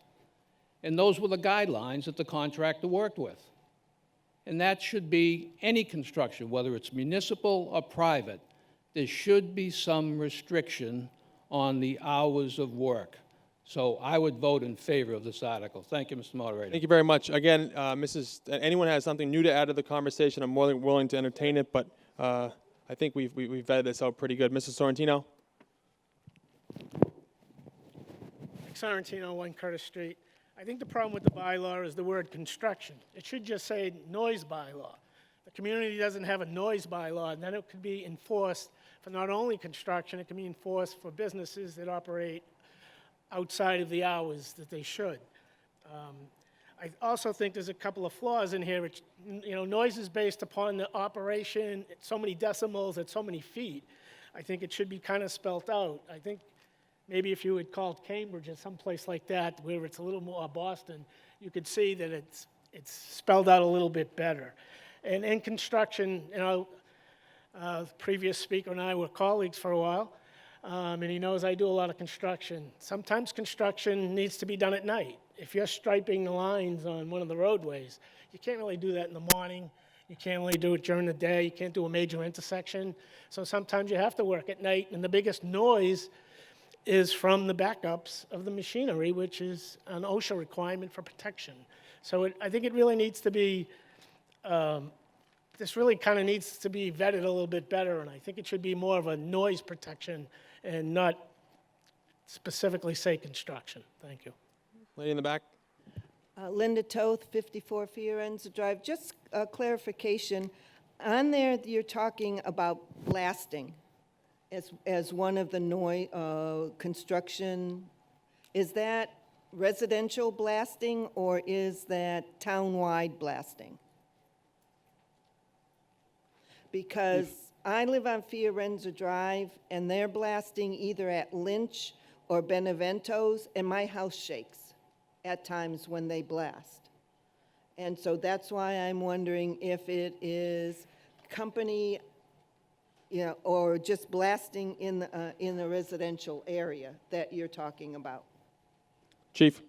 And those were the guidelines that the contractor worked with. And that should be any construction, whether it's municipal or private. There should be some restriction on the hours of work. So I would vote in favor of this article. Thank you, Mr. Moderator. Thank you very much. Again, anyone has something new to add to the conversation, I'm more than willing to entertain it, but I think we've vetted this out pretty good. Mrs. Sorrentino? Sorrentino, 1 Curtis Street. I think the problem with the bylaw is the word construction. It should just say noise bylaw. The community doesn't have a noise bylaw, and then it could be enforced for not only construction, it can be enforced for businesses that operate outside of the hours that they should. I also think there's a couple of flaws in here. Which, you know, noise is based upon the operation at so many decimals at so many feet. I think it should be kind of spelt out. I think maybe if you had called Cambridge or someplace like that, where it's a little more Boston, you could see that it's spelled out a little bit better. And in construction, you know, the previous speaker and I were colleagues for a while, and he knows I do a lot of construction. Sometimes construction needs to be done at night. If you're striping the lines on one of the roadways, you can't really do that in the morning. You can't really do it during the day. You can't do a major intersection. So sometimes you have to work at night, and the biggest noise is from the backups of the machinery, which is an OSHA requirement for protection. So I think it really needs to be, this really kind of needs to be vetted a little bit better, and I think it should be more of a noise protection and not specifically say construction. Thank you. Lady in the back. Linda Toth, 54 Fiorenza Drive. Just a clarification. On there, you're talking about blasting as one of the noise construction. Is that residential blasting or is that town-wide blasting? Because I live on Fiorenza Drive, and they're blasting either at Lynch or Benevento's, and my house shakes at times when they blast. And so that's why I'm wondering if it is company, you know, or just blasting in the residential area that you're talking about. Chief?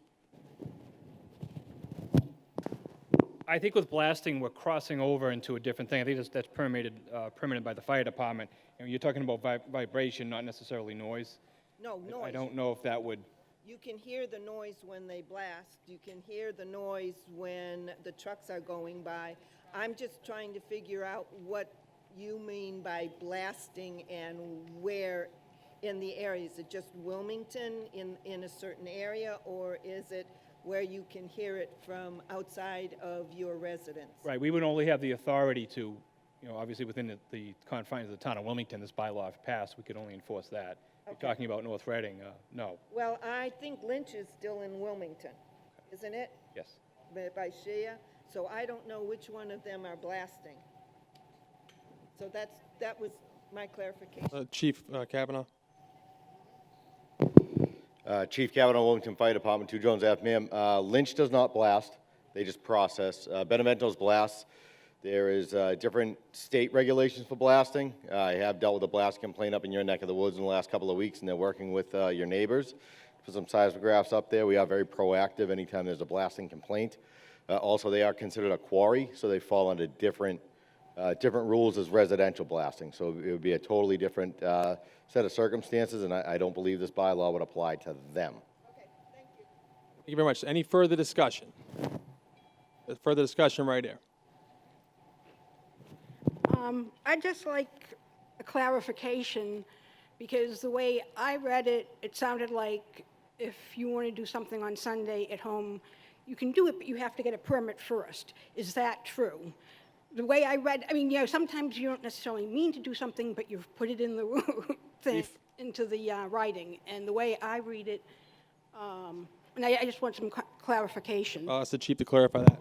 I think with blasting, we're crossing over into a different thing. I think that's permitted by the fire department. And you're talking about vibration, not necessarily noise. No, noise. I don't know if that would. You can hear the noise when they blast. You can hear the noise when the trucks are going by. I'm just trying to figure out what you mean by blasting and where in the area. Is it just Wilmington in a certain area, or is it where you can hear it from outside of your residence? Right, we would only have the authority to, you know, obviously within the confines of the town of Wilmington, this bylaw, if passed, we could only enforce that. Okay. You're talking about North Reading, no. Well, I think Lynch is still in Wilmington, isn't it? Yes. By Shea. So I don't know which one of them are blasting. So that was my clarification. Chief Kavanaugh. Chief Kavanaugh, Wilmington Fire Department, 2 Jones Ave. Ma'am, Lynch does not blast. They just process. Benevento's blasts. There is different state regulations for blasting. I have dealt with a blast complaint up in your neck of the woods in the last couple of weeks, and they're working with your neighbors. Put some seismographs up there. We are very proactive anytime there's a blasting complaint. Also, they are considered a quarry, so they fall under different rules as residential blasting. So it would be a totally different set of circumstances, and I don't believe this bylaw would apply to them. Thank you very much. Any further discussion? There's further discussion right here. I'd just like a clarification, because the way I read it, it sounded like if you want to do something on Sunday at home, you can do it, but you have to get a permit first. Is that true? The way I read, I mean, you know, sometimes you don't necessarily mean to do something, but you've put it in the thing, into the writing. And the way I read it, and I just want some clarification. I'll ask the chief to clarify that.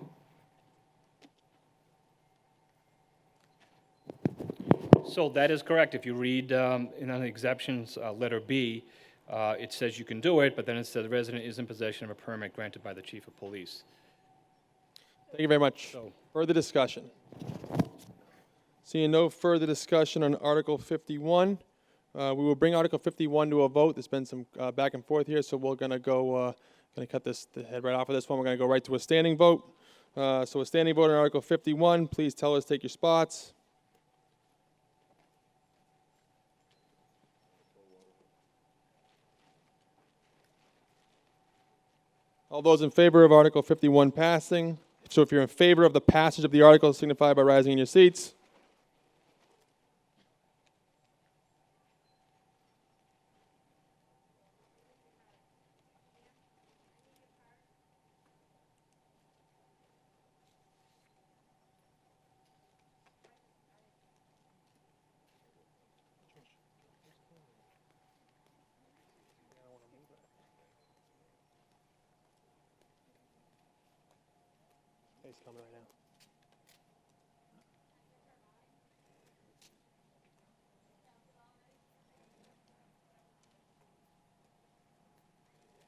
So that is correct. If you read in an exceptions, letter B, it says you can do it, but then it says the resident is in possession of a permit granted by the chief of police. Thank you very much. Further discussion? Seeing no further discussion on Article 51, we will bring Article 51 to a vote. There's been some back and forth here, so we're going to go, cut the head right off of this one. We're going to go right to a standing vote. So a standing vote on Article 51. Please tell us, take your spots. All those in favor of Article 51 passing. So if you're in favor of the passage of the article, signify by rising in your seats. He's coming right now.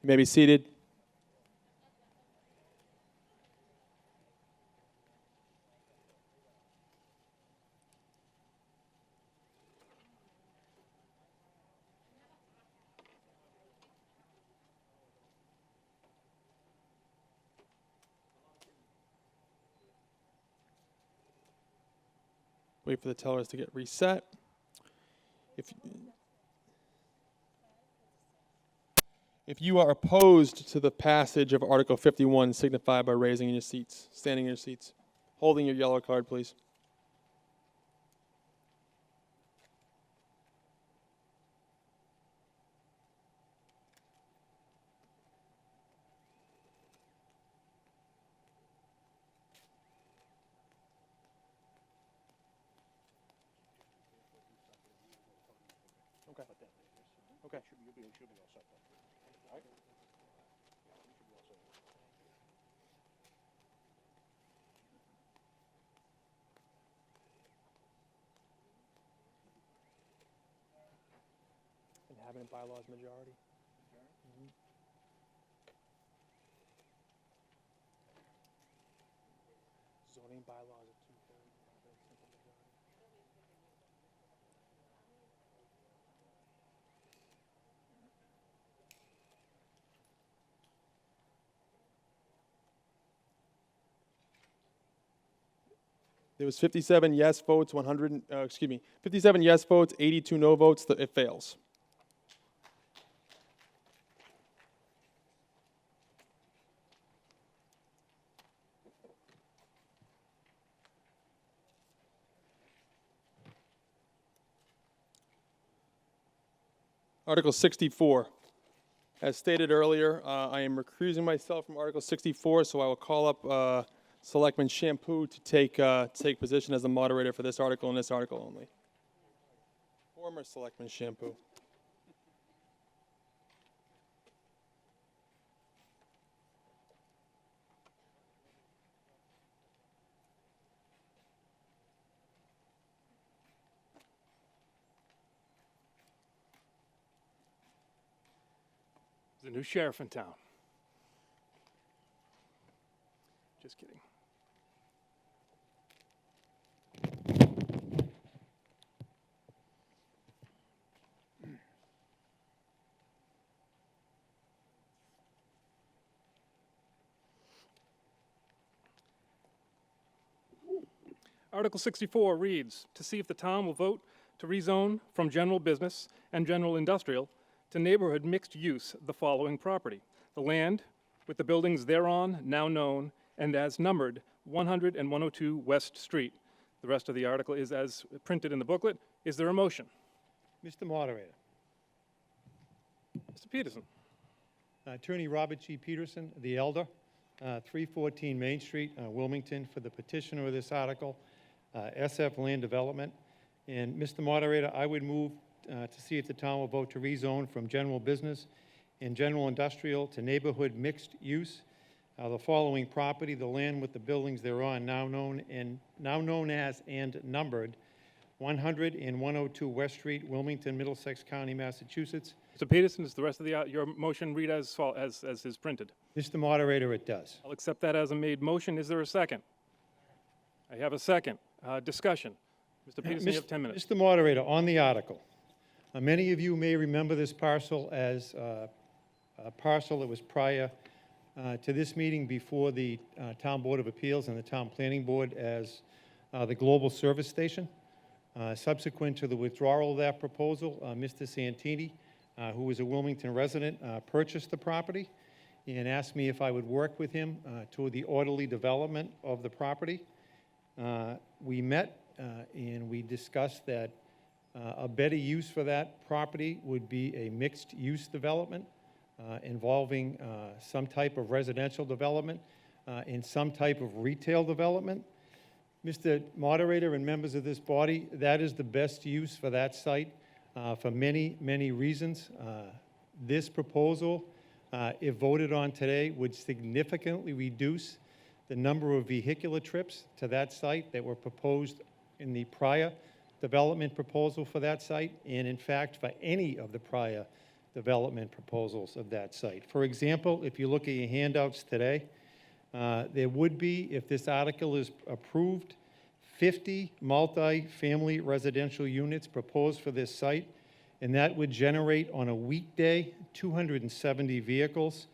You may be seated. Wait for the tellers to get reset. If you are opposed to the passage of Article 51, signify by raising in your seats, standing in your seats, holding your yellow card, please. Okay. Inhabitant bylaws majority. Zoning bylaws are 2/3. Simple majority. There was 57 yes votes, 57 yes votes, 82 no votes. It fails. Article 64. As stated earlier, I am recusing myself from Article 64, so I will call up Selectman Shampoo to take position as the moderator for this article and this article only. Former Selectman Shampoo. There's a new sheriff in town. Just kidding. Article 64 reads, to see if the town will vote to rezone from general business and general industrial to neighborhood mixed use the following property. The land with the buildings thereon now known and as numbered 100 and 102 West Street. The rest of the article is as printed in the booklet. Is there a motion? Mr. Moderator. Mr. Peterson. Attorney Robert G. Peterson, the elder, 314 Main Street, Wilmington, for the petitioner of this article, SF Land Development. And Mr. Moderator, I would move to see if the town will vote to rezone from general business and general industrial to neighborhood mixed use. The following property, the land with the buildings thereon, now known as and numbered 100 and 102 West Street, Wilmington, Middlesex County, Massachusetts. Mr. Peterson, does the rest of your motion read as is printed? Mr. Moderator, it does. I'll accept that as a made motion. Is there a second? I have a second. Discussion. Mr. Peterson, you have 10 minutes. Mr. Moderator, on the article, many of you may remember this parcel as a parcel that was prior to this meeting before the Town Board of Appeals and the Town Planning Board as the Global Service Station. Subsequent to the withdrawal of that proposal, Mr. Santini, who was a Wilmington resident, purchased the property and asked me if I would work with him toward the orderly development of the property. We met and we discussed that a better use for that property would be a mixed-use development involving some type of residential development and some type of retail development. Mr. Moderator and members of this body, that is the best use for that site for many, many reasons. This proposal, if voted on today, would significantly reduce the number of vehicular trips to that site that were proposed in the prior development proposal for that site, and in fact, for any of the prior development proposals of that site. For example, if you look at your handouts today, there would be, if this article is approved, 50 multi-family residential units proposed for this site, and that would generate on a weekday 270 vehicles.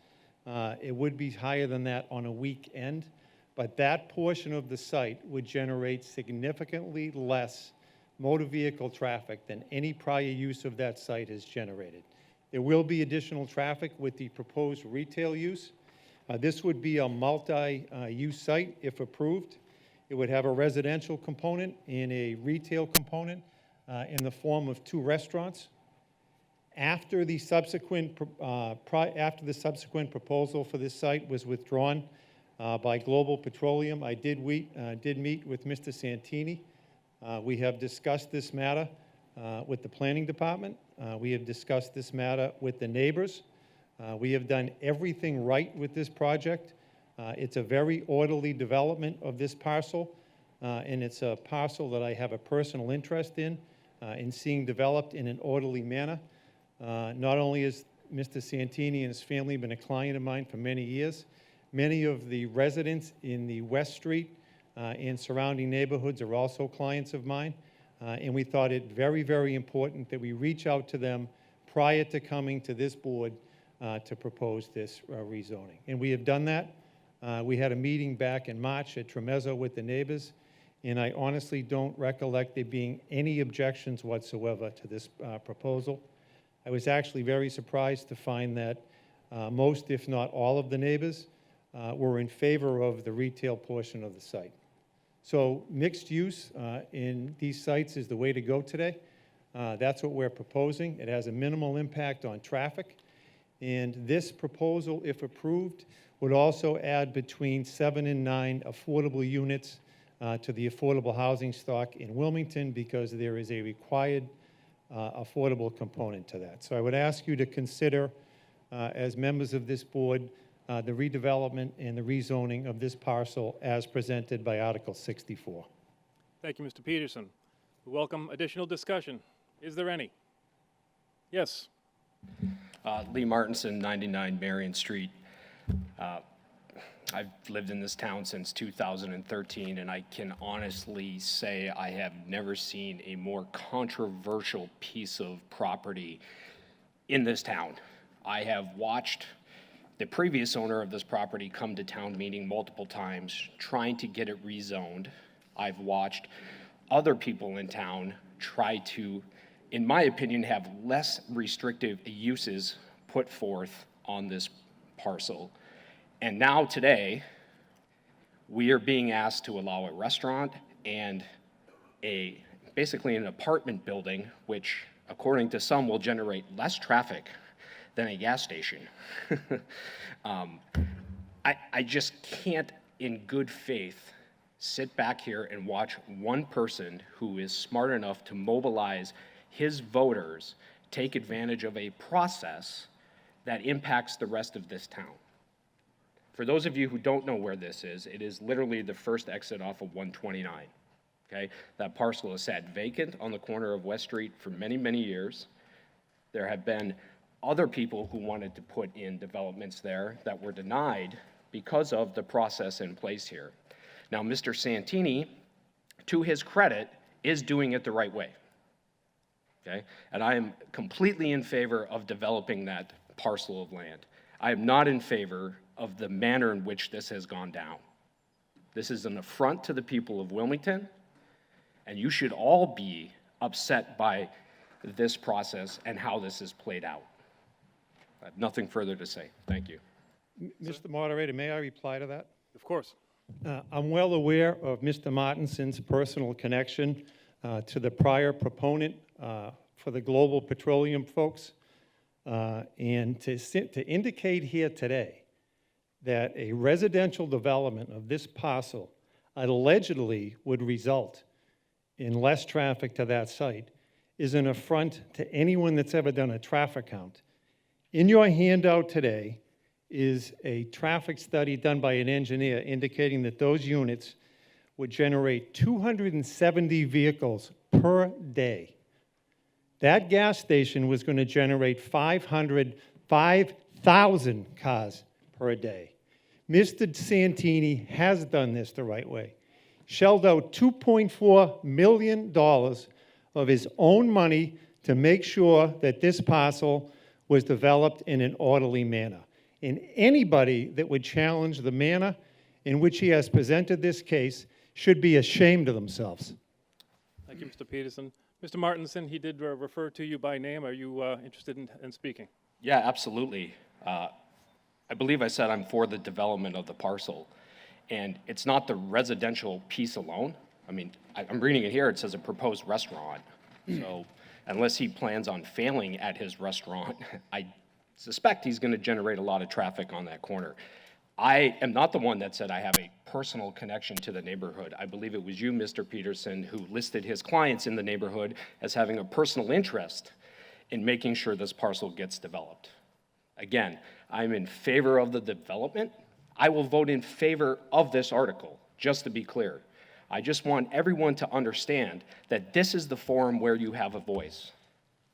It would be higher than that on a weekend, but that portion of the site would generate significantly less motor vehicle traffic than any prior use of that site has generated. There will be additional traffic with the proposed retail use. This would be a multi-use site if approved. It would have a residential component and a retail component in the form of 2 restaurants. After the subsequent proposal for this site was withdrawn by Global Petroleum, I did meet with Mr. Santini. We have discussed this matter with the Planning Department. We have discussed this matter with the neighbors. We have done everything right with this project. It's a very orderly development of this parcel, and it's a parcel that I have a personal interest in seeing developed in an orderly manner. Not only has Mr. Santini and his family been a client of mine for many years, many of the residents in the West Street and surrounding neighborhoods are also clients of mine, and we thought it very, very important that we reach out to them prior to coming to this board to propose this rezoning. And we have done that. We had a meeting back in March at Tremezzo with the neighbors, and I honestly don't recollect there being any objections whatsoever to this proposal. I was actually very surprised to find that most, if not all, of the neighbors were in favor of the retail portion of the site. So mixed use in these sites is the way to go today. That's what we're proposing. It has a minimal impact on traffic. And this proposal, if approved, would also add between 7 and 9 affordable units to the affordable housing stock in Wilmington, because there is a required affordable component to that. So I would ask you to consider, as members of this board, the redevelopment and the rezoning of this parcel as presented by Article 64. Thank you, Mr. Peterson. We welcome additional discussion. Is there any? Yes. Lee Martinson, 99 Marion Street. I've lived in this town since 2013, and I can honestly say I have never seen a more controversial piece of property in this town. I have watched the previous owner of this property come to town meeting multiple times trying to get it rezoned. I've watched other people in town try to, in my opinion, have less restrictive uses put forth on this parcel. And now today, we are being asked to allow a restaurant and basically an apartment building, which according to some will generate less traffic than a gas station. I just can't, in good faith, sit back here and watch one person who is smart enough to mobilize his voters take advantage of a process that impacts the rest of this town. For those of you who don't know where this is, it is literally the first exit off of 129, okay? That parcel has sat vacant on the corner of West Street for many, many years. There have been other people who wanted to put in developments there that were denied because of the process in place here. Now, Mr. Santini, to his credit, is doing it the right way, okay? And I am completely in favor of developing that parcel of land. I am not in favor of the manner in which this has gone down. This is an affront to the people of Wilmington, and you should all be upset by this process and how this has played out. I have nothing further to say. Thank you. Mr. Moderator, may I reply to that? Of course. I'm well aware of Mr. Martinson's personal connection to the prior proponent for the Global Petroleum folks. And to indicate here today that a residential development of this parcel allegedly would result in less traffic to that site is an affront to anyone that's ever done a traffic count. In your handout today is a traffic study done by an engineer indicating that those units would generate 270 vehicles per day. That gas station was going to generate 5,000 cars per day. Mr. Santini has done this the right way. Shelled out $2.4 million of his own money to make sure that this parcel was developed in an orderly manner. And anybody that would challenge the manner in which he has presented this case should be ashamed of themselves. Thank you, Mr. Peterson. Mr. Martinson, he did refer to you by name. Are you interested in speaking? Yeah, absolutely. I believe I said I'm for the development of the parcel. And it's not the residential piece alone. I mean, I'm reading it here, it says a proposed restaurant. So unless he plans on failing at his restaurant, I suspect he's going to generate a lot of traffic on that corner. I am not the one that said I have a personal connection to the neighborhood. I believe it was you, Mr. Peterson, who listed his clients in the neighborhood as having a personal interest in making sure this parcel gets developed. Again, I'm in favor of the development. I will vote in favor of this article, just to be clear. I just want everyone to understand that this is the forum where you have a voice,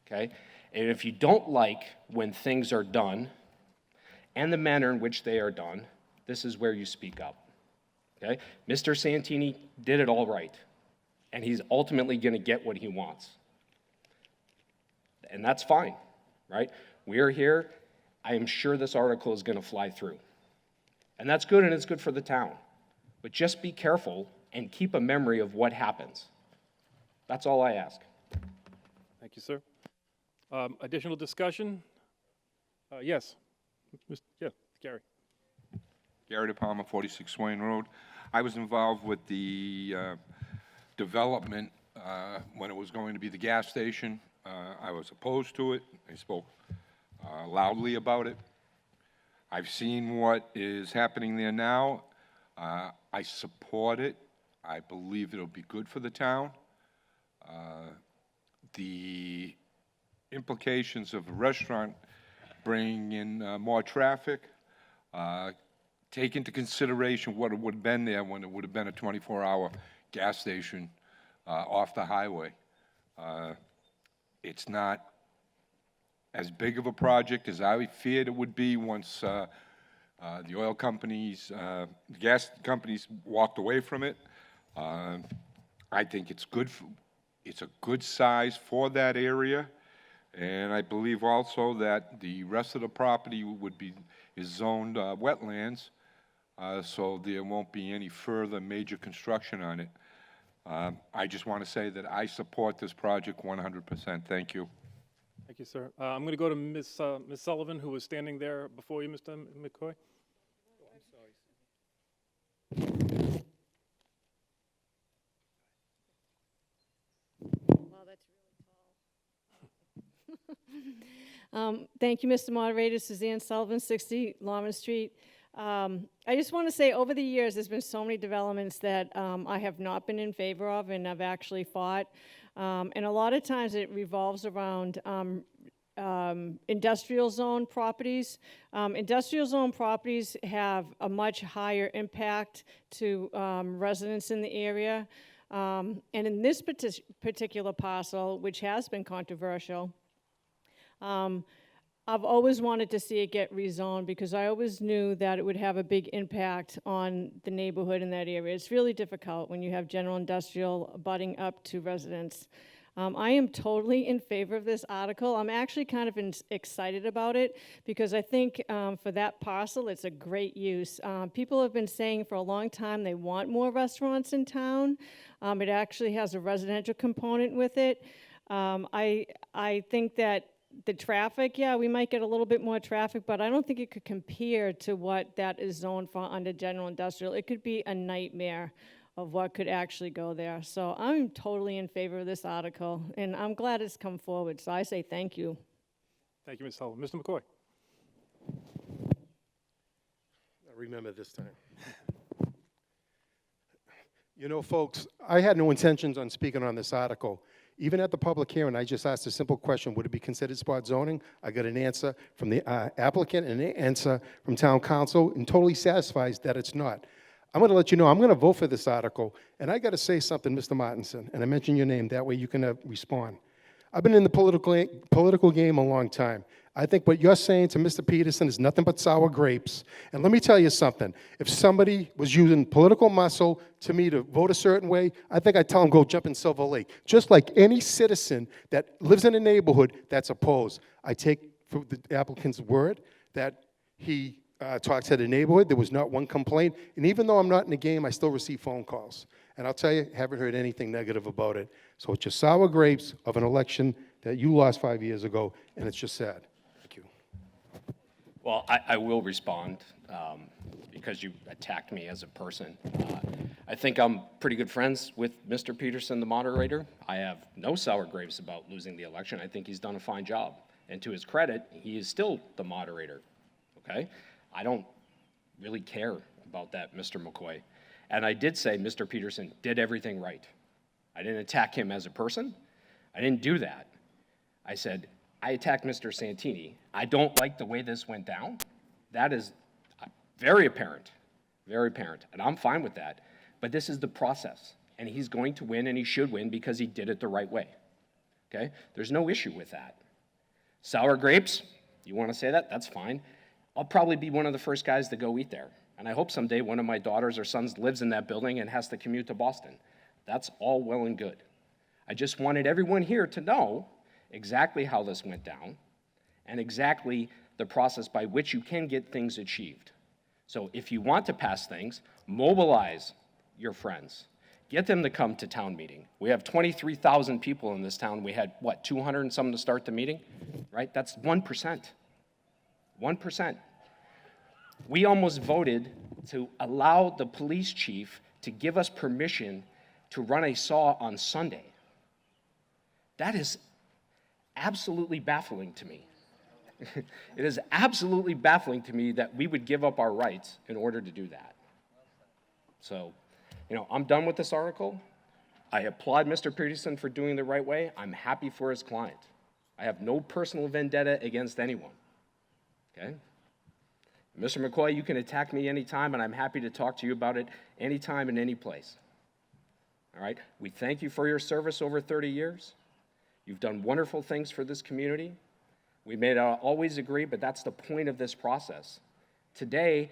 okay? And if you don't like when things are done and the manner in which they are done, this is where you speak up, okay? Mr. Santini did it all right, and he's ultimately going to get what he wants. And that's fine, right? We are here. I am sure this article is going to fly through. And that's good, and it's good for the town. But just be careful and keep a memory of what happens. That's all I ask. Thank you, sir. Additional discussion? Yes. Yeah, Gary. Gary DePalma, 46 Swain Road. I was involved with the development when it was going to be the gas station. I was opposed to it. I spoke loudly about it. I've seen what is happening there now. I support it. I believe it'll be good for the town. The implications of a restaurant bringing in more traffic, take into consideration what it would have been there when it would have been a 24-hour gas station off the highway. It's not as big of a project as I feared it would be once the oil companies, the gas companies walked away from it. I think it's good. It's a good size for that area, and I believe also that the rest of the property is zoned wetlands, so there won't be any further major construction on it. I just want to say that I support this project 100%. Thank you. Thank you, sir. I'm going to go to Ms. Sullivan, who was standing there before you, Mr. McCoy. Wow, that's really tall. Thank you, Mr. Moderator. Suzanne Sullivan, 60 Lawrence Street. I just want to say, over the years, there's been so many developments that I have not been in favor of, and I've actually fought. And a lot of times it revolves around industrial zone properties. Industrial zone properties have a much higher impact to residents in the area. And in this particular parcel, which has been controversial, I've always wanted to see it get rezoned because I always knew that it would have a big impact on the neighborhood in that area. It's really difficult when you have general industrial abutting up to residents. I am totally in favor of this article. I'm actually kind of excited about it because I think for that parcel, it's a great use. People have been saying for a long time they want more restaurants in town. It actually has a residential component with it. I think that the traffic, yeah, we might get a little bit more traffic, but I don't think it could compare to what that is zoned for under general industrial. It could be a nightmare of what could actually go there. So I'm totally in favor of this article, and I'm glad it's come forward. So I say thank you. Thank you, Ms. Sullivan. Mr. McCoy. I remember this time. You know, folks, I had no intentions on speaking on this article. Even at the public hearing, I just asked a simple question, would it be considered spot zoning? I got an answer from the applicant and an answer from town council, and totally satisfies that it's not. I'm going to let you know, I'm going to vote for this article, and I got to say something, Mr. Martinson, and I mention your name, that way you can respond. I've been in the political game a long time. I think what you're saying to Mr. Peterson is nothing but sour grapes. And let me tell you something. If somebody was using political muscle to me to vote a certain way, I think I'd tell them go jump in Silver Lake. Just like any citizen that lives in a neighborhood that's opposed. I take for the applicant's word that he talked to the neighborhood. There was not one complaint. And even though I'm not in the game, I still receive phone calls. And I'll tell you, haven't heard anything negative about it. So it's just sour grapes of an election that you lost 5 years ago, and it's just sad. Thank you. Well, I will respond because you attacked me as a person. I think I'm pretty good friends with Mr. Peterson, the moderator. I have no sour grapes about losing the election. I think he's done a fine job. And to his credit, he is still the moderator, okay? I don't really care about that, Mr. McCoy. And I did say Mr. Peterson did everything right. I didn't attack him as a person. I didn't do that. I said, I attacked Mr. Santini. I don't like the way this went down. That is very apparent, and I'm fine with that. But this is the process, and he's going to win, and he should win because he did it the right way, okay? There's no issue with that. Sour grapes, you want to say that? That's fine. I'll probably be one of the first guys to go eat there. And I hope someday one of my daughters or sons lives in that building and has to commute to Boston. That's all well and good. I just wanted everyone here to know exactly how this went down and exactly the process by which you can get things achieved. So if you want to pass things, mobilize your friends. Get them to come to town meeting. We have 23,000 people in this town. We had, what, 200 and some to start the meeting, right? That's 1%. 1%. We almost voted to allow the police chief to give us permission to run a saw on Sunday. That is absolutely baffling to me. It is absolutely baffling to me that we would give up our rights in order to do that. So, I'm done with this article. I applaud Mr. Peterson for doing the right way. I'm happy for his client. I have no personal vendetta against anyone, okay? Mr. McCoy, you can attack me anytime, and I'm happy to talk to you about it anytime and any place. All right? We thank you for your service over 30 years. You've done wonderful things for this community. We may not always agree, but that's the point of this process. Today,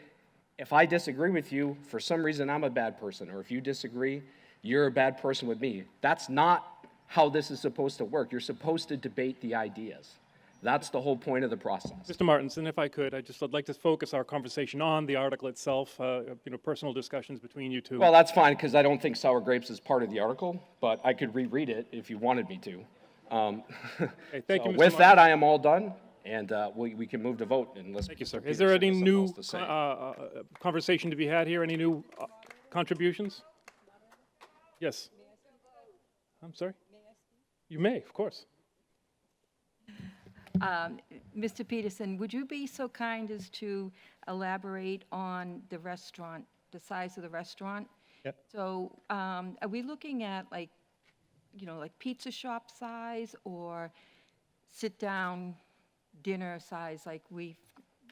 if I disagree with you, for some reason I'm a bad person, or if you disagree, you're a bad person with me. That's not how this is supposed to work. You're supposed to debate the ideas. That's the whole point of the process. Mr. Martinson, if I could, I'd like to focus our conversation on the article itself, personal discussions between you two. Well, that's fine, because I don't think sour grapes is part of the article, but I could reread it if you wanted me to. Okay, thank you, Mr. With that, I am all done, and we can move to vote unless. Thank you, sir. Mr. Is there any Peterson has new something else to say. conversation to be had here? Any new contributions? Yes. I'm sorry? You may, of course. Mr. Peterson, would you be so kind as to elaborate on the restaurant, the size of the restaurant? Yep. So are we looking at like pizza shop size or sit-down dinner size like we've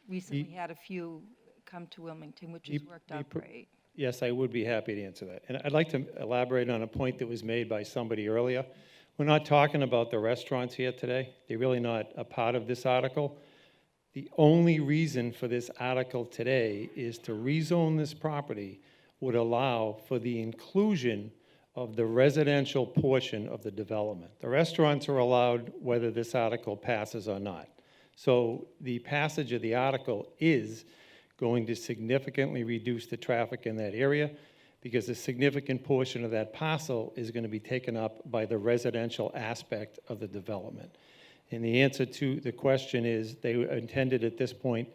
recently had a few come to Wilmington, which has worked out great? Yes, I would be happy to answer that. And I'd like to elaborate on a point that was made by somebody earlier. We're not talking about the restaurants here today. They're really not a part of this article. The only reason for this article today is to rezone this property would allow for the inclusion of the residential portion of the development. The restaurants are allowed whether this article passes or not. So the passage of the article is going to significantly reduce the traffic in that area because a significant portion of that parcel is going to be taken up by the residential aspect of the development. And the answer to the question is they intended at this point,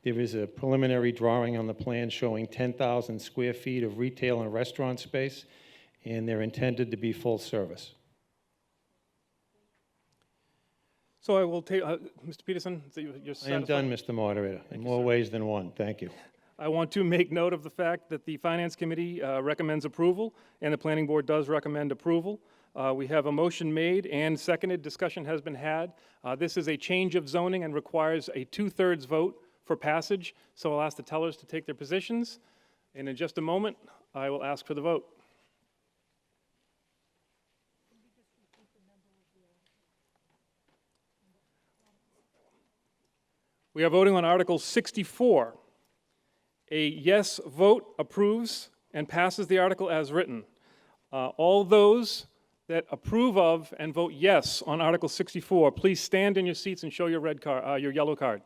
there is a preliminary drawing on the plan showing 10,000 square feet of retail and restaurant space, and they're intended to be full service. So I will take, Mr. Peterson, you're I am satisfied? done, Mr. Moderator, in more ways than one. Thank you. I want to make note of the fact that the Finance Committee recommends approval, and the Planning Board does recommend approval. We have a motion made and seconded. Discussion has been had. This is a change of zoning and requires a 2/3 vote for passage, so I'll ask the tellers to take their positions, and in just a moment, I will ask for the vote. We are voting on Article 64. A yes vote approves and passes the article as written. All those that approve of and vote yes on Article 64, please stand in your seats and show your red card, your yellow card.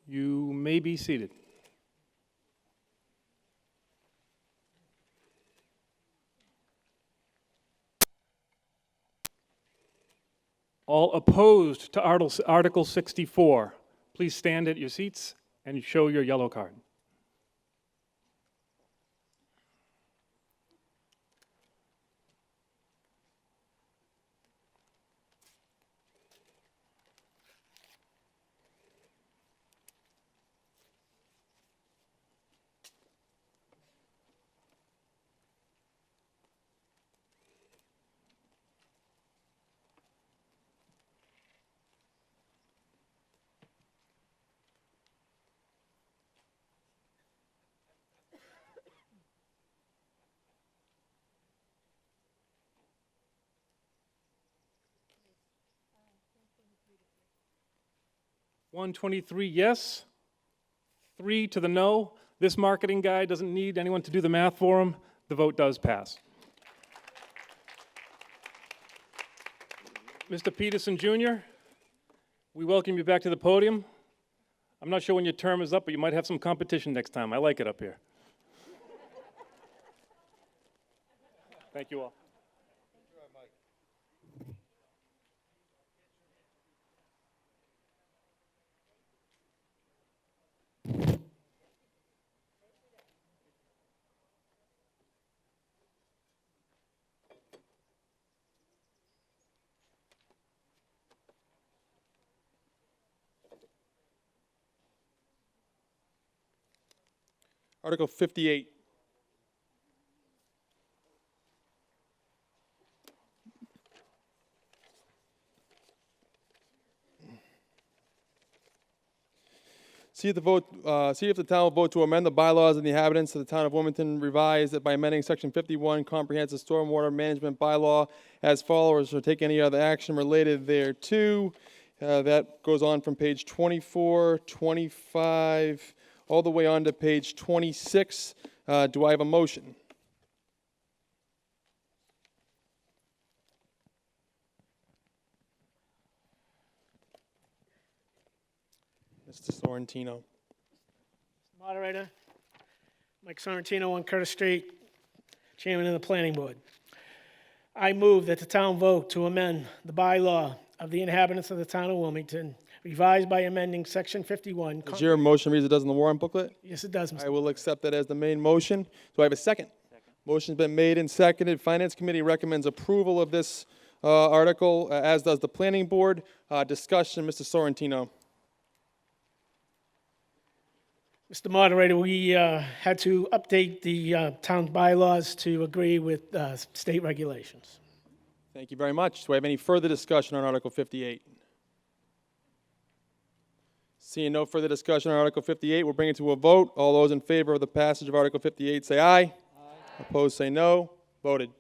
You may be seated. All opposed to Article 64, please stand at your seats and show your yellow card. $123 yes, 3 to the no. This marketing guy doesn't need anyone to do the math for him. The vote does pass. Mr. Peterson, Jr., we welcome you back to the podium. I'm not sure when your term is up, but you might have some competition next time. I like it up here. Thank you all. Article 58. See if the town will vote to amend the bylaws of the inhabitants of the town of Wilmington revised by amending section 51 comprehensive stormwater management bylaw as follows, or take any other action related thereto. That goes on from page 24, 25, all the way on to page 26. Do I have a motion? Mr. Sorrentino. Moderator, Mike Sorrentino, 1 Curtis Street, Chairman of the Planning Board. I move that the town vote to amend the bylaw of the inhabitants of the town of Wilmington, revised by amending section 51. Does your motion read as it does in the warrant booklet? Yes, it does, Mr. I will accept that as the main motion. Do I have a second? Motion's been made and seconded. Finance Committee recommends approval of this article, as does the Planning Board. Discussion, Mr. Sorrentino. Mr. Moderator, we had to update the town bylaws to agree with state regulations. Thank you very much. Do I have any further discussion on Article 58? Seeing no further discussion on Article 58, we'll bring it to a vote. All those in favor of the passage of Article 58 say aye. Aye. Opposed say no. Voted.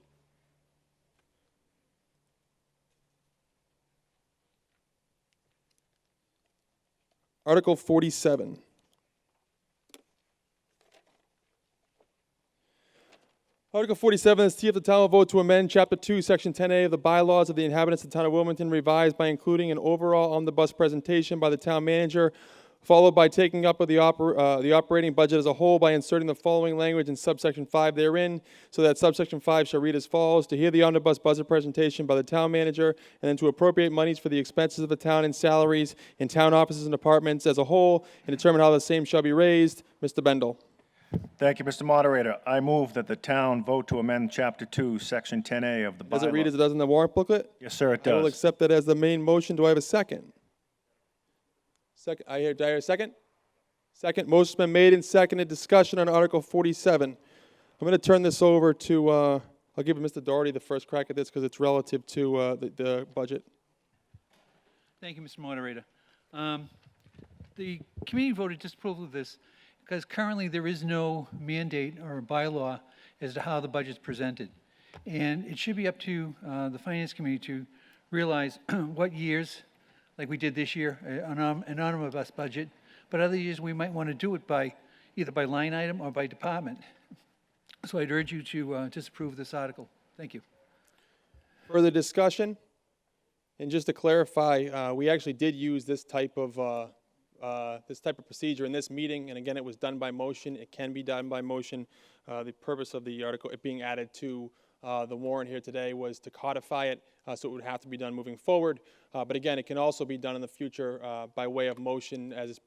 Article 47. Article 47 is to see if the town will vote to amend Chapter 2, Section 10A of the bylaws of the inhabitants of the town of Wilmington, revised by including an overall omnibus presentation by the town manager, followed by taking up of the operating budget as a whole by inserting the following language in subsection 5 therein, so that subsection 5 shall read as follows: to hear the omnibus budget presentation by the town manager, and then to appropriate monies for the expenses of the town and salaries in town offices and departments as a whole, and determine how the same shall be raised. Mr. Bendel. Thank you, Mr. Moderator. I move that the town vote to amend Chapter 2, Section 10A of the bylaw. Does it read as it does in the warrant booklet? Yes, sir, it I will does. accept that as the main motion. Do I have a second? Do I hear a second? Second. Motion's been made and seconded. Discussion on Article 47. I'm going to turn this over to, I'll give Mr. Doherty the first crack at this because it's relative to the budget. Thank you, Mr. Moderator. The committee voted disapproval of this because currently there is no mandate or bylaw as to how the budget's presented. And it should be up to the Finance Committee to realize what years, like we did this year, an omnibus budget, but other years we might want to do it by either by line item or by department. So I'd urge you to disapprove this article. Thank you. Further discussion? And just to clarify, we actually did use this type of procedure in this meeting, and again, it was done by motion. It can be done by motion. The purpose of the article, it being added to the warrant here today, was to codify it, so it would have to be done moving forward. But again, it can also be done in the future by way of motion, as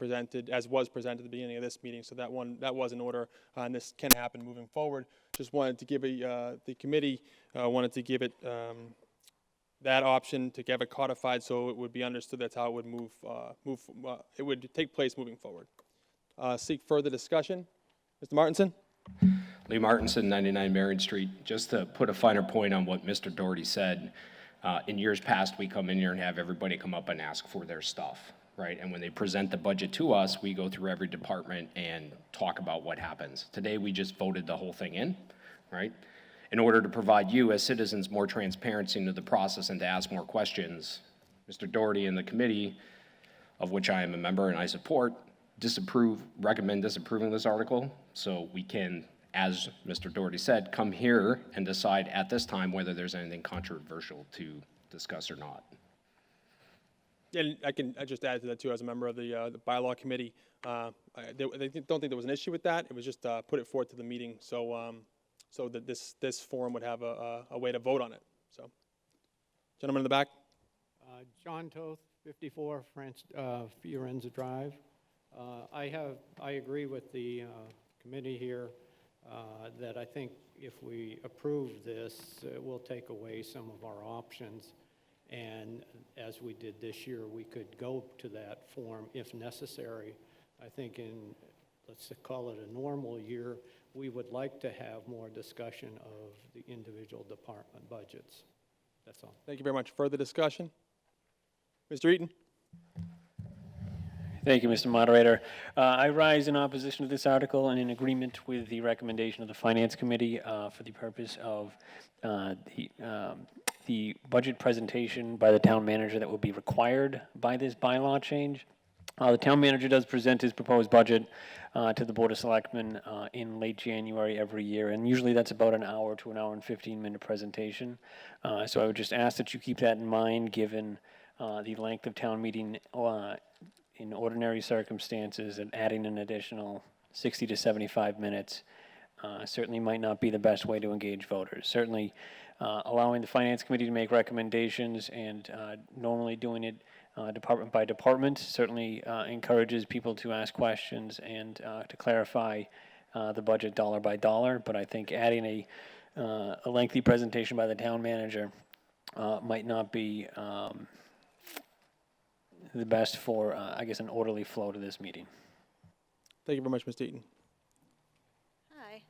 was presented at the beginning of this meeting. So that was in order, and this can happen moving forward. Just wanted to give the committee wanted to give it that option to have it codified, so it would be understood that's how it would it would take place moving forward. Seek further discussion. Mr. Martinson? Lee Martinson, 99 Marion Street. Just to put a finer point on what Mr. Doherty said, in years past, we come in here and have everybody come up and ask for their stuff, right? And when they present the budget to us, we go through every department and talk about what happens. Today, we just voted the whole thing in, right? In order to provide you as citizens more transparency into the process and to ask more questions, Mr. Doherty and the committee, of which I am a member and I support, recommend disapproving this article, so we can, as Mr. Doherty said, come here and decide at this time whether there's anything controversial to discuss or not. And I just add to that too, as a member of the bylaw committee. They don't think there was an issue with that. It was just put it forth to the meeting, so that this forum would have a way to vote on it. So, gentleman in the back. John Toth, 54 Fiorenza Drive. I agree with the committee here that I think if we approve this, it will take away some of our options. And as we did this year, we could go to that form if necessary. I think in let's call it a normal year, we would like to have more discussion of the individual department budgets. That's all. Thank you very much. Further discussion? Mr. Eaton? Thank you, Mr. Moderator. I rise in opposition to this article and in agreement with the recommendation of the Finance Committee for the purpose of the budget presentation by the town manager that will be required by this bylaw change. The town manager does present his proposed budget to the Board of Selectmen in late January every year, and usually that's about an hour to an hour and 15-minute presentation. So I would just ask that you keep that in mind, given the length of town meeting in ordinary circumstances, and adding an additional 60 to 75 minutes certainly might not be the best way to engage voters. Certainly allowing the Finance Committee to make recommendations and normally doing it department by department certainly encourages people to ask questions and to clarify the budget dollar by dollar. But I think adding a lengthy presentation by the town manager might not be the best for, I guess, an orderly flow to this meeting. Thank you very much, Mr. Eaton. Hi.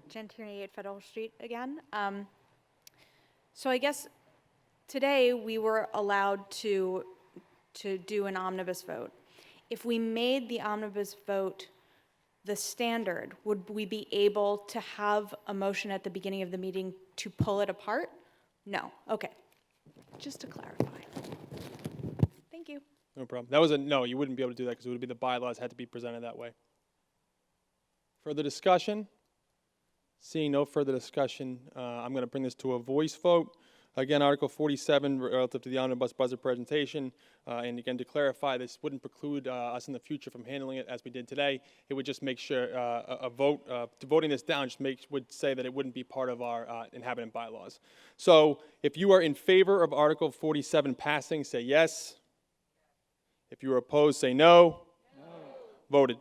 Jen Tierney at Federal Street again. So I guess today we were allowed to do an omnibus vote. If we made the omnibus vote the standard, would we be able to have a motion at the beginning of the meeting to pull it apart? No. Okay. Just to clarify. Thank you. No problem. That was no, you wouldn't be able to do that because it would be the bylaws had to be presented that way. Further discussion? Seeing no further discussion, I'm going to bring this to a voice vote. Again, Article 47 relative to the omnibus budget presentation. And again, to clarify, this wouldn't preclude us in the future from handling it as we did today. It would just make sure a vote, voting this down just would say that it wouldn't be part of our inhabitant bylaws. So if you are in favor of Article 47 passing, say yes. If you are opposed, say no. No. Voted.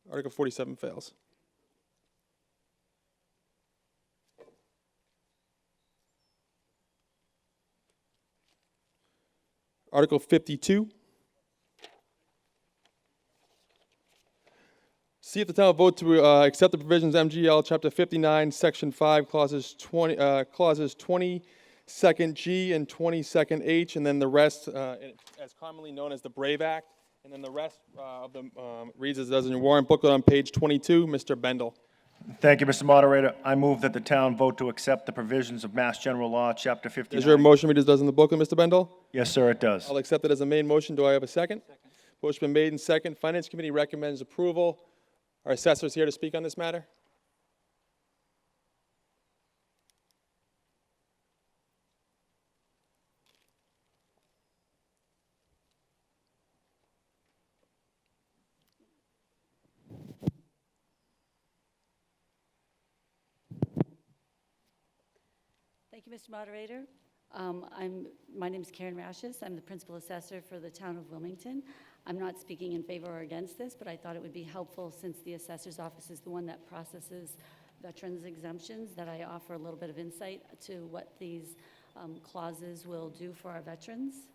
Article 47 fails. Article 52. See if the town will vote to accept the provisions MGL Chapter 59, Section 5, clauses 22nd G and 22nd H, and then the rest, as commonly known as the Brave Act, and then the rest of them reads as it does in your warrant booklet on page 22. Mr. Bendel. Thank you, Mr. Moderator. I move that the town vote to accept the provisions of Mass General Law, Chapter 59. Does your motion read as it does in the booklet, Mr. Bendel? Yes, sir, it does. I'll accept it as a main motion. Do I have a second? Motion been made and second. Finance Committee recommends approval. Our assessor is here to speak on this matter. Thank you, Mr. Moderator. My name is Karen Rashes. I'm the principal assessor for the town of Wilmington. I'm not speaking in favor or against this, but I thought it would be helpful, since the assessor's office is the one that processes veterans exemptions, that I offer a little bit of insight to what these clauses will do for our veterans.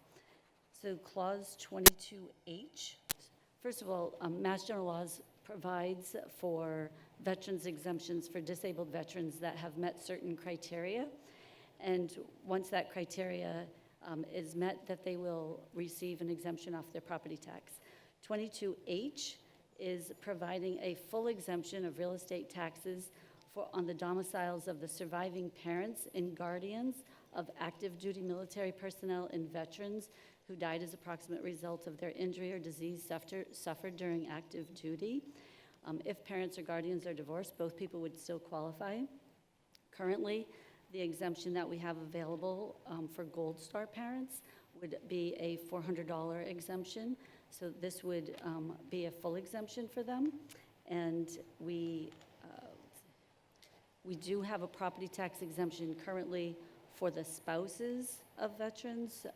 So Clause 22H, first of all, Mass General Laws provides for veterans exemptions for disabled veterans that have met certain criteria. And once that criteria is met, that they will receive an exemption off their property tax. 22H is providing a full exemption of real estate taxes on the domiciles of the surviving parents and guardians of active duty military personnel and veterans who died as a proximate result of their injury or disease suffered during active duty. If parents or guardians are divorced, both people would still qualify. Currently, the exemption that we have available for Gold Star parents would be a $400 exemption. So this would be a full exemption for them. And we do have a property tax exemption currently for the spouses of veterans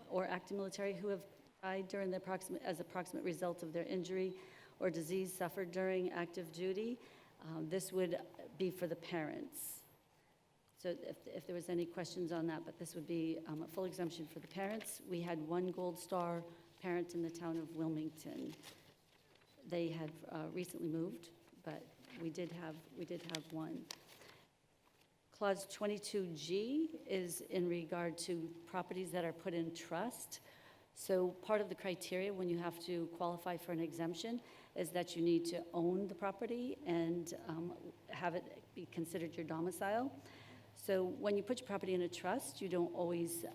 or active military who have died during the as a proximate result of their injury or disease suffered during active duty. This would be for the parents. So if there was any questions on that, but this would be a full exemption for the parents. We had one Gold Star parent in the town of Wilmington. They had recently moved, but we did have one. Clause 22G is in regard to properties that are put in trust. So part of the criteria when you have to qualify for an exemption is that you need to own the property and have it be considered your domicile. So when you put your property in a trust, you don't always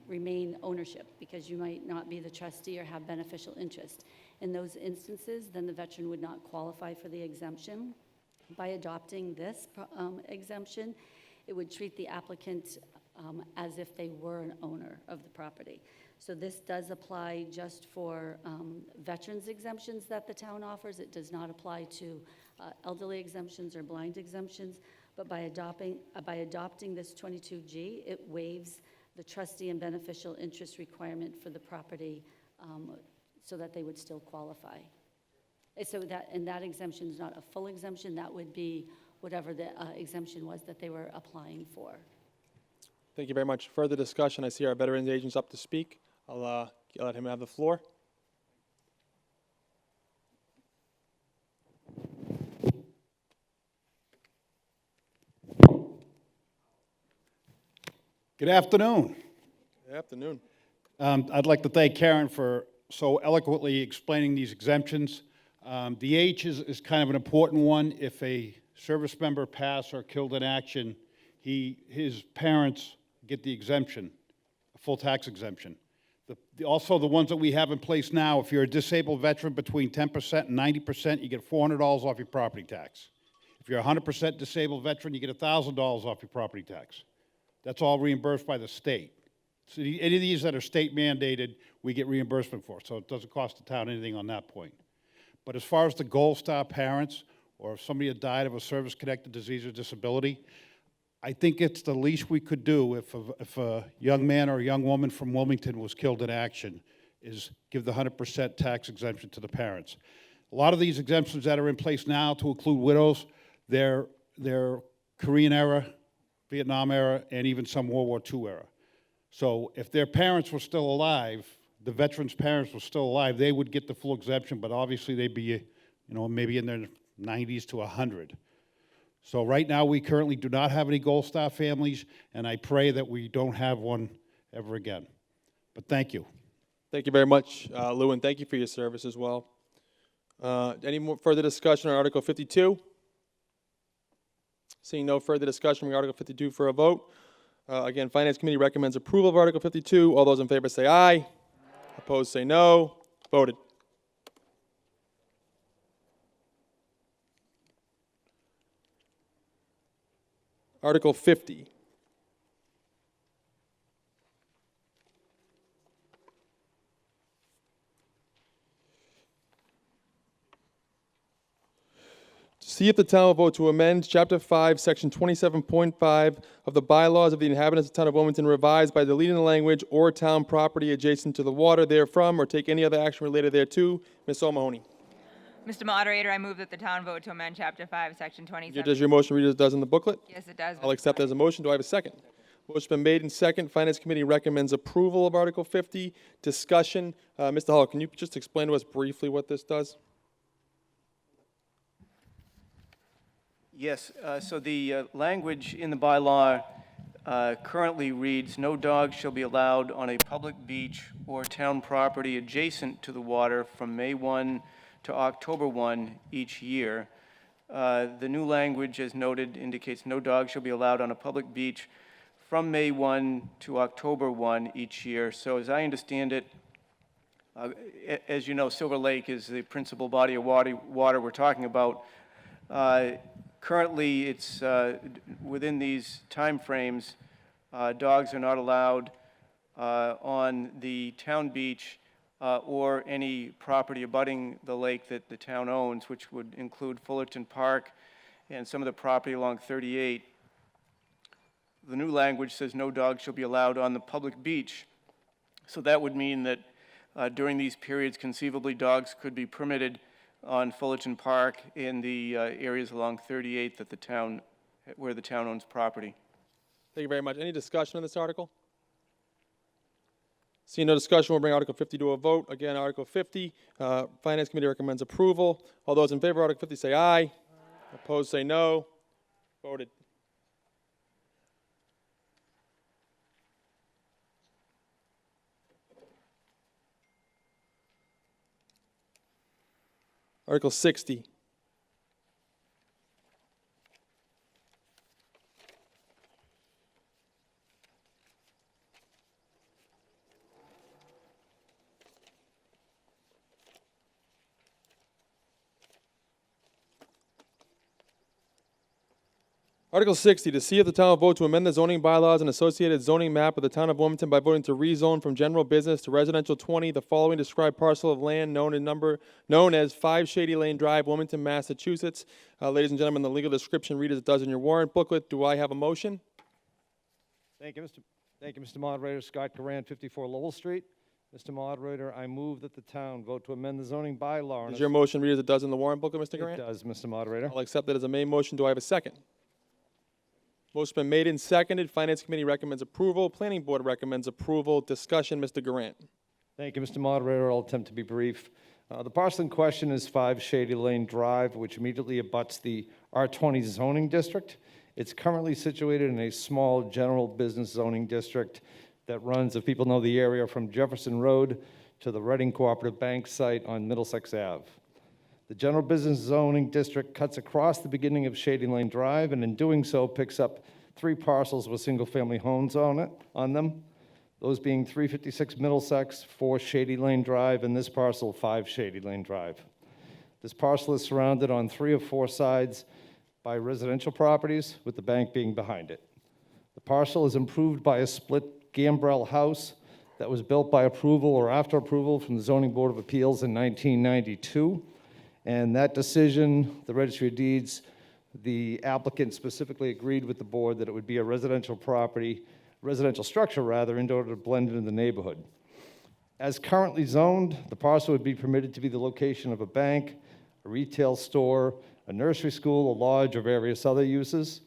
remain ownership because you might not be the trustee or have beneficial interest. In those instances, then the veteran would not qualify for the exemption. By adopting this exemption, it would treat the applicant as if they were an owner of the property. So this does apply just for veterans exemptions that the town offers. It does not apply to elderly exemptions or blind exemptions. But by adopting this 22G, it waives the trustee and beneficial interest requirement for the property so that they would still qualify. So that exemption is not a full exemption. That would be whatever the exemption was that they were applying for. Thank you very much. Further discussion. I see our veterans agent's up to speak. I'll let him have the floor. Good afternoon. Good afternoon. I'd like to thank Karen for so eloquently explaining these exemptions. The H is kind of an important one. If a service member passed or killed in action, his parents get the exemption, a full tax exemption. Also, the ones that we have in place now, if you're a disabled veteran between 10% and 90%, you get $400 off your property tax. If you're a 100% disabled veteran, you get $1,000 off your property tax. That's all reimbursed by the state. So any of these that are state mandated, we get reimbursement for, so it doesn't cost the town anything on that point. But as far as the Gold Star parents, or if somebody had died of a service-connected disease or disability, I think it's the least we could do if a young man or a young woman from Wilmington was killed in action, is give the 100% tax exemption to the parents. A lot of these exemptions that are in place now to include widows, they're Korean era, Vietnam era, and even some World War II era. So if their parents were still alive, the veterans' parents were still alive, they would get the full exemption, but obviously they'd be, maybe in their 90s to 100. So right now, we currently do not have any Gold Star families, and I pray that we don't have one ever again. But thank you. Thank you very much, Lou, and thank you for your service as well. Any more further discussion on Article 52? Seeing no further discussion, we Article 52 for a vote. Again, Finance Committee recommends approval of Article 52. All those in favor say aye. Opposed say no. Voted. Article 50. See if the town will vote to amend Chapter 5, Section 27.5 of the bylaws of the inhabitants of the town of Wilmington, revised by deleting the language "or town property adjacent to the water therefrom," or take any other action related thereto. Ms. O'Mahony. Mr. Moderator, I move that the town vote to amend Chapter 5, Section 27. Does your motion read as it does in the booklet? Yes, it does. I'll accept as a motion. Do I have a second? Motion's been made and second. Finance Committee recommends approval of Article 50. Discussion. Mr. Hall, can you just explain to us briefly what this does? Yes, so the language in the bylaw currently reads, "No dog shall be allowed on a public beach or town property adjacent to the water from May 1 to October 1 each year." The new language, as noted, indicates no dog shall be allowed on a public beach from May 1 to October 1 each year. So as I understand it, as you know, Silver Lake is the principal body of water we're talking about. Currently, it's within these timeframes, dogs are not allowed on the town beach or any property abutting the lake that the town owns, which would include Fullerton Park and some of the property along 38. The new language says no dog shall be allowed on the public beach. So that would mean that during these periods, conceivably dogs could be permitted on Fullerton Park in the areas along 38 that where the town owns property. Thank you very much. Any discussion on this article? Seeing no discussion, we'll bring Article 50 to a vote. Again, Article 50, Finance Committee recommends approval. All those in favor of Article 50 say aye. Opposed say no. Voted. Article 60. Article 60, to see if the town will vote to amend the zoning bylaws and associated zoning map of the town of Wilmington by voting to rezone from general business to residential 20 the following described parcel of land known as 5 Shady Lane Drive, Wilmington, Massachusetts. Ladies and gentlemen, the legal description read as it does in your warrant booklet. Do I have a motion? Thank you, Mr. Moderator. Scott Coran, 54 Lowell Street. Mr. Moderator, I move that the town vote to amend the zoning bylaw. Does your motion read as it does in the warrant booklet, Mr. Grant? It does, Mr. Moderator. I'll accept that as a main motion. Do I have a second? Motion's been made and seconded. Finance Committee recommends approval. Planning Board recommends approval. Discussion, Mr. Grant. Thank you, Mr. Moderator. I'll attempt to be brief. The parcel in question is 5 Shady Lane Drive, which immediately abuts the R20 zoning district. It's currently situated in a small general business zoning district that runs, if people know the area, from Jefferson Road to the Reading Cooperative Bank site on Middlesex Ave. The general business zoning district cuts across the beginning of Shady Lane Drive, and in doing so picks up 3 parcels with single-family homes on them, those being 356 Middlesex, 4 Shady Lane Drive, and this parcel, 5 Shady Lane Drive. This parcel is surrounded on 3 of 4 sides by residential properties, with the bank being behind it. The parcel is improved by a split gambrel house that was built by approval or after approval from the Zoning Board of Appeals in 1992. And that decision, the Registry of Deeds, the applicant specifically agreed with the board that it would be a residential structure rather, in order to blend into the neighborhood. As currently zoned, the parcel would be permitted to be the location of a bank, a retail store, a nursery school, a lodge, or various other uses.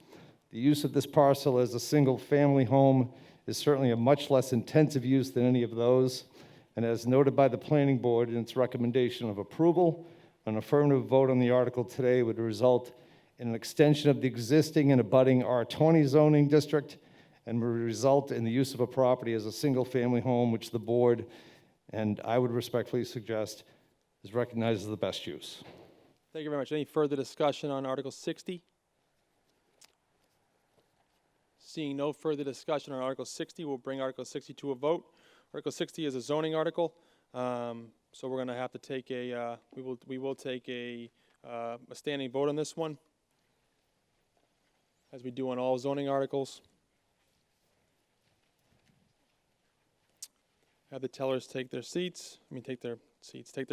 The use of this parcel as a single-family home is certainly a much less intensive use than any of those, and as noted by the Planning Board in its recommendation of approval, an affirmative vote on the article today would result in an extension of the existing and abutting R20 zoning district and would result in the use of a property as a single-family home, which the board, and I would respectfully suggest, is recognized as the best use. Thank you very much. Any further discussion on Article 60? Seeing no further discussion on Article 60, we'll bring Article 60 to a vote. Article 60 is a zoning article. So we're going to have to take we will take a standing vote on this one, as we do on all zoning articles. Have the tellers take their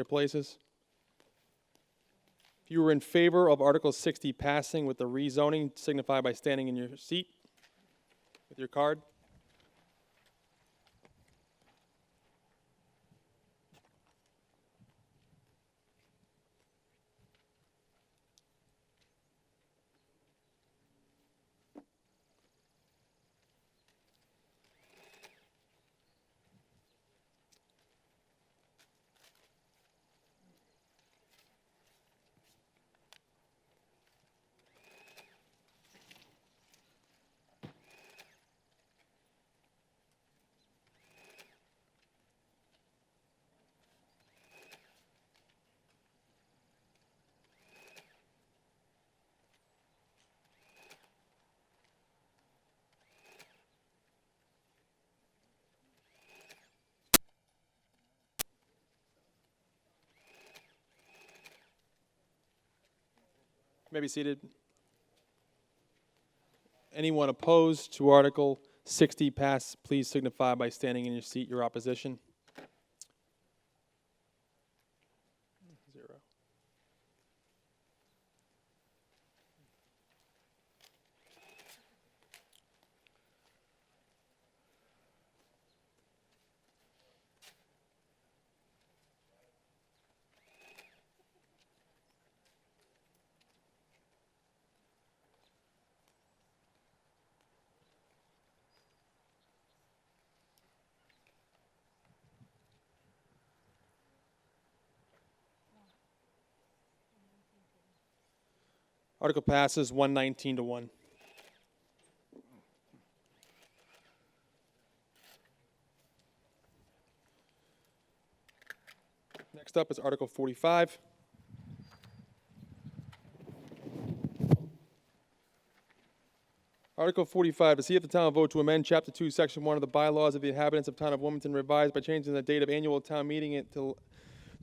places. If you were in favor of Article 60 passing with the rezoning, signify by standing in your seat with your card. You may be seated. Anyone opposed to Article 60 pass, please signify by standing in your seat your opposition. 0. Article passes 119 to 1. Next up is Article 45. Article 45, to see if the town will vote to amend Chapter 2, Section 1 of the bylaws of the inhabitants of town of Wilmington revised by changing the date of annual town meeting to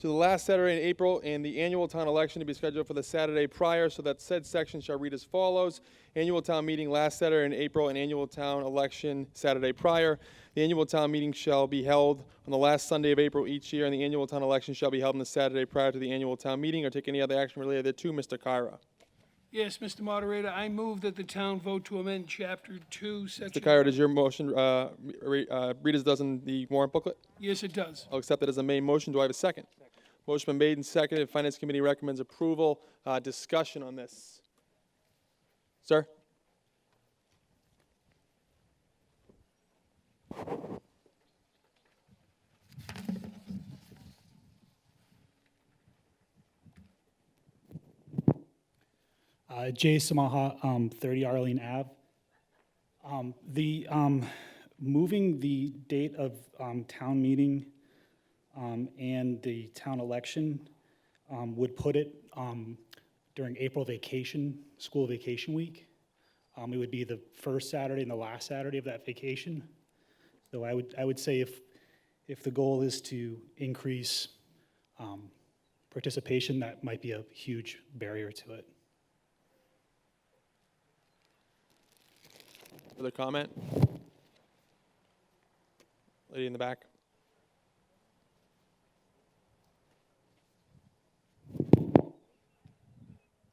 the last Saturday in April, and the annual town election to be scheduled for the Saturday prior, so that said section shall read as follows. Annual town meeting last Saturday in April, and annual town election Saturday prior. The annual town meeting shall be held on the last Sunday of April each year, and the annual town election shall be held on the Saturday prior to the annual town meeting, or take any other action related thereto. Mr. Kyra. Yes, Mr. Moderator, I move that the town vote to amend Chapter 2, Section... Mr. Kyra, does your motion read as does in the warrant booklet? Yes, it does. I'll accept it as a main motion. Do I have a second? Motion been made and seconded. Finance Committee recommends approval. Discussion on this. Sir? Jay Samaha, 30 Arlene Ave. Moving the date of town meeting and the town election would put it during April vacation, school vacation week. It would be the first Saturday and the last Saturday of that vacation. So I would say if the goal is to increase participation, that might be a huge barrier to it. Further comment? Lady in the back.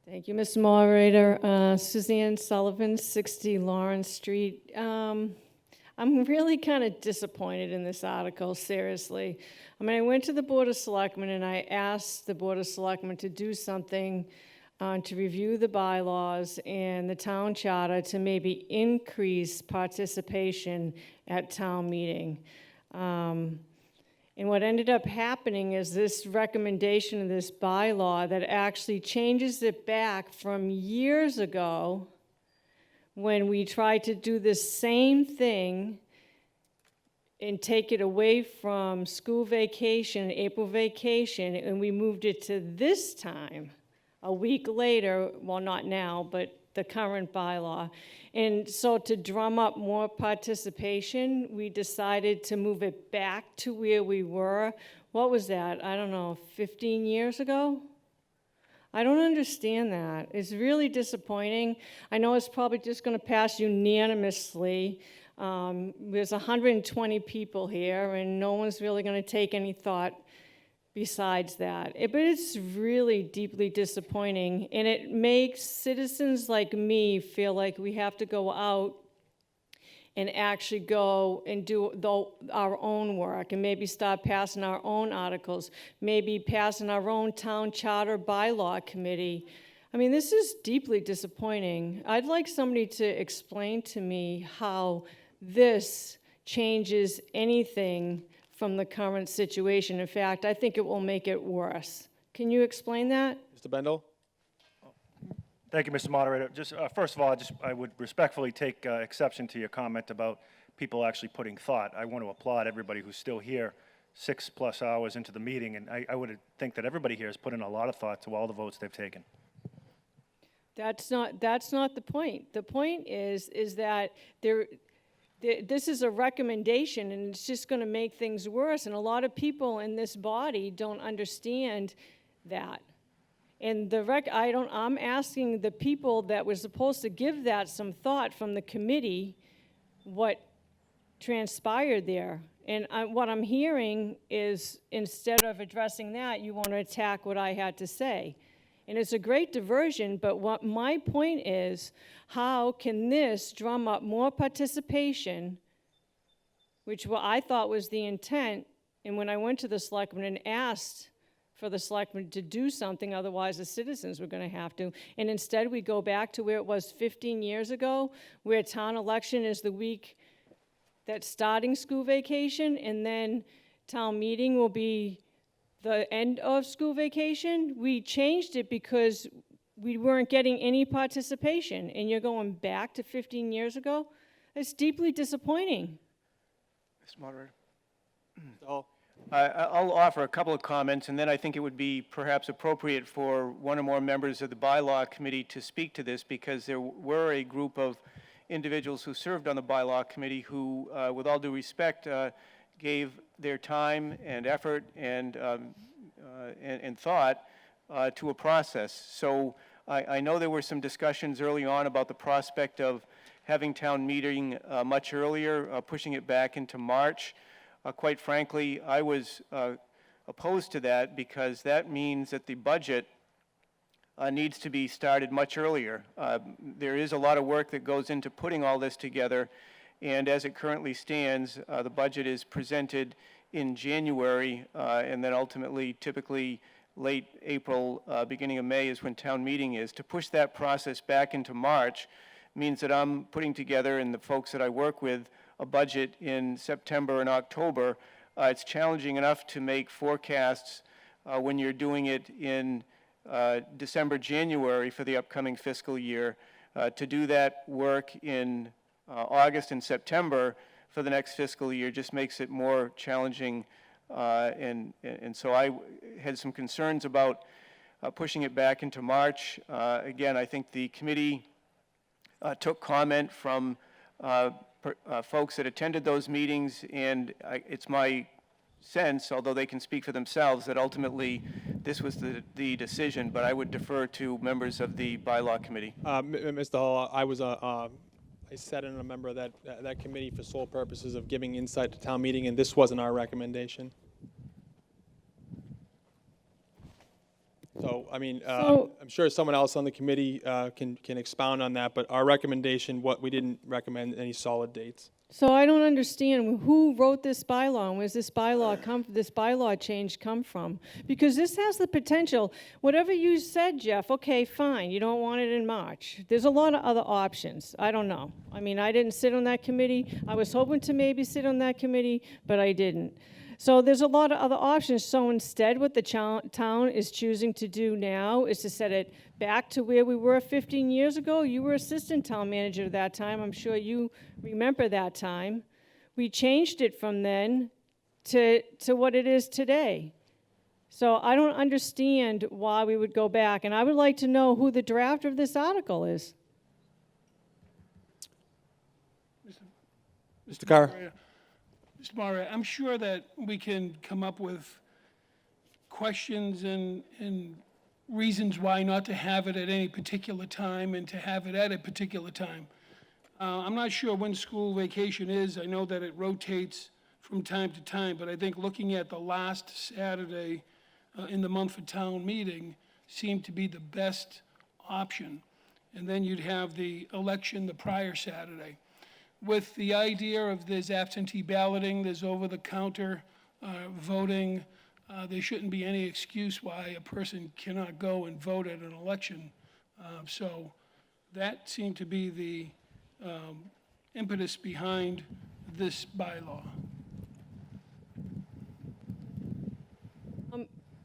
Thank you, Mr. Moderator. Suzanne Sullivan, 60 Lawrence Street. I'm really kind of disappointed in this article, seriously. I mean, I went to the Board of Selectmen and I asked the Board of Selectmen to do something to review the bylaws and the town charter to maybe increase participation at town meeting. And what ended up happening is this recommendation of this bylaw that actually changes it back from years ago when we tried to do the same thing and take it away from school vacation, April vacation, and we moved it to this time, a week later, well, not now, but the current bylaw. And so to drum up more participation, we decided to move it back to where we were. What was that? I don't know, 15 years ago? I don't understand that. It's really disappointing. I know it's probably just going to pass unanimously. There's 120 people here, and no one's really going to take any thought besides that. But it's really deeply disappointing, and it makes citizens like me feel like we have to go out and actually go and do our own work and maybe start passing our own articles, maybe passing our own town charter bylaw committee. I mean, this is deeply disappointing. I'd like somebody to explain to me how this changes anything from the current situation. In fact, I think it will make it worse. Can you explain that? Mr. Bendel? Thank you, Mr. Moderator. Just first of all, I would respectfully take exception to your comment about people actually putting thought. I want to applaud everybody who's still here 6+ hours into the meeting, and I would think that everybody here has put in a lot of thought to all the votes they've taken. That's not the point. The point is that this is a recommendation, and it's just going to make things worse. And a lot of people in this body don't understand that. And I'm asking the people that were supposed to give that some thought from the committee what transpired there. And what I'm hearing is instead of addressing that, you want to attack what I had to say. And it's a great diversion, but what my point is, how can this drum up more participation, which I thought was the intent, and when I went to the selectmen and asked for the selectmen to do something, otherwise the citizens were going to have to, and instead we go back to where it was 15 years ago, where town election is the week that's starting school vacation, and then town meeting will be the end of school vacation. We changed it because we weren't getting any participation, and you're going back to 15 years ago? It's deeply disappointing. Mr. Moderator. So, I'll offer a couple of comments, and then I think it would be perhaps appropriate for one or more members of the bylaw committee to speak to this, because there were a group of individuals who served on the bylaw committee who, with all due respect, gave their time and effort and thought to a process. So I know there were some discussions early on about the prospect of having town meeting much earlier, pushing it back into March. Quite frankly, I was opposed to that, because that means that the budget needs to be started much earlier. There is a lot of work that goes into putting all this together, and as it currently stands, the budget is presented in January, and then ultimately, typically late April, beginning of May is when town meeting is. To push that process back into March means that I'm putting together, and the folks that I work with, a budget in September and October. It's challenging enough to make forecasts when you're doing it in December, January for the upcoming fiscal year. To do that work in August and September for the next fiscal year just makes it more challenging. And so I had some concerns about pushing it back into March. Again, I think the committee took comment from folks that attended those meetings, and it's my sense, although they can speak for themselves, that ultimately this was the decision, but I would defer to members of the bylaw committee. Mr. Hall, I sat in and a member of that committee for sole purposes of giving insight to town meeting, and this wasn't our recommendation. So, I mean, I'm sure someone else on the committee can expound on that, but our recommendation, we didn't recommend any solid dates. So I don't understand who wrote this bylaw, and where's this bylaw change come from? Because this has the potential, whatever you said, Jeff, okay, fine, you don't want it in March. There's a lot of other options. I don't know. I mean, I didn't sit on that committee. I was hoping to maybe sit on that committee, but I didn't. So there's a lot of other options. So instead, what the town is choosing to do now is to set it back to where we were 15 years ago. You were assistant town manager at that time. I'm sure you remember that time. We changed it from then to what it is today. So I don't understand why we would go back. And I would like to know who the drafter of this article is. Mr. Carr. Mr. Moderator, I'm sure that we can come up with questions and reasons why not to have it at any particular time and to have it at a particular time. I'm not sure when school vacation is. I know that it rotates from time to time, but I think looking at the last Saturday in the month for town meeting seemed to be the best option. And then you'd have the election the prior Saturday. With the idea of there's absentee balloting, there's over-the-counter voting, there shouldn't be any excuse why a person cannot go and vote at an election. So that seemed to be the impetus behind this bylaw.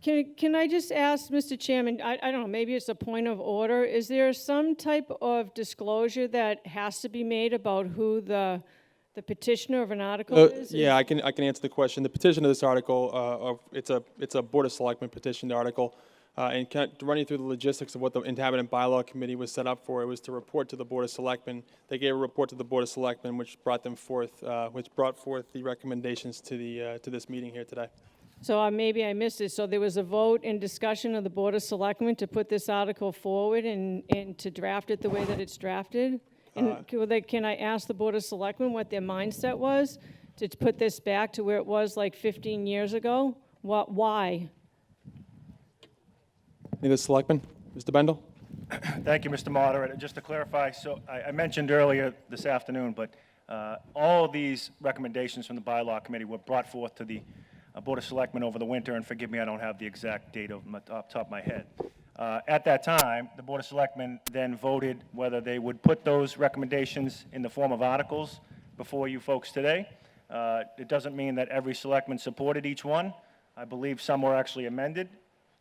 Can I just ask, Mr. Chairman, I don't know, maybe it's a point of order. Is there some type of disclosure that has to be made about who the petitioner of an article is? Yeah, I can answer the question. The petition of this article, it's a Board of Selectmen petitioned article, and to run you through the logistics of what the Inhabitant Bylaw Committee was set up for, it was to report to the Board of Selectmen. They gave a report to the Board of Selectmen, which brought forth the recommendations to this meeting here today. So maybe I missed it. So there was a vote and discussion of the Board of Selectmen to put this article forward and to draft it the way that it's drafted? And can I ask the Board of Selectmen what their mindset was to put this back to where it was like 15 years ago? Why? Any of the Selectmen? Mr. Bendel? Thank you, Mr. Moderator. Just to clarify, so I mentioned earlier this afternoon, but all of these recommendations from the Bylaw Committee were brought forth to the Board of Selectmen over the winter, and forgive me, I don't have the exact date off the top of my head. At that time, the Board of Selectmen then voted whether they would put those recommendations in the form of articles before you folks today. It doesn't mean that every selectman supported each one. I believe some were actually amended,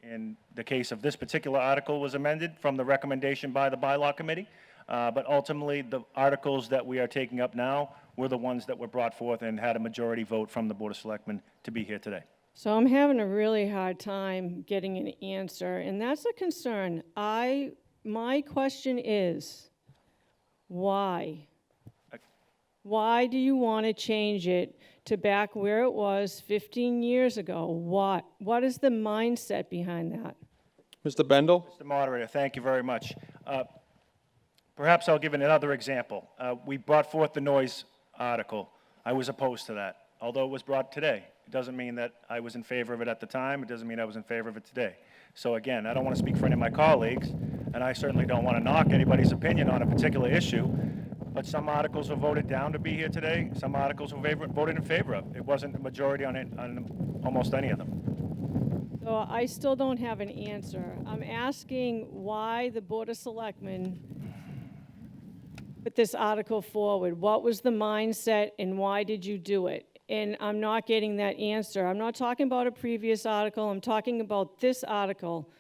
in the case of this particular article was amended from the recommendation by the bylaw committee. But ultimately, the articles that we are taking up now were the ones that were brought forth and had a majority vote from the Board of Selectmen to be here today. So I'm having a really hard time getting an answer, and that's a concern. My question is, why? Why do you want to change it to back where it was 15 years ago? What is the mindset behind that? Mr. Bendel? Mr. Moderator, thank you very much. Perhaps I'll give another example. We brought forth the noise article. I was opposed to that, although it was brought today. It doesn't mean that I was in favor of it at the time. It doesn't mean I was in favor of it today. So again, I don't want to speak for any of my colleagues, and I certainly don't want to knock anybody's opinion on a particular issue, but some articles were voted down to be here today. Some articles were voted in favor of. It wasn't a majority on almost any of them. So I still don't have an answer. I'm asking why the Board of Selectmen put this article forward. What was the mindset and why did you do it? And I'm not getting that answer. I'm not talking about a previous article. I'm talking about this article,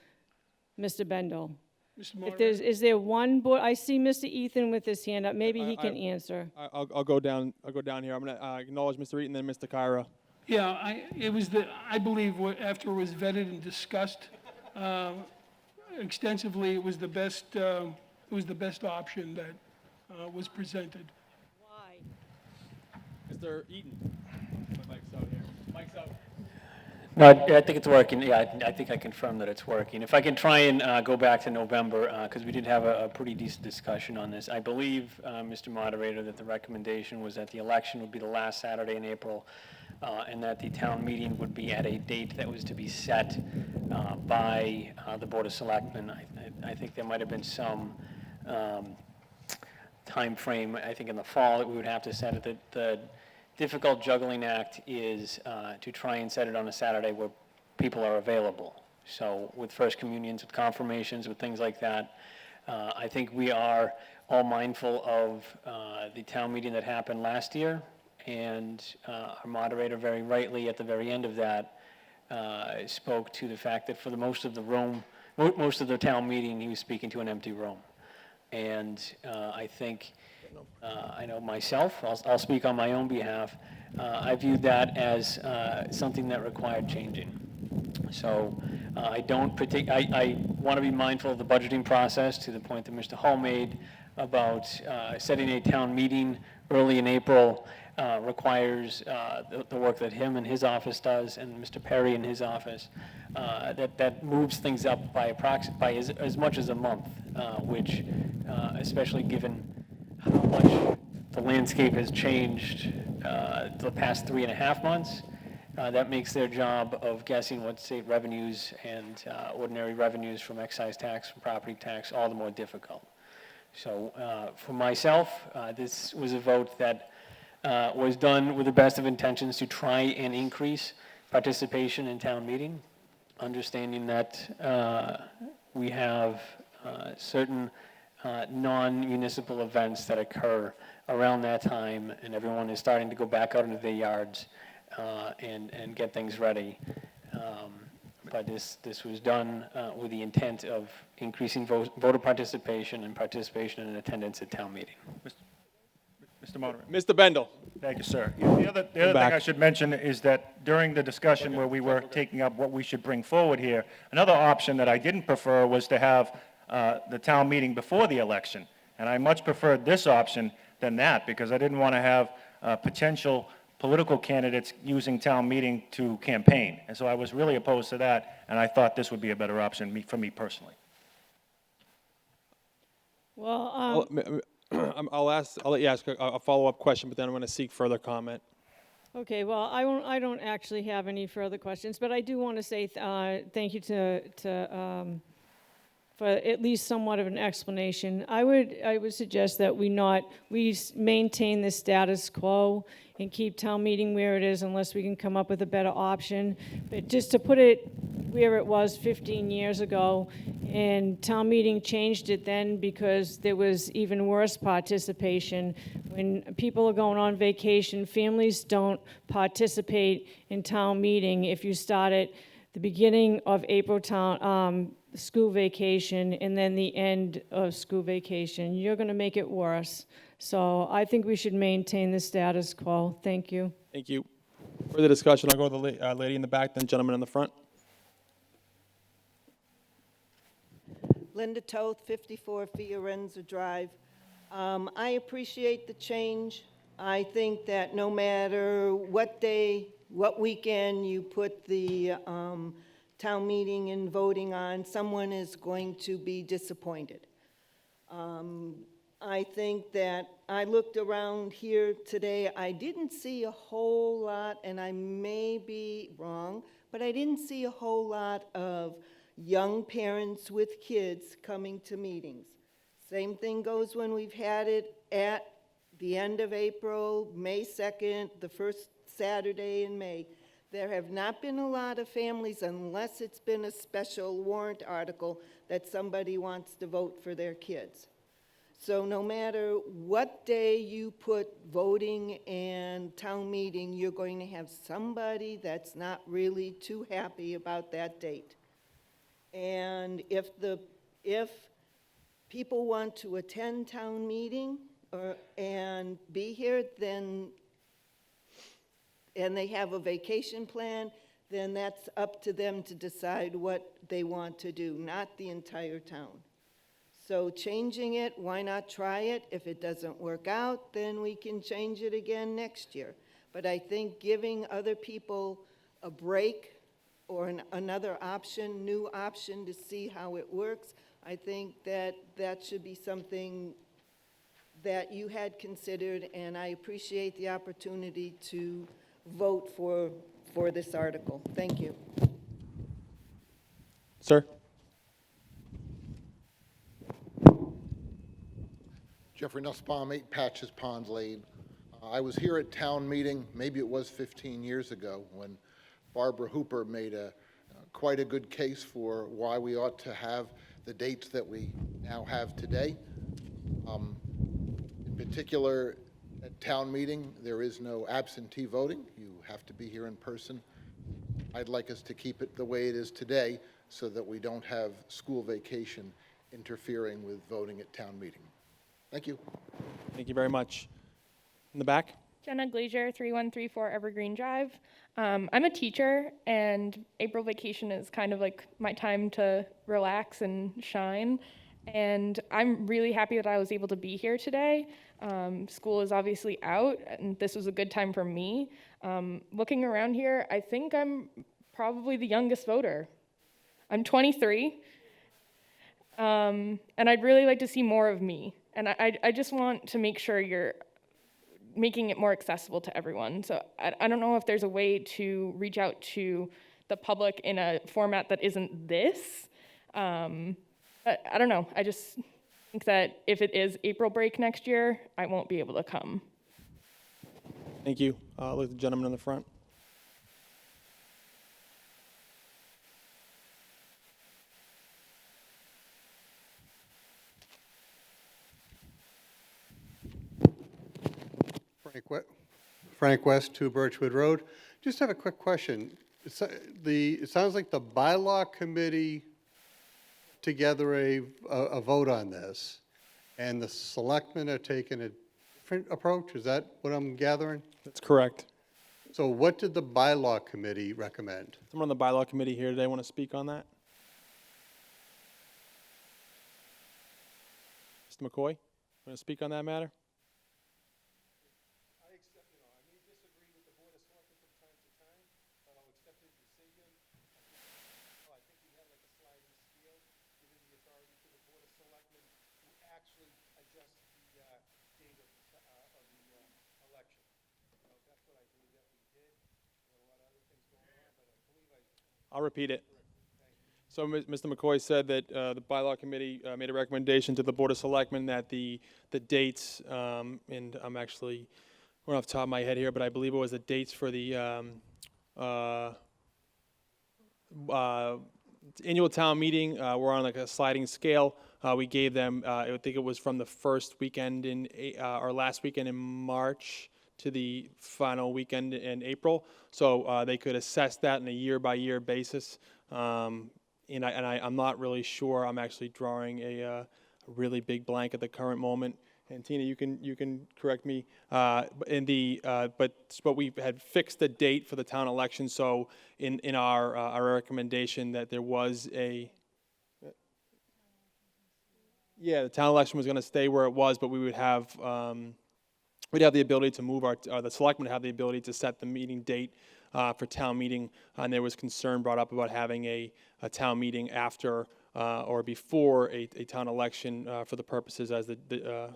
Mr. Bendel. Is there one board? I see Mr. Ethan with his hand up. Maybe he can answer. I'll go down here. I'm going to acknowledge Mr. Eaton, then Mr. Kyra. Yeah, I believe after it was vetted and discussed extensively, it was the best option that was presented. Why? Mr. Eaton. My mic's out here. Mic's out. No, I think it's working. Yeah, I think I confirm that it's working. If I can try and go back to November, because we did have a pretty decent discussion on this. I believe, Mr. Moderator, that the recommendation was that the election would be the last Saturday in April, and that the town meeting would be at a date that was to be set by the Board of Selectmen. I think there might have been some time frame, I think in the fall, that we would have to set it. The difficult juggling act is to try and set it on a Saturday where people are available. So with first communions, with confirmations, with things like that, I think we are all mindful of the town meeting that happened last year, and our moderator very rightly at the very end of that spoke to the fact that for the most of the town meeting, he was speaking to an empty room. And I think, I know myself, I'll speak on my own behalf, I viewed that as something that required changing. So I want to be mindful of the budgeting process, to the point that Mr. Hull made about setting a town meeting early in April requires the work that him and his office does, and Mr. Perry and his office, that moves things up by as much as a month, which, especially given how much the landscape has changed the past 3.5 months, that makes their job of guessing what state revenues and ordinary revenues from excise tax, from property tax, all the more difficult. So for myself, this was a vote that was done with the best of intentions to try and increase participation in town meeting, understanding that we have certain non-municipal events that occur around that time, and everyone is starting to go back out into their yards and get things ready. But this was done with the intent of increasing voter participation and participation in attendance at town meeting. Mr. Moderator. Mr. Bendel. Thank you, sir. The other thing I should mention is that during the discussion where we were taking up what we should bring forward here, another option that I didn't prefer was to have the town meeting before the election. And I much preferred this option than that, because I didn't want to have potential political candidates using town meeting to campaign. And so I was really opposed to that, and I thought this would be a better option for me personally. Well, I'll let you ask a follow-up question, but then I'm going to seek further comment. okay, well, I don't actually have any further questions, but I do want to say thank you for at least somewhat of an explanation. I would suggest that we maintain the status quo and keep town meeting where it is unless we can come up with a better option. But just to put it where it was 15 years ago, and town meeting changed it then because there was even worse participation. When people are going on vacation, families don't participate in town meeting if you start at the beginning of April school vacation, and then the end of school vacation. You're going to make it worse. So I think we should maintain the status quo. Thank you. Thank you. Further discussion, I'll go to the lady in the back, then gentleman in the front. Linda Toth, 54 Fiorenza Drive. I appreciate the change. I think that no matter what day, what weekend you put the town meeting and voting on, someone is going to be disappointed. I think that I looked around here today. I didn't see a whole lot, and I may be wrong, but I didn't see a whole lot of young parents with kids coming to meetings. Same thing goes when we've had it at the end of April, May 2nd, the first Saturday in May. There have not been a lot of families unless it's been a special warrant article that somebody wants to vote for their kids. So no matter what day you put voting and town meeting, you're going to have somebody that's not really too happy about that date. And if people want to attend town meeting and be here, then, and they have a vacation plan, then that's up to them to decide what they want to do, not the entire town. So changing it, why not try it? If it doesn't work out, then we can change it again next year. But I think giving other people a break or another option, new option to see how it works, I think that that should be something that you had considered, and I appreciate the opportunity to vote for this article. Thank you. Sir? Jeffrey Nussbaum, 8 Patches Pond Lane. I was here at town meeting, maybe it was 15 years ago, when Barbara Hooper made quite a good case for why we ought to have the dates that we now have today. In particular, at town meeting, there is no absentee voting. You have to be here in person. I'd like us to keep it the way it is today so that we don't have school vacation interfering with voting at town meeting. Thank you. Thank you very much. In the back? Jenna Glazier, 3134 Evergreen Drive. I'm a teacher, and April vacation is kind of like my time to relax and shine. And I'm really happy that I was able to be here today. School is obviously out, and this was a good time for me. Looking around here, I think I'm probably the youngest voter. I'm 23, and I'd really like to see more of me. And I just want to make sure you're making it more accessible to everyone. So I don't know if there's a way to reach out to the public in a format that isn't this. But I don't know. I just think that if it is April break next year, I won't be able to come. Thank you. Look at the gentleman in the front. Frank West, 2 Birchwood Road. Just have a quick question. It sounds like the bylaw committee together a vote on this, and the selectmen are taking a different approach. Is that what I'm gathering? That's correct. So what did the bylaw committee recommend? Someone on the bylaw committee here today want to speak on that? Mr. McCoy, want to speak on that matter? I'll repeat it. So Mr. McCoy said that the bylaw committee made a recommendation to the Board of Selectmen that the dates, and I'm actually going off the top of my head here, but I believe it was the dates for the annual town meeting were on like a sliding scale. We gave them, I think it was from the first weekend in, or last weekend in March to the final weekend in April, so they could assess that on a year-by-year basis. I'm not really sure. I'm actually drawing a really big blank at the current moment. And Tina, you can correct me. But we had fixed the date for the town election. So in our recommendation that there was the town election was going to stay where it was, but we would have we'd have the ability to move the selectmen would have the ability to set the meeting date for town meeting. And there was concern brought up about having a town meeting after or before a town election for the purposes as the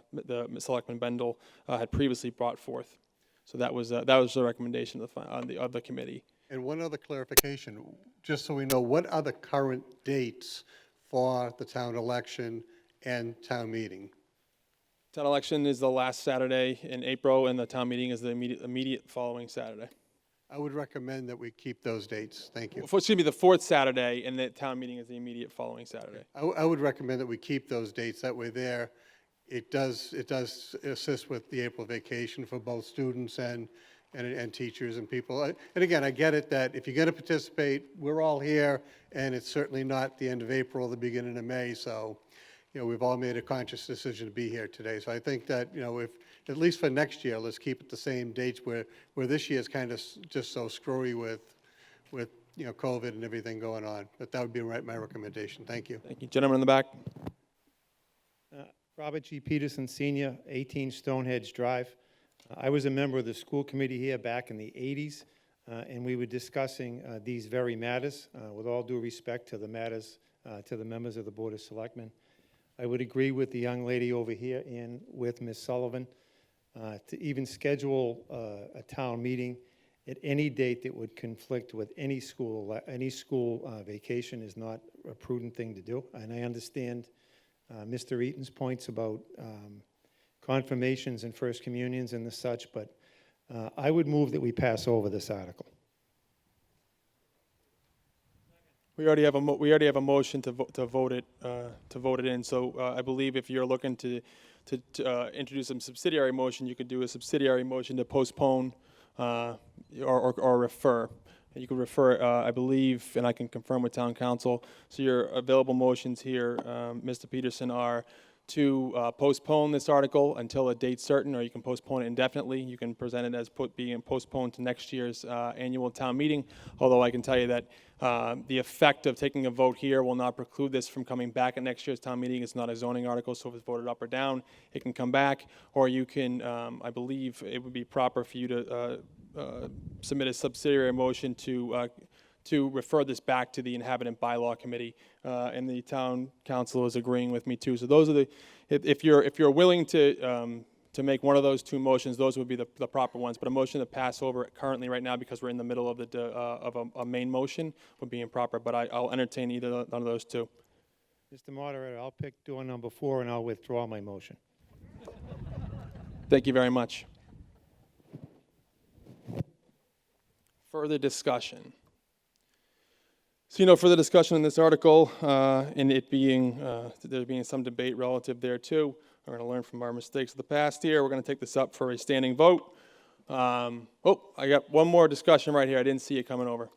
Selectman Bendel had previously brought forth. So that was the recommendation of the committee. And one other clarification, just so we know, what are the current dates for the town election and town meeting? Town election is the last Saturday in April, and the town meeting is the immediate following Saturday. I would recommend that we keep those dates. Thank you. Excuse me, the fourth Saturday, and the town meeting is the immediate following Saturday. I would recommend that we keep those dates. That way there, it does assist with the April vacation for both students and teachers and people. And again, I get it that if you're going to participate, we're all here, and it's certainly not the end of April, the beginning of May. So, we've all made a conscious decision to be here today. So I think that, if, at least for next year, let's keep it the same dates where this year is kind of just so screwy with COVID and everything going on. But that would be my recommendation. Thank you. Thank you. Gentleman in the back. Robert G. Peterson, Senior, 18 Stonehenge Drive. I was a member of the school committee here back in the 80s, and we were discussing these very matters, with all due respect to the matters, to the members of the Board of Selectmen. I would agree with the young lady over here and with Ms. Sullivan to even schedule a town meeting at any date that would conflict with any school vacation is not a prudent thing to do. And I understand Mr. Eaton's points about confirmations and first communions and the such, but I would move that we pass over this article. We already have a motion to vote it in. So I believe if you're looking to introduce some subsidiary motion, you could do a subsidiary motion to postpone or refer. And you could refer, I believe, and I can confirm with town council. So your available motions here, Mr. Peterson, are to postpone this article until a date certain, or you can postpone it indefinitely. You can present it as being postponed to next year's annual town meeting, although I can tell you that the effect of taking a vote here will not preclude this from coming back at next year's town meeting. It's not a zoning article, so if it's voted up or down, it can come back, or you can, I believe it would be proper for you to submit a subsidiary motion to refer this back to the Inhabitant Bylaw Committee, and the town council is agreeing with me too. So those are if you're willing to make one of those two motions, those would be the proper ones. But a motion to pass over currently right now, because we're in the middle of a main motion, would be improper. But I'll entertain either one of those two. Mr. Moderator, I'll pick door number 4 and I'll withdraw my motion. Thank you very much. Further discussion. So, further discussion in this article, and it being, there being some debate relative there too. We're going to learn from our mistakes of the past here. We're going to take this up for a standing vote. I got one more discussion right here. I didn't see it coming over.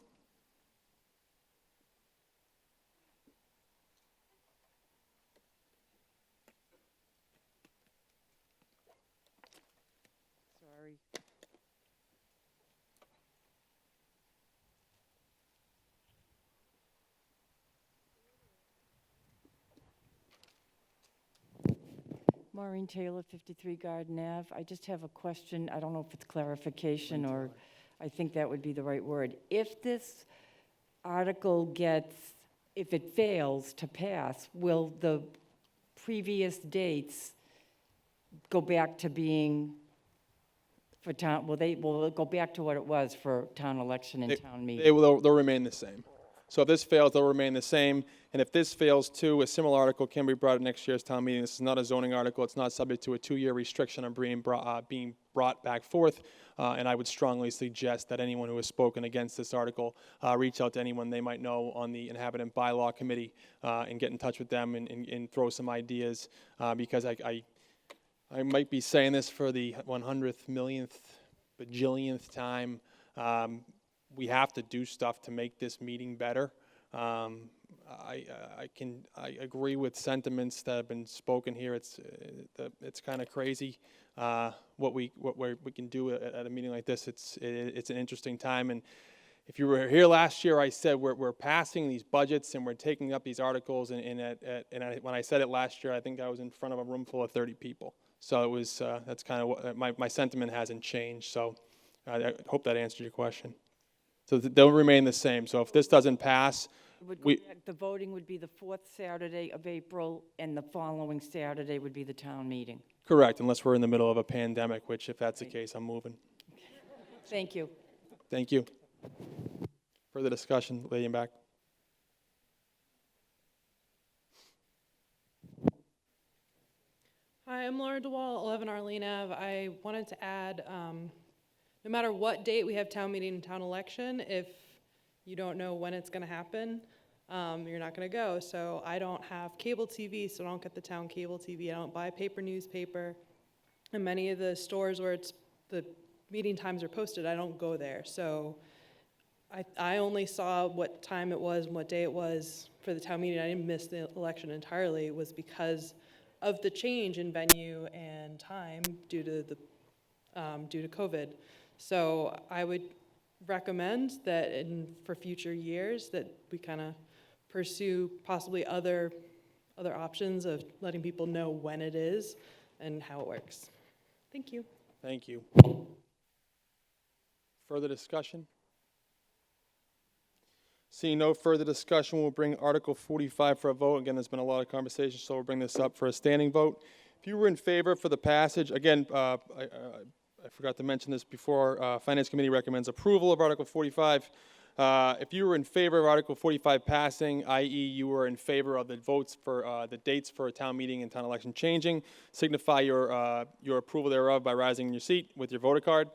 Sorry. Maureen Taylor, 53 Garden Ave. I just have a question. I don't know if it's clarification or I think that would be the right word. If this article if it fails to pass, will the previous dates go back to being for town, will it go back to what it was for town election and town meeting? They'll remain the same. So if this fails, they'll remain the same. And if this fails too, a similar article can be brought at next year's town meeting. This is not a zoning article. It's not subject to a 2-year restriction on being brought back forth. And I would strongly suggest that anyone who has spoken against this article reach out to anyone they might know on the Inhabitant Bylaw Committee and get in touch with them and throw some ideas, because I might be saying this for the 100th millionth bajillionth time. We have to do stuff to make this meeting better. I agree with sentiments that have been spoken here. It's kind of crazy what we can do at a meeting like this. It's an interesting time. And if you were here last year, I said we're passing these budgets and we're taking up these articles. And when I said it last year, I think I was in front of a room full of 30 people. So it was that's kind of what my sentiment hasn't changed. So I hope that answered your question. So they'll remain the same. So if this doesn't pass, The voting would be the fourth Saturday of April, and the following Saturday would be the town meeting. correct, unless we're in the middle of a pandemic, which if that's the case, I'm moving. Thank you. Thank you. Further discussion, lady in back. Hi, I'm Laura DeWall, 11 Arlene Ave. I wanted to add, no matter what date we have town meeting and town election, if you don't know when it's going to happen, you're not going to go. So I don't have cable TV, so I don't get the town cable TV. I don't buy paper newspaper. And many of the stores where the meeting times are posted, I don't go there. So I only saw what time it was and what day it was for the town meeting. I didn't miss the election entirely. It was because of the change in venue and time due to COVID. So I would recommend that for future years that we kind of pursue possibly other options of letting people know when it is and how it works. Thank you. Thank you. Further discussion? Seeing no further discussion, we'll bring Article 45 for a vote. Again, there's been a lot of conversation, so we'll bring this up for a standing vote. If you were in favor for the passage, again, I forgot to mention this before, Finance Committee recommends approval of Article 45. If you were in favor of Article 45 passing, i.e. you were in favor of the votes for the dates for a town meeting and town election changing, signify your approval thereof by rising in your seat with your voter card.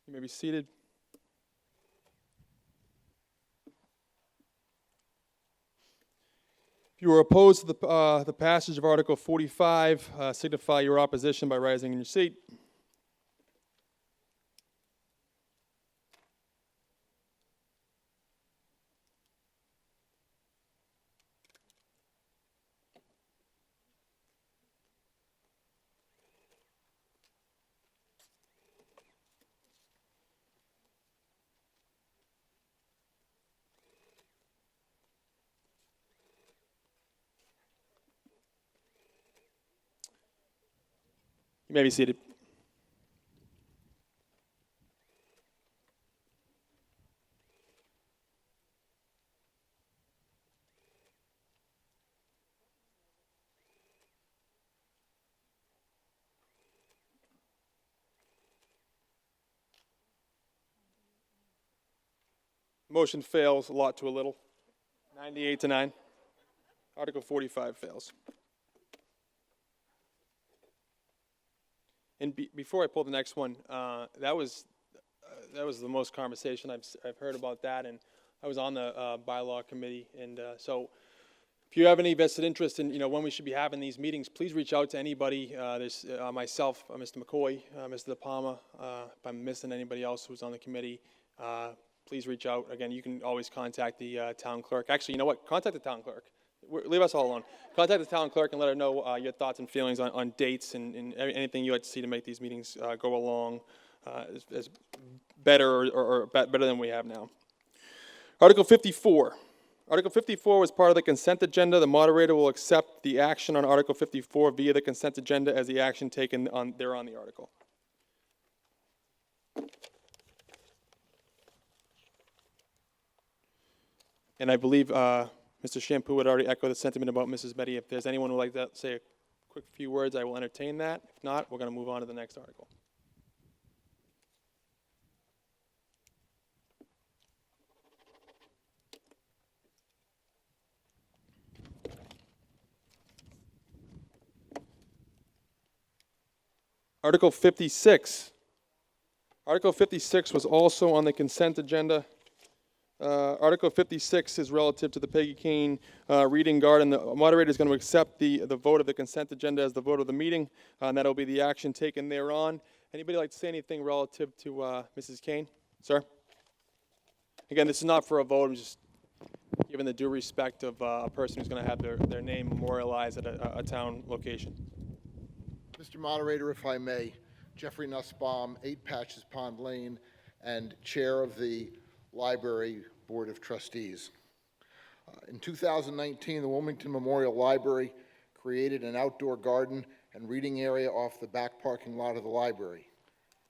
You may be seated. If you are opposed to the passage of Article 45, signify your opposition by rising in your seat. You may be seated. Motion fails a lot to a little. 98 to 9. Article 45 fails. And before I pull the next one, that was the most conversation I've heard about that, and I was on the bylaw committee, and so if you have any vested interest in when we should be having these meetings, please reach out to anybody. There's myself, Mr. McCoy, Mr. De Palma. If I'm missing anybody else who's on the committee, please reach out. Again, you can always contact the town clerk. Actually, you know what? Contact the town clerk. Leave us all alone. Contact the town clerk and let her know your thoughts and feelings on dates and anything you'd like to see to make these meetings go along as better or better than we have now. Article 54. Article 54 was part of the consent agenda. The moderator will accept the action on Article 54 via the consent agenda as the action taken on the article. And I believe Mr. Shampoo had already echoed the sentiment about Mrs. Betty. If there's anyone who would like to say a quick few words, I will entertain that. If not, we're going to move on to the next article. Article 56. Article 56 was also on the consent agenda. Article 56 is relative to the Peggy Kane reading guard, and the moderator is going to accept the vote of the consent agenda as the vote of the meeting, and that'll be the action taken thereon. Anybody like to say anything relative to Mrs. Kane? Sir? Again, this is not for a vote. I'm just giving the due respect of a person who's going to have their name memorialized at a town location. Mr. Moderator, if I may, Jeffrey Nussbaum, 8 Patches Pond Lane, and Chair of the Library Board of Trustees. In 2019, the Wilmington Memorial Library created an outdoor garden and reading area off the back parking lot of the library.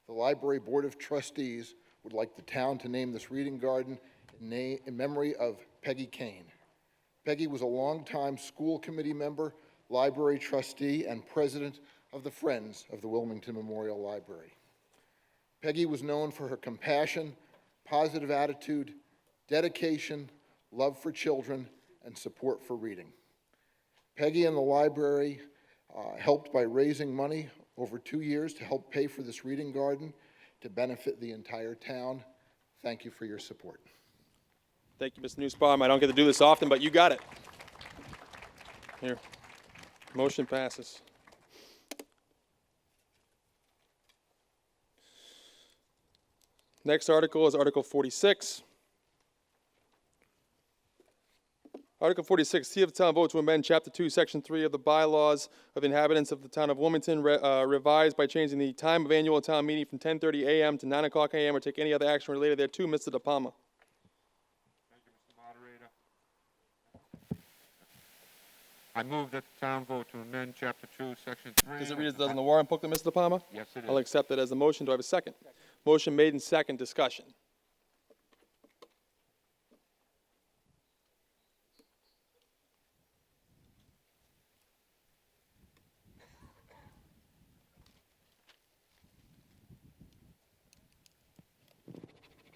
The Library Board of Trustees would like the town to name this reading garden in memory of Peggy Kane. Peggy was a longtime school committee member, library trustee, and president of the Friends of the Wilmington Memorial Library. Peggy was known for her compassion, positive attitude, dedication, love for children, and support for reading. Peggy and the library helped by raising money over 2 years to help pay for this reading garden to benefit the entire town. Thank you for your support. Thank you, Mr. Nussbaum. I don't get to do this often, but you got it. Here. Motion passes. Next article is Article 46. Article 46, see if the town vote to amend Chapter 2, Section 3 of the bylaws of the inhabitants of the town of Wilmington, revised by changing the time of annual town meeting from 10:30 a.m. to 9 o'clock a.m. or take any other action related thereto. Mr. De Palma. Thank you, Mr. Moderator. I move that the town vote to amend Chapter 2, Section 3. Does it read as it does in the warrant booklet, Mr. De Palma? Yes, it is. I'll accept it as a motion. Do I have a second? Motion made and second. Discussion.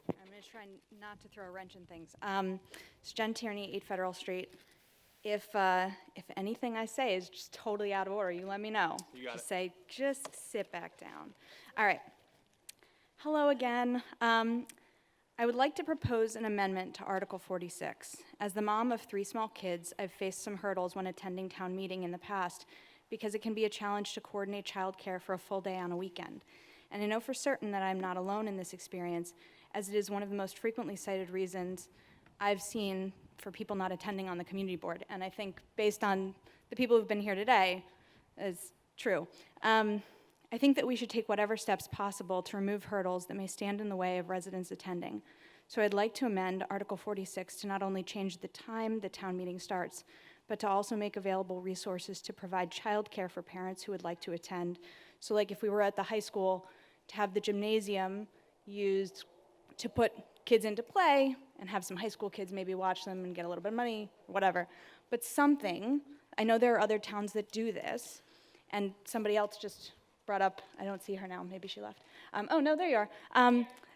I'm going to try not to throw a wrench in things. It's Jen Tierney, 8 Federal Street. If anything I say is just totally out of order, you let me know. You got just it. say, just sit back down. All right. Hello again. I would like to propose an amendment to Article 46. As the mom of 3 small kids, I've faced some hurdles when attending town meeting in the past because it can be a challenge to coordinate childcare for a full day on a weekend. And I know for certain that I'm not alone in this experience, as it is one of the most frequently cited reasons I've seen for people not attending on the community board. And I think based on the people who've been here today, is true. I think that we should take whatever steps possible to remove hurdles that may stand in the way of residents attending. So I'd like to amend Article 46 to not only change the time the town meeting starts, but to also make available resources to provide childcare for parents who would like to attend. So like if we were at the high school, to have the gymnasium used to put kids into play and have some high school kids maybe watch them and get a little bit of money, whatever. But something, I know there are other towns that do this, and somebody else just brought up, I don't see her now, maybe she left. Oh, no, there you are.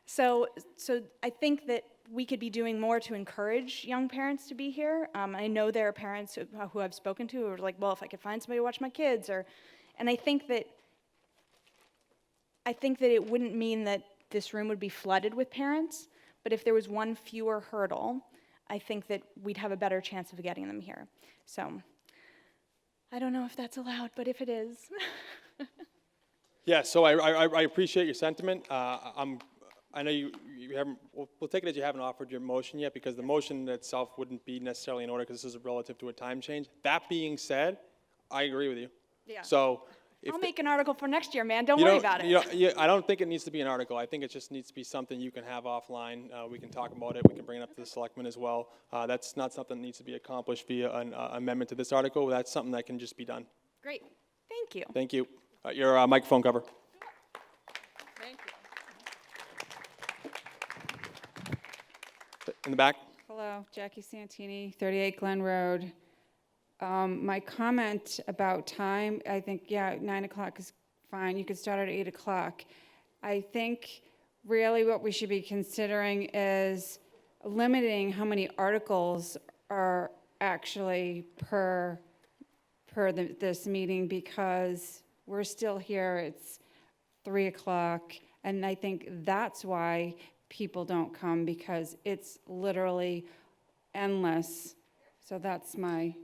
So I think that we could be doing more to encourage young parents to be here. I know there are parents who I've spoken to who are like, well, if I could find somebody to watch my kids, and I think that it wouldn't mean that this room would be flooded with parents, but if there was one fewer hurdle, I think that we'd have a better chance of getting them here. So I don't know if that's allowed, but if it is. Yeah, so I appreciate your sentiment. I know you haven't, we'll take it as you haven't offered your motion yet, because the motion itself wouldn't be necessarily in order because this is relative to a time change. That being said, I agree with you. Yeah. So I'll make an article for next year, man. Don't worry about it. I don't think it needs to be an article. I think it just needs to be something you can have offline. We can talk about it. We can bring it up to the selectmen as well. That's not something that needs to be accomplished via an amendment to this article. That's something that can just be done. Great. Thank you. Thank you. Your microphone cover. Thank you. In the back. Hello, Jackie Santini, 38 Glen Road. My comment about time, I think, yeah, 9 o'clock is fine. You could start at 8 o'clock. I think really what we should be considering is limiting how many articles are actually per this meeting, because we're still here. It's 3 o'clock. And I think that's why people don't come, because it's literally endless. So that's my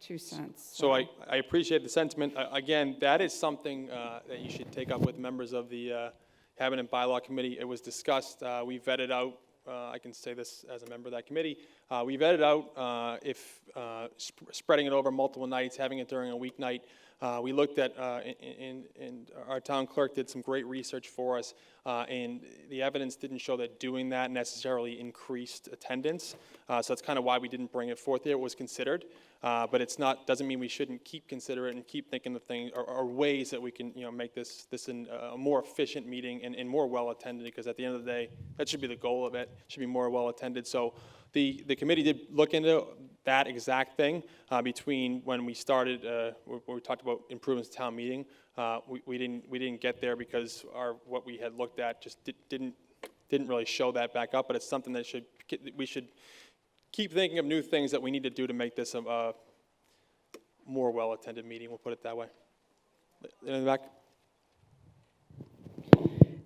2 cents. So I appreciate the sentiment. Again, that is something that you should take up with members of the Cabinet Bylaw Committee. It was discussed. We vetted out, I can say this as a member of that committee, we vetted out if spreading it over multiple nights, having it during a weeknight. We looked at, and our town clerk did some great research for us, and the evidence didn't show that doing that necessarily increased attendance. So that's kind of why we didn't bring it forth there. It was considered, but it's not, doesn't mean we shouldn't keep considering and keep thinking of things or ways that we can, make this a more efficient meeting and more well attended, because at the end of the day, that should be the goal of it. It should be more well attended. So the committee did look into that exact thing between when we started, when we talked about improvements to town meeting. We didn't get there because what we had looked at just didn't really show that back up. But it's something that we should keep thinking of new things that we need to do to make this a more well attended meeting. We'll put it that way. In the back.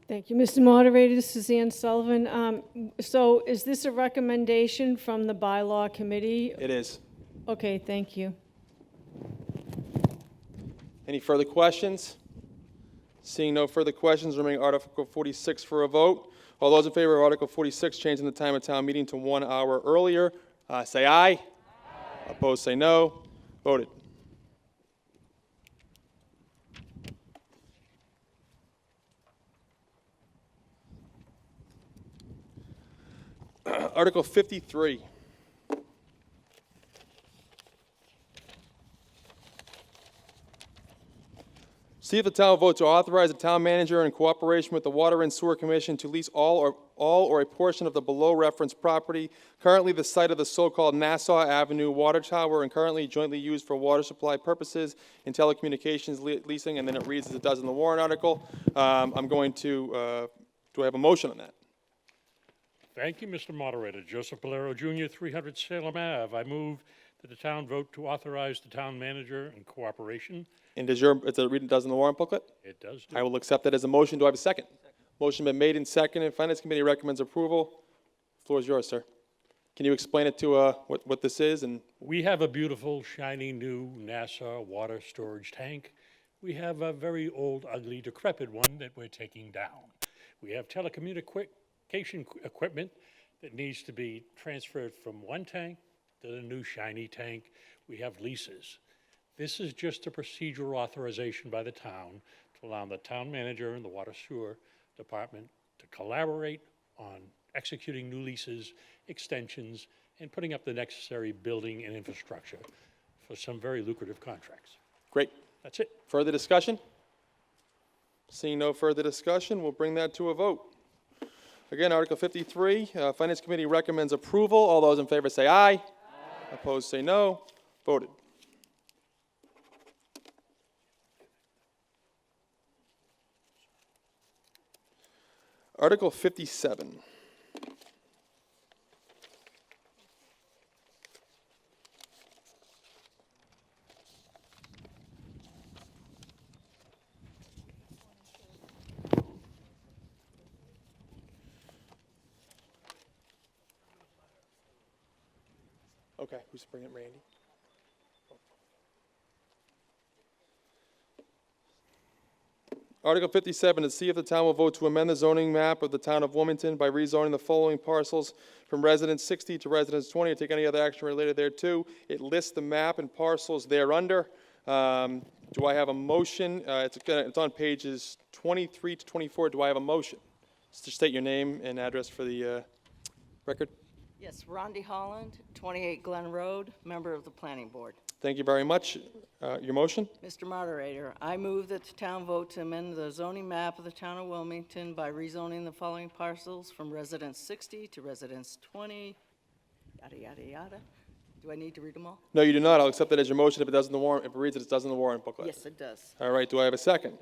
Thank you, Mr. Moderator. Suzanne Sullivan. So is this a recommendation from the Bylaw Committee? It is. Okay, thank you. Any further questions? Seeing no further questions, remaining Article 46 for a vote. All those in favor of Article 46, changing the time of town meeting to 1 hour earlier, say aye. Aye. Opposed, say no. Voted. Article 53. See if the town votes to authorize the town manager in cooperation with the Water and Sewer Commission to lease all or a portion of the below-referenced property, currently the site of the so-called Nassau Avenue Water Tower and currently jointly used for water supply purposes and telecommunications leasing, and then it reads as it does in the warrant article. I'm going to, do I have a motion on that? Thank you, Mr. Moderator. Joseph Bolero Jr., 300 Salem Ave. I move that the town vote to authorize the town manager in cooperation. And does it does in the warrant booklet? It does. I will accept that as a motion. Do I have a second? Motion been made and seconded. Finance Committee recommends approval. The floor is yours, sir. Can you explain it to what this is? And we have a beautiful, shiny, new NASA water storage tank. We have a very old, ugly, decrepit one that we're taking down. We have telecommunication equipment that needs to be transferred from one tank to the new shiny tank. We have leases. This is just a procedural authorization by the town to allow the town manager and the water sewer department to collaborate on executing new leases, extensions, and putting up the necessary building and infrastructure for some very lucrative contracts. Great. That's it. Further discussion? Seeing no further discussion, we'll bring that to a vote. Again, Article 53, Finance Committee recommends approval. All those in favor say aye. Aye. Opposed say no. Voted. Article 57. Okay, who's bringing it, Randy? Article 57, to see if the town will vote to amend the zoning map of the town of Wilmington by rezoning the following parcels from residence 60 to residence 20, or take any other action related thereto. It lists the map and parcels thereunder. Do I have a motion? It's on pages 23 to 24. Do I have a motion? Just state your name and address for the record. Yes, Rondi Holland, 28 Glen Road, member of the Planning Board. Thank you very much. Your motion? Mr. Moderator, I move that the town vote to amend the zoning map of the town of Wilmington by rezoning the following parcels from residence 60 to residence 20, yada, yada, yada. Do I need to read them all? No, you do not. I'll accept that as your motion if it does in the warrant. If it reads it does in the warrant booklet. Yes, it does. All right. Do I have a second?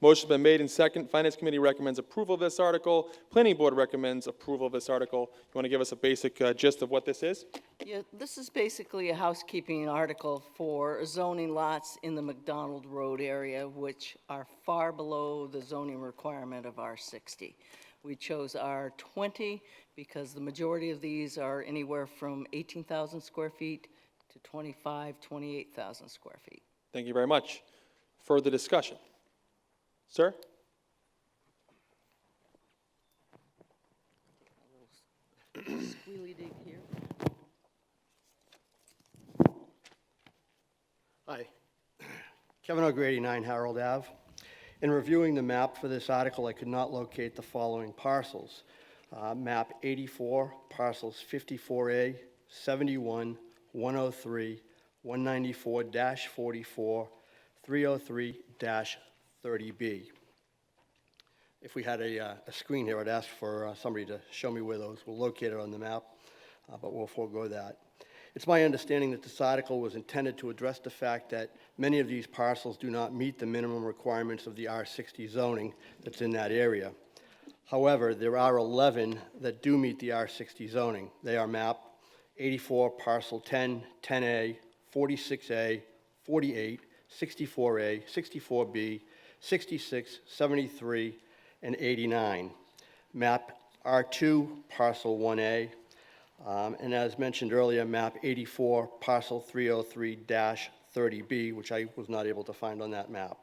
Motion's been made and second. Finance Committee recommends approval of this article. Planning Board recommends approval of this article. You want to give us a basic gist of what this is? Yeah, this is basically a housekeeping article for zoning lots in the McDonald Road area, which are far below the zoning requirement of R60. We chose R20 because the majority of these are anywhere from 18,000 square feet to 28,000 square feet. Thank you very much. Further discussion? Sir? Squealy dig here. Hi. Kevin O'Grady, 9 Harold Ave. In reviewing the map for this article, I could not locate the following parcels. Map 84, parcels 54A, 71, 103, 194-44, 303-30B. If we had a screen here, I'd ask for somebody to show me where those were located on the map, but we'll forego that. It's my understanding that this article was intended to address the fact that many of these parcels do not meet the minimum requirements of the R60 zoning that's in that area. However, there are 11 that do meet the R60 zoning. They are map 84, parcel 10, 10A, 46A, 48, 64A, 64B, 66, 73, and 89. Map R2, parcel 1A, and as mentioned earlier, map 84, parcel 303-30B, which I was not able to find on that map.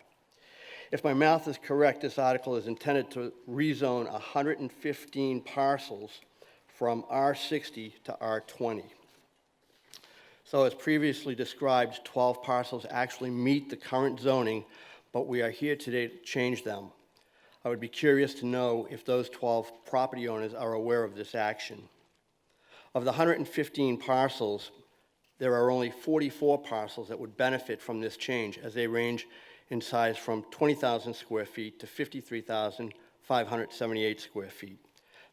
If my math is correct, this article is intended to rezone 115 parcels from R60 to R20. So as previously described, 12 parcels actually meet the current zoning, but we are here today to change them. I would be curious to know if those 12 property owners are aware of this action. Of the 115 parcels, there are only 44 parcels that would benefit from this change, as they range in size from 20,000 square feet to 53,578 square feet.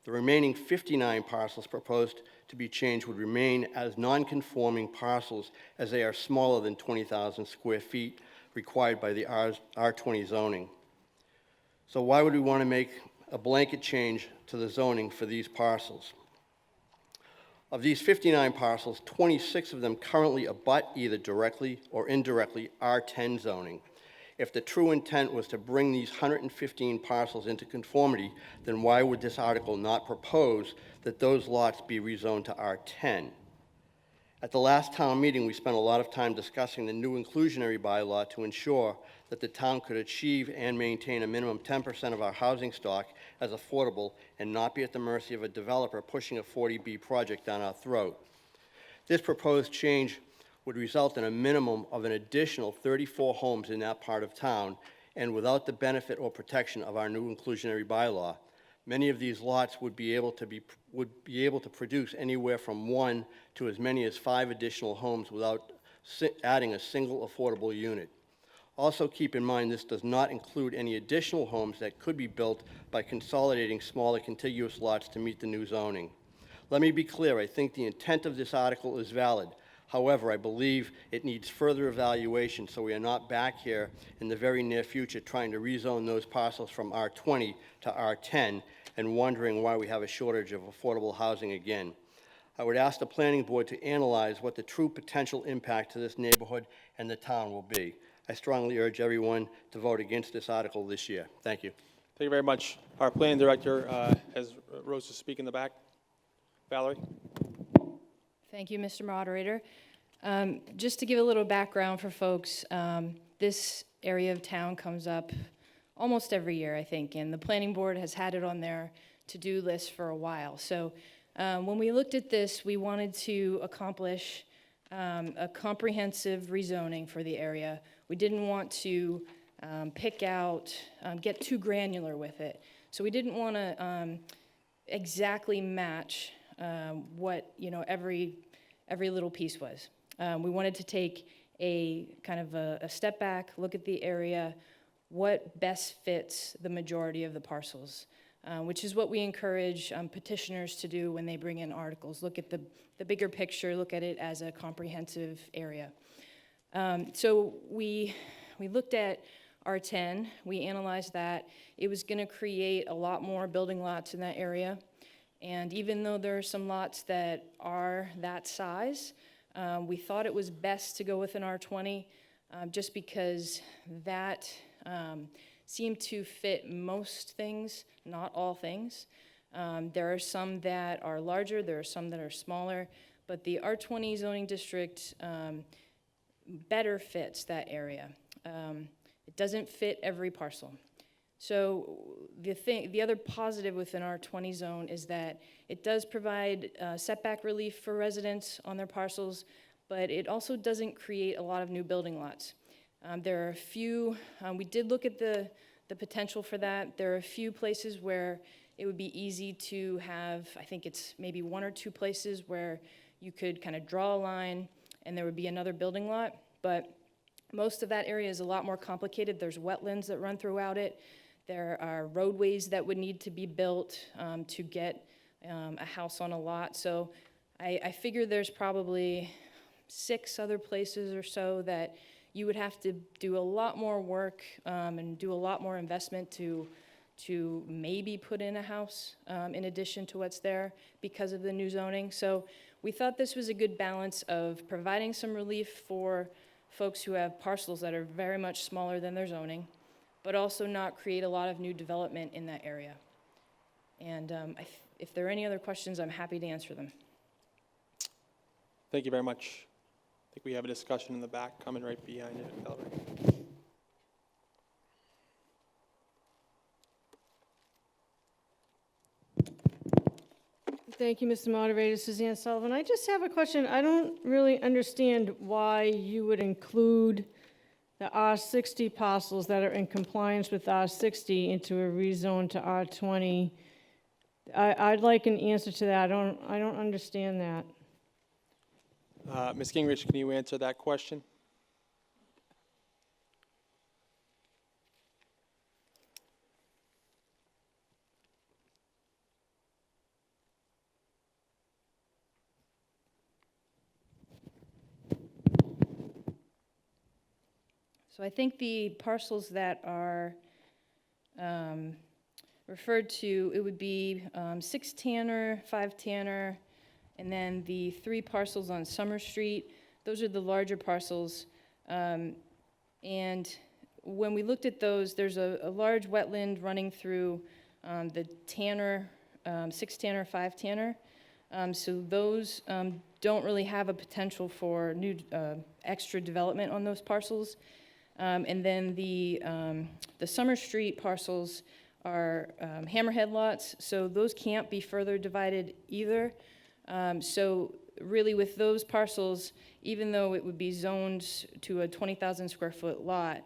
The remaining 59 parcels proposed to be changed would remain as non-conforming parcels, as they are smaller than 20,000 square feet required by the R20 zoning. So why would we want to make a blanket change to the zoning for these parcels? Of these 59 parcels, 26 of them currently abut either directly or indirectly R10 zoning. If the true intent was to bring these 115 parcels into conformity, then why would this article not propose that those lots be rezoned to R10? At the last town meeting, we spent a lot of time discussing the new inclusionary bylaw to ensure that the town could achieve and maintain a minimum 10% of our housing stock as affordable and not be at the mercy of a developer pushing a 40B project down our throat. This proposed change would result in a minimum of an additional 34 homes in that part of town, and without the benefit or protection of our new inclusionary bylaw, many of these lots would be able to produce anywhere from 1 to as many as 5 additional homes without adding a single affordable unit. Also keep in mind this does not include any additional homes that could be built by consolidating smaller contiguous lots to meet the new zoning. Let me be clear, I think the intent of this article is valid. However, I believe it needs further evaluation so we are not back here in the very near future trying to rezone those parcels from R20 to R10 and wondering why we have a shortage of affordable housing again. I would ask the Planning Board to analyze what the true potential impact to this neighborhood and the town will be. I strongly urge everyone to vote against this article this year. Thank you. Thank you very much. Our planning director has Rose to speak in the back. Valerie? Thank you, Mr. Moderator. Just to give a little background for folks, this area of town comes up almost every year, I think, and the Planning Board has had it on their to-do list for a while. So when we looked at this, we wanted to accomplish a comprehensive rezoning for the area. We didn't want to pick out, get too granular with it. So we didn't want to exactly match what every little piece was. We wanted to take a kind of a step back, look at the area, what best fits the majority of the parcels, which is what we encourage petitioners to do when they bring in articles. Look at the bigger picture, look at it as a comprehensive area. So we looked at R10. We analyzed that. It was going to create a lot more building lots in that area. And even though there are some lots that are that size, we thought it was best to go with an R20 just because that seemed to fit most things, not all things. There are some that are larger, there are some that are smaller, but the R20 zoning district better fits that area. It doesn't fit every parcel. So the other positive within our 20 zone is that it does provide setback relief for residents on their parcels, but it also doesn't create a lot of new building lots. There are a few, we did look at the potential for that. There are a few places where it would be easy to have, I think it's maybe 1 or 2 places where you could kind of draw a line and there would be another building lot, but most of that area is a lot more complicated. There's wetlands that run throughout it. There are roadways that would need to be built to get a house on a lot. So I figure there's probably 6 other places or so that you would have to do a lot more work and do a lot more investment to maybe put in a house in addition to what's there because of the new zoning. So we thought this was a good balance of providing some relief for folks who have parcels that are very much smaller than their zoning, but also not create a lot of new development in that area. And if there are any other questions, I'm happy to answer them. Thank you very much. I think we have a discussion in the back coming right behind you, Valerie. Thank you, Mr. Moderator. Suzanne Sullivan. I just have a question. I don't really understand why you would include the R60 parcels that are in compliance with R60 into a rezone to R20. I'd like an answer to that. I don't understand that. Ms. Gingrich, can you answer that question? So I think the parcels that are referred to, it would be 6 Tanner, 5 Tanner, and then the 3 parcels on Summer Street. Those are the larger parcels. And when we looked at those, there's a large wetland running through the Tanner, 6 Tanner, 5 Tanner. So those don't really have a potential for new extra development on those parcels. And then the Summer Street parcels are hammerhead lots, so those can't be further divided either. So really with those parcels, even though it would be zoned to a 20,000 square foot lot,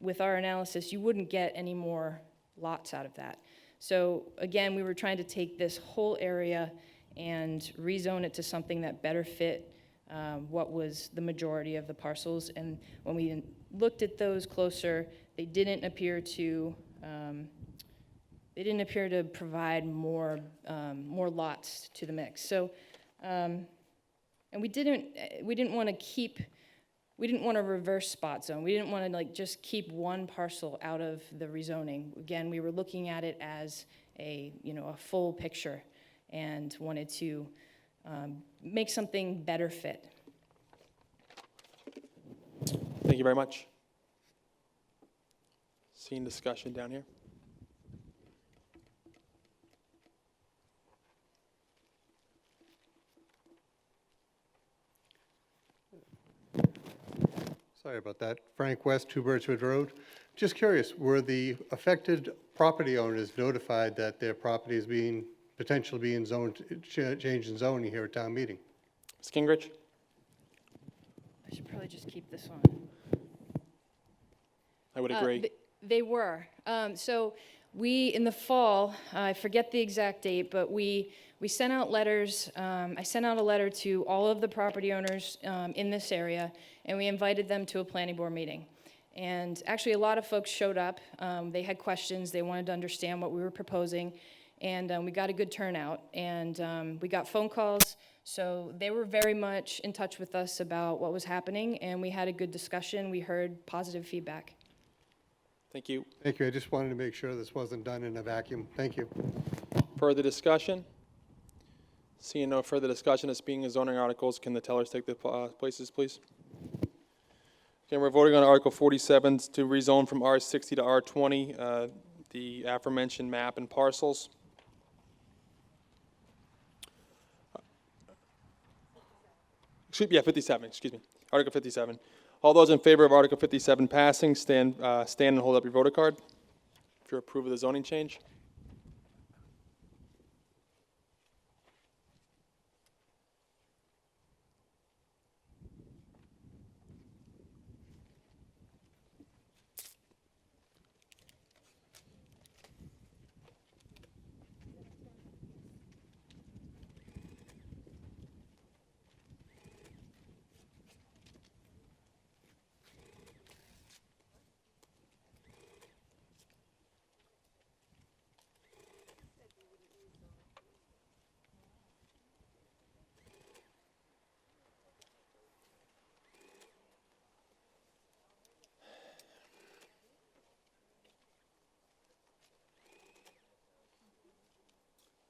with our analysis, you wouldn't get any more lots out of that. So again, we were trying to take this whole area and rezone it to something that better fit what was the majority of the parcels. And when we looked at those closer, they didn't appear to provide more lots to the mix. So, and we didn't want to reverse spot zone. We didn't want to just keep one parcel out of the rezoning. Again, we were looking at it as a full picture and wanted to make something better fit. Thank you very much. Seeing discussion down here. Sorry about that. Frank West, 2 Birchwood Road. Just curious, were the affected property owners notified that their property is potentially being zoned, changed in zoning here at town meeting? Ms. Gingrich? I should probably just keep this on. I would agree. They were. So we, in the fall, I forget the exact date, but we sent out letters. I sent out a letter to all of the property owners in this area, and we invited them to a planning board meeting. And actually, a lot of folks showed up. They had questions. They wanted to understand what we were proposing. And we got a good turnout. And we got phone calls So they were very much in touch with us about what was happening, and we had a good discussion. We heard positive feedback. Thank you. Thank you. I just wanted to make sure this wasn't done in a vacuum. Thank you. Further discussion? Seeing no further discussion, this being zoning articles, can the tellers take the places, please? Okay, we're voting on Article 47 to rezone from R60 to R20, the aforementioned map and parcels. Yeah, 57, excuse me. Article 57. All those in favor of Article 57 passing, stand and hold up your voter card if you approve of the zoning change.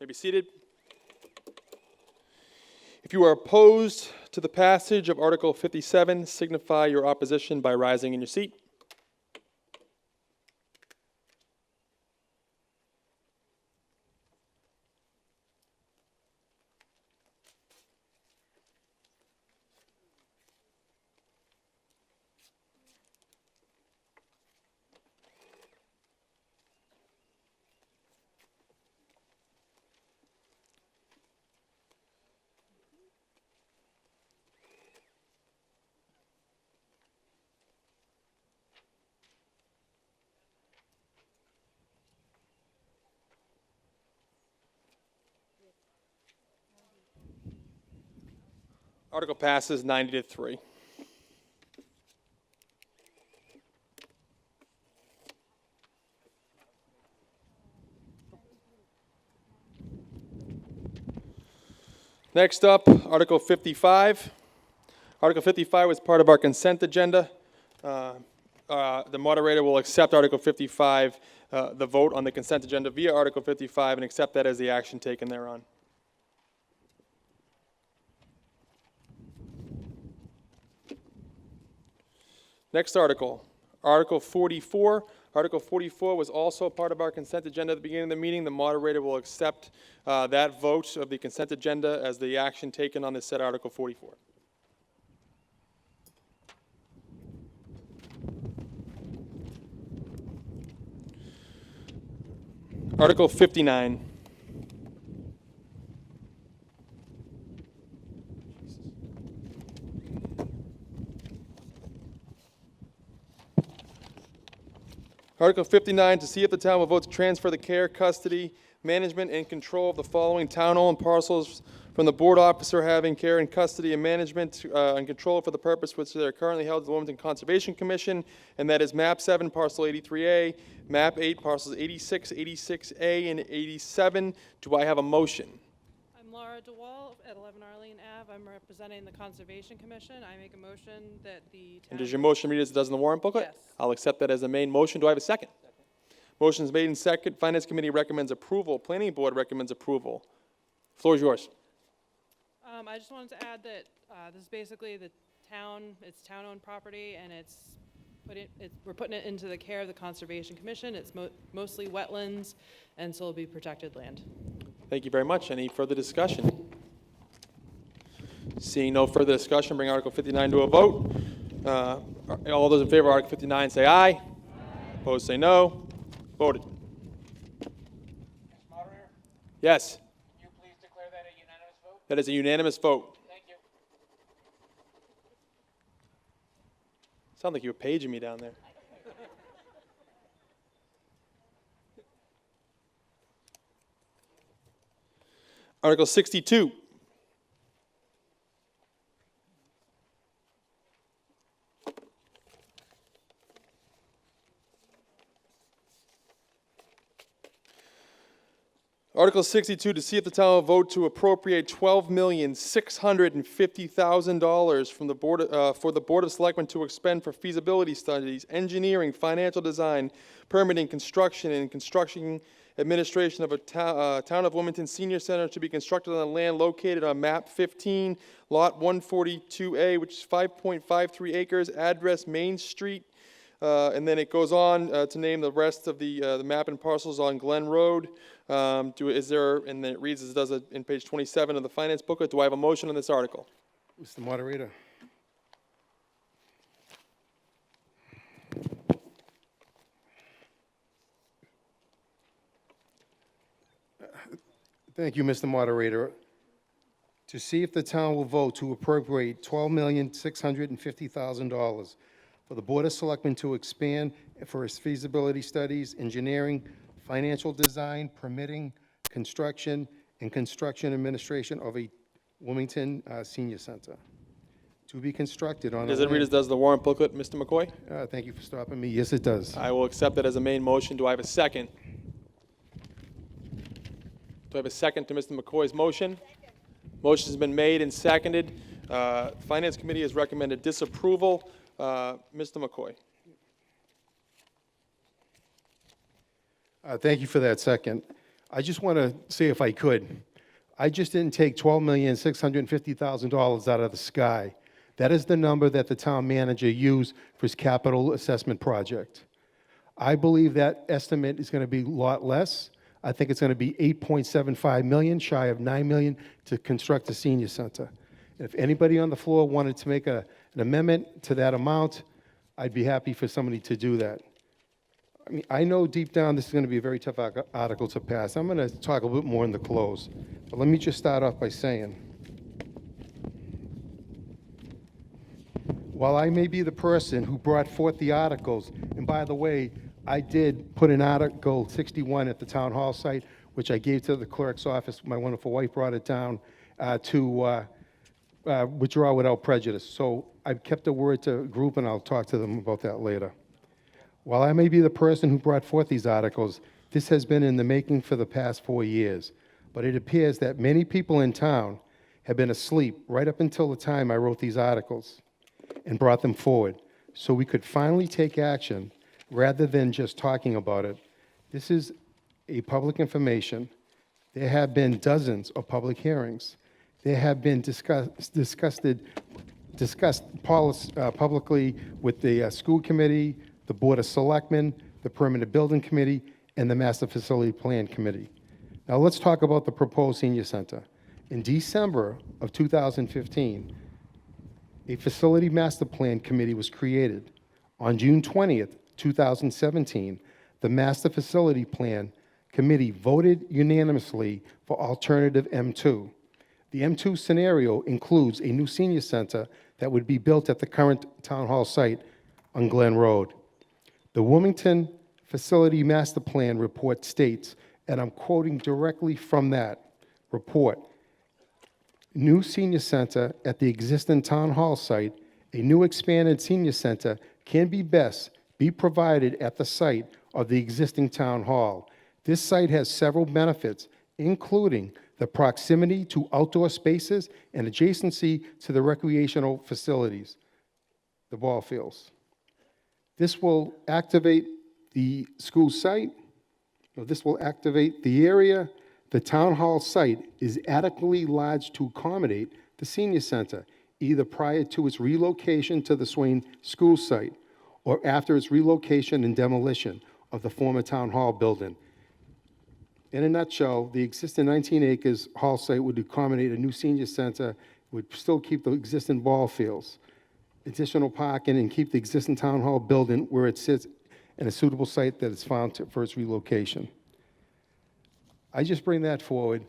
May be seated. If you are opposed to the passage of Article 57, signify your opposition by rising in your seat. Article passes 90-3. Next up, Article 55. Article 55 was part of our consent agenda. The moderator will accept Article 55, the vote on the consent agenda via Article 55, and accept that as the action taken thereon. Next article, Article 44. Article 44 was also part of our consent agenda at the beginning of the meeting. The moderator will accept that vote of the consent agenda as the action taken on this said Article 44. Article 59. Article 59, to see if the town will vote to transfer the care, custody, management, and control of the following town-owned parcels from the board officer having care and custody and management and control for the purpose which they are currently held at the Wilmington Conservation Commission, and that is map 7, parcel 83A, map 8, parcels 86, 86A, and 87. Do I have a motion? I'm Laura DeWall at 11 Arlene Ave. I'm representing the Conservation Commission. I make a motion that the town... And does your motion read as it does in the warrant booklet? Yes. I'll accept that as the main motion. Do I have a second? Motion is made in second. Finance Committee recommends approval. Planning Board recommends approval. Floor is yours. I just wanted to add that this is basically the town, it's town-owned property, and we're putting it into the care of the Conservation Commission. It's mostly wetlands, and so it'll be protected land. Thank you very much. Any further discussion? Seeing no further discussion, bring Article 59 to a vote. All those in favor of Article 59 say aye. Aye. Opposed say no. Voted. Moderator, Yes. can you please declare that a unanimous vote? That is a unanimous vote. Thank you. Sound like you were paging me down there. Article 62. Article 62, to see if the town will vote to appropriate $12,650,000 from the Board, for the Board of Selectmen to expend for feasibility studies, engineering, financial design, permitting, construction, and construction administration of a Town of Wilmington Senior Center to be constructed on land located on map 15, lot 142A, which is 5.53 acres, address Main Street. And then it goes on to name the rest of the map and parcels on Glen Road. And then it reads as it does in page 27 of the finance booklet. Do I have a motion on this article? Mr. Moderator. Thank you, Mr. Moderator. To see if the town will vote to appropriate $12,650,000 for the Board of Selectmen to expand for its feasibility studies, engineering, financial design, permitting, construction, and construction administration of a Wilmington Senior Center to be constructed on. Does it read as does the warrant booklet, Mr. McCoy? Thank you for stopping me. Yes, it does. I will accept it as a main motion. Do I have a second? Do I have a second to Mr. McCoy's motion? Motion has been made and seconded. Finance Committee has recommended disapproval. Mr. McCoy. Thank you for that second. I just want to say, if I could, I just didn't take $12,650,000 out of the sky. That is the number that the town manager used for his capital assessment project. I believe that estimate is going to be a lot less. I think it's going to be $8.75 million, shy of $9 million, to construct a senior center. And if anybody on the floor wanted to make an amendment to that amount, I'd be happy for somebody to do that. I mean, I know deep down this is going to be a very tough article to pass. I'm going to talk a little bit more in the close. But let me just start off by saying, while I may be the person who brought forth the articles, and by the way, I did put an Article 61 at the town hall site, which I gave to the clerk's office. My wonderful wife brought it down to withdraw without prejudice. So I've kept a word to a group, and I'll talk to them about that later. While I may be the person who brought forth these articles, this has been in the making for the past 4 years. But it appears that many people in town have been asleep right up until the time I wrote these articles and brought them forward, so we could finally take action rather than just talking about it. This is a public information. There have been dozens of public hearings. There have been discussed publicly with the school committee, the Board of Selectmen, the Permanent Building Committee, and the Master Facility Plan Committee. Now let's talk about the proposed senior center. In December of 2015, a Facility Master Plan Committee was created. On June 20th, 2017, the Master Facility Plan Committee voted unanimously for alternative M2. The M2 scenario includes a new senior center that would be built at the current town hall site on Glen Road. The Wilmington Facility Master Plan report states, and I'm quoting directly from that report, new senior center at the existing town hall site, a new expanded senior center can be provided at the site of the existing town hall. This site has several benefits, including the proximity to outdoor spaces and adjacency to the recreational facilities, the ball fields. This will activate the school site, or this will activate the area. The town hall site is adequately large to accommodate the senior center, either prior to its relocation to the Swain School site or after its relocation and demolition of the former town hall building. In a nutshell, the existing 19 acres hall site would accommodate a new senior center, would still keep the existing ball fields, additional parking, and keep the existing town hall building where it sits in a suitable site that is found for its relocation. I just bring that forward.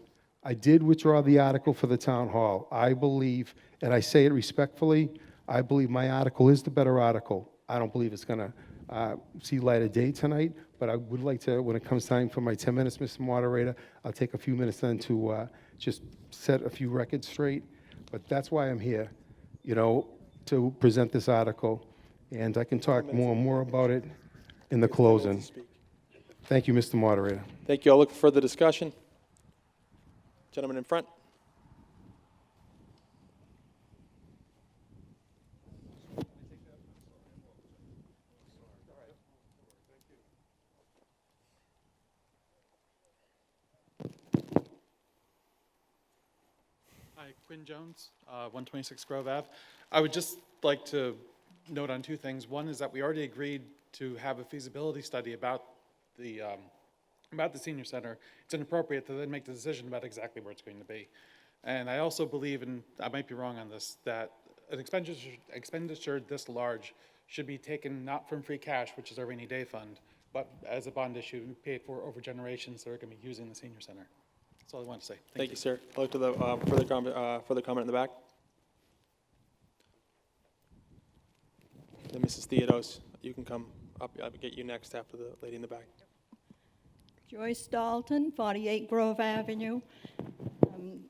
I did withdraw the article for the town hall. I believe, and I say it respectfully, I believe my article is the better article. I don't believe it's going to see light of day tonight, but I would like to, when it comes time for my 10 minutes, Mr. Moderator, I'll take a few minutes then to just set a few records straight. But that's why I'm here, to present this article, and I can talk more and more about it in the closing. Thank you, Mr. Moderator. Thank you. I'll look for further discussion. Gentleman in front. Hi, Quinn Jones, 126 Grove Ave. I would just like to note on two things. One is that we already agreed to have a feasibility study about the senior center. It's inappropriate to then make the decision about exactly where it's going to be. And I also believe, and I might be wrong on this, that an expenditure this large should be taken not from free cash, which is our rainy day fund, but as a bond issue paid for over generations that are going to be using the senior center. That's all I want to say. Thank you, sir. I'll look to the further comment in the back. Then Mrs. Theodos, you can come up. I'll get you next after the lady in the back. Joyce Dalton, 48 Grove Avenue.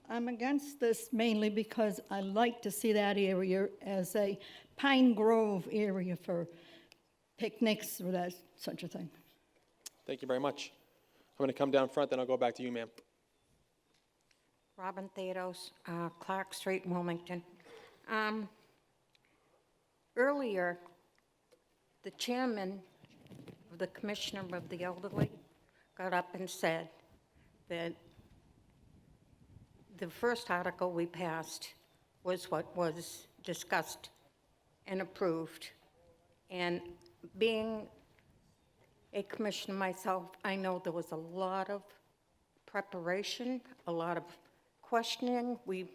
I'm against this mainly because I like to see that area as a Pine Grove area for picnics or that such a thing. Thank you very much. I'm going to come down front, then I'll go back to you, ma'am. Robin Theodos, Clark Street, Wilmington. Earlier, the chairman of the Commissioner of the Elderly got up and said that the first article we passed was what was discussed and approved. And being a commissioner myself, I know there was a lot of preparation, a lot of questioning. We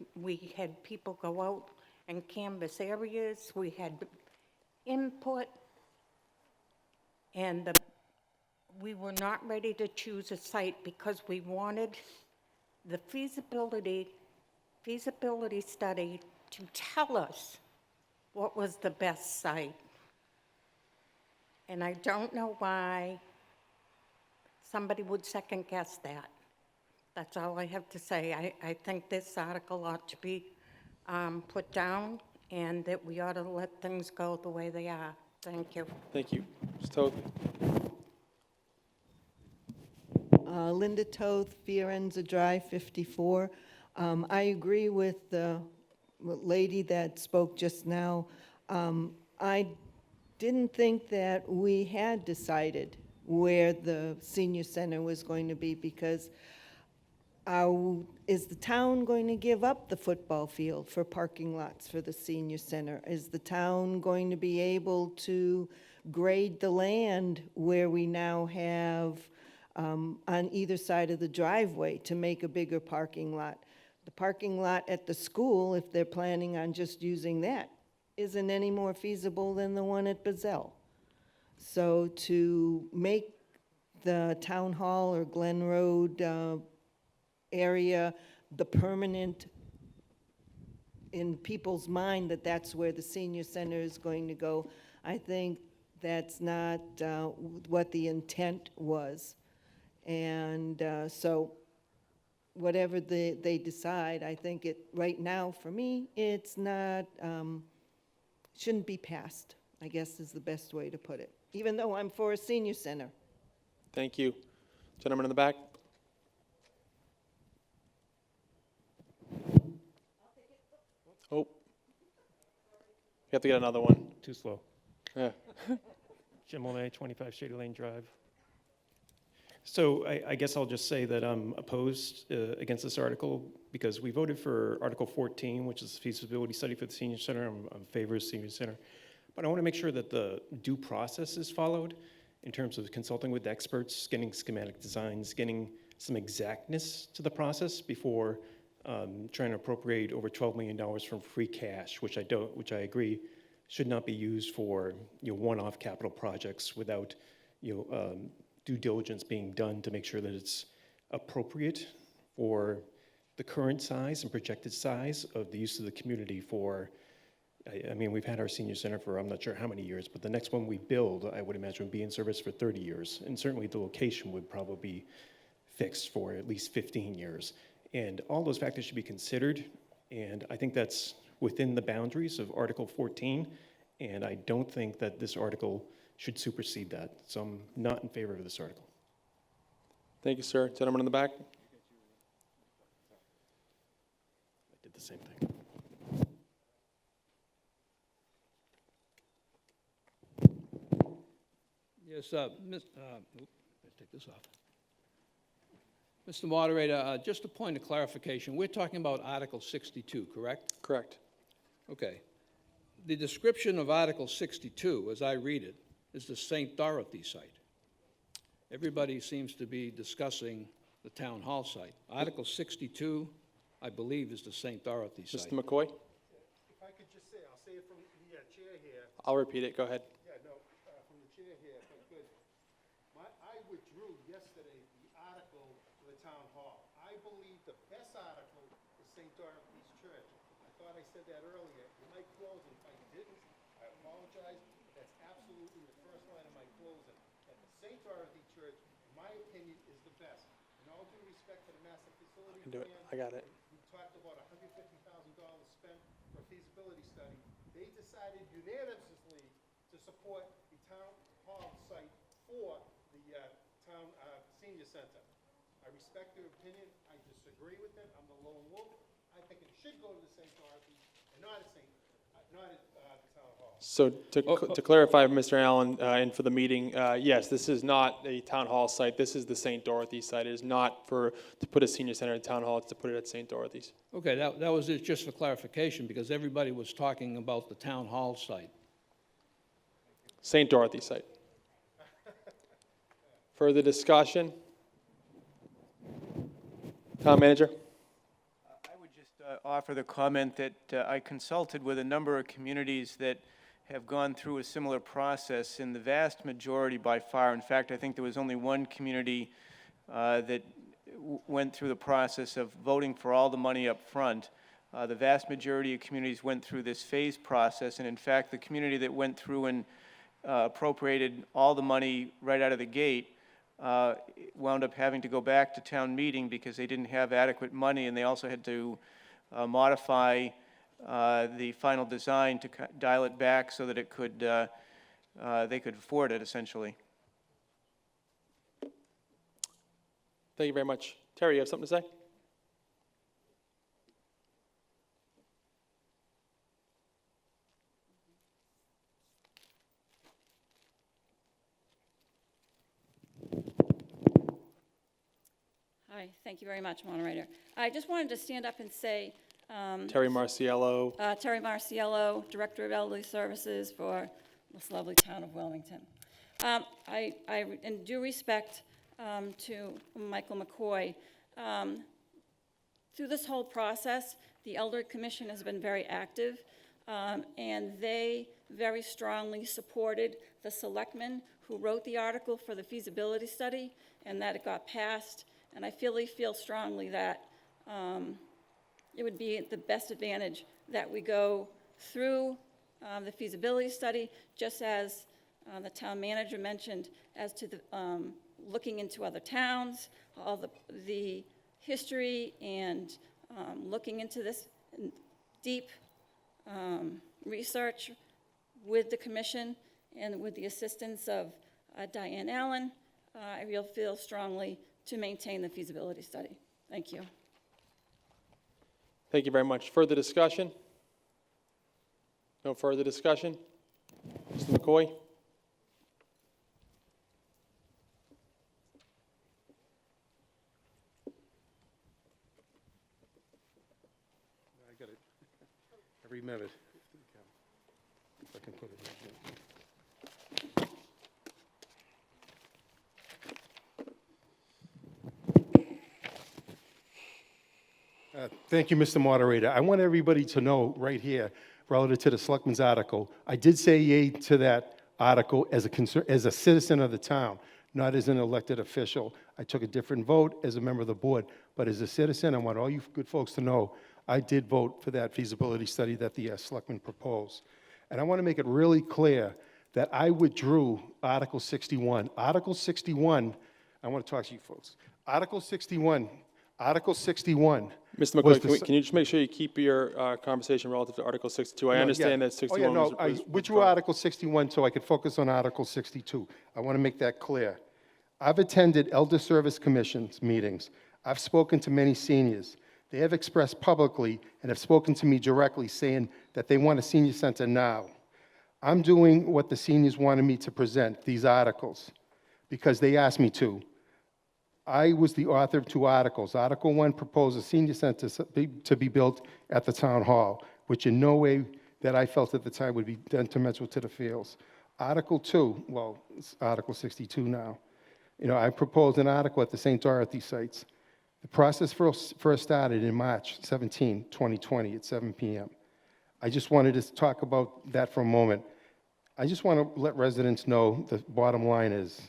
had people go out and canvass areas. We had input. And we were not ready to choose a site because we wanted the feasibility study to tell us what was the best site. And I don't know why somebody would second guess that. That's all I have to say. I think this article ought to be put down and that we ought to let things go the way they are. Thank you. Thank you. Ms. Toth. Linda Toth, Fiorenza Drive, 54. I agree with the lady that spoke just now. I didn't think that we had decided where the senior center was going to be because is the town going to give up the football field for parking lots for the senior center? Is the town going to be able to grade the land where we now have on either side of the driveway to make a bigger parking lot? The parking lot at the school, if they're planning on just using that, isn't any more feasible than the one at Bazell. So to make the town hall or Glen Road area the permanent in people's mind that that's where the senior center is going to go, I think that's not what the intent was. And so whatever they decide, I think it, right now, for me, it's not, shouldn't be passed, I guess is the best way to put it, even though I'm for a senior center. Thank you. Gentleman in the back. Oh. You have to get another one. Too slow. Yeah. Jim Monet, 25 Shady Lane Drive. So I guess I'll just say that I'm opposed against this article because we voted for Article 14, which is the feasibility study for the senior center. I'm in favor of senior center. But I want to make sure that the due process is followed in terms of consulting with experts, getting schematic designs, getting some exactness to the process before trying to appropriate over $12 million from free cash, which I agree should not be used for one-off capital projects without due diligence being done to make sure that it's appropriate for the current size and projected size of the use of the community for, I mean, we've had our senior center for I'm not sure how many years, but the next one we build, I would imagine, would be in service for 30 years. And certainly the location would probably be fixed for at least 15 years. And all those factors should be considered. And I think that's within the boundaries of Article 14. And I don't think that this article should supersede that. So I'm not in favor of this article. Thank you, sir. Gentleman in the back. the same thing. Yes, let's take this off. Mr. Moderator, just a point of clarification. We're talking about Article 62, correct? Correct. Okay. The description of Article 62, as I read it, is the St. Dorothy site. Everybody seems to be discussing the town hall site. Article 62, I believe, is the St. Dorothy site. Mr. McCoy? If I could just say, I'll say it from the chair here. I'll repeat it. Go ahead. Yeah, no, from the chair here, if I could. I withdrew yesterday the article for the town hall. I believe the best article is St. Dorothy's Church. I thought I said that earlier. In my closing, if I didn't, I apologize. That's absolutely the first line of my closing. That the St. Dorothy Church, in my opinion, is the best. In all due respect to the master facility can do it. plan, I got it. we talked about $150,000 spent for a feasibility study. They decided unanimously to support the town hall site for the town senior center. I respect their opinion. I disagree with it. I'm the lone wolf. I think it should go to the St. Dorothy and not at the town hall. So to clarify, Mr. Allen, and for the meeting, yes, this is not a town hall site. This is the St. Dorothy site. It is not to put a senior center in town hall. It's to put it at St. Dorothy's. Okay, that was it, just for clarification, because everybody was talking about the town hall site. St. Dorothy site. Further discussion? Town manager? I would just offer the comment that I consulted with a number of communities that have gone through a similar process, and the vast majority by far, in fact, I think there was only one community that went through the process of voting for all the money up front. The vast majority of communities went through this phased process, and in fact, the community that went through and appropriated all the money right out of the gate wound up having to go back to town meeting because they didn't have adequate money, and they also had to modify the final design to dial it back so that it could, they could afford it, essentially. Thank you very much. Terry, you have something to say? Hi, thank you very much, moderator. I just wanted to stand up and say... Terry Marciello. Terry Marciello, Director of Elderly Services for this lovely town of Wilmington. In due respect to Michael McCoy, through this whole process, the Elder Commission has been very active, and they very strongly supported the selectmen who wrote the article for the feasibility study, and that it got passed. And I feel strongly that it would be the best advantage that we go through the feasibility study, just as the town manager mentioned, as to the looking into other towns, all the history, and looking into this deep research with the commission and with the assistance of Diane Allen. I feel strongly to maintain the feasibility study. Thank you. Thank you very much. Further discussion? No further discussion? Mr. McCoy? I got it every minute. If I can put it right here. Thank you, Mr. Moderator. I want everybody to know right here, relative to the Selectmen's article, I did say yea to that article as a citizen of the town, not as an elected official. I took a different vote as a member of the board, but as a citizen, I want all you good folks to know I did vote for that feasibility study that the Selectmen proposed. And I want to make it really clear that I withdrew Article 61. Article 61, I want to talk to you folks. Article 61. Mr. McCoy, can you just make sure you keep your conversation relative to Article 62? I understand that 61 was I withdrew Article 61 so I could focus on Article 62. I want to make that clear. I've attended Elder Service Commission's meetings. I've spoken to many seniors. They have expressed publicly and have spoken to me directly saying that they want a senior center now. I'm doing what the seniors wanted me to present, these articles, because they asked me to. I was the author of 2 articles. Article 1 proposed a senior center to be built at the town hall, which in no way that I felt at the time would be detrimental to the fields. Article 2, well, it's Article 62 now. I proposed an article at the St. Dorothy sites. The process first started in March 17, 2020 at 7 p.m. I just wanted to talk about that for a moment. I just want to let residents know the bottom line is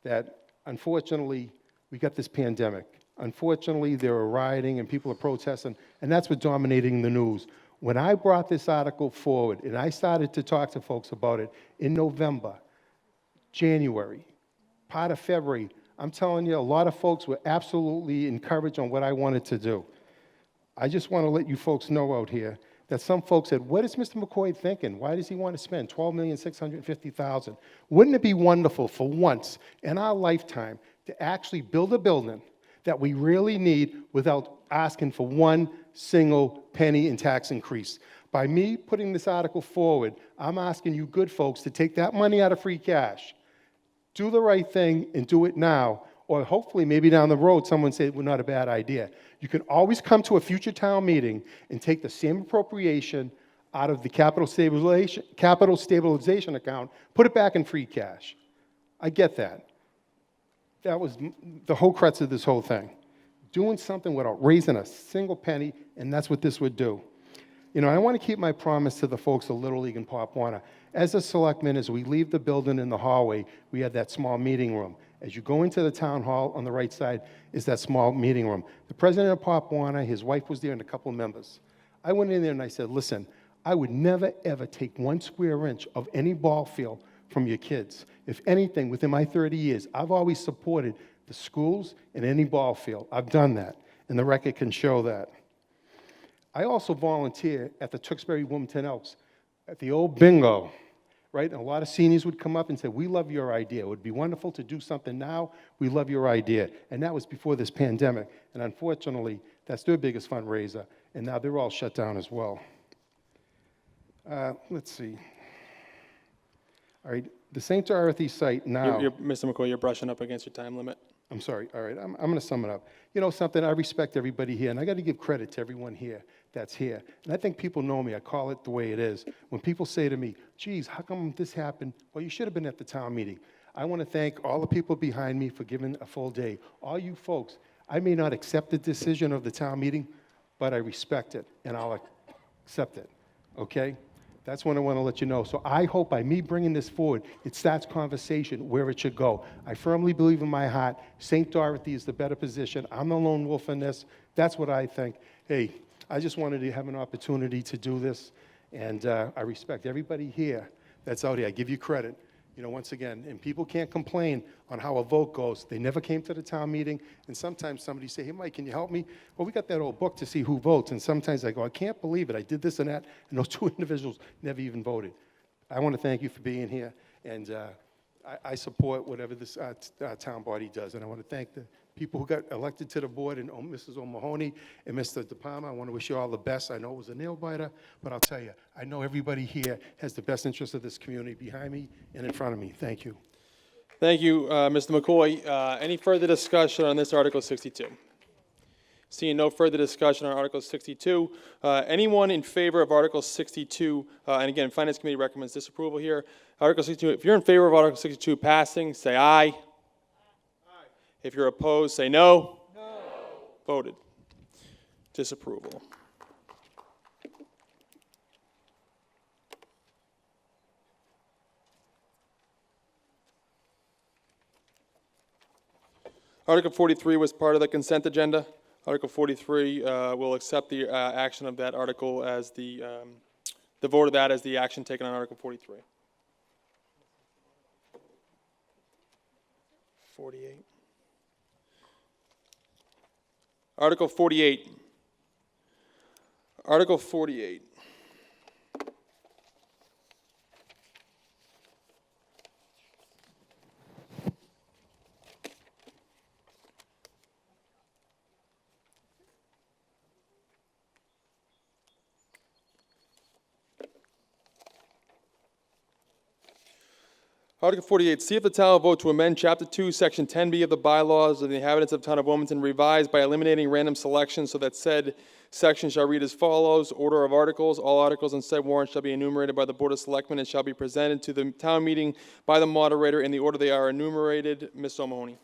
that, unfortunately, we got this pandemic. Unfortunately, there are rioting and people are protesting, and that's what's dominating the news. When I brought this article forward and I started to talk to folks about it in November, January, part of February, I'm telling you, a lot of folks were absolutely encouraged on what I wanted to do. I just want to let you folks know out here that some folks said, what is Mr. McCoy thinking? Why does he want to spend $12,650,000? Wouldn't it be wonderful for once in our lifetime to actually build a building that we really need without asking for one single penny in tax increase? By me putting this article forward, I'm asking you good folks to take that money out of free cash, do the right thing and do it now, or hopefully maybe down the road someone said, well, not a bad idea. You can always come to a future town meeting and take the same appropriation out of the capital stabilization account, put it back in free cash. I get that. That was the whole crux of this whole thing. Doing something without raising a single penny, and that's what this would do. I want to keep my promise to the folks of Little League and Pop Warner. As a selectman, as we leave the building in the hallway, we have that small meeting room. As you go into the town hall, on the right side is that small meeting room. The president of Pop Warner, his wife was there, and a couple of members. I went in there and I said, listen, I would never, ever take 1 square inch of any ball field from your kids. If anything, within my 30 years, I've always supported the schools and any ball field. I've done that, and the record can show that. I also volunteer at the Tewksbury Wilmington Elks, at the old bingo, right? And a lot of seniors would come up and say, we love your idea. It would be wonderful to do something now. We love your idea. And that was before this pandemic. And unfortunately, that's their biggest fundraiser. And now they're all shut down as well. Let's see. All right, the St. Dorothy site now. Mr. McCoy, you're brushing up against your time limit. I'm sorry. All right, I'm going to sum it up. Something, I respect everybody here, and I got to give credit to everyone here that's here. And I think people know me. I call it the way it is. When people say to me, geez, how come this happened? Well, you should have been at the town meeting. I want to thank all the people behind me for giving a full day. All you folks, I may not accept the decision of the town meeting, but I respect it, and I'll accept it, okay? That's what I want to let you know. So I hope by me bringing this forward, it starts conversation where it should go. I firmly believe in my heart, St. Dorothy is the better position. I'm the lone wolf in this. That's what I think. Hey, I just wanted to have an opportunity to do this, and I respect everybody here that's out here. I give you credit. Once again, and people can't complain on how a vote goes. They never came to the town meeting, and sometimes somebody say, hey, Mike, can you help me? Well, we got that old book to see who votes, and sometimes I go, I can't believe it. I did this and that, and those 2 individuals never even voted. I want to thank you for being here, and I support whatever this town body does, and I want to thank the people who got elected to the board, and Mrs. O'Mahony and Mr. De Palma. I want to wish you all the best. I know it was a nail-biter, but I'll tell you, I know everybody here has the best interest of this community behind me and in front of me. Thank you. Thank you, Mr. McCoy. Any further discussion on this Article 62? Seeing no further discussion on Article 62, anyone in favor of Article 62, and again, Finance Committee recommends disapproval here. Article 62, if you're in favor of Article 62 passing, say aye. Aye. If you're opposed, say no. No. Voted. Disapproval. Article 43 was part of the consent agenda. Article 43 will accept the action of that article as the vote of that as the action taken on Article 43. 48. Article 48. Article 48. Article 48, see if the town will vote to amend Chapter 2, Section 10B of the bylaws of the inhabitants of the town of Wilmington, revised by eliminating random selection so that said section shall read as follows. Order of articles. All articles on said warrant shall be enumerated by the Board of Selectmen and shall be presented to the town meeting by the moderator in the order they are enumerated. Ms. O'Mahony.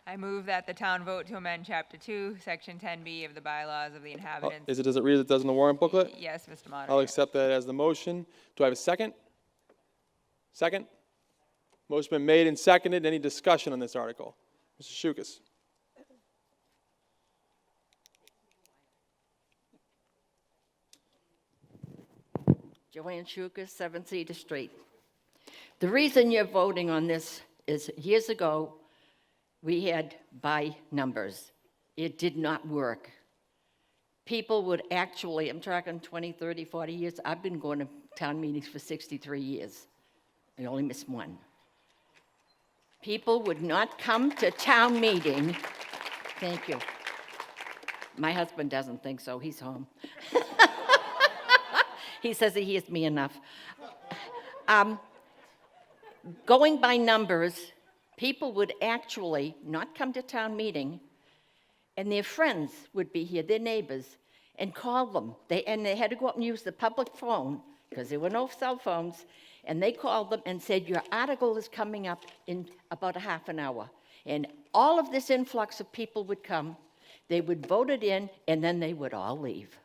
I move that the town vote to amend Chapter 2, Section 10B of the bylaws of the inhabitants. Does it read as it does in the warrant booklet? Yes, Mr. Moderator. I'll accept that as the motion. Do I have a second? Second? Motion been made and seconded. Any discussion on this article? Mr. Shukas. Joanne Shukas, 7 Cedar Street. The reason you're voting on this is years ago, we had by numbers. It did not work. People would actually, I'm talking 20, 30, 40 years. I've been going to town meetings for 63 years. I only missed one. People would not come to town meeting. Thank you. My husband doesn't think so. He's home. He says he hears me enough. Going by numbers, people would actually not come to town meeting, and their friends would be here, their neighbors, and call them. They had to go up and use the public phone, because there were no cell phones, and they called them and said, your article is coming up in about a half an hour. And all of this influx of people would come, they would vote it in, and then they would all leave.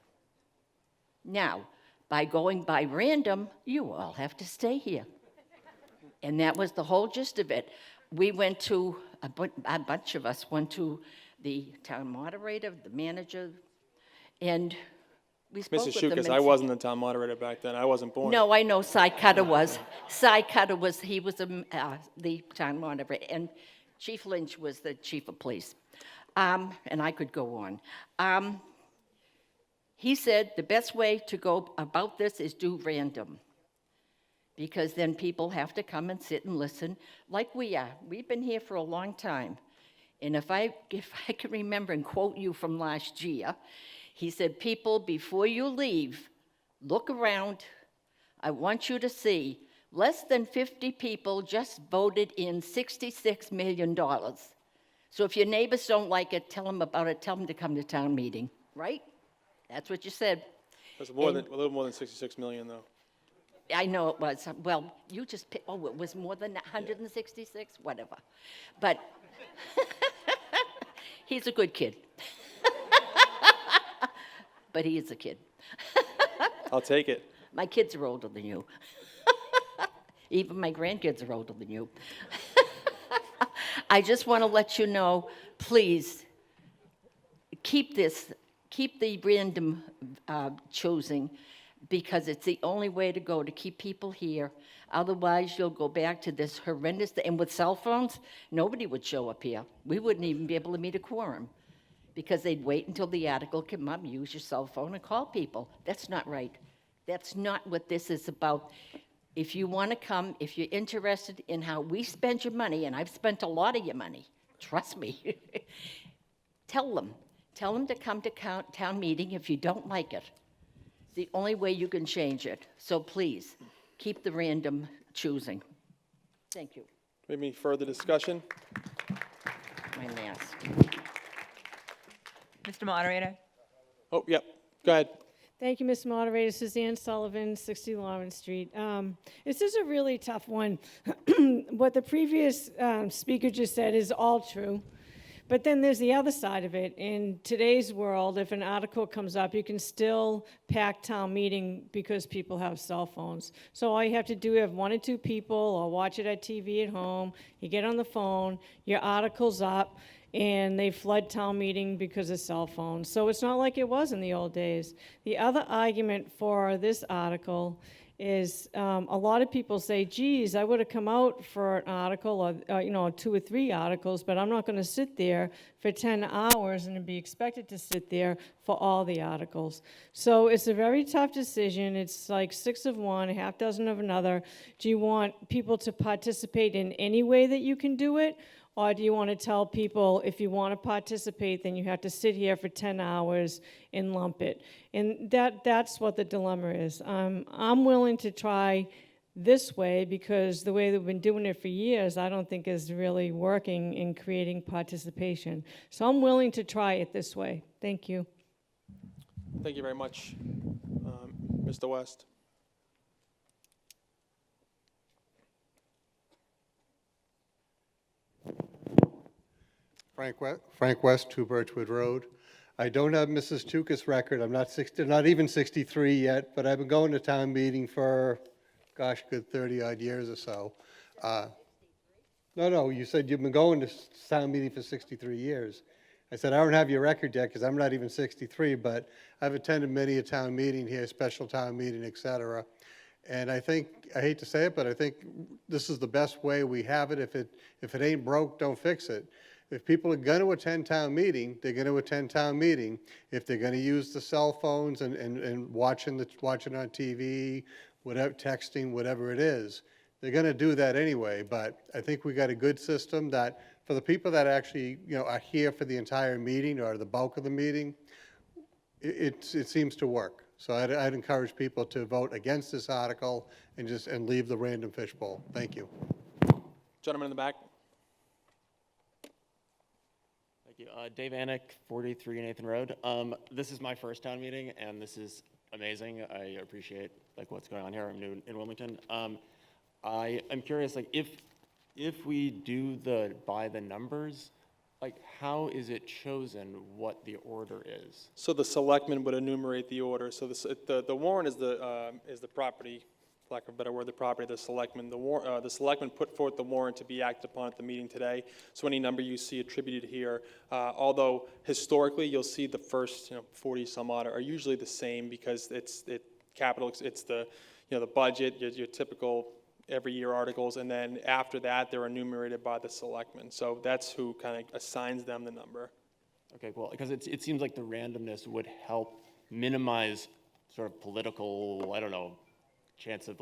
Now, by going by random, you all have to stay here. And that was the whole gist of it. We went to, a bunch of us went to the town moderator, the manager, and we spoke with them. Mr. Shukas, I wasn't the town moderator back then. I wasn't born. No, I know Cy Cutter was. Cy Cutter was, he was the town moderator, and Chief Lynch was the chief of police. And I could go on. He said the best way to go about this is do random, because then people have to come and sit and listen like we are. We've been here for a long time. And if I can remember and quote you from last year, he said, people, before you leave, look around. I want you to see less than 50 people just voted in $66 million. So if your neighbors don't like it, tell them about it. Tell them to come to town meeting, right? That's what you said. That's a little more than 66 million, though. I know it was. Well, you just picked, oh, it was more than 166? Whatever. But he's a good kid. But he is a kid. I'll take it. My kids are older than you. Even my grandkids are older than you. I just want to let you know, please, keep the random choosing, because it's the only way to go to keep people here. Otherwise, you'll go back to this horrendous thing. And with cell phones, nobody would show up here. We wouldn't even be able to meet a quorum, because they'd wait until the article came up, use your cell phone, and call people. That's not right. That's not what this is about. If you want to come, if you're interested in how we spend your money, and I've spent a lot of your money, trust me, tell them to come to town meeting if you don't like it. It's the only way you can change it. So please, keep the random choosing. Thank you. Any further discussion? My mask. Mr. Moderator. Oh, yep. Go ahead. Thank you, Mr. Moderator. Suzanne Sullivan, 60 Lawrence Street. This is a really tough one. What the previous speaker just said is all true. But then there's the other side of it. In today's world, if an article comes up, you can still pack town meeting because people have cell phones. So all you have to do is have 1 or 2 people or watch it at TV at home. You get on the phone, your article's up, and they flood town meeting because of cell phones. So it's not like it was in the old days. The other argument for this article is a lot of people say, geez, I would have come out for an article or 2 or 3 articles, but I'm not going to sit there for 10 hours and be expected to sit there for all the articles. So it's a very tough decision. It's like 6 of one, a half dozen of another. Do you want people to participate in any way that you can do it? Or do you want to tell people, if you want to participate, then you have to sit here for 10 hours and lump it? And that's what the dilemma is. I'm willing to try this way, because the way they've been doing it for years, I don't think is really working in creating participation. So I'm willing to try it this way. Thank you. Thank you very much. Mr. West. Frank West, 2 Birchwood Road. I don't have Mrs. Chuka's record. I'm not even 63 yet, but I've been going to town meeting for, gosh, good 30-odd years or so. No, you said you've been going to town meeting for 63 years. I said, I don't have your record yet because I'm not even 63, but I've attended many a town meeting here, special town meeting, et cetera. And I think, I hate to say it, but I think this is the best way we have it. If it ain't broke, don't fix it. If people are going to attend town meeting, they're going to attend town meeting. If they're going to use the cell phones and watching on TV, whatever, texting, whatever it is, they're going to do that anyway. But I think we got a good system that for the people that actually, are here for the entire meeting or the bulk of the meeting, it seems to work. So I'd encourage people to vote against this article and leave the random fishbowl. Thank you. Gentleman in the back. Thank you. Dave Anick, 43 Nathan Road. This is my first town meeting, and this is amazing. I appreciate what's going on here. I'm new in Wilmington. I'm curious, if we do by the numbers, how is it chosen what the order is? So the selectmen would enumerate the order. So the warrant is the property, for lack of a better word, the property of the selectmen. The selectmen put forth the warrant to be acted upon at the meeting today. So any number you see attributed here, although historically you'll see the first 40 some odd are usually the same because it's the the budget, your typical every year articles, and then after that they're enumerated by the selectmen. So that's who kind of assigns them the number. Okay, cool. Because it seems like the randomness would help minimize sort of political, chance of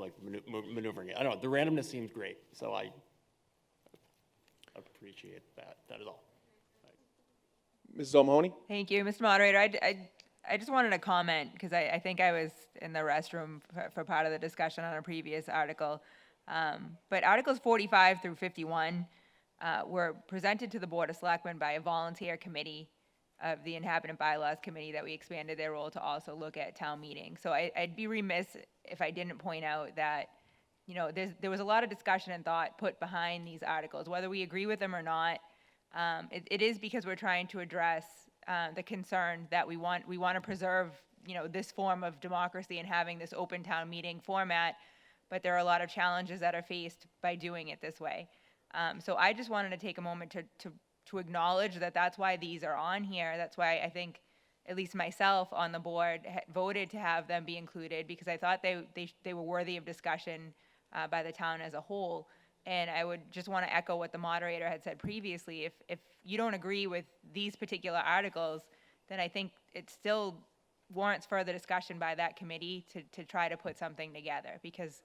maneuvering it. I don't know. The randomness seems great, so I appreciate that. That is all. Mrs. O'Mahony? Thank you, Mr. Moderator. I just wanted to comment because I think I was in the restroom for part of the discussion on a previous article. But Articles 45 through 51 were presented to the Board of Selectmen by a volunteer committee of the Inhabitant Bylaws Committee that we expanded their role to also look at town meeting. So I'd be remiss if I didn't point out that, there was a lot of discussion and thought put behind these articles, whether we agree with them or not. It is because we're trying to address the concern that we want to preserve, this form of democracy and having this open town meeting format, but there are a lot of challenges that are faced by doing it this way. So I just wanted to take a moment to acknowledge that that's why these are on here. That's why I think, at least myself on the board, voted to have them be included because I thought they were worthy of discussion by the town as a whole. And I would just want to echo what the moderator had said previously. If you don't agree with these particular articles, then I think it still warrants further discussion by that committee to try to put something together because,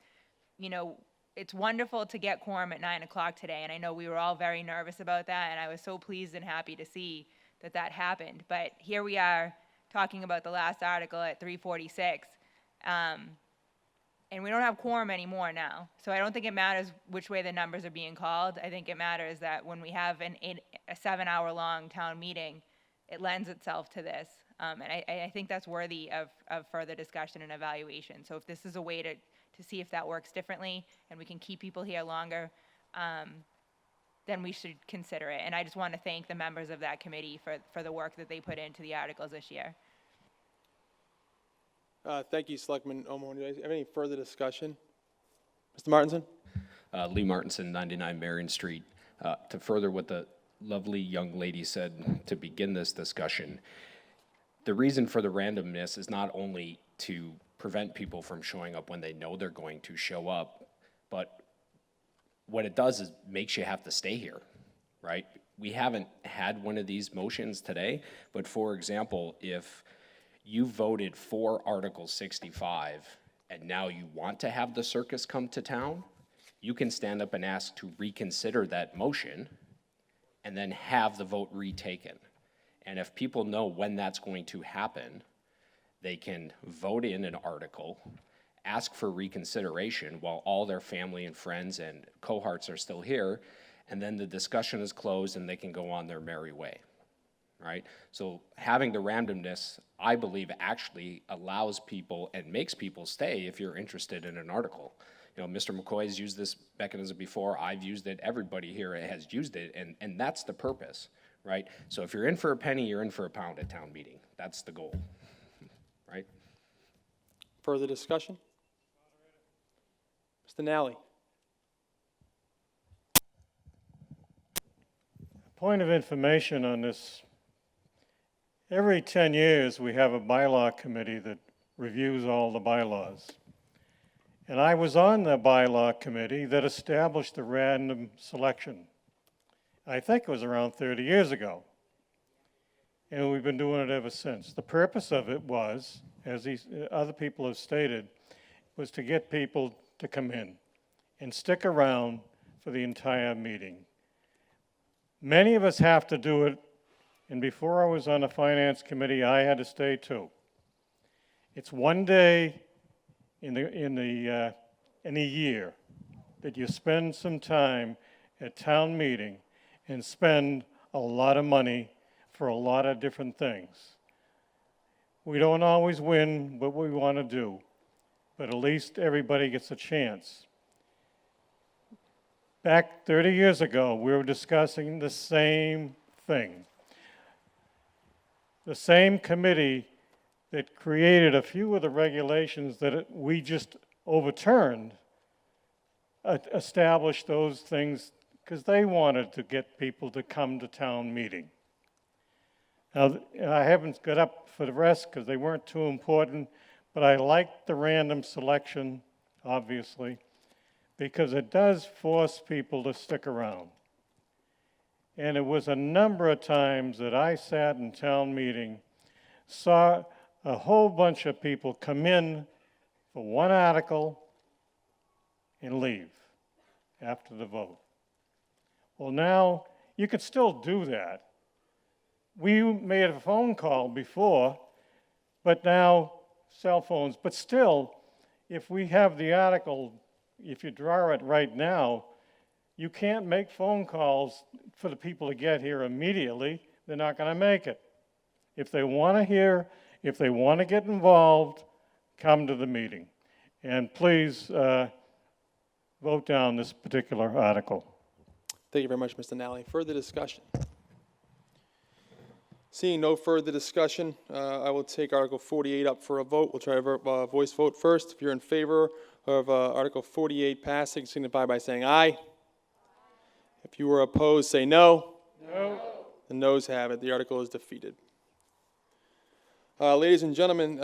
it's wonderful to get quorum at 9 o'clock today. And I know we were all very nervous about that. And I was so pleased and happy to see that happened. But here we are talking about the last article at 3:46. And we don't have quorum anymore now. So I don't think it matters which way the numbers are being called. I think it matters that when we have a 7-hour-long town meeting, it lends itself to this. And I think that's worthy of further discussion and evaluation. So if this is a way to see if that works differently and we can keep people here longer, then we should consider it. And I just want to thank the members of that committee for the work that they put into the articles this year. Thank you, Selectman O'Mahony. Do you have any further discussion? Mr. Martinson? Lee Martinson, 99 Marion Street. To further what the lovely young lady said to begin this discussion, the reason for the randomness is not only to prevent people from showing up when they know they're going to show up, but what it does is makes you have to stay here, right? We haven't had one of these motions today, but for example, if you voted for Article 65 and now you want to have the circus come to town, you can stand up and ask to reconsider that motion and then have the vote retaken. And if people know when that's going to happen, they can vote in an article, ask for reconsideration while all their family and friends and cohorts are still here, and then the discussion is closed and they can go on their merry way, right? So having the randomness, I believe, actually allows people and makes people stay if you're interested in an article. You know, Mr. McCoy has used this mechanism before, I've used it, everybody here has used it, and that's the purpose, right? So if you're in for a penny, you're in for a pound at town meeting. That's the goal, right? Further discussion? Mr. Nally. Point of information on this. Every 10 years, we have a bylaw committee that reviews all the bylaws. And I was on the bylaw committee that established the random selection. I think it was around 30 years ago. And we've been doing it ever since. The purpose of it was, as these other people have stated, was to get people to come in and stick around for the entire meeting. Many of us have to do it, and before I was on the finance committee, I had to stay too. It's one day in a year that you spend some time at town meeting and spend a lot of money for a lot of different things. We don't always win what we want to do, but at least everybody gets a chance. Back 30 years ago, we were discussing the same thing. The same committee that created a few of the regulations that we just overturned established those things because they wanted to get people to come to town meeting. Now, I haven't got up for the rest because they weren't too important, but I liked the random selection, obviously, because it does force people to stick around. And it was a number of times that I sat in town meeting, saw a whole bunch of people come in for one article and leave after the vote. Well, now you could still do that. We made a phone call before, but now cell phones. But still, if we have the article, if you draw it right now, you can't make phone calls for the people to get here immediately. They're not going to make it. If they want to hear, if they want to get involved, come to the meeting. And please vote down this particular article. Thank you very much, Mr. Nally. Further discussion? Seeing no further discussion, I will take Article 48 up for a vote. We'll try a voice vote first. If you're in favor of Article 48 passing, signify by saying aye. If you are opposed, say no. No. The noes have it. The article is defeated. Ladies and gentlemen,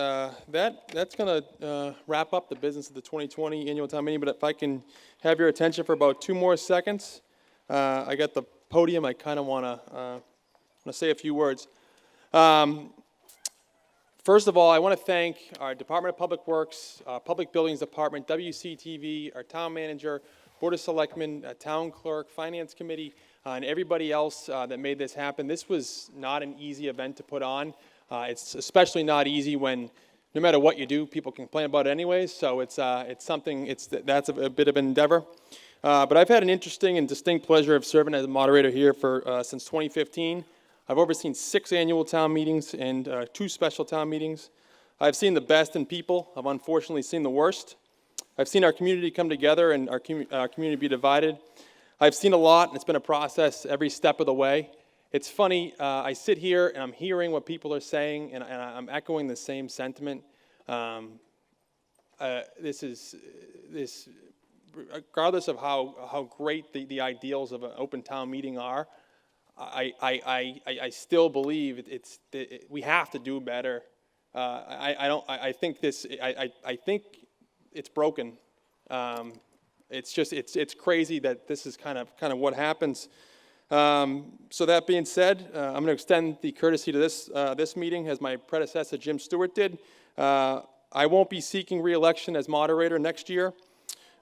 that's going to wrap up the business of the 2020 annual town meeting. But if I can have your attention for about 2 more seconds, I got the podium. I kind of want to say a few words. First of all, I want to thank our Department of Public Works, Public Buildings Department, WCTV, our town manager, Board of Selectmen, town clerk, finance committee, and everybody else that made this happen. This was not an easy event to put on. It's especially not easy when, no matter what you do, people complain about it anyways. So it's something. That's a bit of an endeavor. But I've had an interesting and distinct pleasure of serving as a moderator here for since 2015. I've overseen 6 annual town meetings and 2 special town meetings. I've seen the best in people. I've unfortunately seen the worst. I've seen our community come together and our community be divided. I've seen a lot, and it's been a process every step of the way. It's funny, I sit here and I'm hearing what people are saying, and I'm echoing the same sentiment. Regardless of how great the ideals of an open town meeting are, I still believe we have to do better. I think it's broken. It's crazy that this is kind of what happens. So that being said, I'm going to extend the courtesy to this meeting as my predecessor Jim Stewart did. I won't be seeking re-election as moderator next year.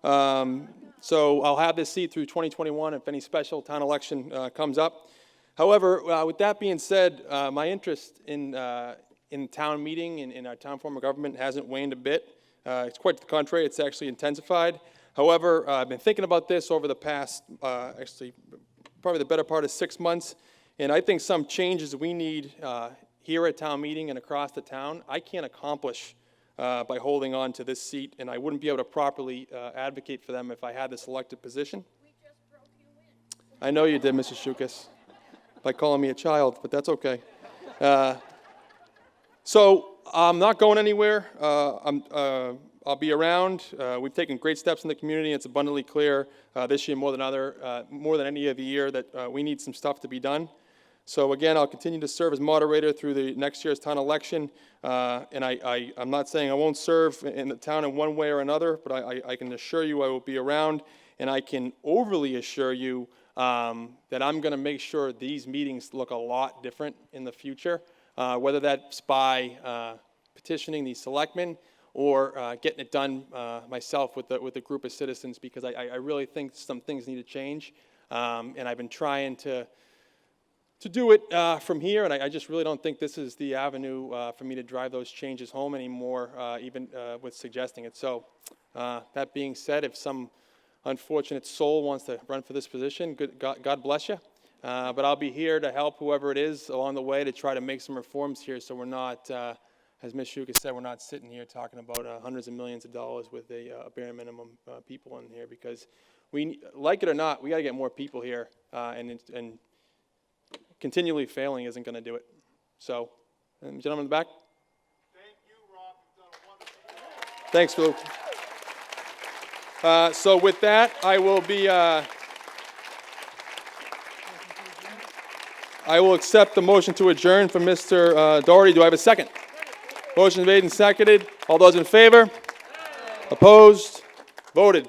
So I'll have this seat through 2021 if any special town election comes up. However, with that being said, my interest in town meeting and in our town form of government hasn't waned a bit. It's quite the contrary. It's actually intensified. However, I've been thinking about this over the past, actually, probably the better part of 6 months, and I think some changes we need here at town meeting and across the town, I can't accomplish by holding on to this seat, and I wouldn't be able to properly advocate for them if I had this elected position. I know you did, Mrs. Shukas, by calling me a child, but that's okay. So I'm not going anywhere. I'll be around. We've taken great steps in the community. It's abundantly clear this year more than any other year that we need some stuff to be done. So again, I'll continue to serve as moderator through the next year's town election. And I'm not saying I won't serve in the town in one way or another, but I can assure you I will be around, and I can overly assure you that I'm going to make sure these meetings look a lot different in the future, whether that's by petitioning the selectmen or getting it done myself with a group of citizens, because I really think some things need to change. And I've been trying to do it from here, and I just really don't think this is the avenue for me to drive those changes home anymore, even with suggesting it. So that being said, if some unfortunate soul wants to run for this position, God bless you. But I'll be here to help whoever it is along the way to try to make some reforms here, so we're not, as Ms. Shuka said, we're not sitting here talking about hundreds of millions of dollars with a bare minimum people in here, because we, like it or not, we got to get more people here, and continually failing isn't going to do it. So, gentlemen in the back. Thank you, Rob. You've done a wonderful job. Thanks, Lou. So with that, I will accept the motion to adjourn from Mr. Doherty. Do I have a second? Motion made and seconded. All those in favor? Opposed? Voted.